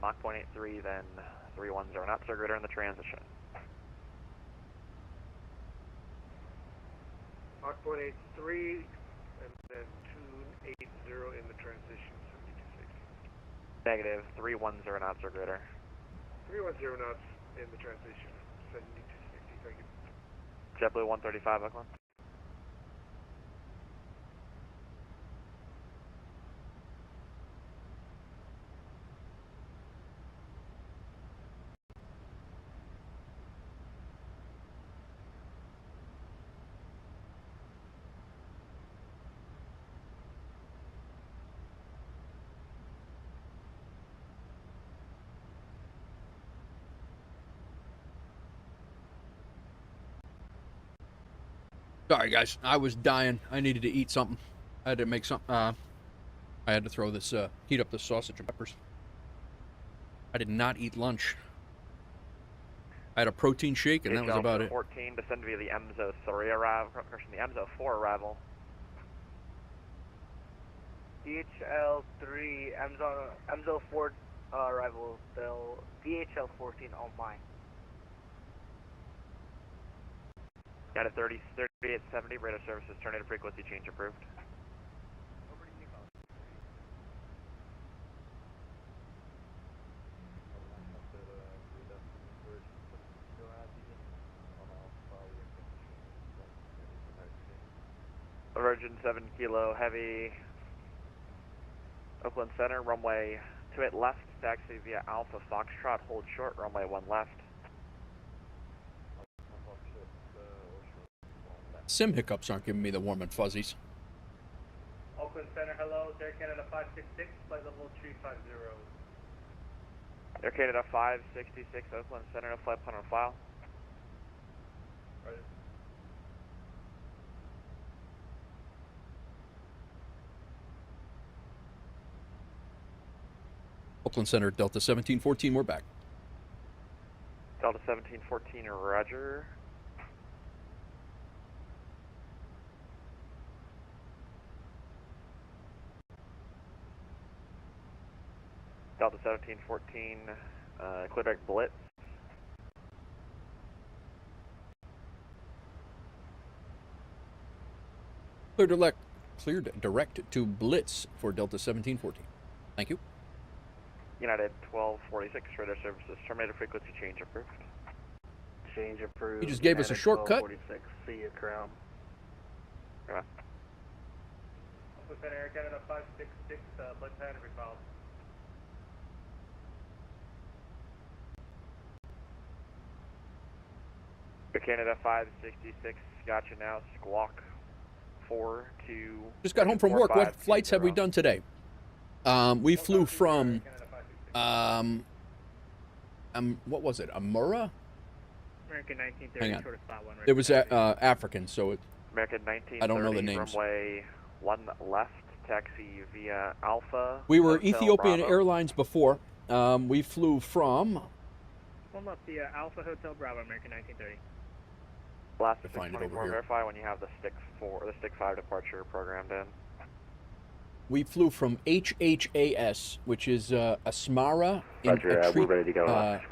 Mach 0.83, then 310 knots or greater in the transition. Mach 0.83 and then 280 in the transition, 7260. Negative, 310 knots or greater. 310 knots in the transition, 7260, thank you. JetBlue 135, Oakland. Sorry, guys. I was dying. I needed to eat something. I had to make some. I had to throw this, heat up the sausage and peppers. I did not eat lunch. I had a protein shake, and that was about it. 14, descend via the EMSO 3 arrival, correction, the EMSO 4 arrival. DHL 3, EMSO 4 arrival, DHL 14 on mine. Got a 3870, radar services, tornado frequency change approved. Over to you, call. Virgin 7 kilo heavy, Oakland Center, runway 28 left, taxi via Alpha Foxtrot, hold short, runway 1 left. Sim hiccups aren't giving me the warm and fuzzies. Oakland Center, hello, Air Canada 566, flight level 350. Air Canada 566, Oakland Center, no flight plan on file. Right. Oakland Center, Delta 1714, we're back. Delta 1714, roger. Delta 1714, clear direct blitz. Clear direct to Blitz for Delta 1714. Thank you. United 1246, radar services, terminated frequency change approved. Change approved. You just gave us a shortcut. 1246. See you, Crown. Come on. Oakland Center, Air Canada 566, blood pattern refiled. Air Canada 566, gotcha now, squawk 4 to... Just got home from work. What flights have we done today? We flew from, what was it, Amura? American 1930, Hang on. short of spot 1. It was African, so it, American 1930, I don't know the names. runway 1 left, taxi via Alpha. We were Hotel Ethiopian Bravo. Airlines before. We flew from... One left, the Alpha Hotel Bravo, American 1930. Last To find it 624, over here. verify when you have the stick 4, the stick 5 departure programmed in. We flew from HHAS, which is Asmara in we're ready to go.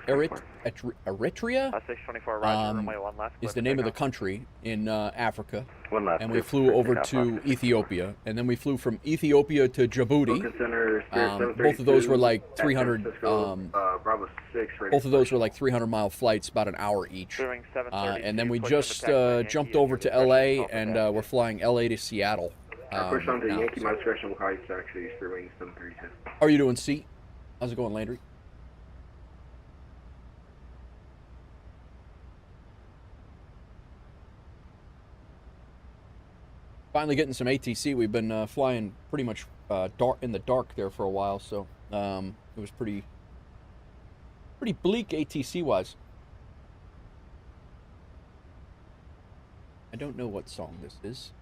Eritrea. 624, roger, runway 1 left. Is the name of the country in Africa. 1 left. And we flew over to Ethiopia, and then we flew from Ethiopia to Djibouti. Oakland Center, Spirit Both of those were like at 300. San Francisco, Bravo 6, ready Both of those were like 300-mile flights, about an hour each. Doing 732, And then we push on the just taxi, jumped Yankee, over and to your LA, discretion, and Alpha we're flying LA to Seattle. Push on to now, Yankee, so. my discretion will call you to actually Spirit Wings 732. How are you doing, C? How's it going, Landry? Finally getting some ATC. We've been flying pretty much in the dark there for a while, so it was pretty bleak ATC-wise. I don't know what song this is.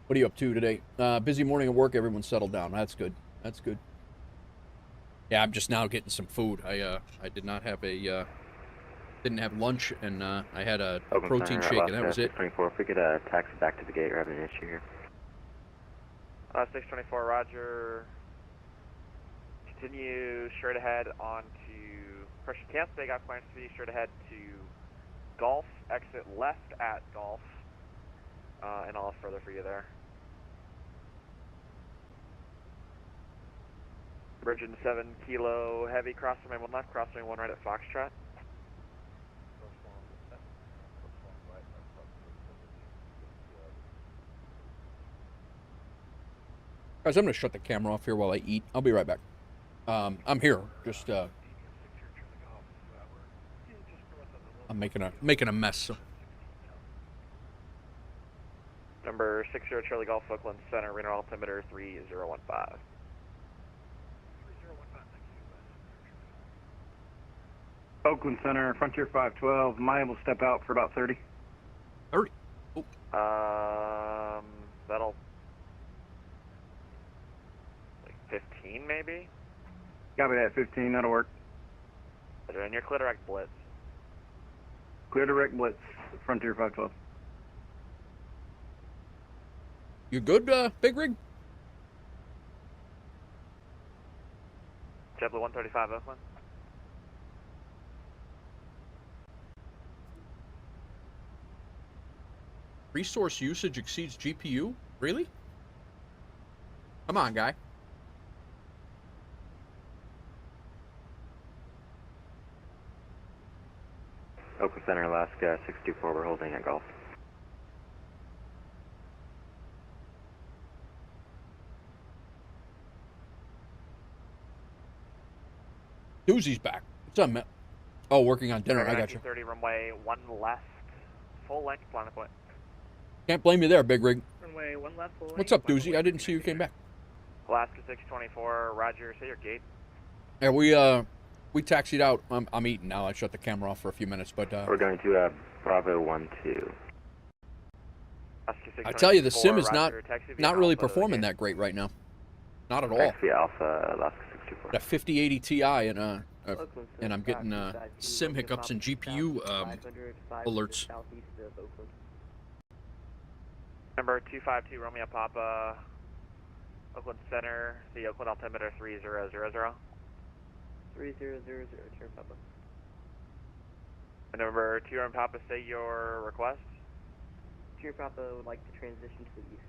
What are you up to today? Busy morning at work. Everyone's settled down. That's good. That's good. Yeah, I'm just now getting some food. I did not have a didn't have lunch, and I had a protein shake, and that was it. 624, if we could taxi back to the gate, we're having an issue here. 624, roger. Continue straight ahead on to pressure cancel. They got plans to be straight ahead to Gulf. Exit left at Gulf, and I'll have further for you there. Virgin 7 Kilo Heavy, crossing 1 left, crossing 1 right at Foxtrot. Guys, I'm going to shut the camera off here while I eat. I'll be right back. I'm here. Just I'm making a mess. So. Number 60 Charlie Golf, Oakland Center, radar altimeter 3015. Oakland Center, Frontier 512. Am I able to step out for about 30? 30? Oh. That'll... like 15 maybe? Got me at 15, that'll work. And your clear direct blitz. Clear direct blitz, Frontier 512. You good, Big Rig? JetBlue 135 Oakland. Resource usage exceeds GPU? Really? Come on, guy. Alaska 624, we're holding at Gulf. Doozy's back. What's up, man? Oh, working on dinner. I got you. 30 runway 1 left, full length, planet point. Can't blame you there, Big Rig. Runway 1 left, full length. What's up, Doozy? I didn't see you came back. Alaska 624, Roger, say your gate. Yeah, we taxied out. I'm eating now. I shut the camera off for a few minutes, but We're going to Bravo 12. I tell you, the sim is Roger, not really Alpha, performing okay. that great right now. Not at all. Taxi Alpha, Alaska 624. Got a 5080 Ti and I'm getting sim hiccups and GPU alerts. Number 252 Romeo Papa, Oakland Center, the Oakland altimeter 3000. 3000, turn Papa. And number 2 Romeo Papa, say your request. Turn Papa would like to transition to the east.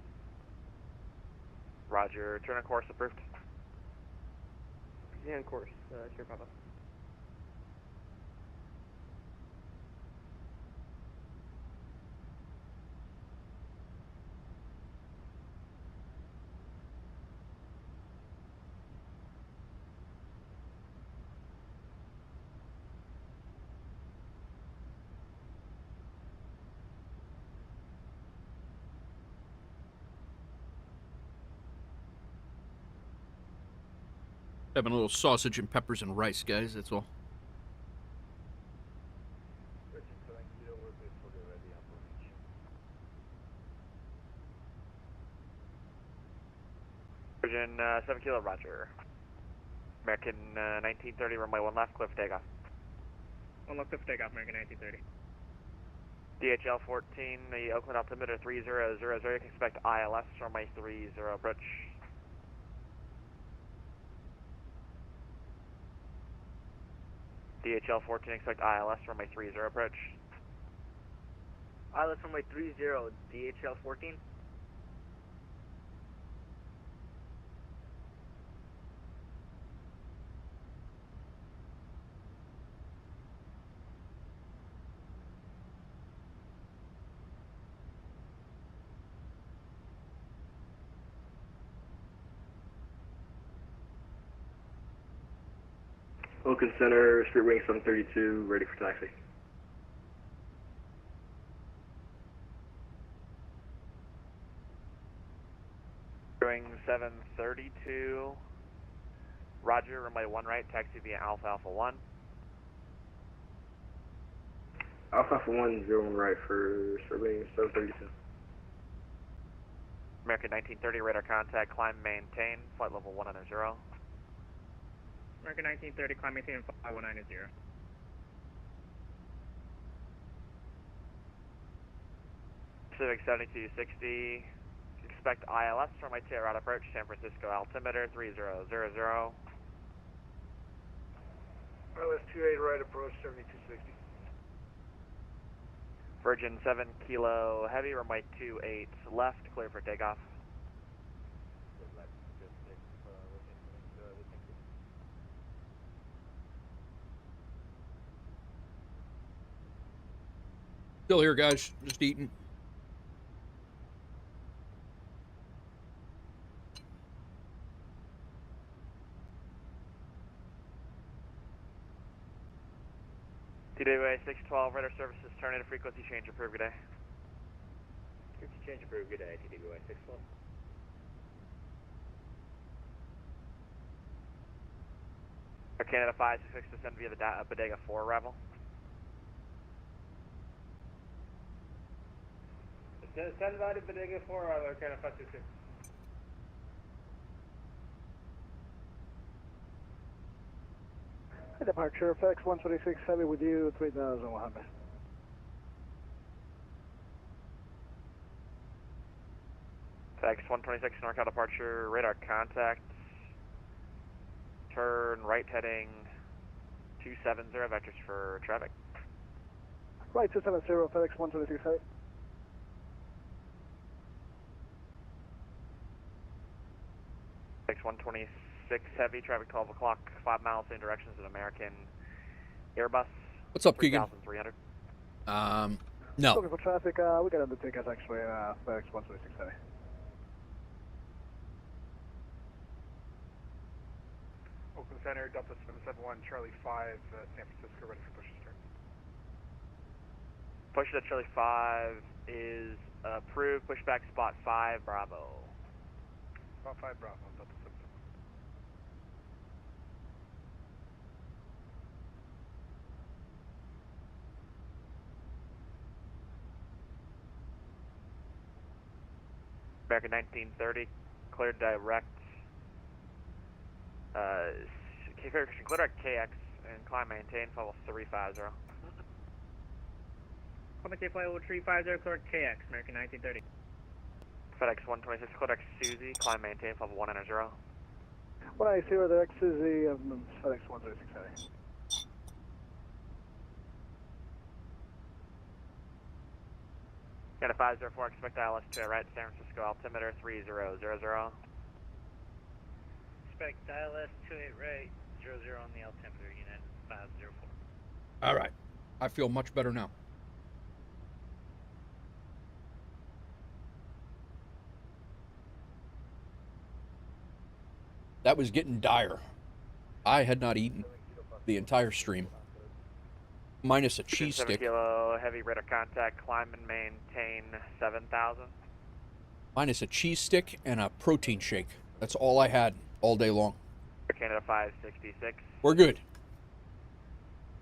Roger, turn on course approved. Proceed on course, turn Papa. Having a little sausage and peppers and rice, guys. That's all. Virgin 7 Kilo, Roger. American 1930, runway 1 left, clear for takeoff. 1 left, clear for takeoff, American 1930. DHL 14, the Oakland altimeter 3000, you can expect ILS, runway 30 approach. DHL 14, expect ILS, runway 30 approach. ILS runway 30, DHL 14. Oakland Center, Street Wing 732, ready for taxi. Wing 732, Roger, runway 1 right, taxi via Alpha Alpha 1. Alpha 1, 0 right for Street Wing 732. American 1930, radar contact, climb, maintain, flight level 190. American 1930, climb, maintain, flight 190. Pacific 7260, expect ILS from my tail route approach, San Francisco altimeter 3000. ILS 28 right approach 7260. Virgin 7 Kilo Heavy, runway 28 left, clear for takeoff. Still here, guys. Just eating. TWA 612, radar services, terminated frequency change approved, good day. Frequency change approved, good day, TWA 612. Air Canada 566 descend via the Bodega 4 arrival. Send via Bodega 4 arrival, Air Canada 566. Departure, FX 126 Heavy with you, 3100. FX 126 NorCal departure, radar contact. Turn right heading 270, vectors for traffic. Right 270, FedEx 126 Heavy. FX 126 Heavy, traffic 12 o'clock, 5 miles, same directions as American Airbus. What's up, Keegan? 3,300. No. Looking for traffic, we got under tickets actually, FedEx 126 Oakland Center, Delta 771, Charlie 5, San Francisco, ready for push to start. Push to Charlie 5 is approved. Pushback spot 5, Bravo. Spot 5, Bravo, Delta 771. American 1930, cleared direct. Clear direct KX and climb maintain, level 350. Climb maintain, level 350, clear KX, American 1930. FedEx 126, clear direct Susie, climb maintain, level 190. 190, direct Susie, FedEx 126 Got a 504, expect ILS to right, San Francisco, altimeter 3000. Expect ILS 28 right, 00 on the altimeter, unit 504. All right. I feel much better now. That was getting dire. I had not eaten the entire stream, minus a cheese 7 stick. kilo, heavy radar contact, climb and maintain 7000. Minus a cheese stick and a protein shake. That's all I had all day long. Canada 566. We're good.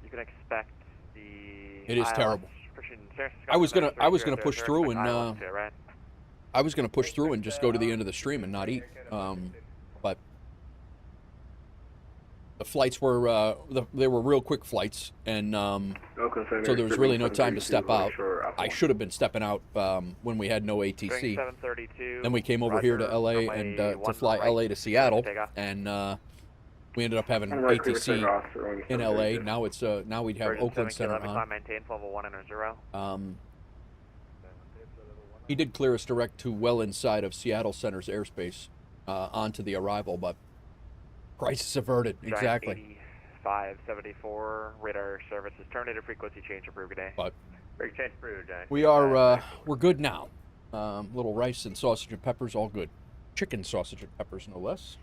You can expect the. It is ILS terrible. pushing San Francisco I was gonna altimeter push 3000, through and expect ILS to right. I was gonna push through and just go to the end of the stream and not eat. But the flights were they were real quick flights, and so there was really no time to step out. I should have been stepping out when we had no ATC. Then we came over here to LA and to fly LA to Seattle, and we ended up having ATC in LA. Now it's now we'd have Oakland Center on. He did clear us direct to well inside of Seattle Center's airspace onto the arrival, but crisis averted. Exactly. 574 radar services terminated. Frequency change approved today. But Break change approved. we are we're good now. Little rice and sausage and peppers, all good. Chicken sausage and peppers, no less.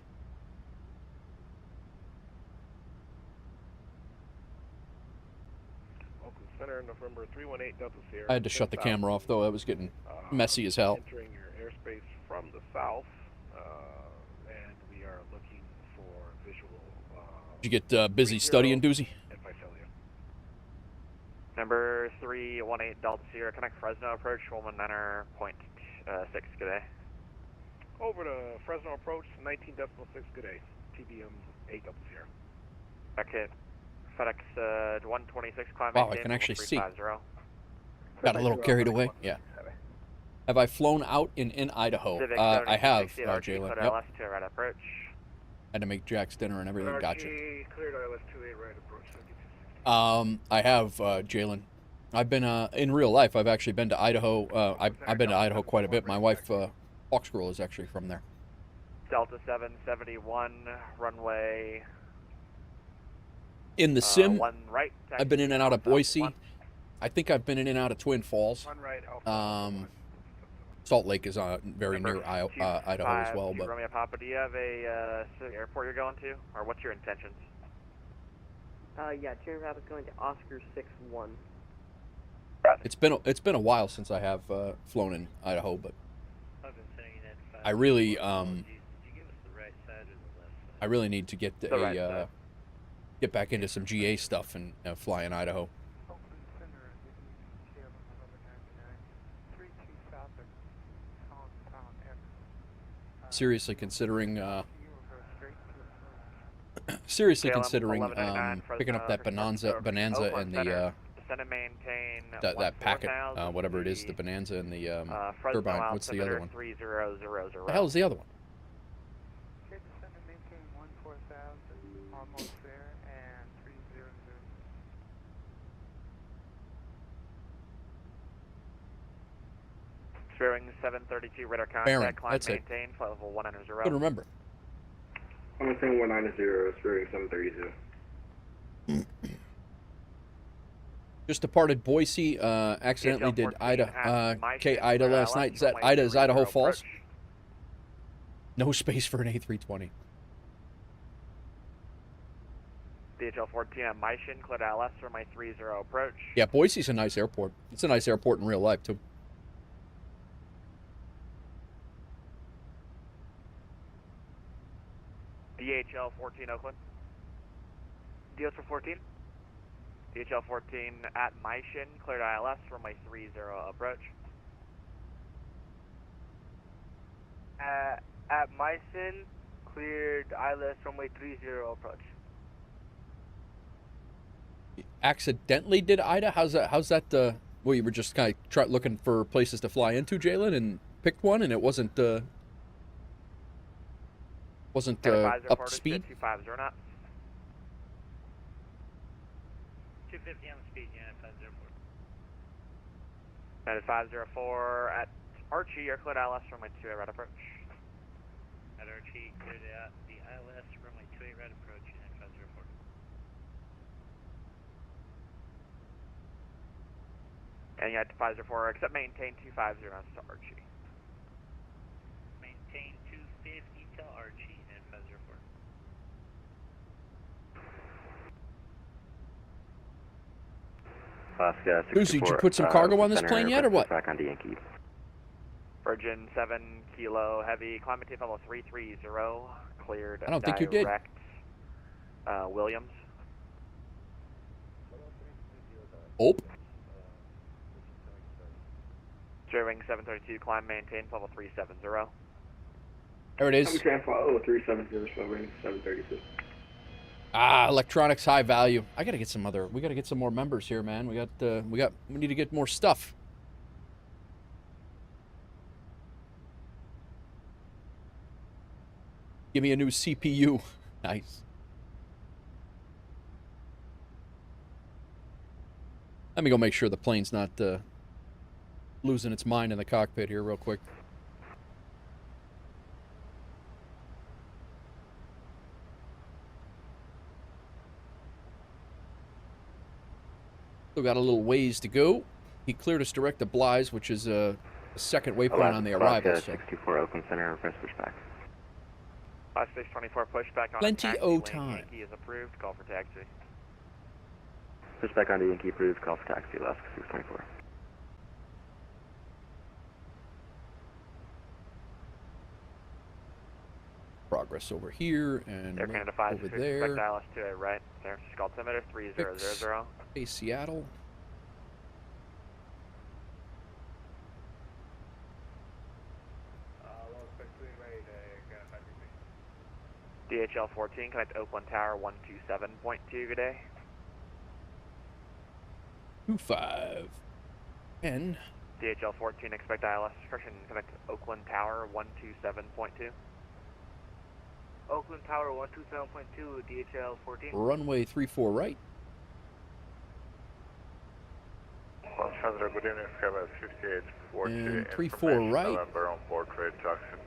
Oakland Center, November 318, Delta Sierra. I had to shut the camera off though. That was getting messy as hell. Entering your airspace from the south, and we are looking for visual. Did you get busy studying, Doozy? Number 318 Delta Sierra, connect Fresno approach, Woman Manor, .6, good day. Over to Fresno approach, 19.6, good day. TBM 8 Delta Sierra. Okay. FedEx 126, climb Wow, I can actually see. Got a little carried away. Yeah. Have I flown out in Idaho? I have, Jalen. Yep. Right approach. Had to make Jack's dinner and everything. Gotcha. Cleared ILS 28 right approach. I have, Jalen. I've been, in real life, I've actually been to Idaho. I've been to Idaho quite a bit. My wife, Hawks Girl, is actually from there. Delta 771, runway. In the sim, 1 right. I've been in and out of Boise. I think I've been in and out of Twin Falls. 1 right, Salt Lake is very near Idaho as well. But Romeo Papa, do you have a airport you're going to, or what's your intentions? Yeah, Jeremy Rabbit's going to Oscar 61. it's been a while since I have flown in Idaho, but I really need to get get back into some GA stuff and fly in Idaho. Seriously considering picking up that Bonanza and the that packet, whatever it is, the Bonanza and the turbine. What's the other one? What the hell is the other one? Bearing 732 radar contact, Bearing, climb that's maintain, level 190. Good, remember. I'm saying 190, Spirit 732. Just departed Boise. Accidentally did Ida. K Ida last night. Is that Ida's Idaho Falls? No space for an A320. DHL 14 at Maishin, cleared ILS for my 30 approach. Yeah, Boise's a nice airport. It's a nice airport in real life, too. DHL 14 Oakland. DHL 14? DHL 14 at Maishin, cleared ILS for my 30 approach. At Maishin, cleared ILS runway 30 approach. Accidentally did Ida? How's that? Well, you were just kind of looking for places to fly into, Jalen, and picked one, and it wasn't up to speed. 250 knots. 250 on the speed, unit 504. That is 504 at Archie, you're cleared ILS runway 28 right approach. At Archie, cleared out the ILS runway 28 right approach, unit 504. And you had 504, except maintain 250 knots to Archie. Maintain 250 to Archie, unit 504. Lucy, did you put some cargo on this plane yet, or what? Back on the Yankee. Virgin 7 Kilo Heavy, climate level 330, cleared. I don't think you did. Williams. Oh. J-Wing 732, climb maintain level 370. There it is. I'm trying to follow 370, slow range 732. Ah, electronics high value. We gotta get some more members here, man. We need to get more stuff. Give me a new CPU. Nice. Let me go make sure the plane's not losing its mind in the cockpit here real quick. Still got a little ways to go. He cleared us direct to Blythe, which is a second waypoint on the arrival. Alaska 64 Oakland Center, request pushback. 5624 pushback on Plenty taxi. of time. Yankee is approved. Call for taxi. Pushback on the Yankee approved, call for taxi, Alaska 624. Progress over here and Air Canada over there. Expect ILS to a right. San Francisco altimeter 3000. Hey, Seattle. DHL 14, connect to Oakland Tower 127.2, good day. 25. And DHL 14, expect ILS discretion, connect to Oakland Tower 127.2. Oakland Tower 127.2, DHL 14. runway 34 right. Good evening, Skybass 5840. And 34 right. November on board trade junction.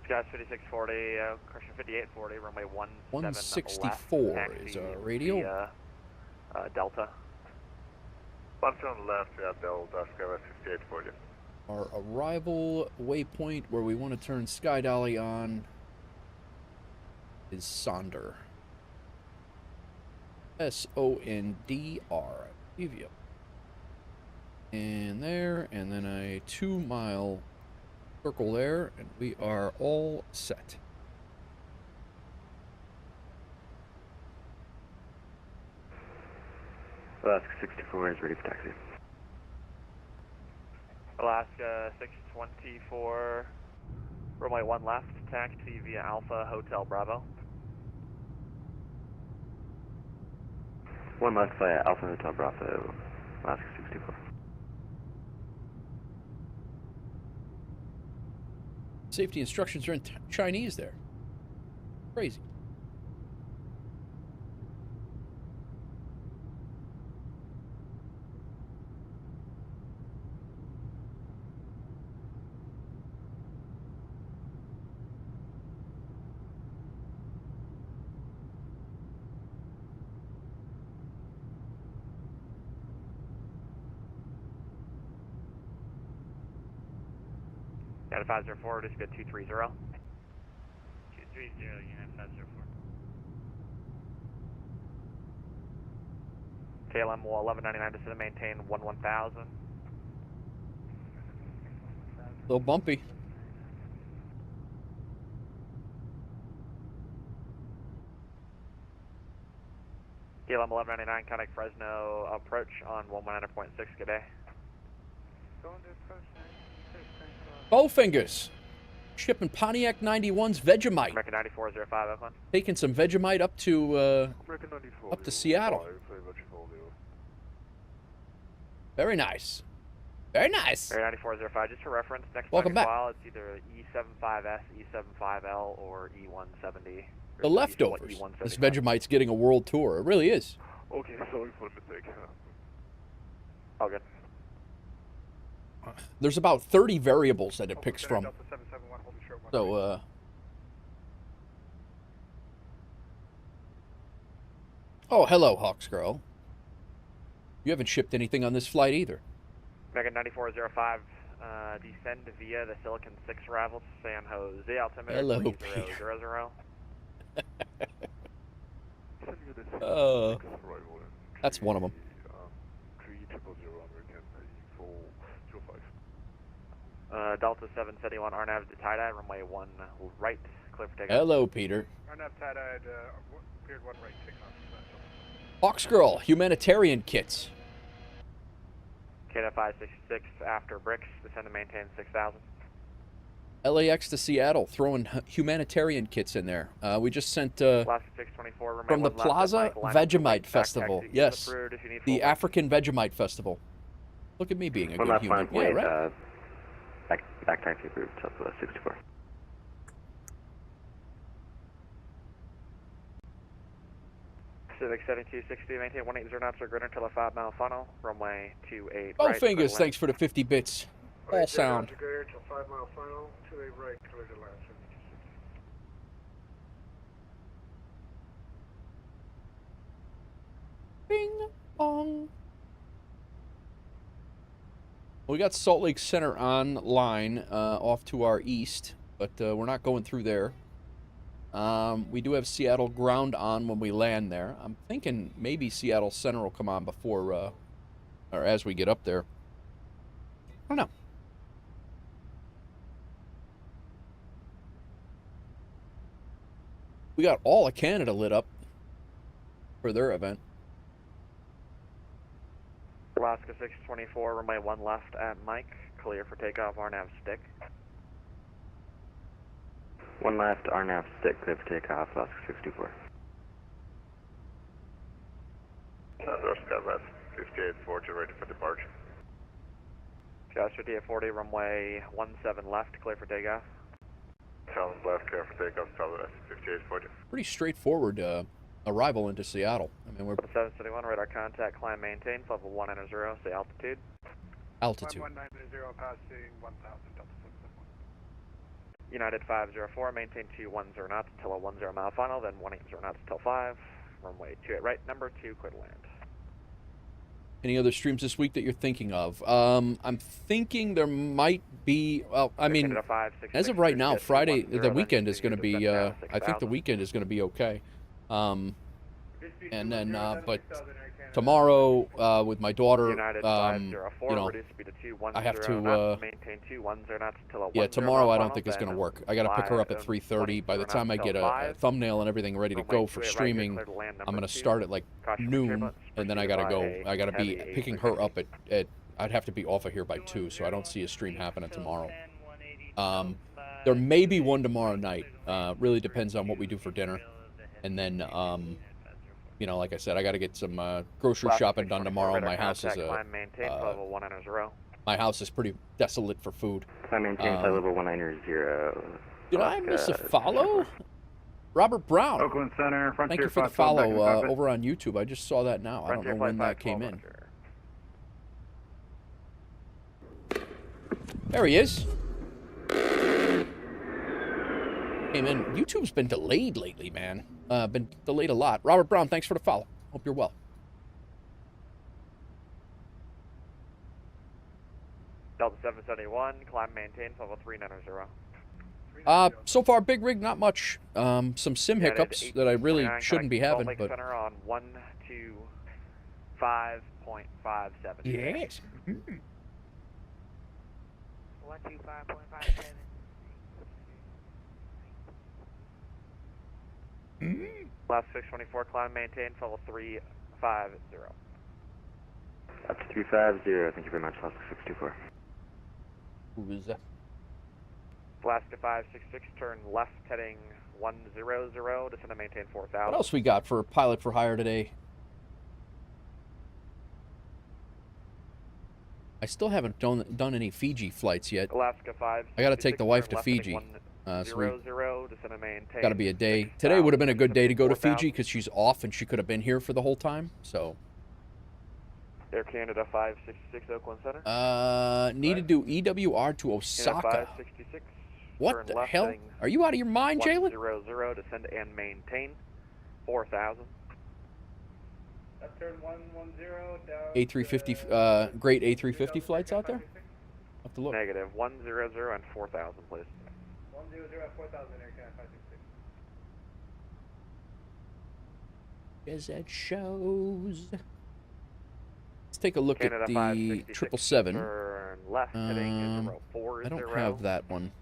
Skies 5640, correction 5840, runway 164 is our radio. Via, Delta. Bunch on the left, yeah, Delta, Skybass 5840. Our arrival waypoint where we want to turn Sky Dolly on is Sonder. S-O-N-D-R. Evia. And there, and then a 2-mile circle there, and we are all set. Alaska 64 is ready for taxi. Alaska 624, runway 1 left, taxi via Alpha Hotel Bravo. 1 left via Alpha Hotel Bravo, Alaska 64. Safety instructions are in Chinese there. Crazy. United 504, just good 230. 230, United 504. KLM 1199, descend and maintain 1000. A little bumpy. KLM 1199, contact Fresno approach on 119.6, good day. Bowfingers. Shipping Pontiac 91's Vegemite. American 9405, Oakland. Taking some Vegemite up to Seattle. Very nice. Very nice. American 9405, just for reference, next Welcome time you back. file, it's either E75S, E75L, or E170. The leftovers. This Vegemite's getting a world tour. It really is. Okay, sorry for the mistake. All good. There's about 30 variables that it picks from. So, oh, hello, Hawks Girl. You haven't shipped anything on this flight either. American 9405, descend via the Silicon 6 arrival to San Jose, altimeter Hello, 3000. That's one of them. 3005. Delta 771, RNAV to tie-dye, runway 1 right, clear for takeoff. Hello, Peter. RNAV tie-dyed, cleared 1 right, takeoff. Hawks Girl, humanitarian kits. KDF 566, after bricks, descend and maintain 6000. LAX to Seattle, throwing humanitarian kits in there. We just sent Alaska 624, runway from the 1 left, Plaza Mike, Vegemite back Festival. taxi, Yes, approved if you need the full- African Vegemite Festival. Look at me being a One good left human. line Yeah, point, right. back taxi approved, Southwest 64. Civic 7260, maintain 180 knots or greater until a 5-mile funnel, runway 28 Oh, right. fingers, thanks for the 50 bits. All sound. Greater until 5-mile final, 28 right, clear to land 7260. Bing bong. We got Salt Lake Center online, off to our east, but we're not going through there. We do have Seattle ground on when we land there. I'm thinking maybe Seattle Center will come on before, or as we get up there. I don't know. We got all of Canada lit up for their event. Alaska 624, runway 1 left at Mike, clear for takeoff, RNAV stick. 1 left, RNAV stick, clear for takeoff, Alaska 624. Southwest 5840, ready for departure. Southwest 5840, runway 17 left, clear for takeoff. 7 left, clear for takeoff, Southwest 5840. Pretty straightforward arrival into Seattle. I mean, we're 771, radar contact, climb maintain, level 190, say altitude. altitude. 1190, passing 1000, Delta 771. United 504, maintain 210 knots until a 10 mile final, then 180 knots until 5. Runway 28 right, number 2, clear to land. Any other streams this week that you're thinking of? I'm thinking there might be, well, I mean, as of right now, Friday, the weekend is going to be, I think the weekend is going to be okay. And then, but tomorrow, with my daughter, you know, I have to, yeah, tomorrow I don't think it's going to work. I got to pick her up at 3:30. By the time I get a thumbnail and everything ready to go for streaming, I'm going to start at like noon, and then I got to go. I got to be picking her up at, I'd have to be off of here by 2, so I don't see a stream happening tomorrow. There may be one tomorrow night. Really depends on what we do for dinner. And then, you know, like I said, I got to get some grocery shopping done tomorrow. My house is my house is pretty desolate for food. Climb maintain, flight level 190. Did I miss a follow? Robert Brown. Oakland Center, Frontier. Thank you for the follow over on YouTube. I just saw that now. I don't know when that came in. There he is. Hey man, YouTube's been delayed lately, man. Been delayed a lot. Robert Brown, thanks for the follow. Hope you're well. Delta 771, climb, maintain, level 390. So far, big rig, not much. Some sim hiccups that I really shouldn't be having, Lake but Center on 125.57. yes. 125.57. Last 624, climb, maintain, level 350. Up to 350, thank you very much, last 624. Who is that? Alaska 566, turn left heading 100, descend and maintain 4000. What else we got for pilot for hire today? I still haven't done any Fiji flights yet. Alaska 5. I got to take the wife to Fiji. Got to be a day. Today would have been a good day to go to Fiji because she's off and she could have been here for the whole time. So. Air Canada 566, Oakland Center. Need to do EWR to Osaka. 566. What the hell? Are you out of your mind, Jalen? 100, descend and maintain 4000. Turn 110 down. A350, great A350 flights out there? I'll have to look. Negative 100 and 4000, please. 100 and 4000, Air Canada 566. As that shows. Let's take a look Canada at the 777. Turn left heading 040. I don't have that one.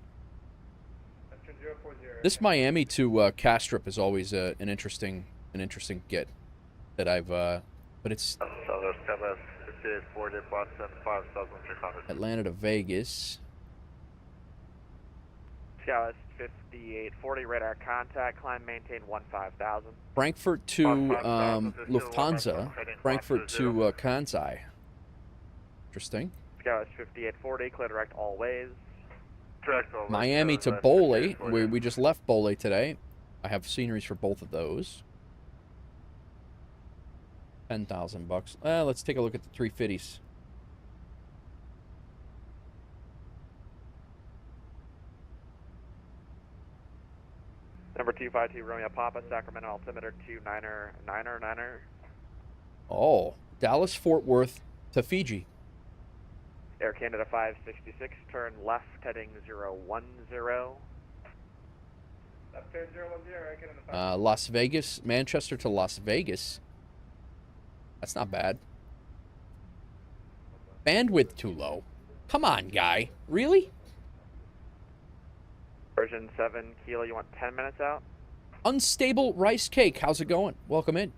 Turn 040. This Miami to Castrop is always an interesting get that I've but it's Atlanta to Vegas. Skywest 5840, radar contact, climb, maintain 15000. Frankfurt to Lufthansa. Frankfurt to Kansai. Interesting. Skywest 5840, clear direct all ways. Miami to Bole. We just left Bole today. I have sceneries for both of those. $10,000. Let's take a look at the 350s. Number 252, Romeo Papa, Sacramento altimeter 29er. Oh, Dallas Fort Worth to Fiji. Air Canada 566, turn left heading 010. Left turn 010, Air Canada Las Vegas, Manchester to Las Vegas. That's not bad. Bandwidth too low. Come on, guy. Really? Version 7, Kilo, you want 10 minutes out? Unstable rice cake. How's it going? Welcome in.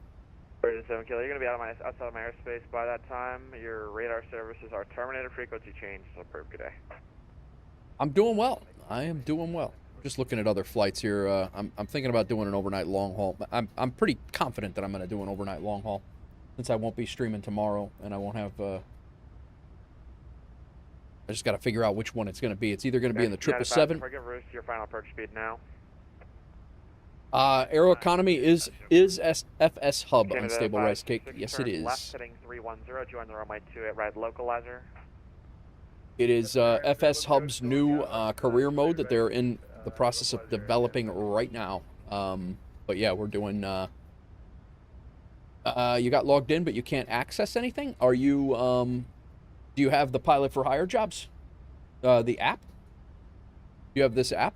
Version 7, Kilo, you're going to be outside of my airspace by that time. Your radar services are terminated. Frequency change. So approved. Good day. I'm doing well. I am doing well. Just looking at other flights here. I'm thinking about doing an overnight long haul. I'm pretty confident that I'm going to do an overnight long haul, since I won't be streaming tomorrow and I won't have. I just got to figure out which one it's going to be. It's either going to be in the 777. Forgive Roost, your final approach speed now. Aeroconomy is FS Hub Canada unstable rice cake. 566, Yes, it turn is. Left heading 310. Join the runway 28 right localizer. It is FS Hub's new career mode that they're in the process of developing right now. But yeah, we're doing. You got logged in, but you can't access anything. Are you? Do you have the pilot for hire jobs? The app? Do you have this app?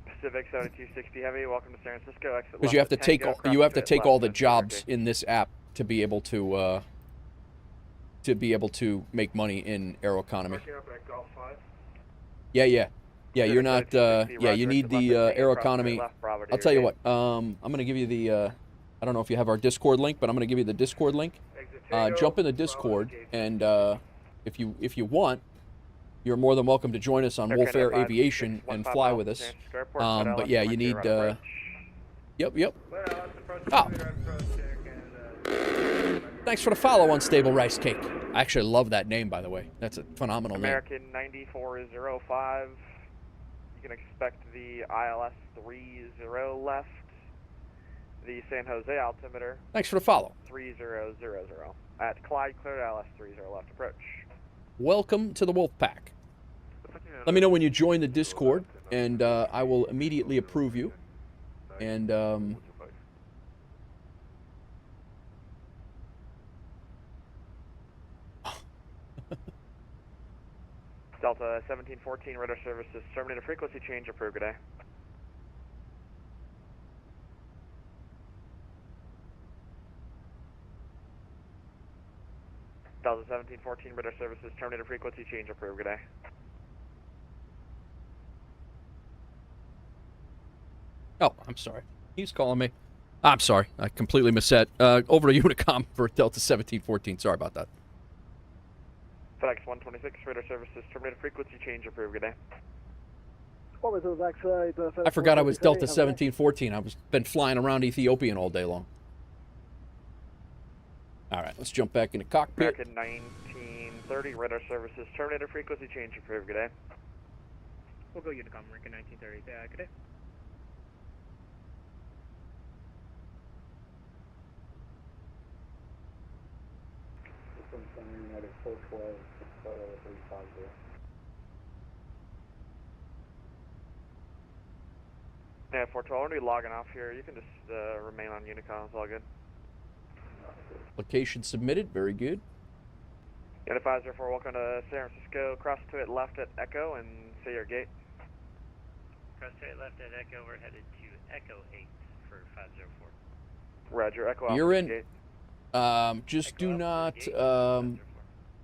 Pacific 7260 Heavy, welcome to San Francisco. Exit Because you have to take all the left, jobs in this app to be able to make money in Aeroconomy. Yeah. You're not. Yeah, you need the Aeroconomy. I'll tell you what. I'm gonna give you the. I don't know if you have our Discord link, but I'm gonna give you the Discord link. Jump in the Discord, and if you want, you're more than welcome to join us on Wolf Air Aviation and fly with us. But yeah, you need. Yep. Oh. Thanks for the follow, Unstable Rice Cake. I actually love that name, by the way. That's a phenomenal American 9405. You can expect the ILS 30 left. The San Jose altimeter. Thanks for the follow. 3000. At Clyde, cleared ILS 30 left approach. Welcome to the Wolf Pack. Let me know when you join the Discord, and I will immediately approve you. And Delta 1714, radar services, terminated frequency change approved, good day. Delta 1714, radar services, terminated frequency change approved, good day. Oh, I'm sorry. He's calling me. I'm sorry. I completely missed that. Over to Unicom for Delta 1714. Sorry about that. FedEx 126, radar services, terminated frequency change approved, good day. I forgot I was Delta 1714. I was been flying around Ethiopian all day long. All right, let's jump back into cockpit. American 1930, radar services, terminated frequency change approved, good day. We'll go Unicom, American 1930, good day. United 412, 350. Yeah, 412, I'm going to be logging off here. You can just remain on Unicom, it's all good. Application submitted, very good. Unit 504, welcome to San Francisco. Cross to it left at Echo and say your gate. Cross to it left at Echo, we're headed to Echo 8 for 504. Roger, Echo Alpha You're in. Gate. Just do not,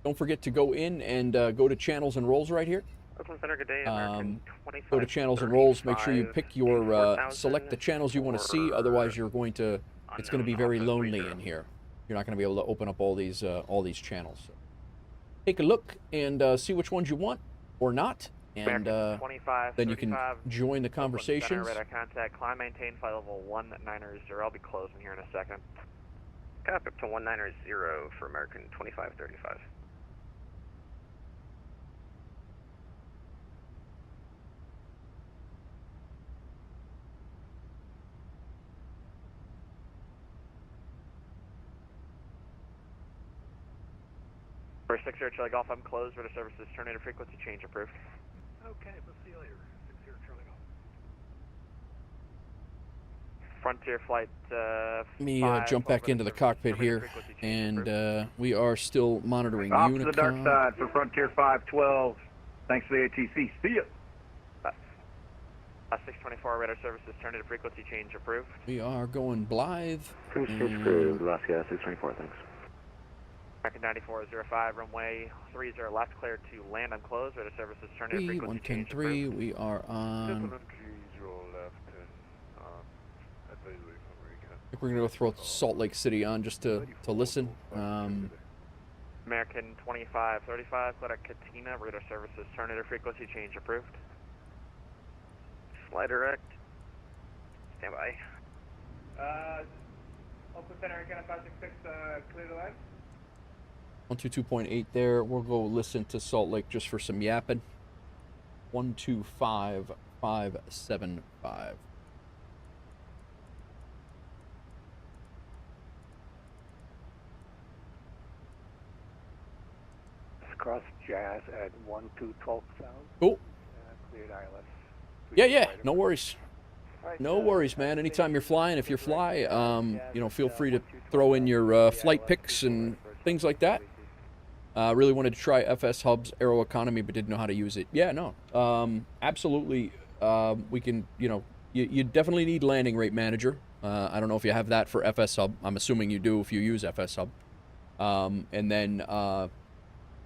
don't forget to go in and go to channels and rolls right here. Oakland Center, good day. American 25. Go to channels and rolls. Make sure you pick your, select the channels you want to see. Otherwise, you're going to, it's going to be very lonely in here. You're not going to be able to open up all these channels. So take a look and see which ones you want or not, and then you can join the conversations. Radar contact, climb, maintain flight level 190. I'll be closing here in a second. Copy up to 190 for American 2535. For 60 Charlie Golf, I'm closed. Radar services, terminated frequency change approved. Okay, we'll see you later. 60 Charlie Golf. Frontier flight. Let me jump back into the cockpit here, and we are still monitoring Off Unicom. to the dark side for Frontier 512. Thanks for the ATC. See ya. 624 radar services, terminated frequency change approved. We are going Blythe. Last 624, thanks. American 9405, runway 30 left, cleared to land. I'm closed. Radar services, terminated frequency change approved. 110.3, we are on. I think we're going to go throw Salt Lake City on just to listen. American 2535, cleared at Katina. Radar services, terminated frequency change approved. Fly direct. Stand by. Oakland Center, again, 566, clear the line. 122.8 there. We'll go listen to Salt Lake just for some yapping. 125575. Cross Jazz at 1212,000. Cool. Cleared ILS. Yeah, no worries. No worries, man. Anytime you're flying, if you fly, you know, feel free to throw in your flight pics and things like that. Really wanted to try FS Hub's Aeroconomy, but didn't know how to use it. Yeah, no, absolutely. We can, you know, you definitely need landing rate manager. I don't know if you have that for FS Hub. I'm assuming you do if you use FS Hub. And then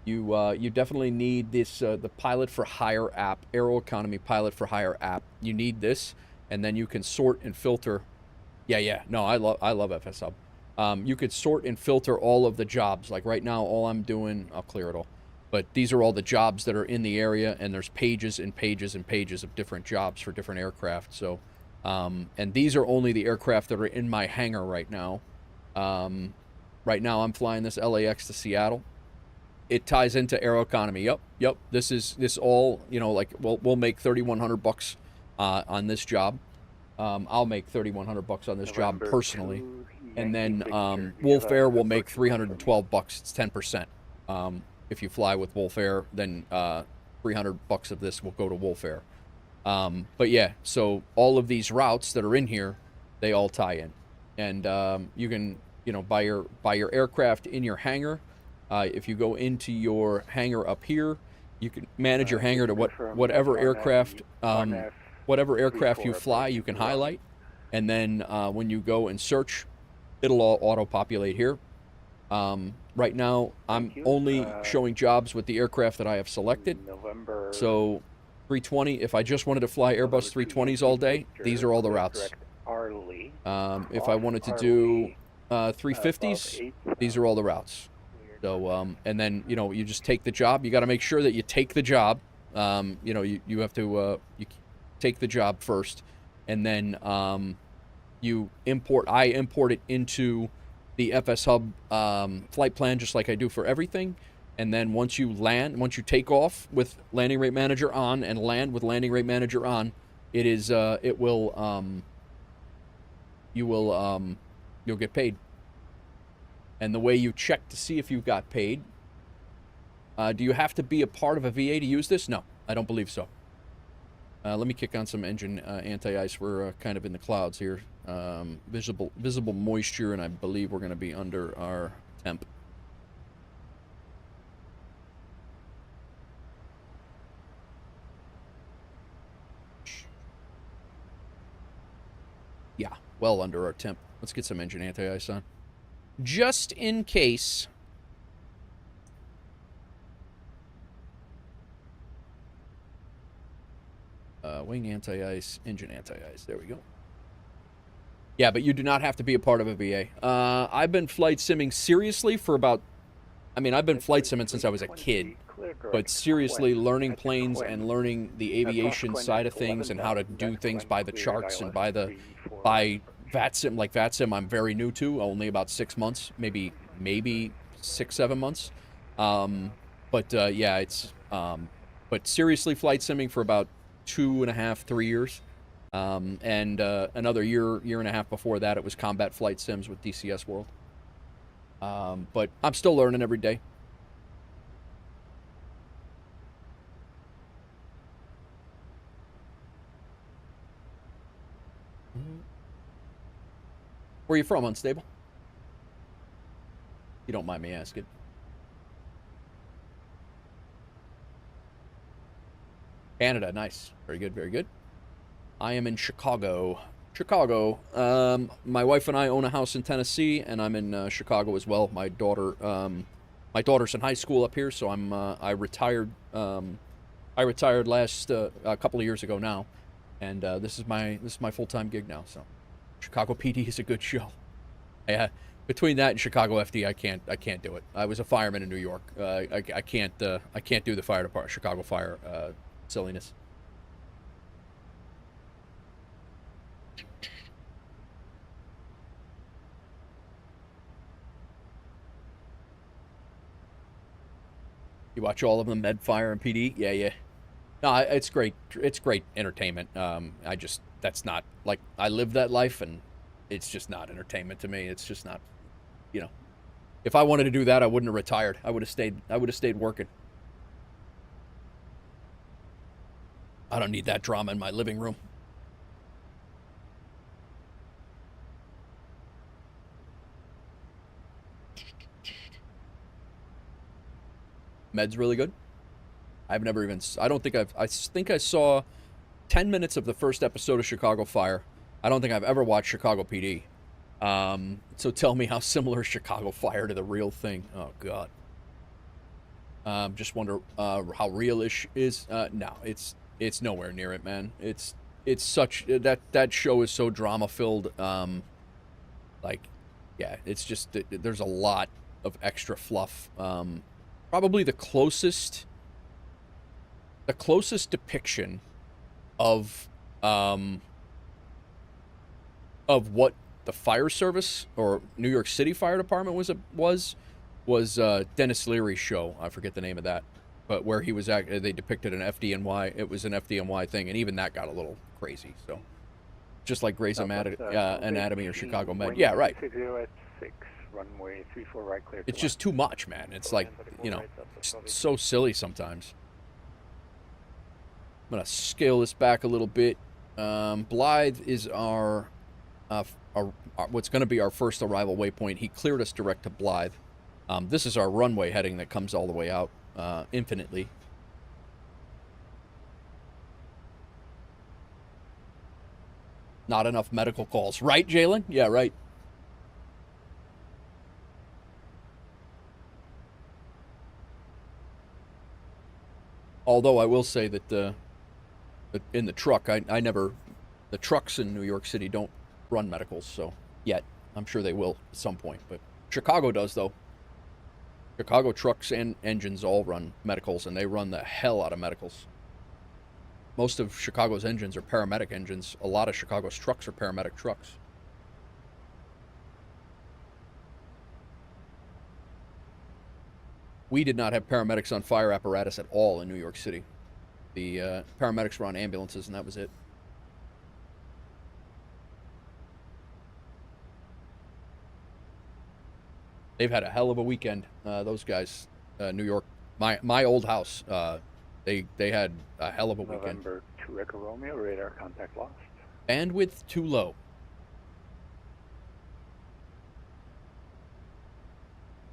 you definitely need this the Pilot for Hire app, Aeroconomy Pilot for Hire app. You need this, and then you can sort and filter. Yeah. No, I love FS Hub. You could sort and filter all of the jobs. Like right now, all I'm doing, I'll clear it all. But these are all the jobs that are in the area, and there's pages and pages and pages of different jobs for different aircraft. So, and these are only the aircraft that are in my hangar right now. Right now, I'm flying this LAX to Seattle. It ties into Aeroconomy. Yep. This all, you know, like we'll make $3,100 on this job. I'll make $3,100 on this job personally. And then Wolf Air will make $312. It's 10%. If you fly with Wolf Air, then $300 of this will go to Wolf Air. But yeah, so all of these routes that are in here, they all tie in, and you can, you know, buy your aircraft in your hangar. If you go into your hangar up here, You can manage your hangar to confirm whatever RNF, aircraft, RNF whatever aircraft you 34 fly, you can highlight, and then when you go and search, it'll all auto-populate here. Right now, I'm only showing jobs with the aircraft that I have selected. November. So 320, if I just wanted to fly Airbus 320s all day, these are all the routes. Arley. If I wanted to do 350s, these are all the routes. So, and then, you know, you just take the job. You got to make sure that you take the job. You know, you have to you take the job first, and then you I import it into the FS Hub flight plan, just like I do for everything. And then once you take off with landing rate manager on and land with landing rate manager on, you'll get paid. And the way you check to see if you got paid, do you have to be a part of a VA to use this? No, I don't believe so. Let me kick on some engine anti-ice. We're kind of in the clouds here. Visible moisture, and I believe we're going to be under our temp. Yeah, well under our temp. Let's get some engine anti-ice on. Just in case. Wing anti-ice, engine anti-ice. There we go. Yeah, but you do not have to be a part of a VA. I've been flight simming seriously for about... I mean, I've been flight simming since I was a kid. But seriously, learning planes and learning the aviation side of things and how to do things by the charts and by VATSIM, like VATSIM, I'm very new to, only about 6 months, maybe 6-7 months. Yeah, it's but seriously flight simming for about 2.5, 3 years, and another year and a half before that, it was combat flight sims with DCS World. But I'm still learning every day. Where are you from, Unstable? You don't mind me asking. Canada, nice. Very good, very good. I am in Chicago. My wife and I own a house in Tennessee, and I'm in Chicago as well. My daughter's in high school up here, so I retired. I retired last a couple of years ago now, and this is my full-time gig now. So, Chicago PD is a good show. Between that and Chicago FD, I can't do it. I was a fireman in New York. I can't do the fire department, Chicago Fire silliness. You watch all of them, Med, Fire, and PD? Yeah. No, it's great. It's great entertainment. That's not, like, I live that life, and it's just not entertainment to me. It's just not, you know. If I wanted to do that, I wouldn't have retired. I would have stayed working. I don't need that drama in my living room. Med's really good. I've never even... I think I saw 10 minutes of the first episode of Chicago Fire. I don't think I've ever watched Chicago PD. So tell me how similar is Chicago Fire to the real thing. Oh, God. Just wonder how real-ish is. No, it's nowhere near it, man. It's such... That show is so drama-filled. Like, yeah, it's just... There's a lot of extra fluff. Probably the closest depiction of what the fire service or New York City Fire Department was Dennis Leary's show. I forget the name of that, but where he was they depicted an FDNY. It was an FDNY thing, and even that got a little crazy. So, just like Grey's Anatomy or Chicago Med. Yeah, right. Runway 34 right, clear. It's just too much, man. It's like, you know, so silly sometimes. I'm gonna scale this back a little bit. Blythe is our what's going to be our first arrival waypoint. He cleared us direct to Blythe. This is our runway heading that comes all the way out infinitely. Not enough medical calls. Right, Jalen? Yeah, right. Although I will say that in the truck, I never... The trucks in New York City don't run medicals, so yet. I'm sure they will at some point, but Chicago does, though. Chicago trucks and engines all run medicals, and they run the hell out of medicals. Most of Chicago's engines are paramedic engines. A lot of Chicago's trucks are paramedic trucks. We did not have paramedics on fire apparatus at all in New York City. The paramedics were on ambulances, and that was it. They've had a hell of a weekend, those guys. New York, my old house, they had a hell of a weekend. November 2 Echo Romeo, radar contact lost. Bandwidth too low.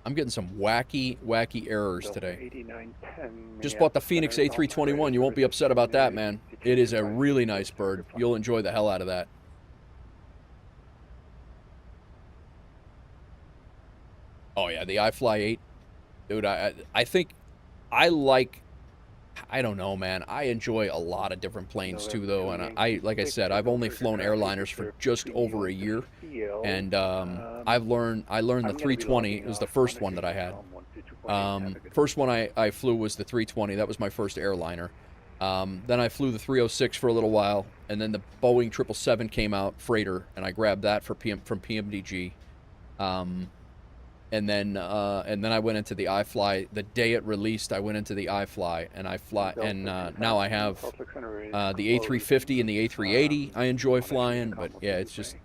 I'm getting some wacky errors today. 8910. Just bought the Phoenix A321. You won't be upset about that, man. It is a really nice bird. You'll enjoy the hell out of that. Oh, yeah, the iFly 8. Dude, I think I like... I don't know, man. I enjoy a lot of different planes, too, though. And like I said, I've only flown airliners for just over a year. And I learned the 320. It was the first one that I had. First one I flew was the 320. That was my first airliner. Then I flew the 306 for a little while. And then the Boeing 777 came out, freighter. And I grabbed that from PMDG. And then I went into the iFly. The day it released, I went into the iFly, and now I have the A350 and the A380. I enjoy flying, but yeah, it's just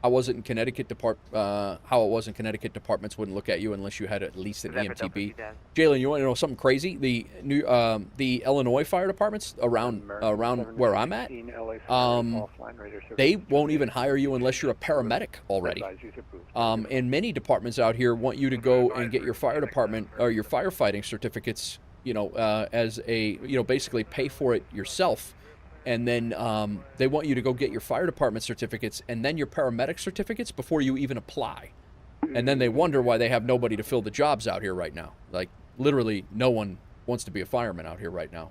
how it was in Connecticut departments wouldn't look at you unless you had at least an EMTB. Jalen, you want to know something crazy? The Illinois fire departments around where I'm at, they won't even hire you unless you're a paramedic already. And many departments out here want you to go and get your fire department or your firefighting certificates, as a, basically pay for it yourself. And then they want you to go get your fire department certificates and then your paramedic certificates before you even apply. And then they wonder why they have nobody to fill the jobs out here right now. Like, literally, no one wants to be a fireman out here right now.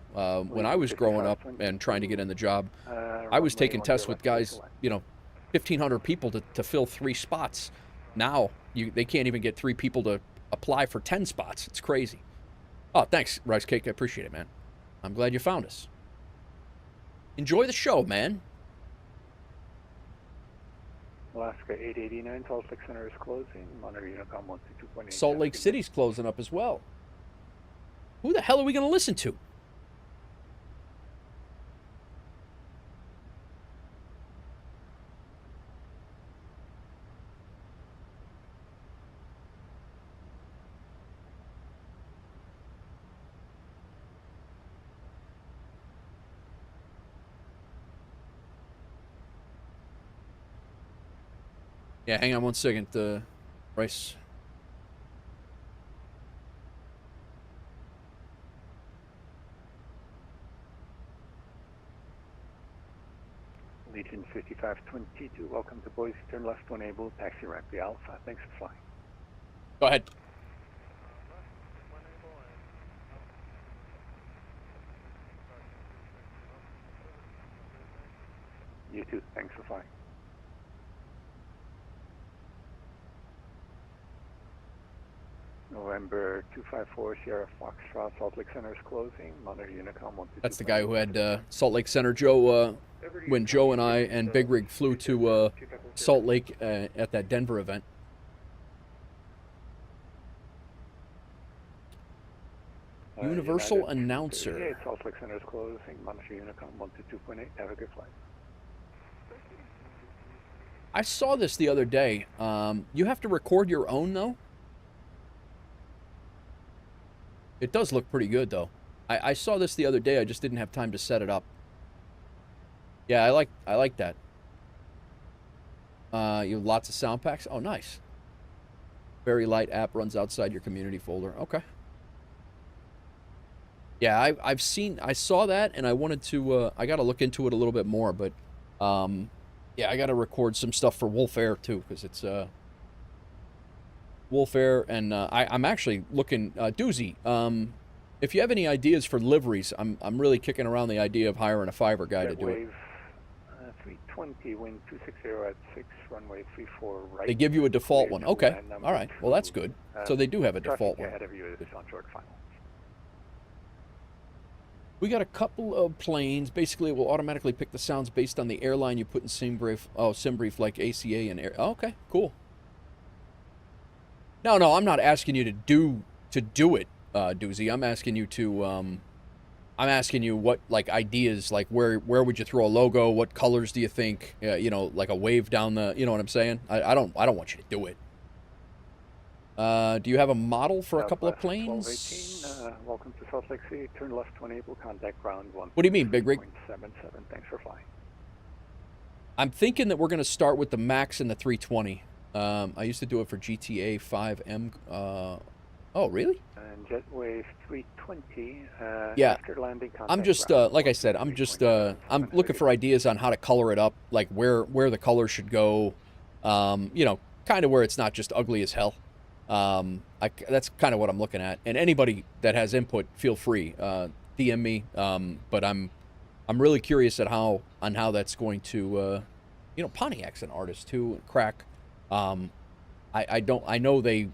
When I was growing up and trying to get in the job, I was taking tests with guys, 1,500 people to fill 3 spots. Now, they can't even get 3 people to apply for 10 spots. It's crazy. Oh, thanks, Rice Cake. I appreciate it, man. I'm glad you found us. Enjoy the show, man. Alaska 889, Salt Lake Center is closing. Monitor Unicom 122.8. Salt Lake City's closing up as well. Who the hell are we going to listen to? Yeah, hang on one second, Bryce. Legion 5522, welcome to Boise, turn left when able, taxi rank the Alpha. Thanks for flying. Go ahead. You too, thanks for flying. November 254, Sierra Foxtrot, Salt Lake Center is closing. Monitor Unicom 122. That's the guy who had Salt Lake Center. Joe, when Joe and I and Big Rig flew to Salt Lake at that Denver event. Universal announcer. Salt Lake Center is closing. Monitor Unicom 122.8. Have a good flight. I saw this the other day. You have to record your own, though? It does look pretty good, though. I saw this the other day. I just didn't have time to set it up. Yeah, I like that. You have lots of sound packs. Oh, nice. Very light app runs outside your community folder. Okay. Yeah, I saw that, and I wanted to. I got to look into it a little bit more, but Yeah, I got to record some stuff for Wolf Air too, because it's Wolf Air, and I'm actually looking Doozy. If you have any ideas for liveries, I'm really kicking around the idea of hiring a fiber guy to do it. 320, wind 260 at 6, runway 34 right. They give you a default one. Okay. All right. Well, that's good. So they do have a default one. Ahead of you is on short final. We got a couple of planes. Basically, it will automatically pick the sounds based on the airline you put in SimBrief. Oh, SimBrief like ACA and Air. Oh, okay, cool. No, I'm not asking you to do it, Doozy. I'm asking you to. I'm asking you what like ideas, like where would you throw a logo? What colors do you think? You know, like a wave down the. You know what I'm saying? I don't want you to do it. Do you have a model for a couple of planes? 1218, welcome to Salt Lake City. Turn left to enable contact ground 1. What do you mean, Big Rig? 77. Thanks for flying. I'm thinking that we're going to start with the MAX and the 320. I used to do it for GTA 5M. Oh, really? And Jetwave 320. Yeah. After landing, I'm just like I said. I'm just I'm looking for ideas on how to color it up, like where the color should go. You know, kind of where it's not just ugly as hell. That's kind of what I'm looking at. And anybody that has input, feel free, DM me. But I'm really curious at how that's going to, you know, Pontiac's an artist too, crack. I know the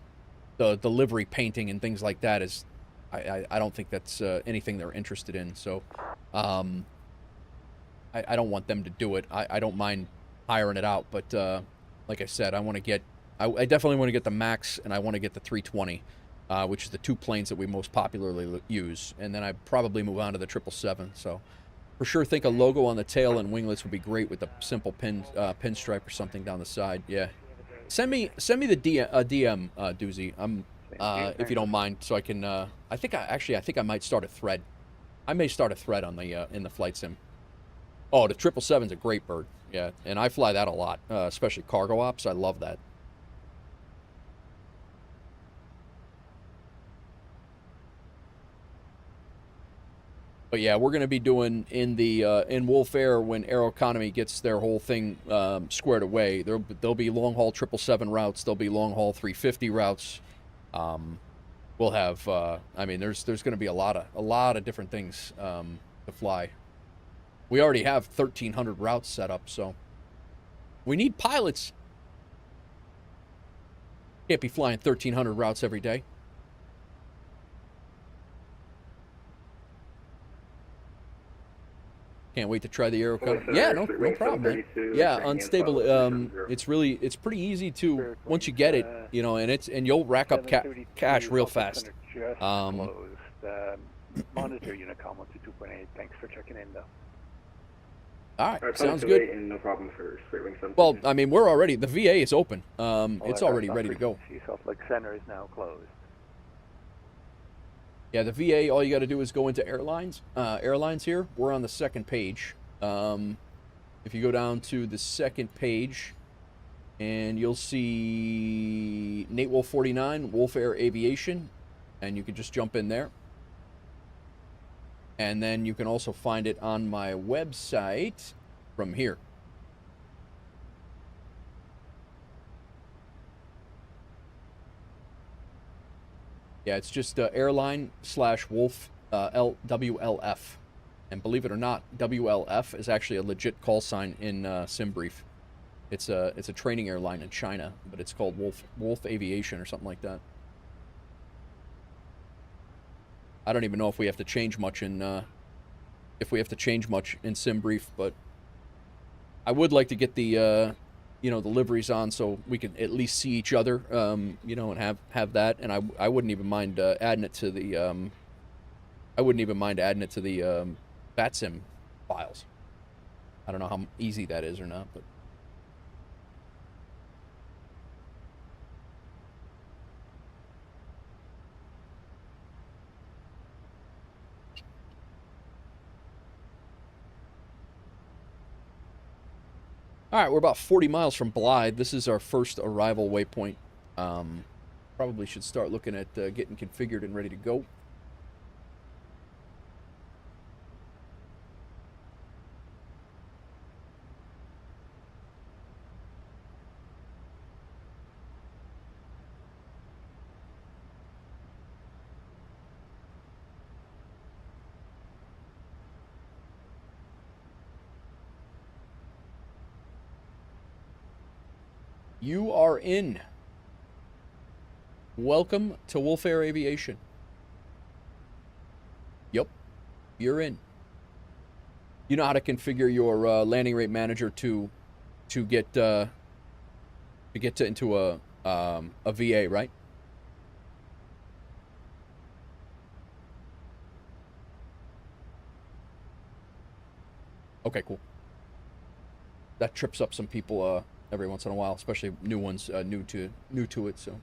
livery painting and things like that is, I don't think that's anything they're interested in. So, I don't want them to do it. I don't mind hiring it out, but like I said, I definitely want to get the MAX, and I want to get the 320, which is the two planes that we most popularly use. And then I probably move on to the 777. So for sure, think a logo on the tail and winglets would be great with a simple pinstripe or something down the side. Yeah, send me the DM, Doozy. If you don't mind, so I can. I think I might start a thread. I may start a thread on the in the flight sim. Oh, the 777's a great bird. Yeah, and I fly that a lot, especially cargo ops. I love that. But yeah, we're going to be doing in Wolf Air when Aeroconomy gets their whole thing squared away. There'll be long haul 777 routes. There'll be long haul 350 routes. We'll have. I mean, there's going to be a lot of different things to fly. We already have 1,300 routes set up, so we need pilots. Can't be flying 1,300 routes every day. Can't wait to try the Aeroconomy. Yeah, no problem, man. Yeah, unstable. It's pretty easy to once you get it, you know, and you'll rack up cash real fast. Monitor Unicom 122.8. Thanks for checking in, though. All right, sounds good. No problem for straight wing 7. Well, I mean, we're already, the VA is open. It's already ready to go. Salt Lake Center is now closed. Yeah, the VA, all you got to do is go into airlines. Airlines here, we're on the second page. If you go down to the second page, and you'll see Nate Wolf 49, Wolf Air Aviation, and you can just jump in there. And then you can also find it on my website from here. Yeah, it's just airline/Wolf WLF. And believe it or not, WLF is actually a legit call sign in SimBrief. It's a training airline in China, but it's called Wolf Aviation or something like that. I don't even know if we have to change much in SimBrief, but I would like to get the you know, the liveries on so we can at least see each other, you know, and have that. And I wouldn't even mind adding it to the VATSIM files. I don't know how easy that is or not, but. All right, we're about 40 miles from Blythe. This is our first arrival waypoint. Probably should start looking at getting configured and ready to go. You are in. Welcome to Wolf Air Aviation. Yep, you're in. You know how to configure your landing rate manager to get into a VA, right? Okay, cool. That trips up some people every once in a while, especially new ones, new to it. So.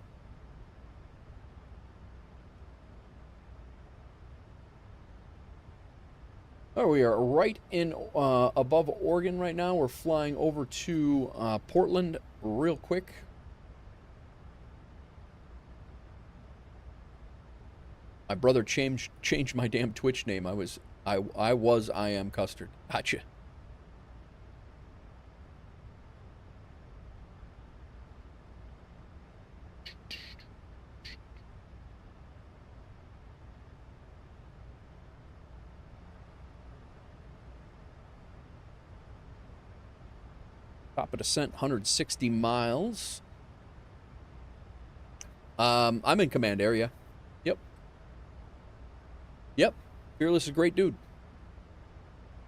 Oh, we are right in above Oregon right now. We're flying over to Portland real quick. My brother changed my damn Twitch name. I am Custard. Gotcha. Top of descent, 160 miles. I'm in command area. Yep. Yep. Fearless is a great dude.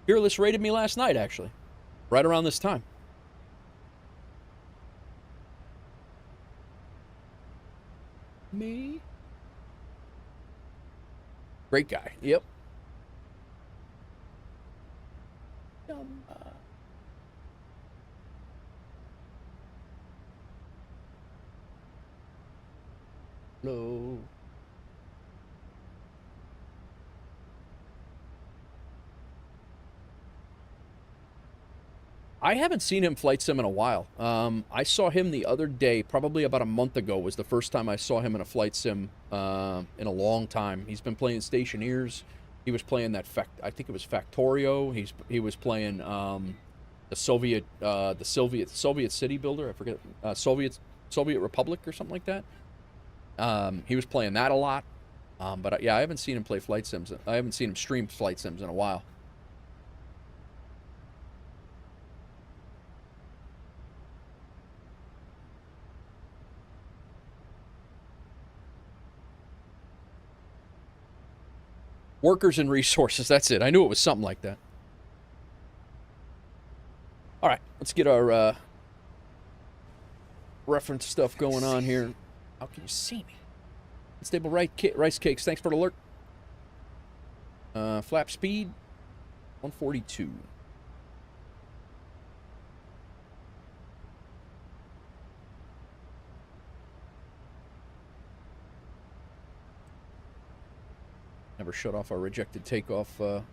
Fearless rated me last night, actually. Right around this time. Me? Great guy. Yep. Hello. I haven't seen him flight sim in a while. I saw him the other day, probably about a month ago, was the first time I saw him in a flight sim in a long time. He's been playing Stationeers. He was playing that I think it was Factorio. He was playing the Soviet City Builder. I forget Soviet Republic or something like that. He was playing that a lot. But yeah, I haven't seen him play flight sims. I haven't seen him stream flight sims in a while. Workers and resources, that's it. I knew it was something like that. All right, let's get our reference stuff going on here. How can you see me? Unstable rice cakes, thanks for the alert. Flap speed, 142. Never shut off our rejected takeoff. Got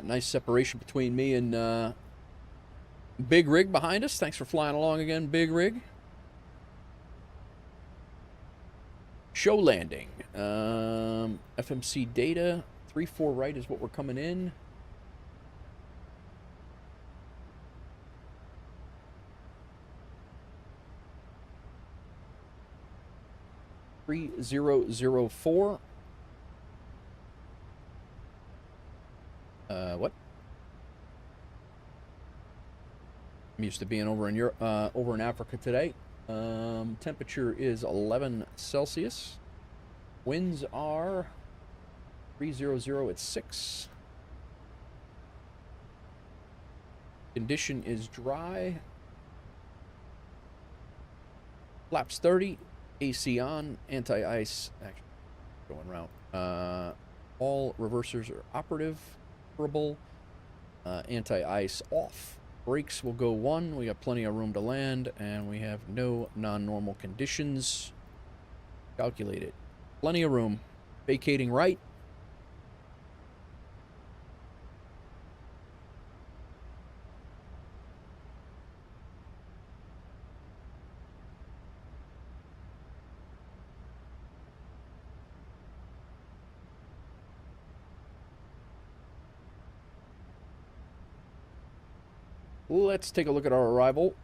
nice separation between me and Big Rig behind us. Thanks for flying along again, Big Rig. Show landing. FMC data. 3-4 right is what we're coming in. (3004). What? I'm used to being over in Europe, over in Africa today. Temperature is 11 Celsius. Winds are 300 at 6. Condition is dry. Flaps 30. AC on. Anti-ice. Actually, going route. All reversers are operative. Anti-ice off. Brakes will go 1. We got plenty of room to land, and we have no non-normal conditions. Calculate it. Plenty of room. Vacating right. Let's take a look at our arrival.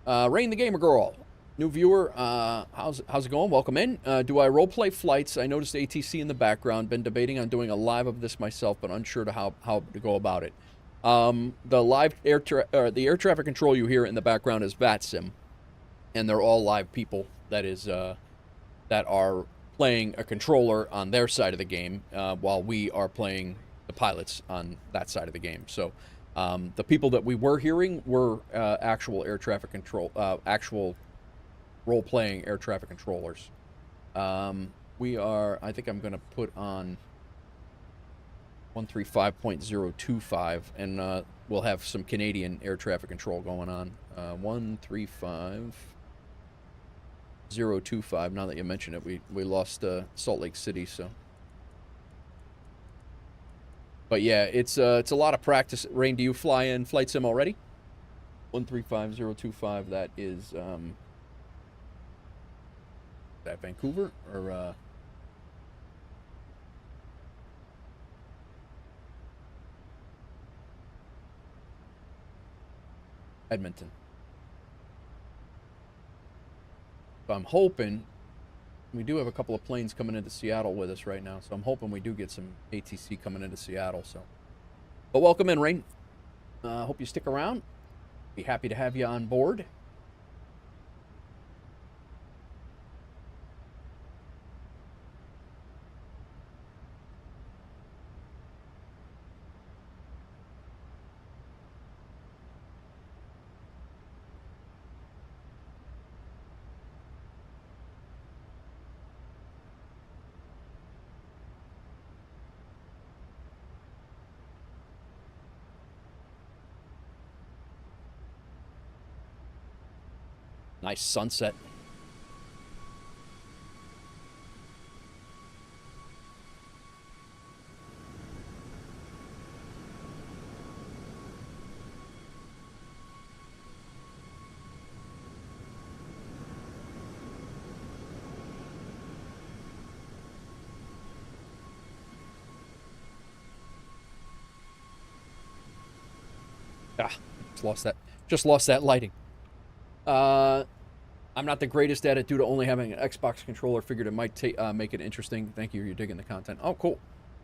Rain the Gamer Girl. New viewer, how's it going? Welcome in. Do I roleplay flights? I noticed ATC in the background. Been debating on doing a live of this myself, but unsure to how to go about it. The live the air traffic control you hear in the background is VATSIM, and they're all live people that are playing a controller on their side of the game, while we are playing the pilots on that side of the game. So the people that we were hearing were actual air traffic control, actual role-playing air traffic controllers. We are, I think I'm going to put on 135.025, and we'll have some Canadian air traffic control going on. 135.025, now that you mention it, we lost Salt Lake City, so. But yeah, it's a lot of practice. Rain, do you fly in flight sim already? 135.025, that is, that Vancouver or Edmonton? So I'm hoping, we do have a couple of planes coming into Seattle with us right now, so I'm hoping we do get some ATC coming into Seattle. So, but welcome in, Rain. Hope you stick around. Be happy to have you on board. Nice sunset. Just lost that lighting. I'm not the greatest at it due to only having an Xbox controller. Figured it might make it interesting. Thank you. You're digging the content. Oh, cool.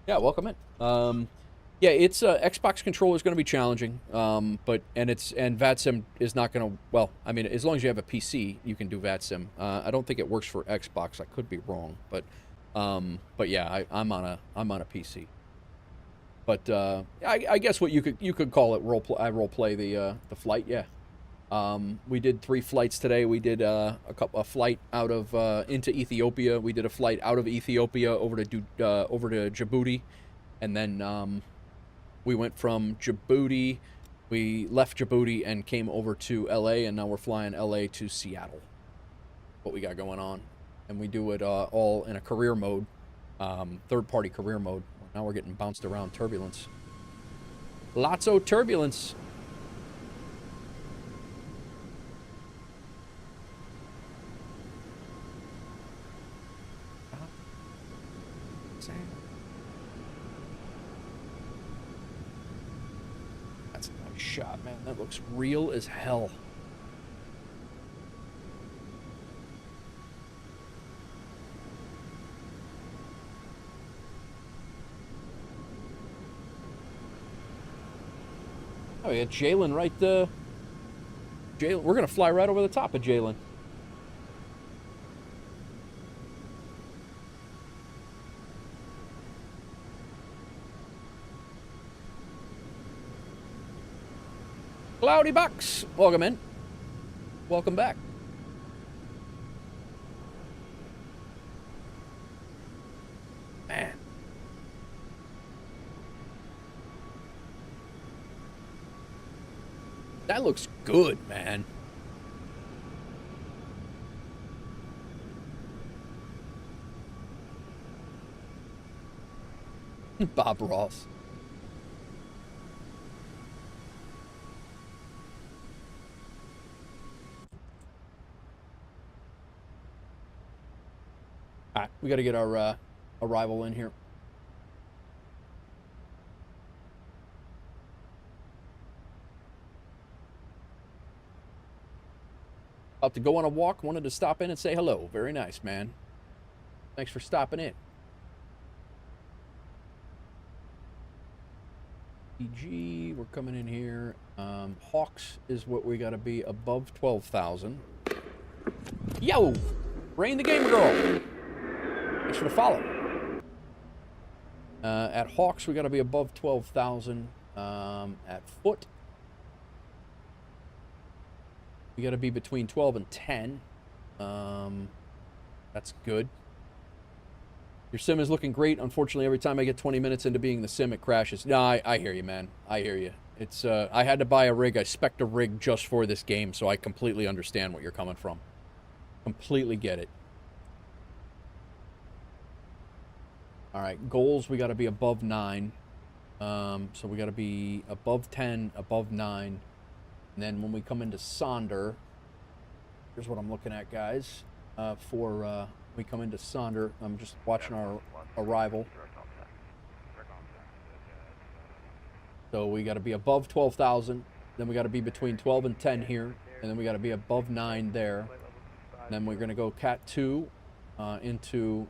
Yeah, welcome in. Yeah, it's Xbox controller is going to be challenging. But VATSIM is not going to. Well, I mean, as long as you have a PC, you can do VATSIM. I don't think it works for Xbox. I could be wrong, but yeah, I'm on a PC. But I guess what you could call it roleplay the flight. Yeah. We did 3 flights today. We did a flight out of into Ethiopia. We did a flight out of Ethiopia over to Djibouti, and then we went from Djibouti. We left Djibouti and came over to LA, and now we're flying LA to Seattle. What we got going on, and we do it all in a career mode, third-party career mode. Now we're getting bounced around turbulence. Lots of turbulence. That's a nice shot, man. That looks real as hell. Oh, we got Jalen right there. Jalen, we're gonna fly right over the top of Jalen. Cloudy Bucks, welcome in. Welcome back. Man. That looks good, man. Bob Ross. All right, we got to get our arrival in here. About to go on a walk. Wanted to stop in and say hello. Very nice, man. Thanks for stopping in. PG, we're coming in here. Hawks is what we got to be above 12,000. Yo! Rain the Gamer Girl. Thanks for the follow. At Hawks, we got to be above 12,000. At Foot, we got to be between 12 and 10. That's good. Your sim is looking great. Unfortunately, every time I get 20 minutes into being the sim, it crashes. No, I hear you, man. I hear you. It's I had to buy a rig. I spec'd a rig just for this game, so I completely understand what you're coming from. Completely get it. All right, goals, we got to be above 9. So we got to be above 10, above 9. And then when we come into Sonder, here's what I'm looking at, guys. We come into Sonder, I'm just watching our arrival. So we got to be above 12,000. Then we got to be between 12 and 10 here. And then we got to be above 9 there. And then we're going to go Cat 2 into...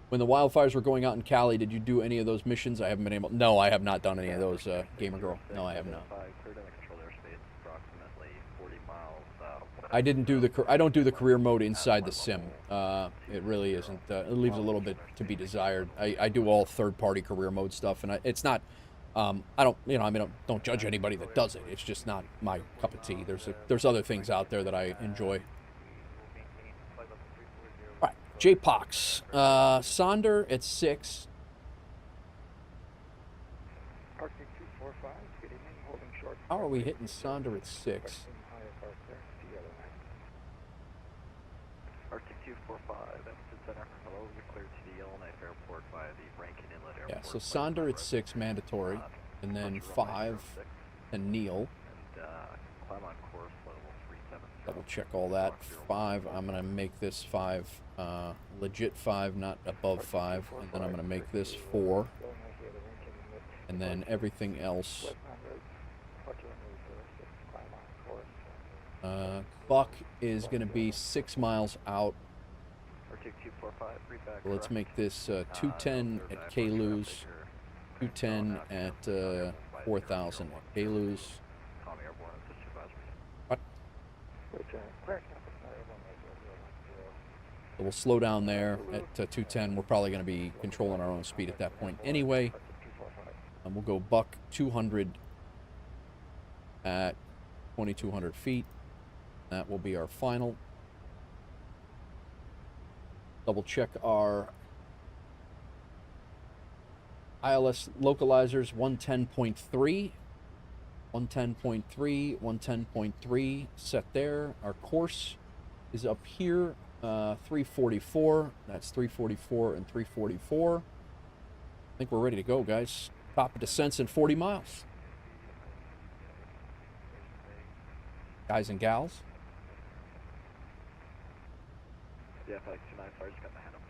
When the wildfires were going out in Cali, did you do any of those missions? I haven't been able... No, I have not done any of those, Gamer Girl. No, I have not. I didn't do the... I don't do the career mode inside the sim. It really isn't. It leaves a little bit to be desired. I do all third-party career mode stuff, and it's not... I don't... You know, I mean, don't judge anybody that does it. It's just not my cup of tea. There's other things out there that I enjoy. J-Pox. Sonder at 6. How are we hitting Sonder at 6? Yeah, so Sonder at 6 mandatory, and then 5 and Neil. Double check all that. 5, I'm going to make this 5 legit 5, not above 5, and then I'm going to make this 4, and then everything else. Buck is going to be 6 miles out. So let's make this 210 at KLU's, 210 at 4,000 at KLU's. What? So we'll slow down there at 210. We're probably going to be controlling our own speed at that point anyway. And we'll go Buck 200 at 2,200 feet. That will be our final. Double check our ILS localizers, 110.3. 110.3, 110.3 set there. Our course is up here, 344. That's 344 and 344. I think we're ready to go, guys. Top of descents in 40 miles. Guys and gals. Yeah, FLX 29, sorry, just got my hand up.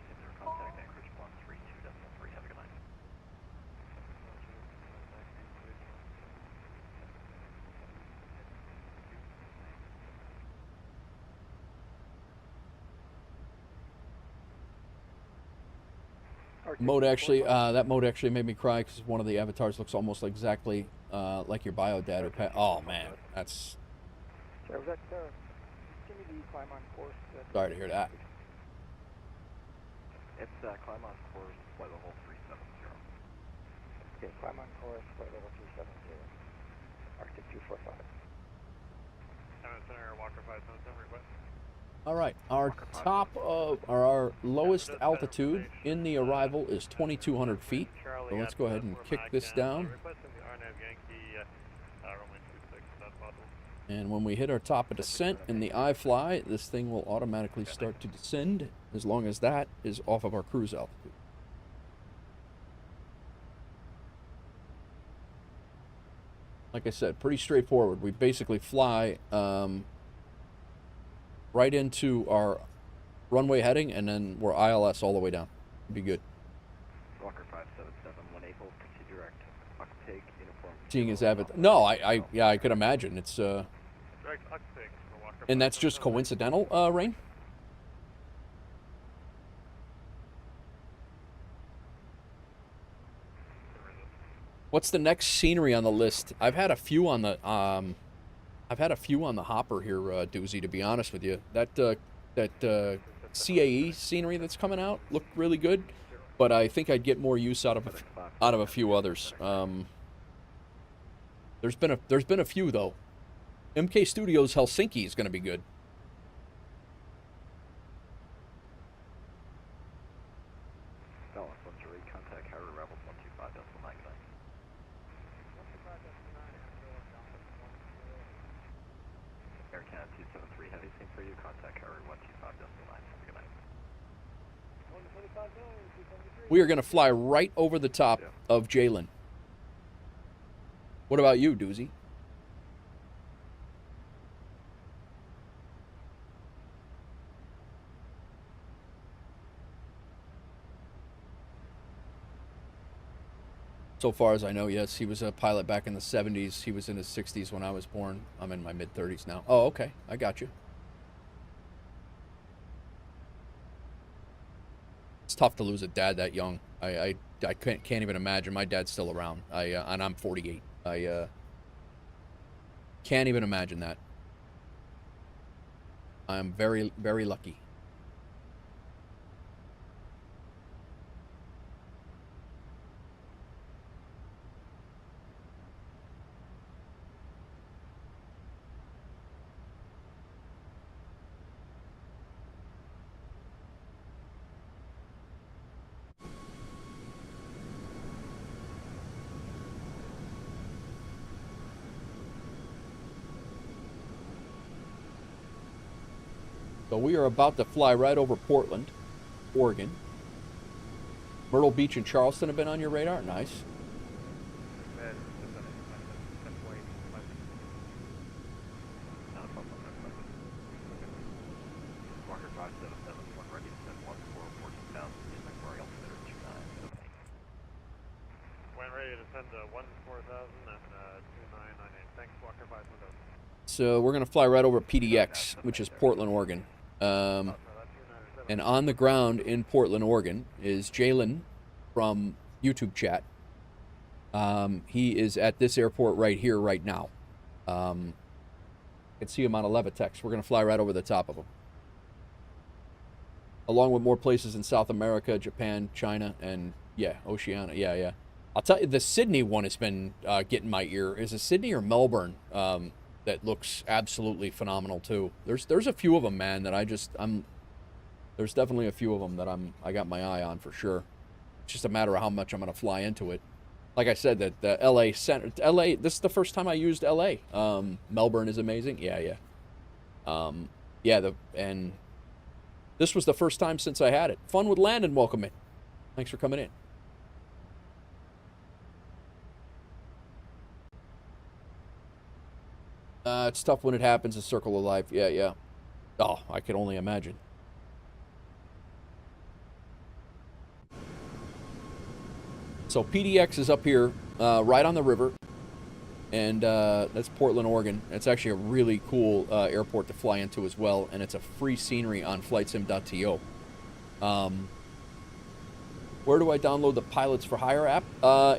Contact Anchorage 132.3. Have a good night. Mode actually, that mode actually made me cry because one of the avatars looks almost exactly like your bio dad. Oh man, that's. Sorry, was that give me the climb on course? Sorry to hear that. It's climb on course, flight level 370. Okay, climb on course, flight level 370. Arctic 245. Center, Walker 577, request. All right, our top of our lowest altitude in the arrival is 2,200 feet. So let's go ahead and kick this down. And when we hit our top of descent in the iFly, this thing will automatically start to descend as long as that is off of our cruise altitude. Like I said, pretty straightforward. We basically fly right into our runway heading, and then we're ILS all the way down. It'd be good. Walker 577, when able, proceed direct. Octake uniform. Seeing his avatar. No, yeah, I could imagine. It's Direct Octake, And that's just coincidental, Rain? What's the next scenery on the list? I've had a few on the hopper here, Doozy, to be honest with you. That CAE scenery that's coming out looked really good, but I think I'd get more use out of a few others. There's been a few though. MK Studios Helsinki is going to be good. Dallas 13, contact Harry Rebels 125.99. Air Canada 273 Heavy, same for you, contact Harry 125.99. Have a good night. We are going to fly right over the top of Jalen. What about you, Doozy? So far as I know, yes, he was a pilot back in the 70s. He was in his 60s when I was born. I'm in my mid-30s now. Oh, okay. I got you. It's tough to lose a dad that young. I can't even imagine. My dad's still around. And I'm 48. I can't even imagine that. I'm very, very lucky. So we are about to fly right over Portland, Oregon. Myrtle Beach and Charleston have been on your radar? Nice. Walker 5771, ready to send 1 for 14,000, inventory altimeter 29. When ready to send 1 4000 and 2998. Thanks, Walker 510. So we're going to fly right over PDX, which is Portland, Oregon. And on the ground in Portland, Oregon, is Jalen from YouTube chat. He is at this airport right here, right now. You can see him on a Levitex. We're going to fly right over the top of him. Along with more places in South America, Japan, China, and, yeah, Oceania. Yeah, yeah. I'll tell you, the Sydney one has been getting my ear. Is it Sydney or Melbourne? That looks absolutely phenomenal too. There's a few of them, man, that there's definitely a few of them that I got my eye on for sure. It's just a matter of how much I'm going to fly into it. Like I said, that the LA center, this is the first time I used LA. Melbourne is amazing. Yeah, yeah. And this was the first time since I had it. Fun with Landon, welcome in. Thanks for coming in. It's tough when it happens, a circle of life. Yeah, yeah. Oh, I can only imagine. So PDX is up here, right on the river. And that's Portland, Oregon. It's actually a really cool airport to fly into as well. And it's a free scenery on flightsim.to. Where do I download the Pilots for Hire app?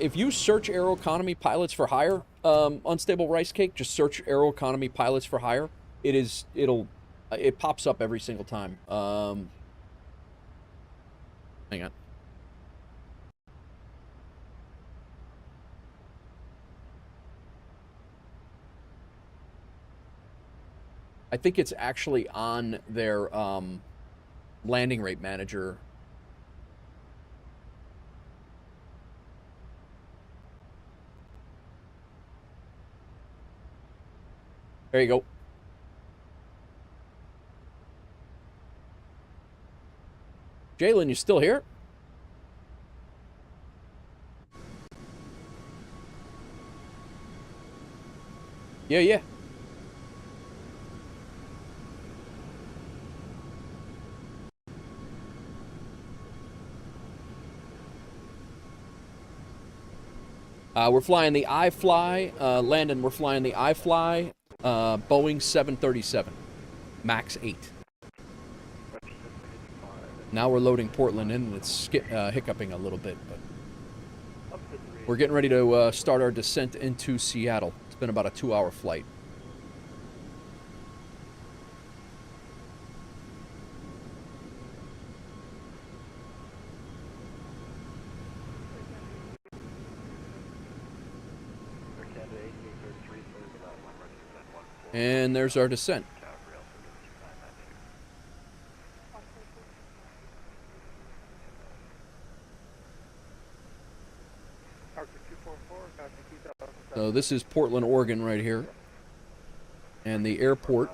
If you search Aeroconomy Pilots for Hire, Unstable Rice Cake, just search Aeroconomy Pilots for Hire. It pops up every single time. Hang on. I think it's actually on their landing rate manager. There you go. Jalen, you still here? Yeah, yeah. We're flying the iFly. Landon, we're flying the iFly Boeing 737. MAX8. Now we're loading Portland in, and it's hiccuping a little bit, but we're getting ready to start our descent into Seattle. It's been about a 2-hour flight. And there's our descent. So this is Portland, Oregon right here. And the airport.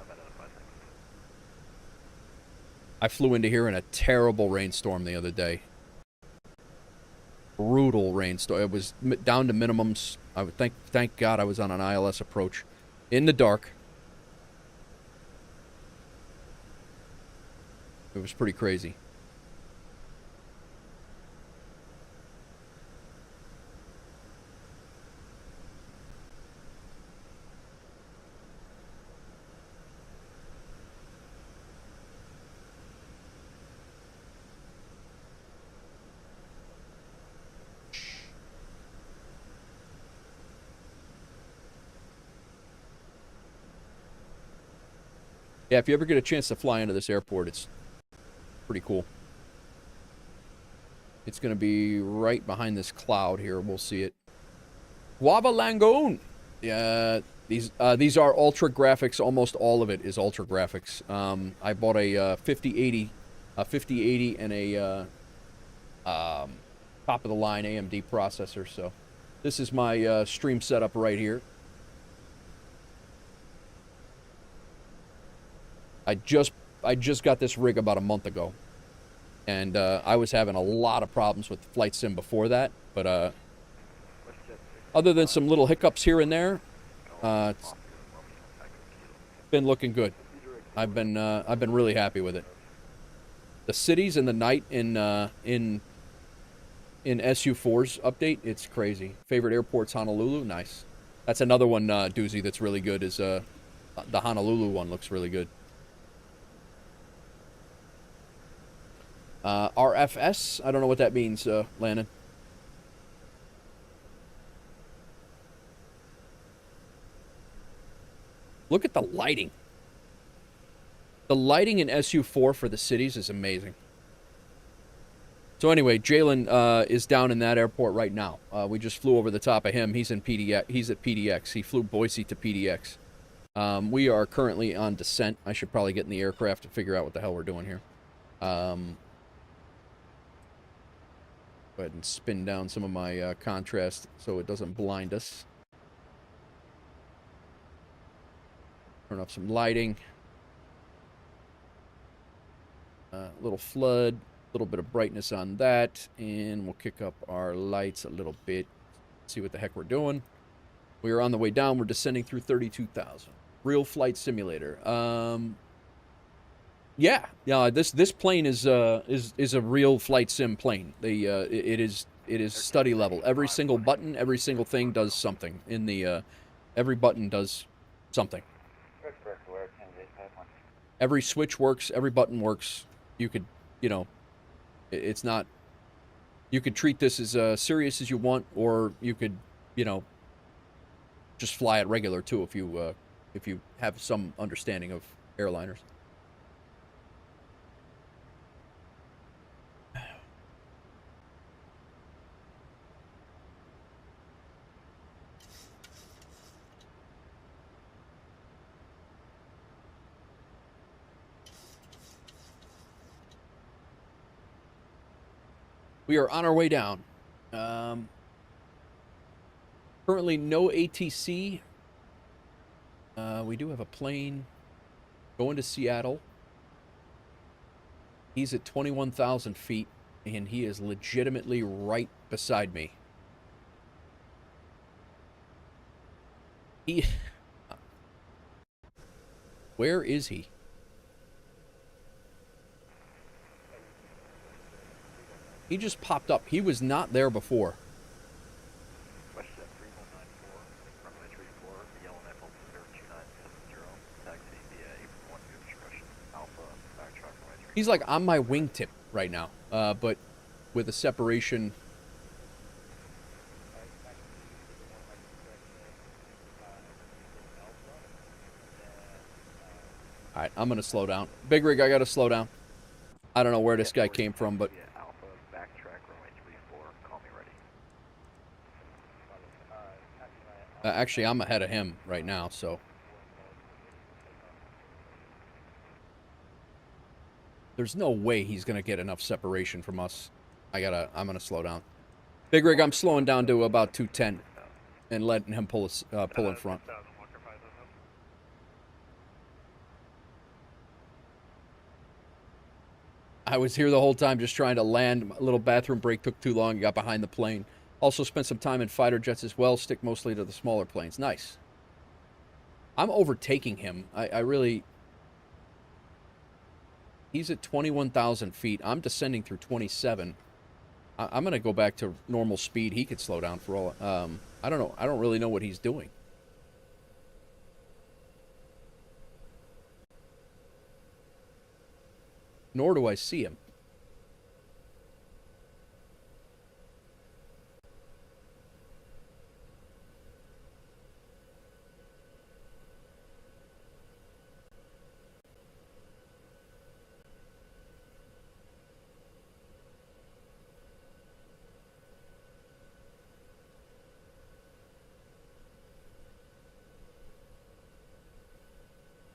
I flew into here in a terrible rainstorm the other day. Brutal rainstorm. It was down to minimums. I would thank God I was on an ILS approach. In the dark. It was pretty crazy. Yeah, if you ever get a chance to fly into this airport, it's pretty cool. It's going to be right behind this cloud here. We'll see it. Guava Langoon! Yeah, these are ultra graphics. Almost all of it is ultra graphics. I bought a 5080 and a top-of-the-line AMD processor. So this is my stream setup right here. I just got this rig about a month ago, and I was having a lot of problems with Flight Sim before that, but other than some little hiccups here and there, it's been looking good. I've been really happy with it. The cities and the night in SU4's update, it's crazy. Favorite airport's Honolulu, nice. That's another one doozy that's really good. Is the Honolulu one looks really good. RFS? I don't know what that means, Landon. Look at the lighting. The lighting in SU4 for the cities is amazing. So anyway, Jalen is down in that airport right now. We just flew over the top of him. He's in PDX. He's at PDX. He flew Boise to PDX. We are currently on descent. I should probably get in the aircraft to figure out what the hell we're doing here. Go ahead and spin down some of my contrast so it doesn't blind us. Turn off some lighting. Little flood, a little bit of brightness on that, and we'll kick up our lights a little bit. See what the heck we're doing. We are on the way down. We're descending through 32,000. Real flight simulator. Yeah, this plane is a real flight sim plane. It is study level. Every single button, every single thing does something. In the every button does something. Every switch works. Every button works. You could, it's not. You could treat this as serious as you want, or you could, just fly it regular too if you have some understanding of airliners. We are on our way down. Currently no ATC. We do have a plane going to Seattle. He's at 21,000 feet, and he is legitimately right beside me. Where is he? He just popped up. He was not there before. WestJet 3194, runway 34, yellow Naples 02970, taxi via 841 good discretion. He's like on my wingtip right now, but with a separation. All right, I'm gonna slow down. Big Rig, I gotta slow down. I don't know where this guy came from, but Alpha, backtrack, runway 34, call me ready. actually, I'm ahead of him right now, so. There's no way he's gonna get enough separation from us. I'm gonna slow down. Big Rig, I'm slowing down to about 210 and letting him pull in front. I was here the whole time just trying to land. A little bathroom break took too long. Got behind the plane. Also spent some time in fighter jets as well. Stick mostly to the smaller planes. Nice. I'm overtaking him. I really... He's at 21,000 feet. I'm descending through 27. I'm going to go back to normal speed. He could slow down for all... I don't know. I don't really know what he's doing. Nor do I see him.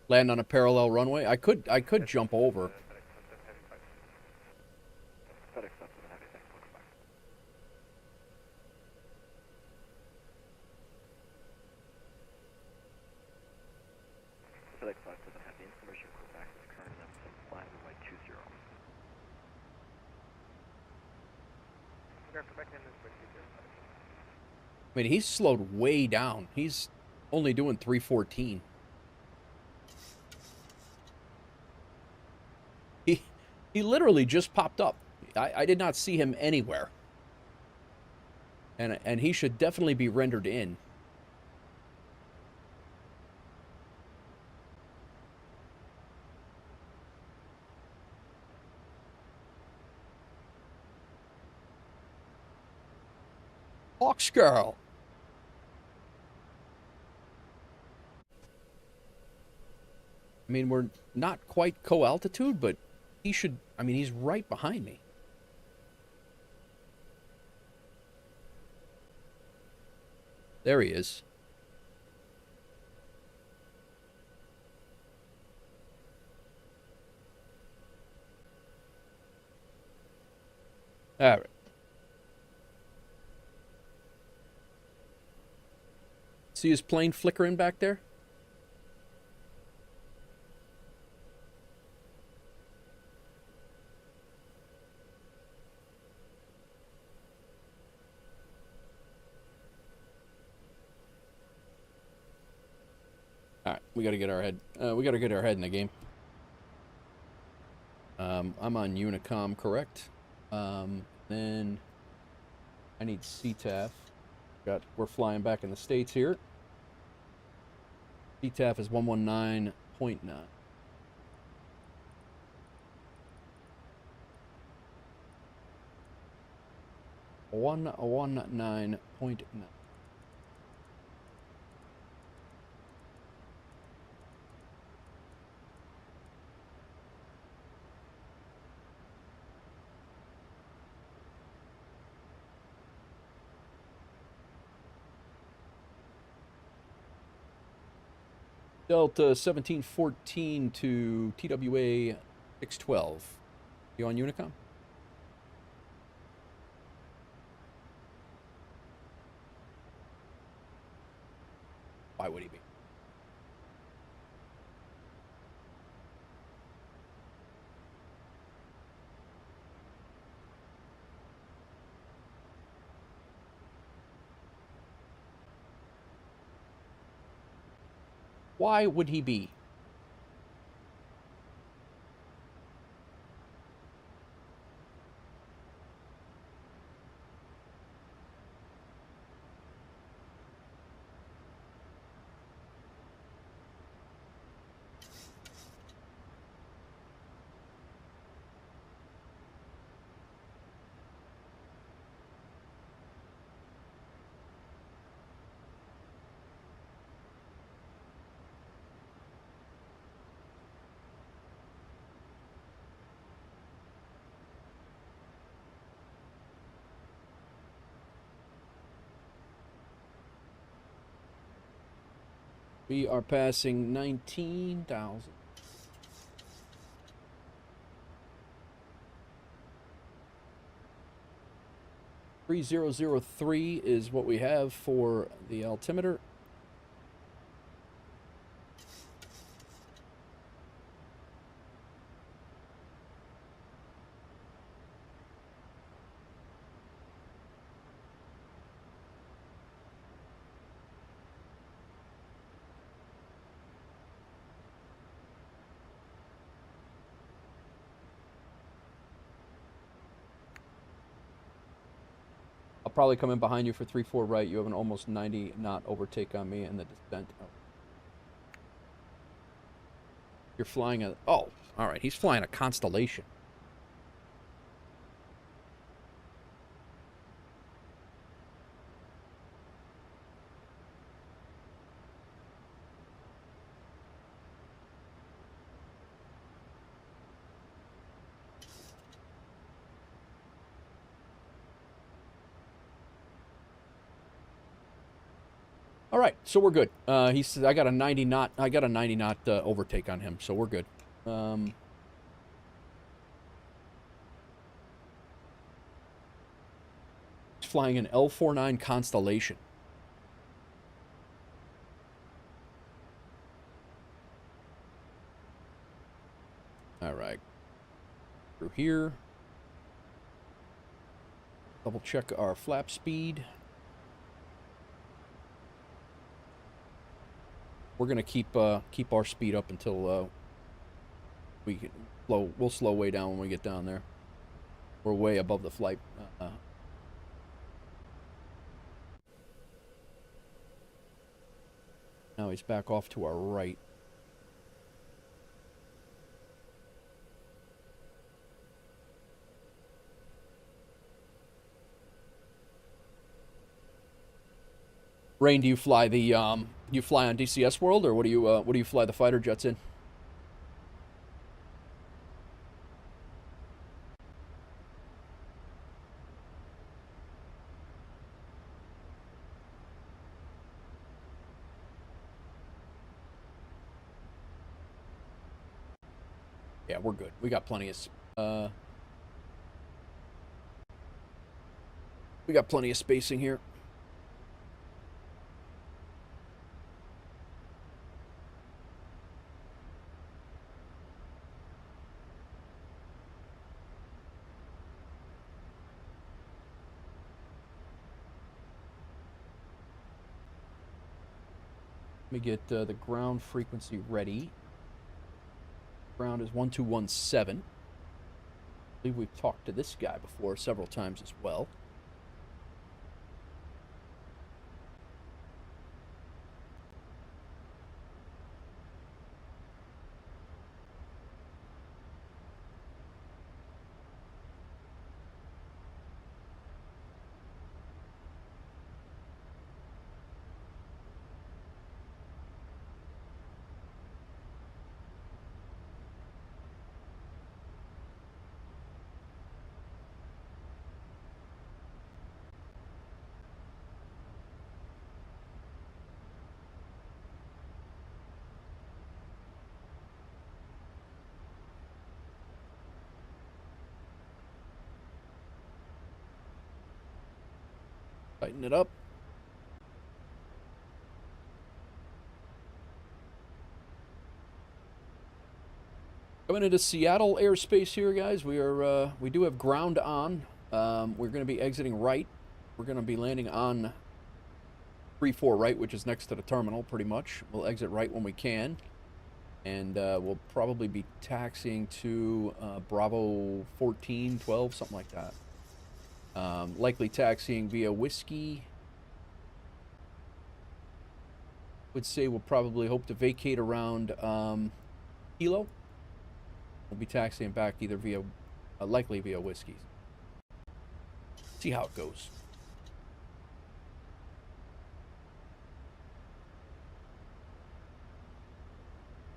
Land on a parallel runway. I could jump over. I mean, he's slowed way down. He's only doing 314. He literally just popped up. I did not see him anywhere. And he should definitely be rendered in. Hawks girl. I mean, we're not quite co-altitude, but he should... I mean, he's right behind me. There he is. All right. See his plane flickering back there? All right, we got to get our head. We got to get our head in the game. I'm on Unicom, correct? Then I need CTAF. We're flying back in the States here. CTAF is 119.9. 119.9. Delta 1714 to TWA 612. You on Unicom? Why would he be? Why would he be? We are passing 19,000. .3003 is what we have for the altimeter. I'll probably come in behind you for 3-4 right. You have an almost 90 knot overtake on me in the descent. Oh. You're flying a... Oh, all right. He's flying a Constellation. All right, so we're good. He said I got a 90 knot. I got a 90 knot overtake on him, so we're good. He's flying an L49 Constellation. All right, through here. Double check our flap speed. We're gonna keep our speed up until we'll slow way down when we get down there. We're way above the flight. Now he's back off to our right. Rain, do you fly the you fly on DCS World, or what do you fly the fighter jets in? Yeah, we're good. We got plenty of spacing here. Let me get the ground frequency ready. Ground is 1217. I believe we've talked to this guy before several times as well. Tighten it up. Coming into Seattle airspace here, guys. We do have ground on. We're going to be exiting right. We're going to be landing on 3-4 right, which is next to the terminal, pretty much. We'll exit right when we can, and we'll probably be taxiing to Bravo 14, 12, something like that. Likely taxiing via Whiskey. Would say we'll probably hope to vacate around Kilo. We'll be taxiing back either via, likely via Whiskey. See how it goes.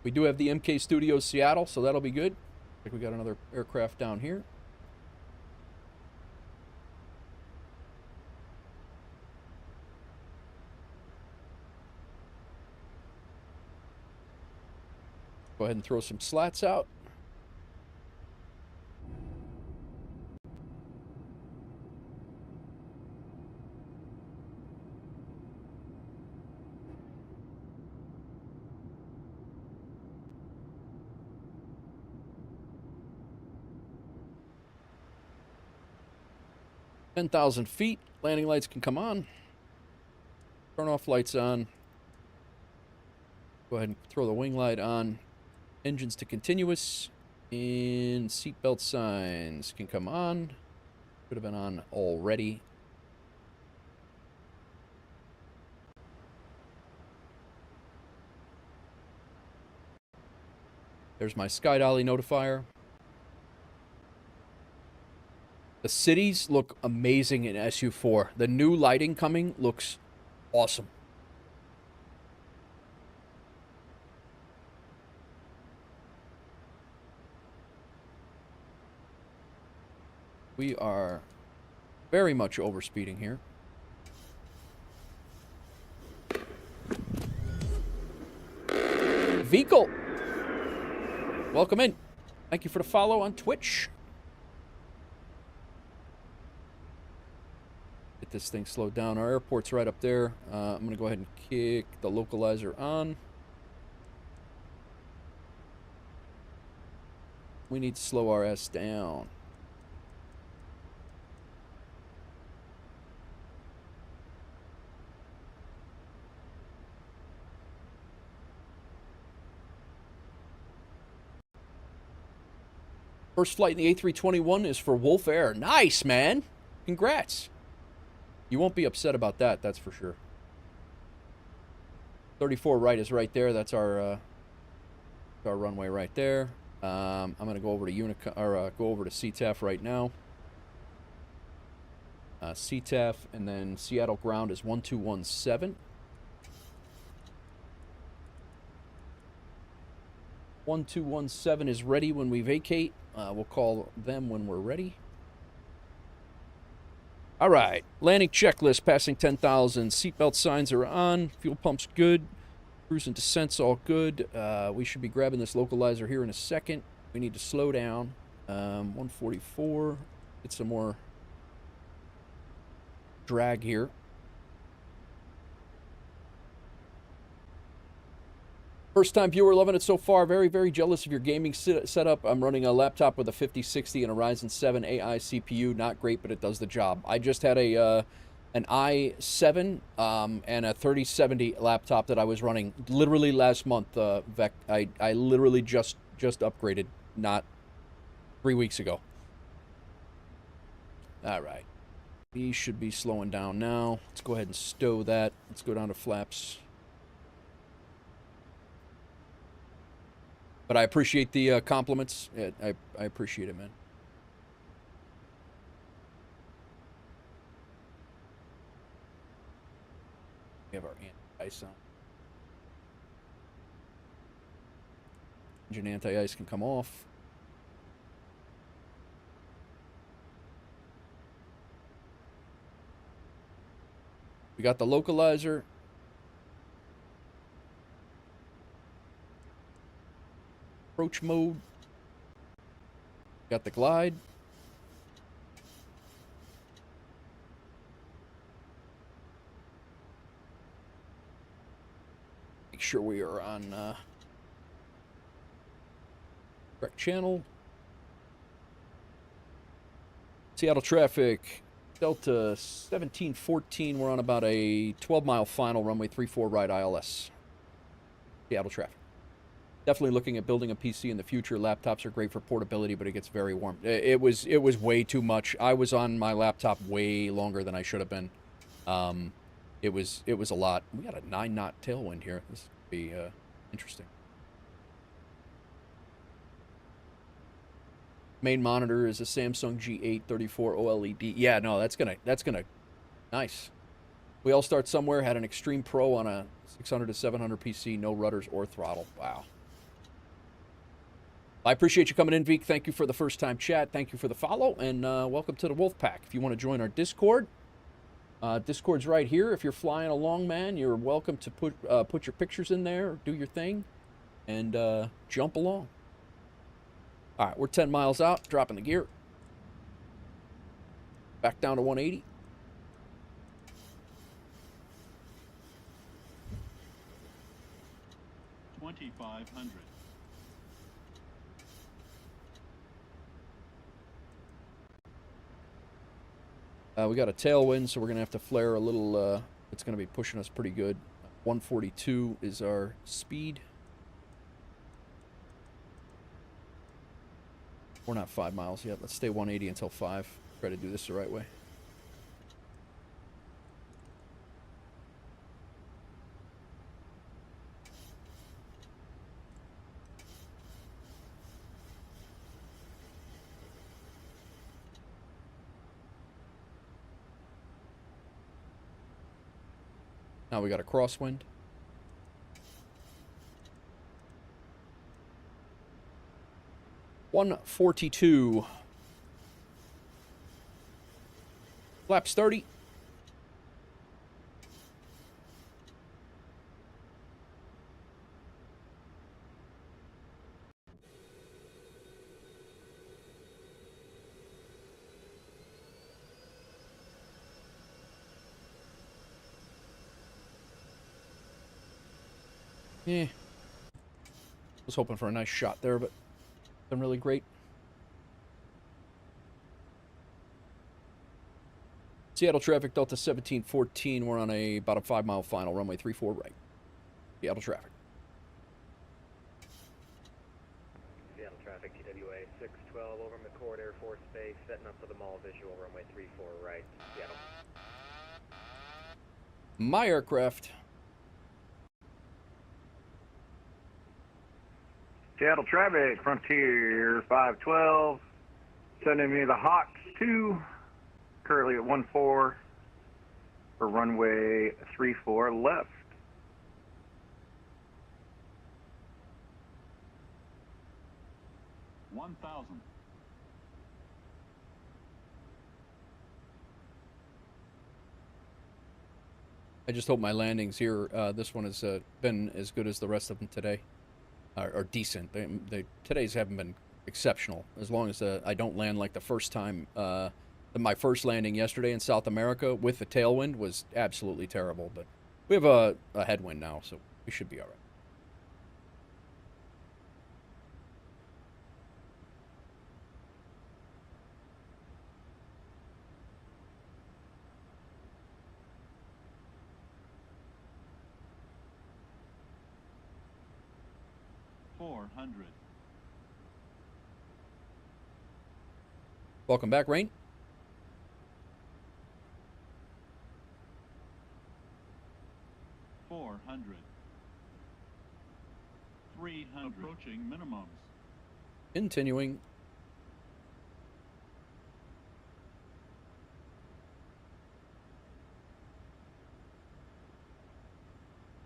We do have the MK Studios Seattle, so that'll be good. I think we got another aircraft down here. Go ahead and throw some slats out. "10,000 feet. Landing lights can come on. Turn off lights on. Go ahead and throw the wing light on. Engines to continuous. And seatbelt signs can come on. Should have been on already. There's my Sky Dolly notifier. The cities look amazing in SU4. The new lighting coming looks awesome. We are very much overspeeding here. Vehicle! Welcome in. Thank you for the follow on Twitch. Get this thing slowed down. Our airport's right up there. I'm going to go ahead and kick the localizer on. We need to slow our ass down. First flight in the A321 is for Wolf Air. Nice, man. Congrats. You won't be upset about that, that's for sure. 34 right is right there. That's our runway right there. I'm going to go over to go over to CTAF right now. CTAF, and then Seattle ground is 1217. 1217 is ready when we vacate. We'll call them when we're ready. All right, landing checklist, passing 10,000. Seatbelt signs are on. Fuel pump's good. Cruise and descent's all good. We should be grabbing this localizer here in a second. We need to slow down. 144. Get some more drag here. First time viewer, loving it so far. Very, very jealous of your gaming setup. I'm running a laptop with a 5060 and a Ryzen 7 AI CPU. Not great, but it does the job. I just had an i7 and a 3070 laptop that I was running literally last month. I literally just upgraded, not 3 weeks ago. All right. We should be slowing down now. Let's go ahead and stow that. Let's go down to flaps. But I appreciate the compliments. Yeah, I appreciate it, man. We have our anti-ice on. Engine anti-ice can come off. We got the localizer. Approach mode. Got the glide. Make sure we are on correct channel. Seattle traffic. Delta 1714. We're on about a 12-mile final, runway 34 right ILS. Seattle traffic. Definitely looking at building a PC in the future. Laptops are great for portability, but it gets very warm. It was way too much. I was on my laptop way longer than I should have been. It was a lot. We got a 9-knot tailwind here. This could be interesting. Main monitor is a Samsung G8 34 OLED. Yeah, no, that's gonna nice. We all start somewhere. Had an Extreme Pro on a 600 to 700 PC, no rudders or throttle. Wow. I appreciate you coming in, Veek. Thank you for the first-time chat. Thank you for the follow, and welcome to the Wolf Pack. If you want to join our Discord, Discord's right here. If you're flying along, man, you're welcome to put your pictures in there, do your thing. and jump along. All right, we're 10 miles out, dropping the gear. Back down to 180. We got a tailwind, so we're going to have to flare a little. It's going to be pushing us pretty good. 142 is our speed. We're not 5 miles yet. Let's stay 180 until 5. Try to do this the right way. Now we got a crosswind. $142. Flaps 30. Yeah. Was hoping for a nice shot there, but been really great. Seattle traffic, Delta 1714. We're on about a 5 mile final, runway 34 right. Seattle traffic. Seattle traffic, TWA 612 over McCord Air Force Base, setting up for the mall visual, runway 34 right, Seattle. My aircraft. Seattle traffic, Frontier 512, sending me the Hawks 2, currently at 14 for runway 34 left. I just hope my landings here, this one has been as good as the rest of them today. Or decent. Today's haven't been exceptional. As long as I don't land like the first time. My first landing yesterday in South America with the tailwind was absolutely terrible. But we have a headwind now, so we should be all right. Welcome back, Rain. Approaching minimums. Continuing.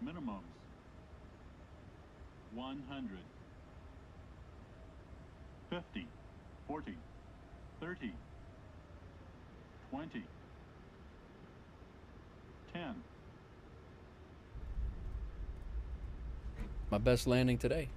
Minimums. 100. 50. 40. 30. 20. 10. My best landing today.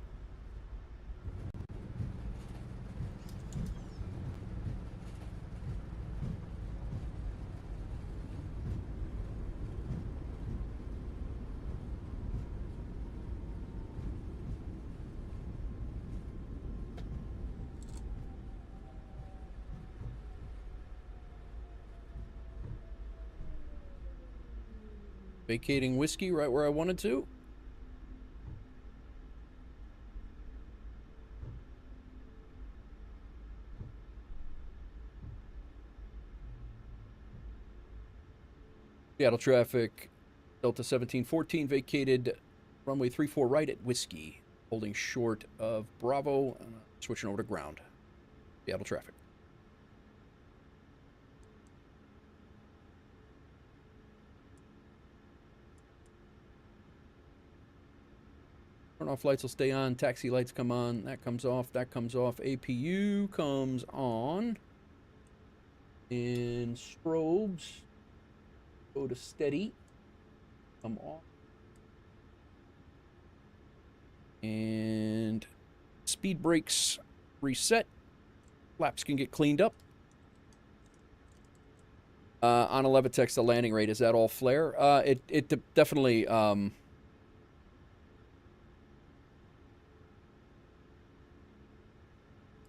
Vacating whiskey right where I wanted to. Seattle traffic, Delta 1714 vacated runway 34 right at Whiskey, holding short of Bravo, switching over to ground. Seattle traffic. Turn off lights will stay on, taxi lights come on, that comes off, that comes off, APU comes on, and strobes go to steady, come off. And speed brakes reset. Flaps can get cleaned up. On a Levitex, the landing rate, is that all flare? It definitely...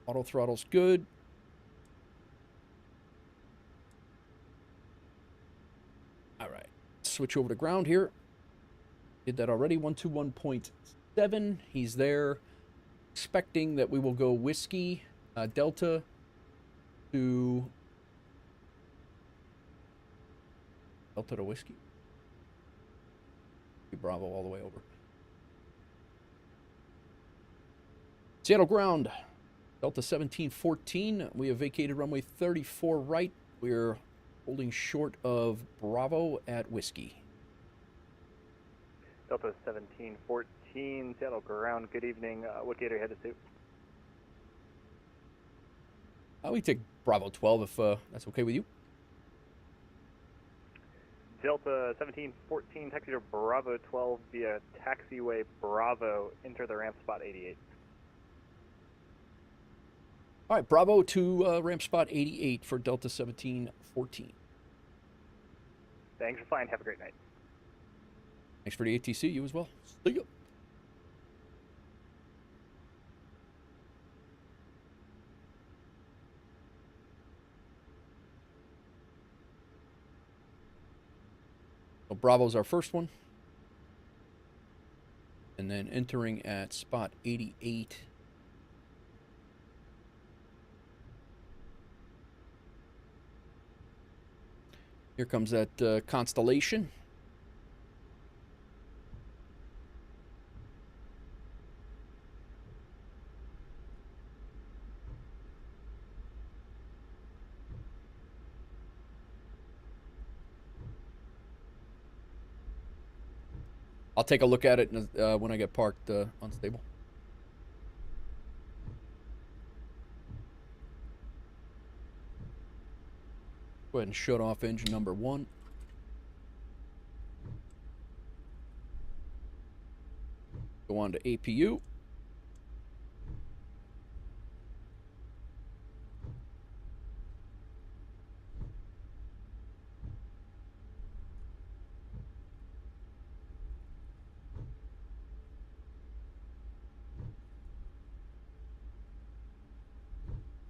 auto throttle's good. All right. Switch over to ground here. Did that already. 121.7. He's there. Expecting that we will go Whiskey, Delta to... Delta to Whiskey. Bravo all the way over. Seattle ground. Delta 1714. We have vacated runway 34 right. We're holding short of Bravo at Whiskey. Delta 1714, Seattle ground. Good evening. What gate are you headed to? We take Bravo 12 if that's okay with you. Delta 1714, taxi to Bravo 12 via taxiway Bravo. Enter the ramp spot 88. All right, Bravo to ramp spot 88 for Delta 1714. Thanks for flying. Have a great night. Thanks for the ATC. You as well. See you. So Bravo's our first one. And then entering at spot 88. Here comes that Constellation. I'll take a look at it when I get parked unstable. Go ahead and shut off engine number 1. Go on to APU.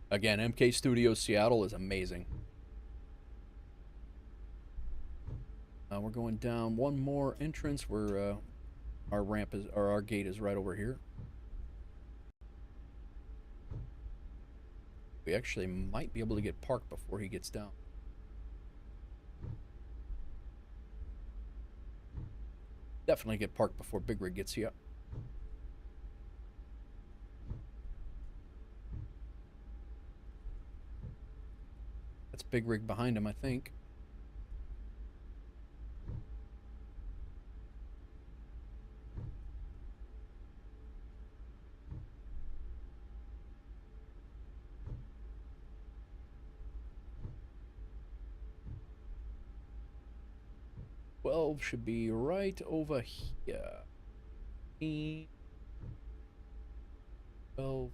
Again, MK Studios Seattle is amazing. We're going down one more entrance where our ramp is, or our gate is right over here. We actually might be able to get parked before he gets down. Definitely get parked before Big Rig gets here. That's Big Rig behind him, I think. Should be right over here. 12.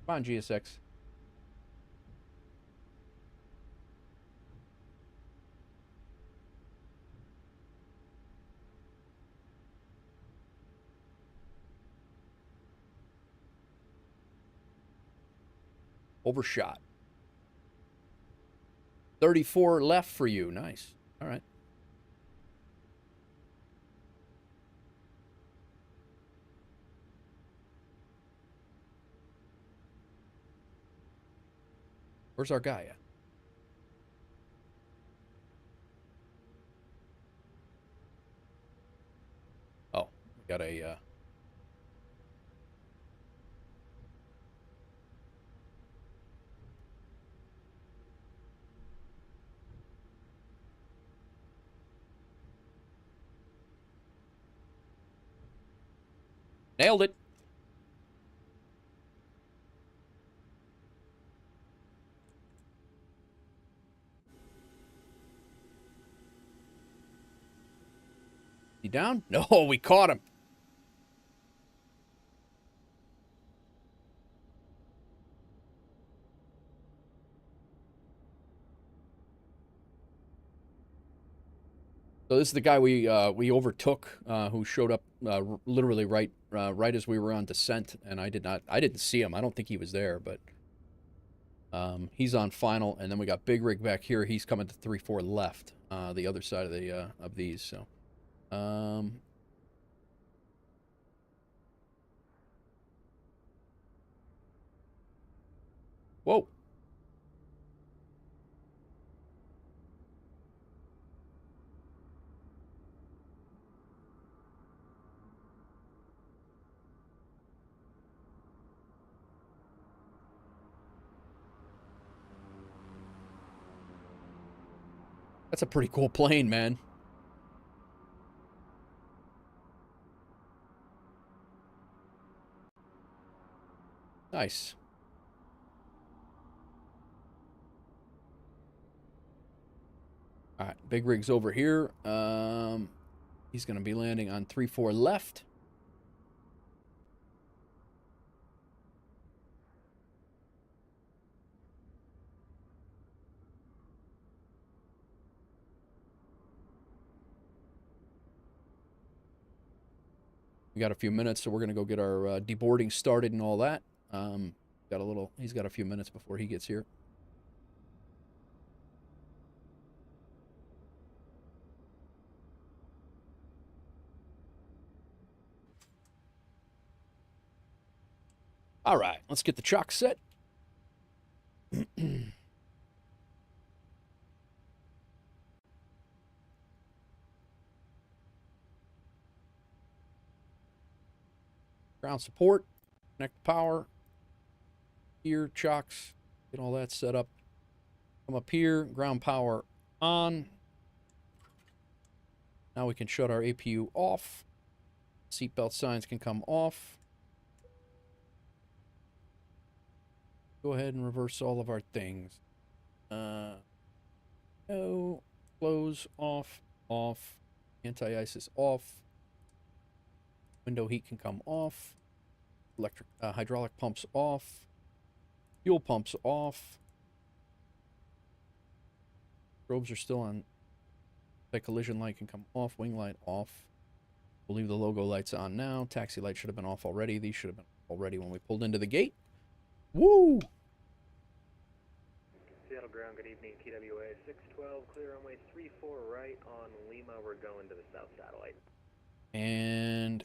Come on, GSX. Overshot. 34 left for you. Nice. All right. Where's our guy at? Oh, we got a... Nailed it. He down? No, we caught him. So this is the guy we overtook, who showed up literally right as we were on descent, and I didn't see him. I don't think he was there, but he's on final, and then we got Big Rig back here. He's coming to 3-4 left, the other side of the of these. So, whoa. That's a pretty cool plane, man. Nice. All right, Big Rig's over here. He's going to be landing on 3-4 left. We got a few minutes, so we're going to go get our deboarding started and all that. He's got a few minutes before he gets here. All right, let's get the chuck set. Ground support, connect power, here, chocks, get all that set up. Come up here, ground power on. Now we can shut our APU off. Seatbelt signs can come off. Go ahead and reverse all of our things. No, close, off, off. Anti-ice is off. Window heat can come off. Hydraulic pumps off. Fuel pumps off. Strobes are still on. The collision light can come off. Wing light off. We'll leave the logo lights on now. Taxi light should have been off already. These should have been already when we pulled into the gate. Woo! Seattle ground, good evening, TWA 612, clear runway 34 right on Lima, we're going to the south satellite. And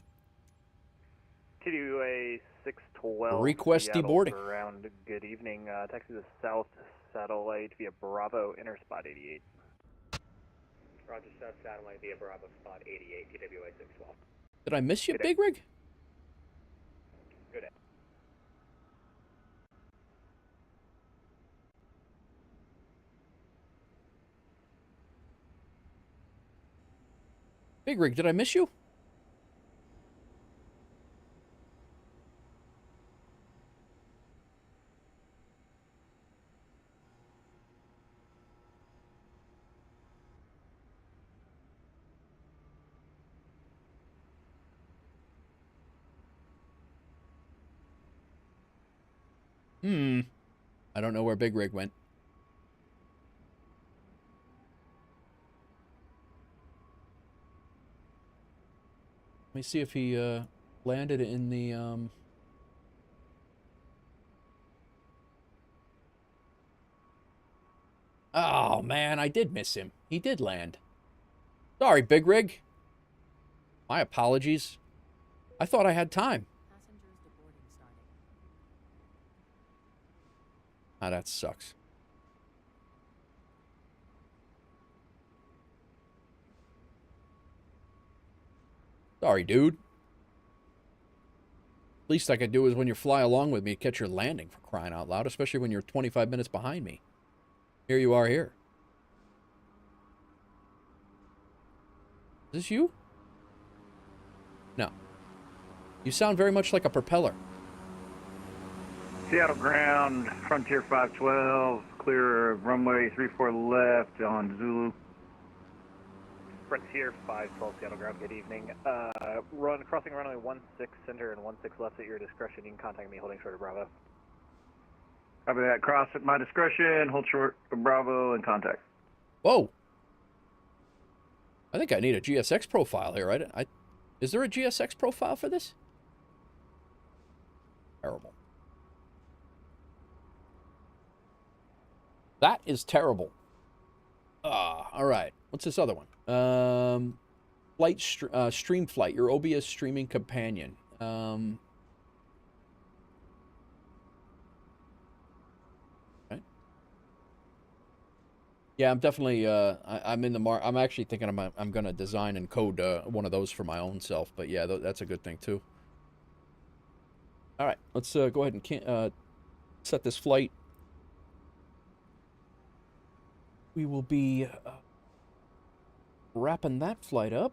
TWA 612. request Seattle deboarding. Ground, good evening. Taxi to the south satellite via Bravo, inner spot 88. Roger, south satellite via Bravo, spot 88, TWA 612. Did I miss you, Big Rig? Good day. Big Rig, did I miss you? I don't know where Big Rig went. Let me see if he landed in the Oh man, I did miss him. He did land. Sorry, Big Rig. My apologies. I thought I had time. Ah, that sucks. Sorry, dude. Least I could do is when you fly along with me, catch your landing, for crying out loud, especially when you're 25 minutes behind me. Here you are here. Is this you? No. You sound very much like a propeller. Seattle ground, Frontier 512, clear runway 34 left on Zulu. Frontier 512 Seattle ground, good evening. Crossing runway 16 center and 16 left at your discretion. You can contact me holding short of Bravo. Copy that. Cross at my discretion, hold short of Bravo, and contact. Whoa. I think I need a GSX profile here, right? Is there a GSX profile for this? Terrible. That is terrible. All right. What's this other one? Stream Flight, your OBS streaming companion. Right. Yeah, I'm definitely. I'm in the I'm actually thinking I'm gonna design and code one of those for my own self. But yeah, that's a good thing too. All right, let's go ahead and set this flight. We will be wrapping that flight up.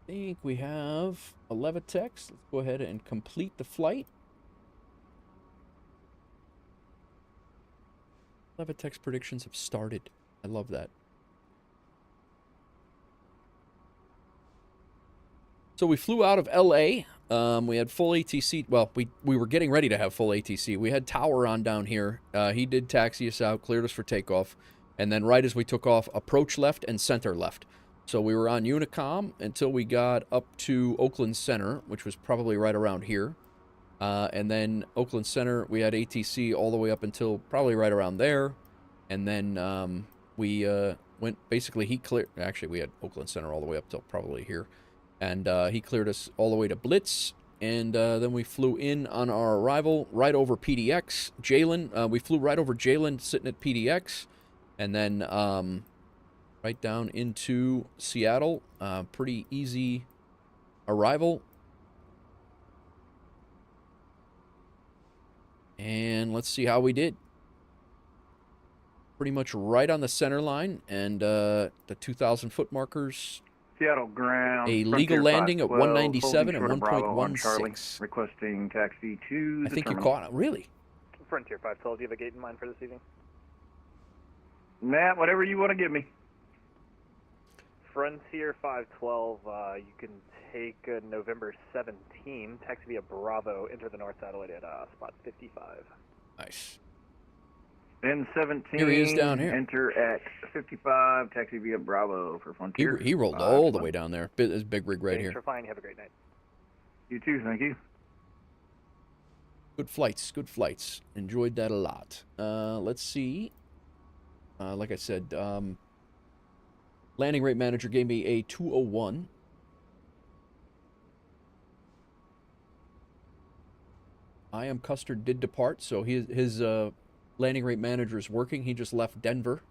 I think we have a Levitex. Let's go ahead and complete the flight. Levitex predictions have started. I love that. So we flew out of LA. We had full ATC. Well, we were getting ready to have full ATC. We had Tower on down here. He did taxi us out, cleared us for takeoff. And then right as we took off, approach left and center left. So we were on Unicom until we got up to Oakland Center, which was probably right around here. And then Oakland Center, we had ATC all the way up until probably right around there. And then we went, basically he cleared, actually we had Oakland Center all the way up till probably here. And he cleared us all the way to Blitz. And then we flew in on our arrival right over PDX. Jalen, we flew right over Jalen sitting at PDX. And then right down into Seattle. Pretty easy arrival. And let's see how we did. Pretty much right on the center line. And the 2,000-foot markers. Seattle ground. A legal landing at 197 and 1.16. Requesting taxi to the I think terminal. you caught it. Really? Frontier 512, do you have a gate in mind for this evening? Matt, whatever you want to give me. Frontier 512, you can take November 17, taxi via Bravo, enter the north satellite at spot 55. Nice. Then 17. Here he is down here. Enter at 55, taxi via Bravo for Frontier. He rolled all the way down there. This big rig right Thanks here. for flying. Have a great night. You too, thank you. Good flights, good flights. Enjoyed that a lot. Let's see. Like I said, landing rate manager gave me a 201. I am Custard did depart, so his landing rate manager is working. He just left Denver.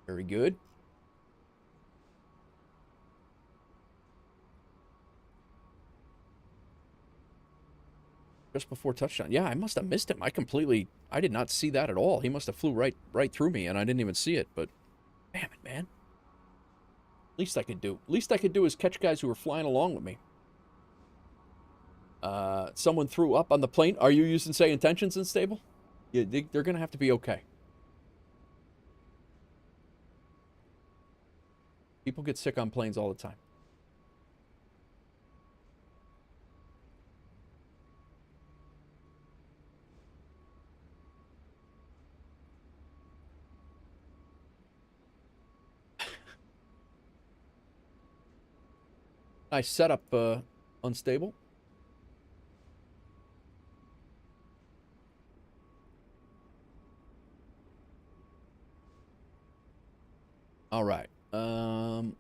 Very good. Just before touchdown. Yeah, I must have missed him. I did not see that at all. He must have flew right through me, and I didn't even see it, but damn it, man. Least I could do. Least I could do is catch guys who were flying along with me. Someone threw up on the plane. Are you using say intentions unstable? Yeah, they're going to have to be okay. People get sick on planes all the time. Nice setup, unstable. All right.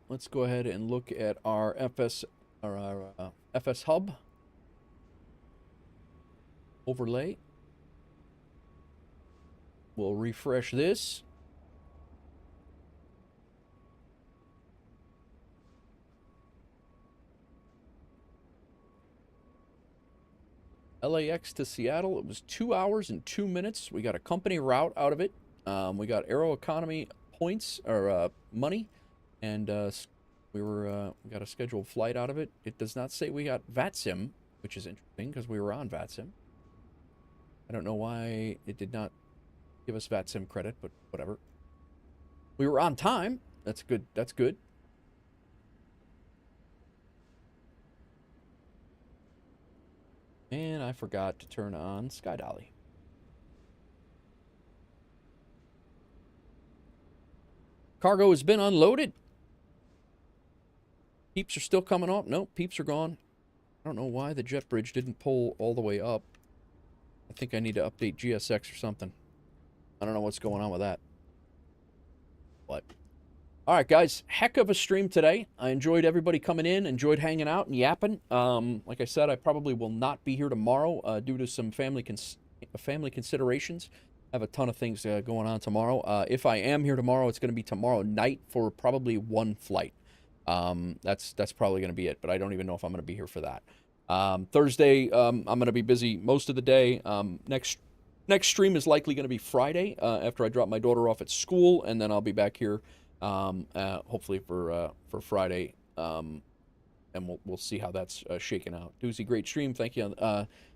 Let's go ahead and look at our FS hub overlay. We'll refresh this. LAX to Seattle, it was 2 hours and 2 minutes. We got a company route out of it. We got Aeroconomy points or money, and we got a scheduled flight out of it. It does not say we got VATSIM, which is interesting because we were on VATSIM. I don't know why it did not give us VATSIM credit, but whatever. We were on time. That's good. That's good. And I forgot to turn on Sky Dolly. Cargo has been unloaded. Peeps are still coming off. Nope, peeps are gone. I don't know why the jet bridge didn't pull all the way up. I think I need to update GSX or something. I don't know what's going on with that. But, all right, guys, heck of a stream today. I enjoyed everybody coming in, enjoyed hanging out and yapping. Like I said, I probably will not be here tomorrow due to some family considerations. I have a ton of things going on tomorrow. If I am here tomorrow, it's going to be tomorrow night for probably one flight. That's probably going to be it, but I don't even know if I'm going to be here for that. Thursday, I'm going to be busy most of the day. Next stream is likely going to be Friday after I drop my daughter off at school, and then I'll be back here hopefully for Friday, and we'll see how that's shaking out. Doozy, great stream. Thank you.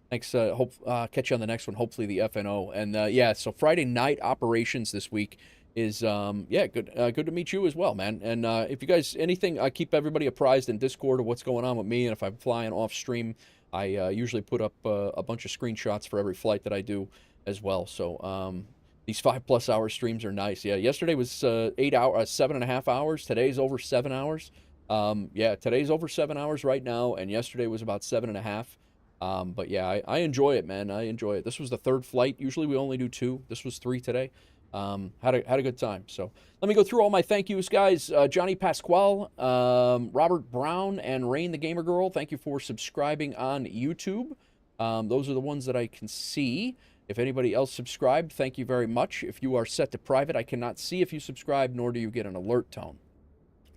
Thanks. Catch you on the next one. Hopefully the FNO. And yeah, so Friday night operations this week is yeah, good. Good to meet you as well, man. And if you guys anything, I keep everybody apprised in Discord of what's going on with me. And if I'm flying off stream, I usually put up a bunch of screenshots for every flight that I do as well. So these 5+ hour streams are nice. Yeah, yesterday was 8 hours, 7.5 hours. Today's over 7 hours. Yeah, today's over 7 hours right now, and yesterday was about 7.5. But yeah, I enjoy it, man. I enjoy it. This was the third flight. Usually we only do 2. This was 3 today. Had a good time. So let me go through all my thank yous, guys. Johnny Pasquale, Robert Brown, and Rain the Gamer Girl. Thank you for subscribing on YouTube. Those are the ones that I can see. If anybody else subscribed, thank you very much. If you are set to private, I cannot see if you subscribe, nor do you get an alert tone.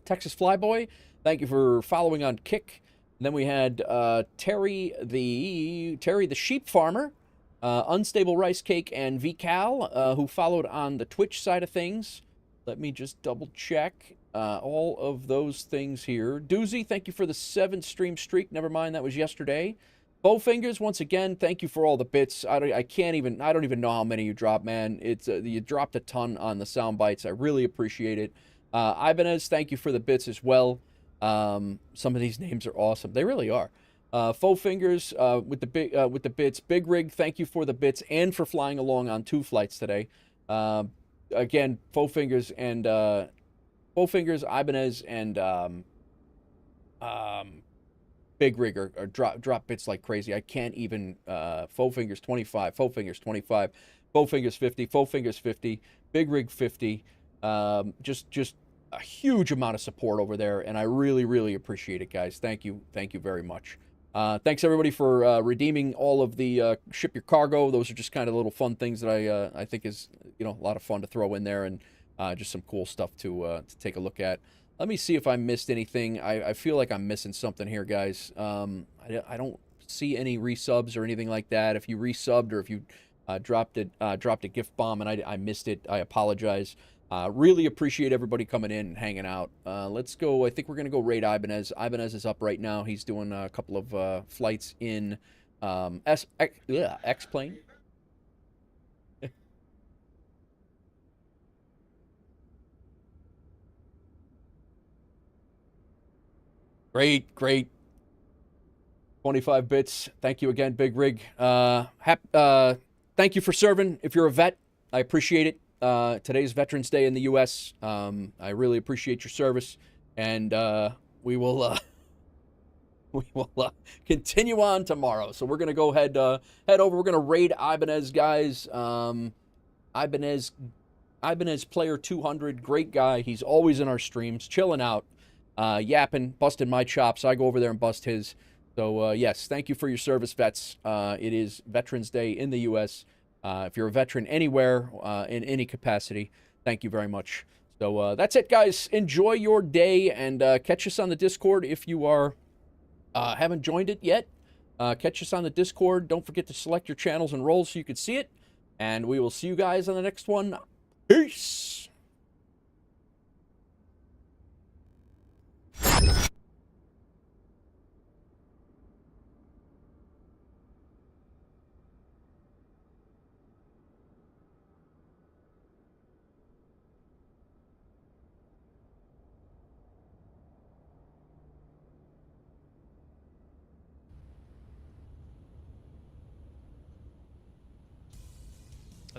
Texas Flyboy, thank you for following on Kick. And then we had Terry the sheep farmer, Unstable Rice Cake, and VCal, who followed on the Twitch side of things. Let me just double check all of those things here. Doozy, thank you for the 7-stream streak. Never mind, that was yesterday. Bowfingers, once again, thank you for all the bits. I don't even know how many you dropped, man. It's you dropped a ton on the sound bites. I really appreciate it. Ibanez, thank you for the bits as well. Some of these names are awesome. They really are. Faux Fingers with the bits. Big Rig, thank you for the bits and for flying along on 2 flights today. Again, Faux Fingers, Ibanez, and Big Rig are drop bits like crazy. I can't even Faux Fingers 25, Faux Fingers 25, Faux Fingers 50, Faux Fingers 50, Big Rig 50. Just a huge amount of support over there, and I really, really appreciate it, guys. Thank you very much. Thanks everybody for redeeming all of the ship your cargo. Those are just kind of little fun things that I think is a lot of fun to throw in there, and just some cool stuff to take a look at. Let me see if I missed anything. I feel like I'm missing something here, guys. I don't see any resubs or anything like that. If you resubbed or if you dropped a gift bomb and I missed it, I apologize. Really appreciate everybody coming in and hanging out. Let's go. I think we're going to go raid Ibanez. Ibanez is up right now. He's doing a couple of flights in X-Plane. Great. 25 bits. Thank you again, Big Rig. Thank you for serving. If you're a vet, I appreciate it. Today's Veterans Day in the U.S. I really appreciate your service, and we will continue on tomorrow. So we're gonna go head over. We're gonna raid Ibanez, guys. Ibanez player 200, great guy. He's always in our streams, chilling out, yapping, busting my chops. I go over there and bust his. So yes, thank you for your service, vets. It is Veterans Day in the U.S. If you're a veteran anywhere, in any capacity, thank you very much. So that's it, guys. Enjoy your day, and catch us on the Discord if you are haven't joined it yet. Catch us on the Discord. Don't forget to select your channels and roles so you can see it. And we will see you guys on the next one. Peace.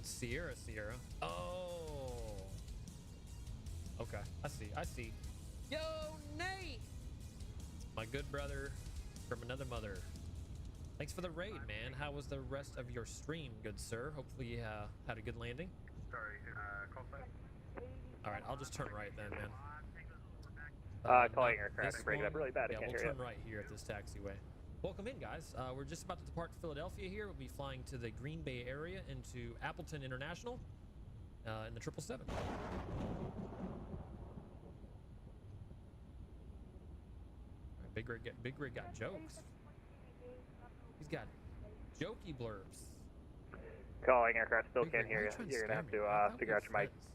That's Sierra. Oh. Okay, I see. Yo, Nate! My good brother from another mother. Thanks for the raid, man. How was the rest of your stream, good sir? Hopefully you had a good landing. Sorry, call sign? Alright, I'll just turn right then, man. Calling not aircraft, this break it up one. really bad, I Yeah, can't we'll hear turn you. right here at this taxiway. Welcome in, guys. We're just about to depart Philadelphia here. We'll be flying to the Green Bay area into Appleton International in the 777. Big Rig got jokes. He's got jokey blurbs. Calling aircraft, still Big can't Rig, hear why you. trying You're gonna scare have me? to I thought we figure were out your mic. friends.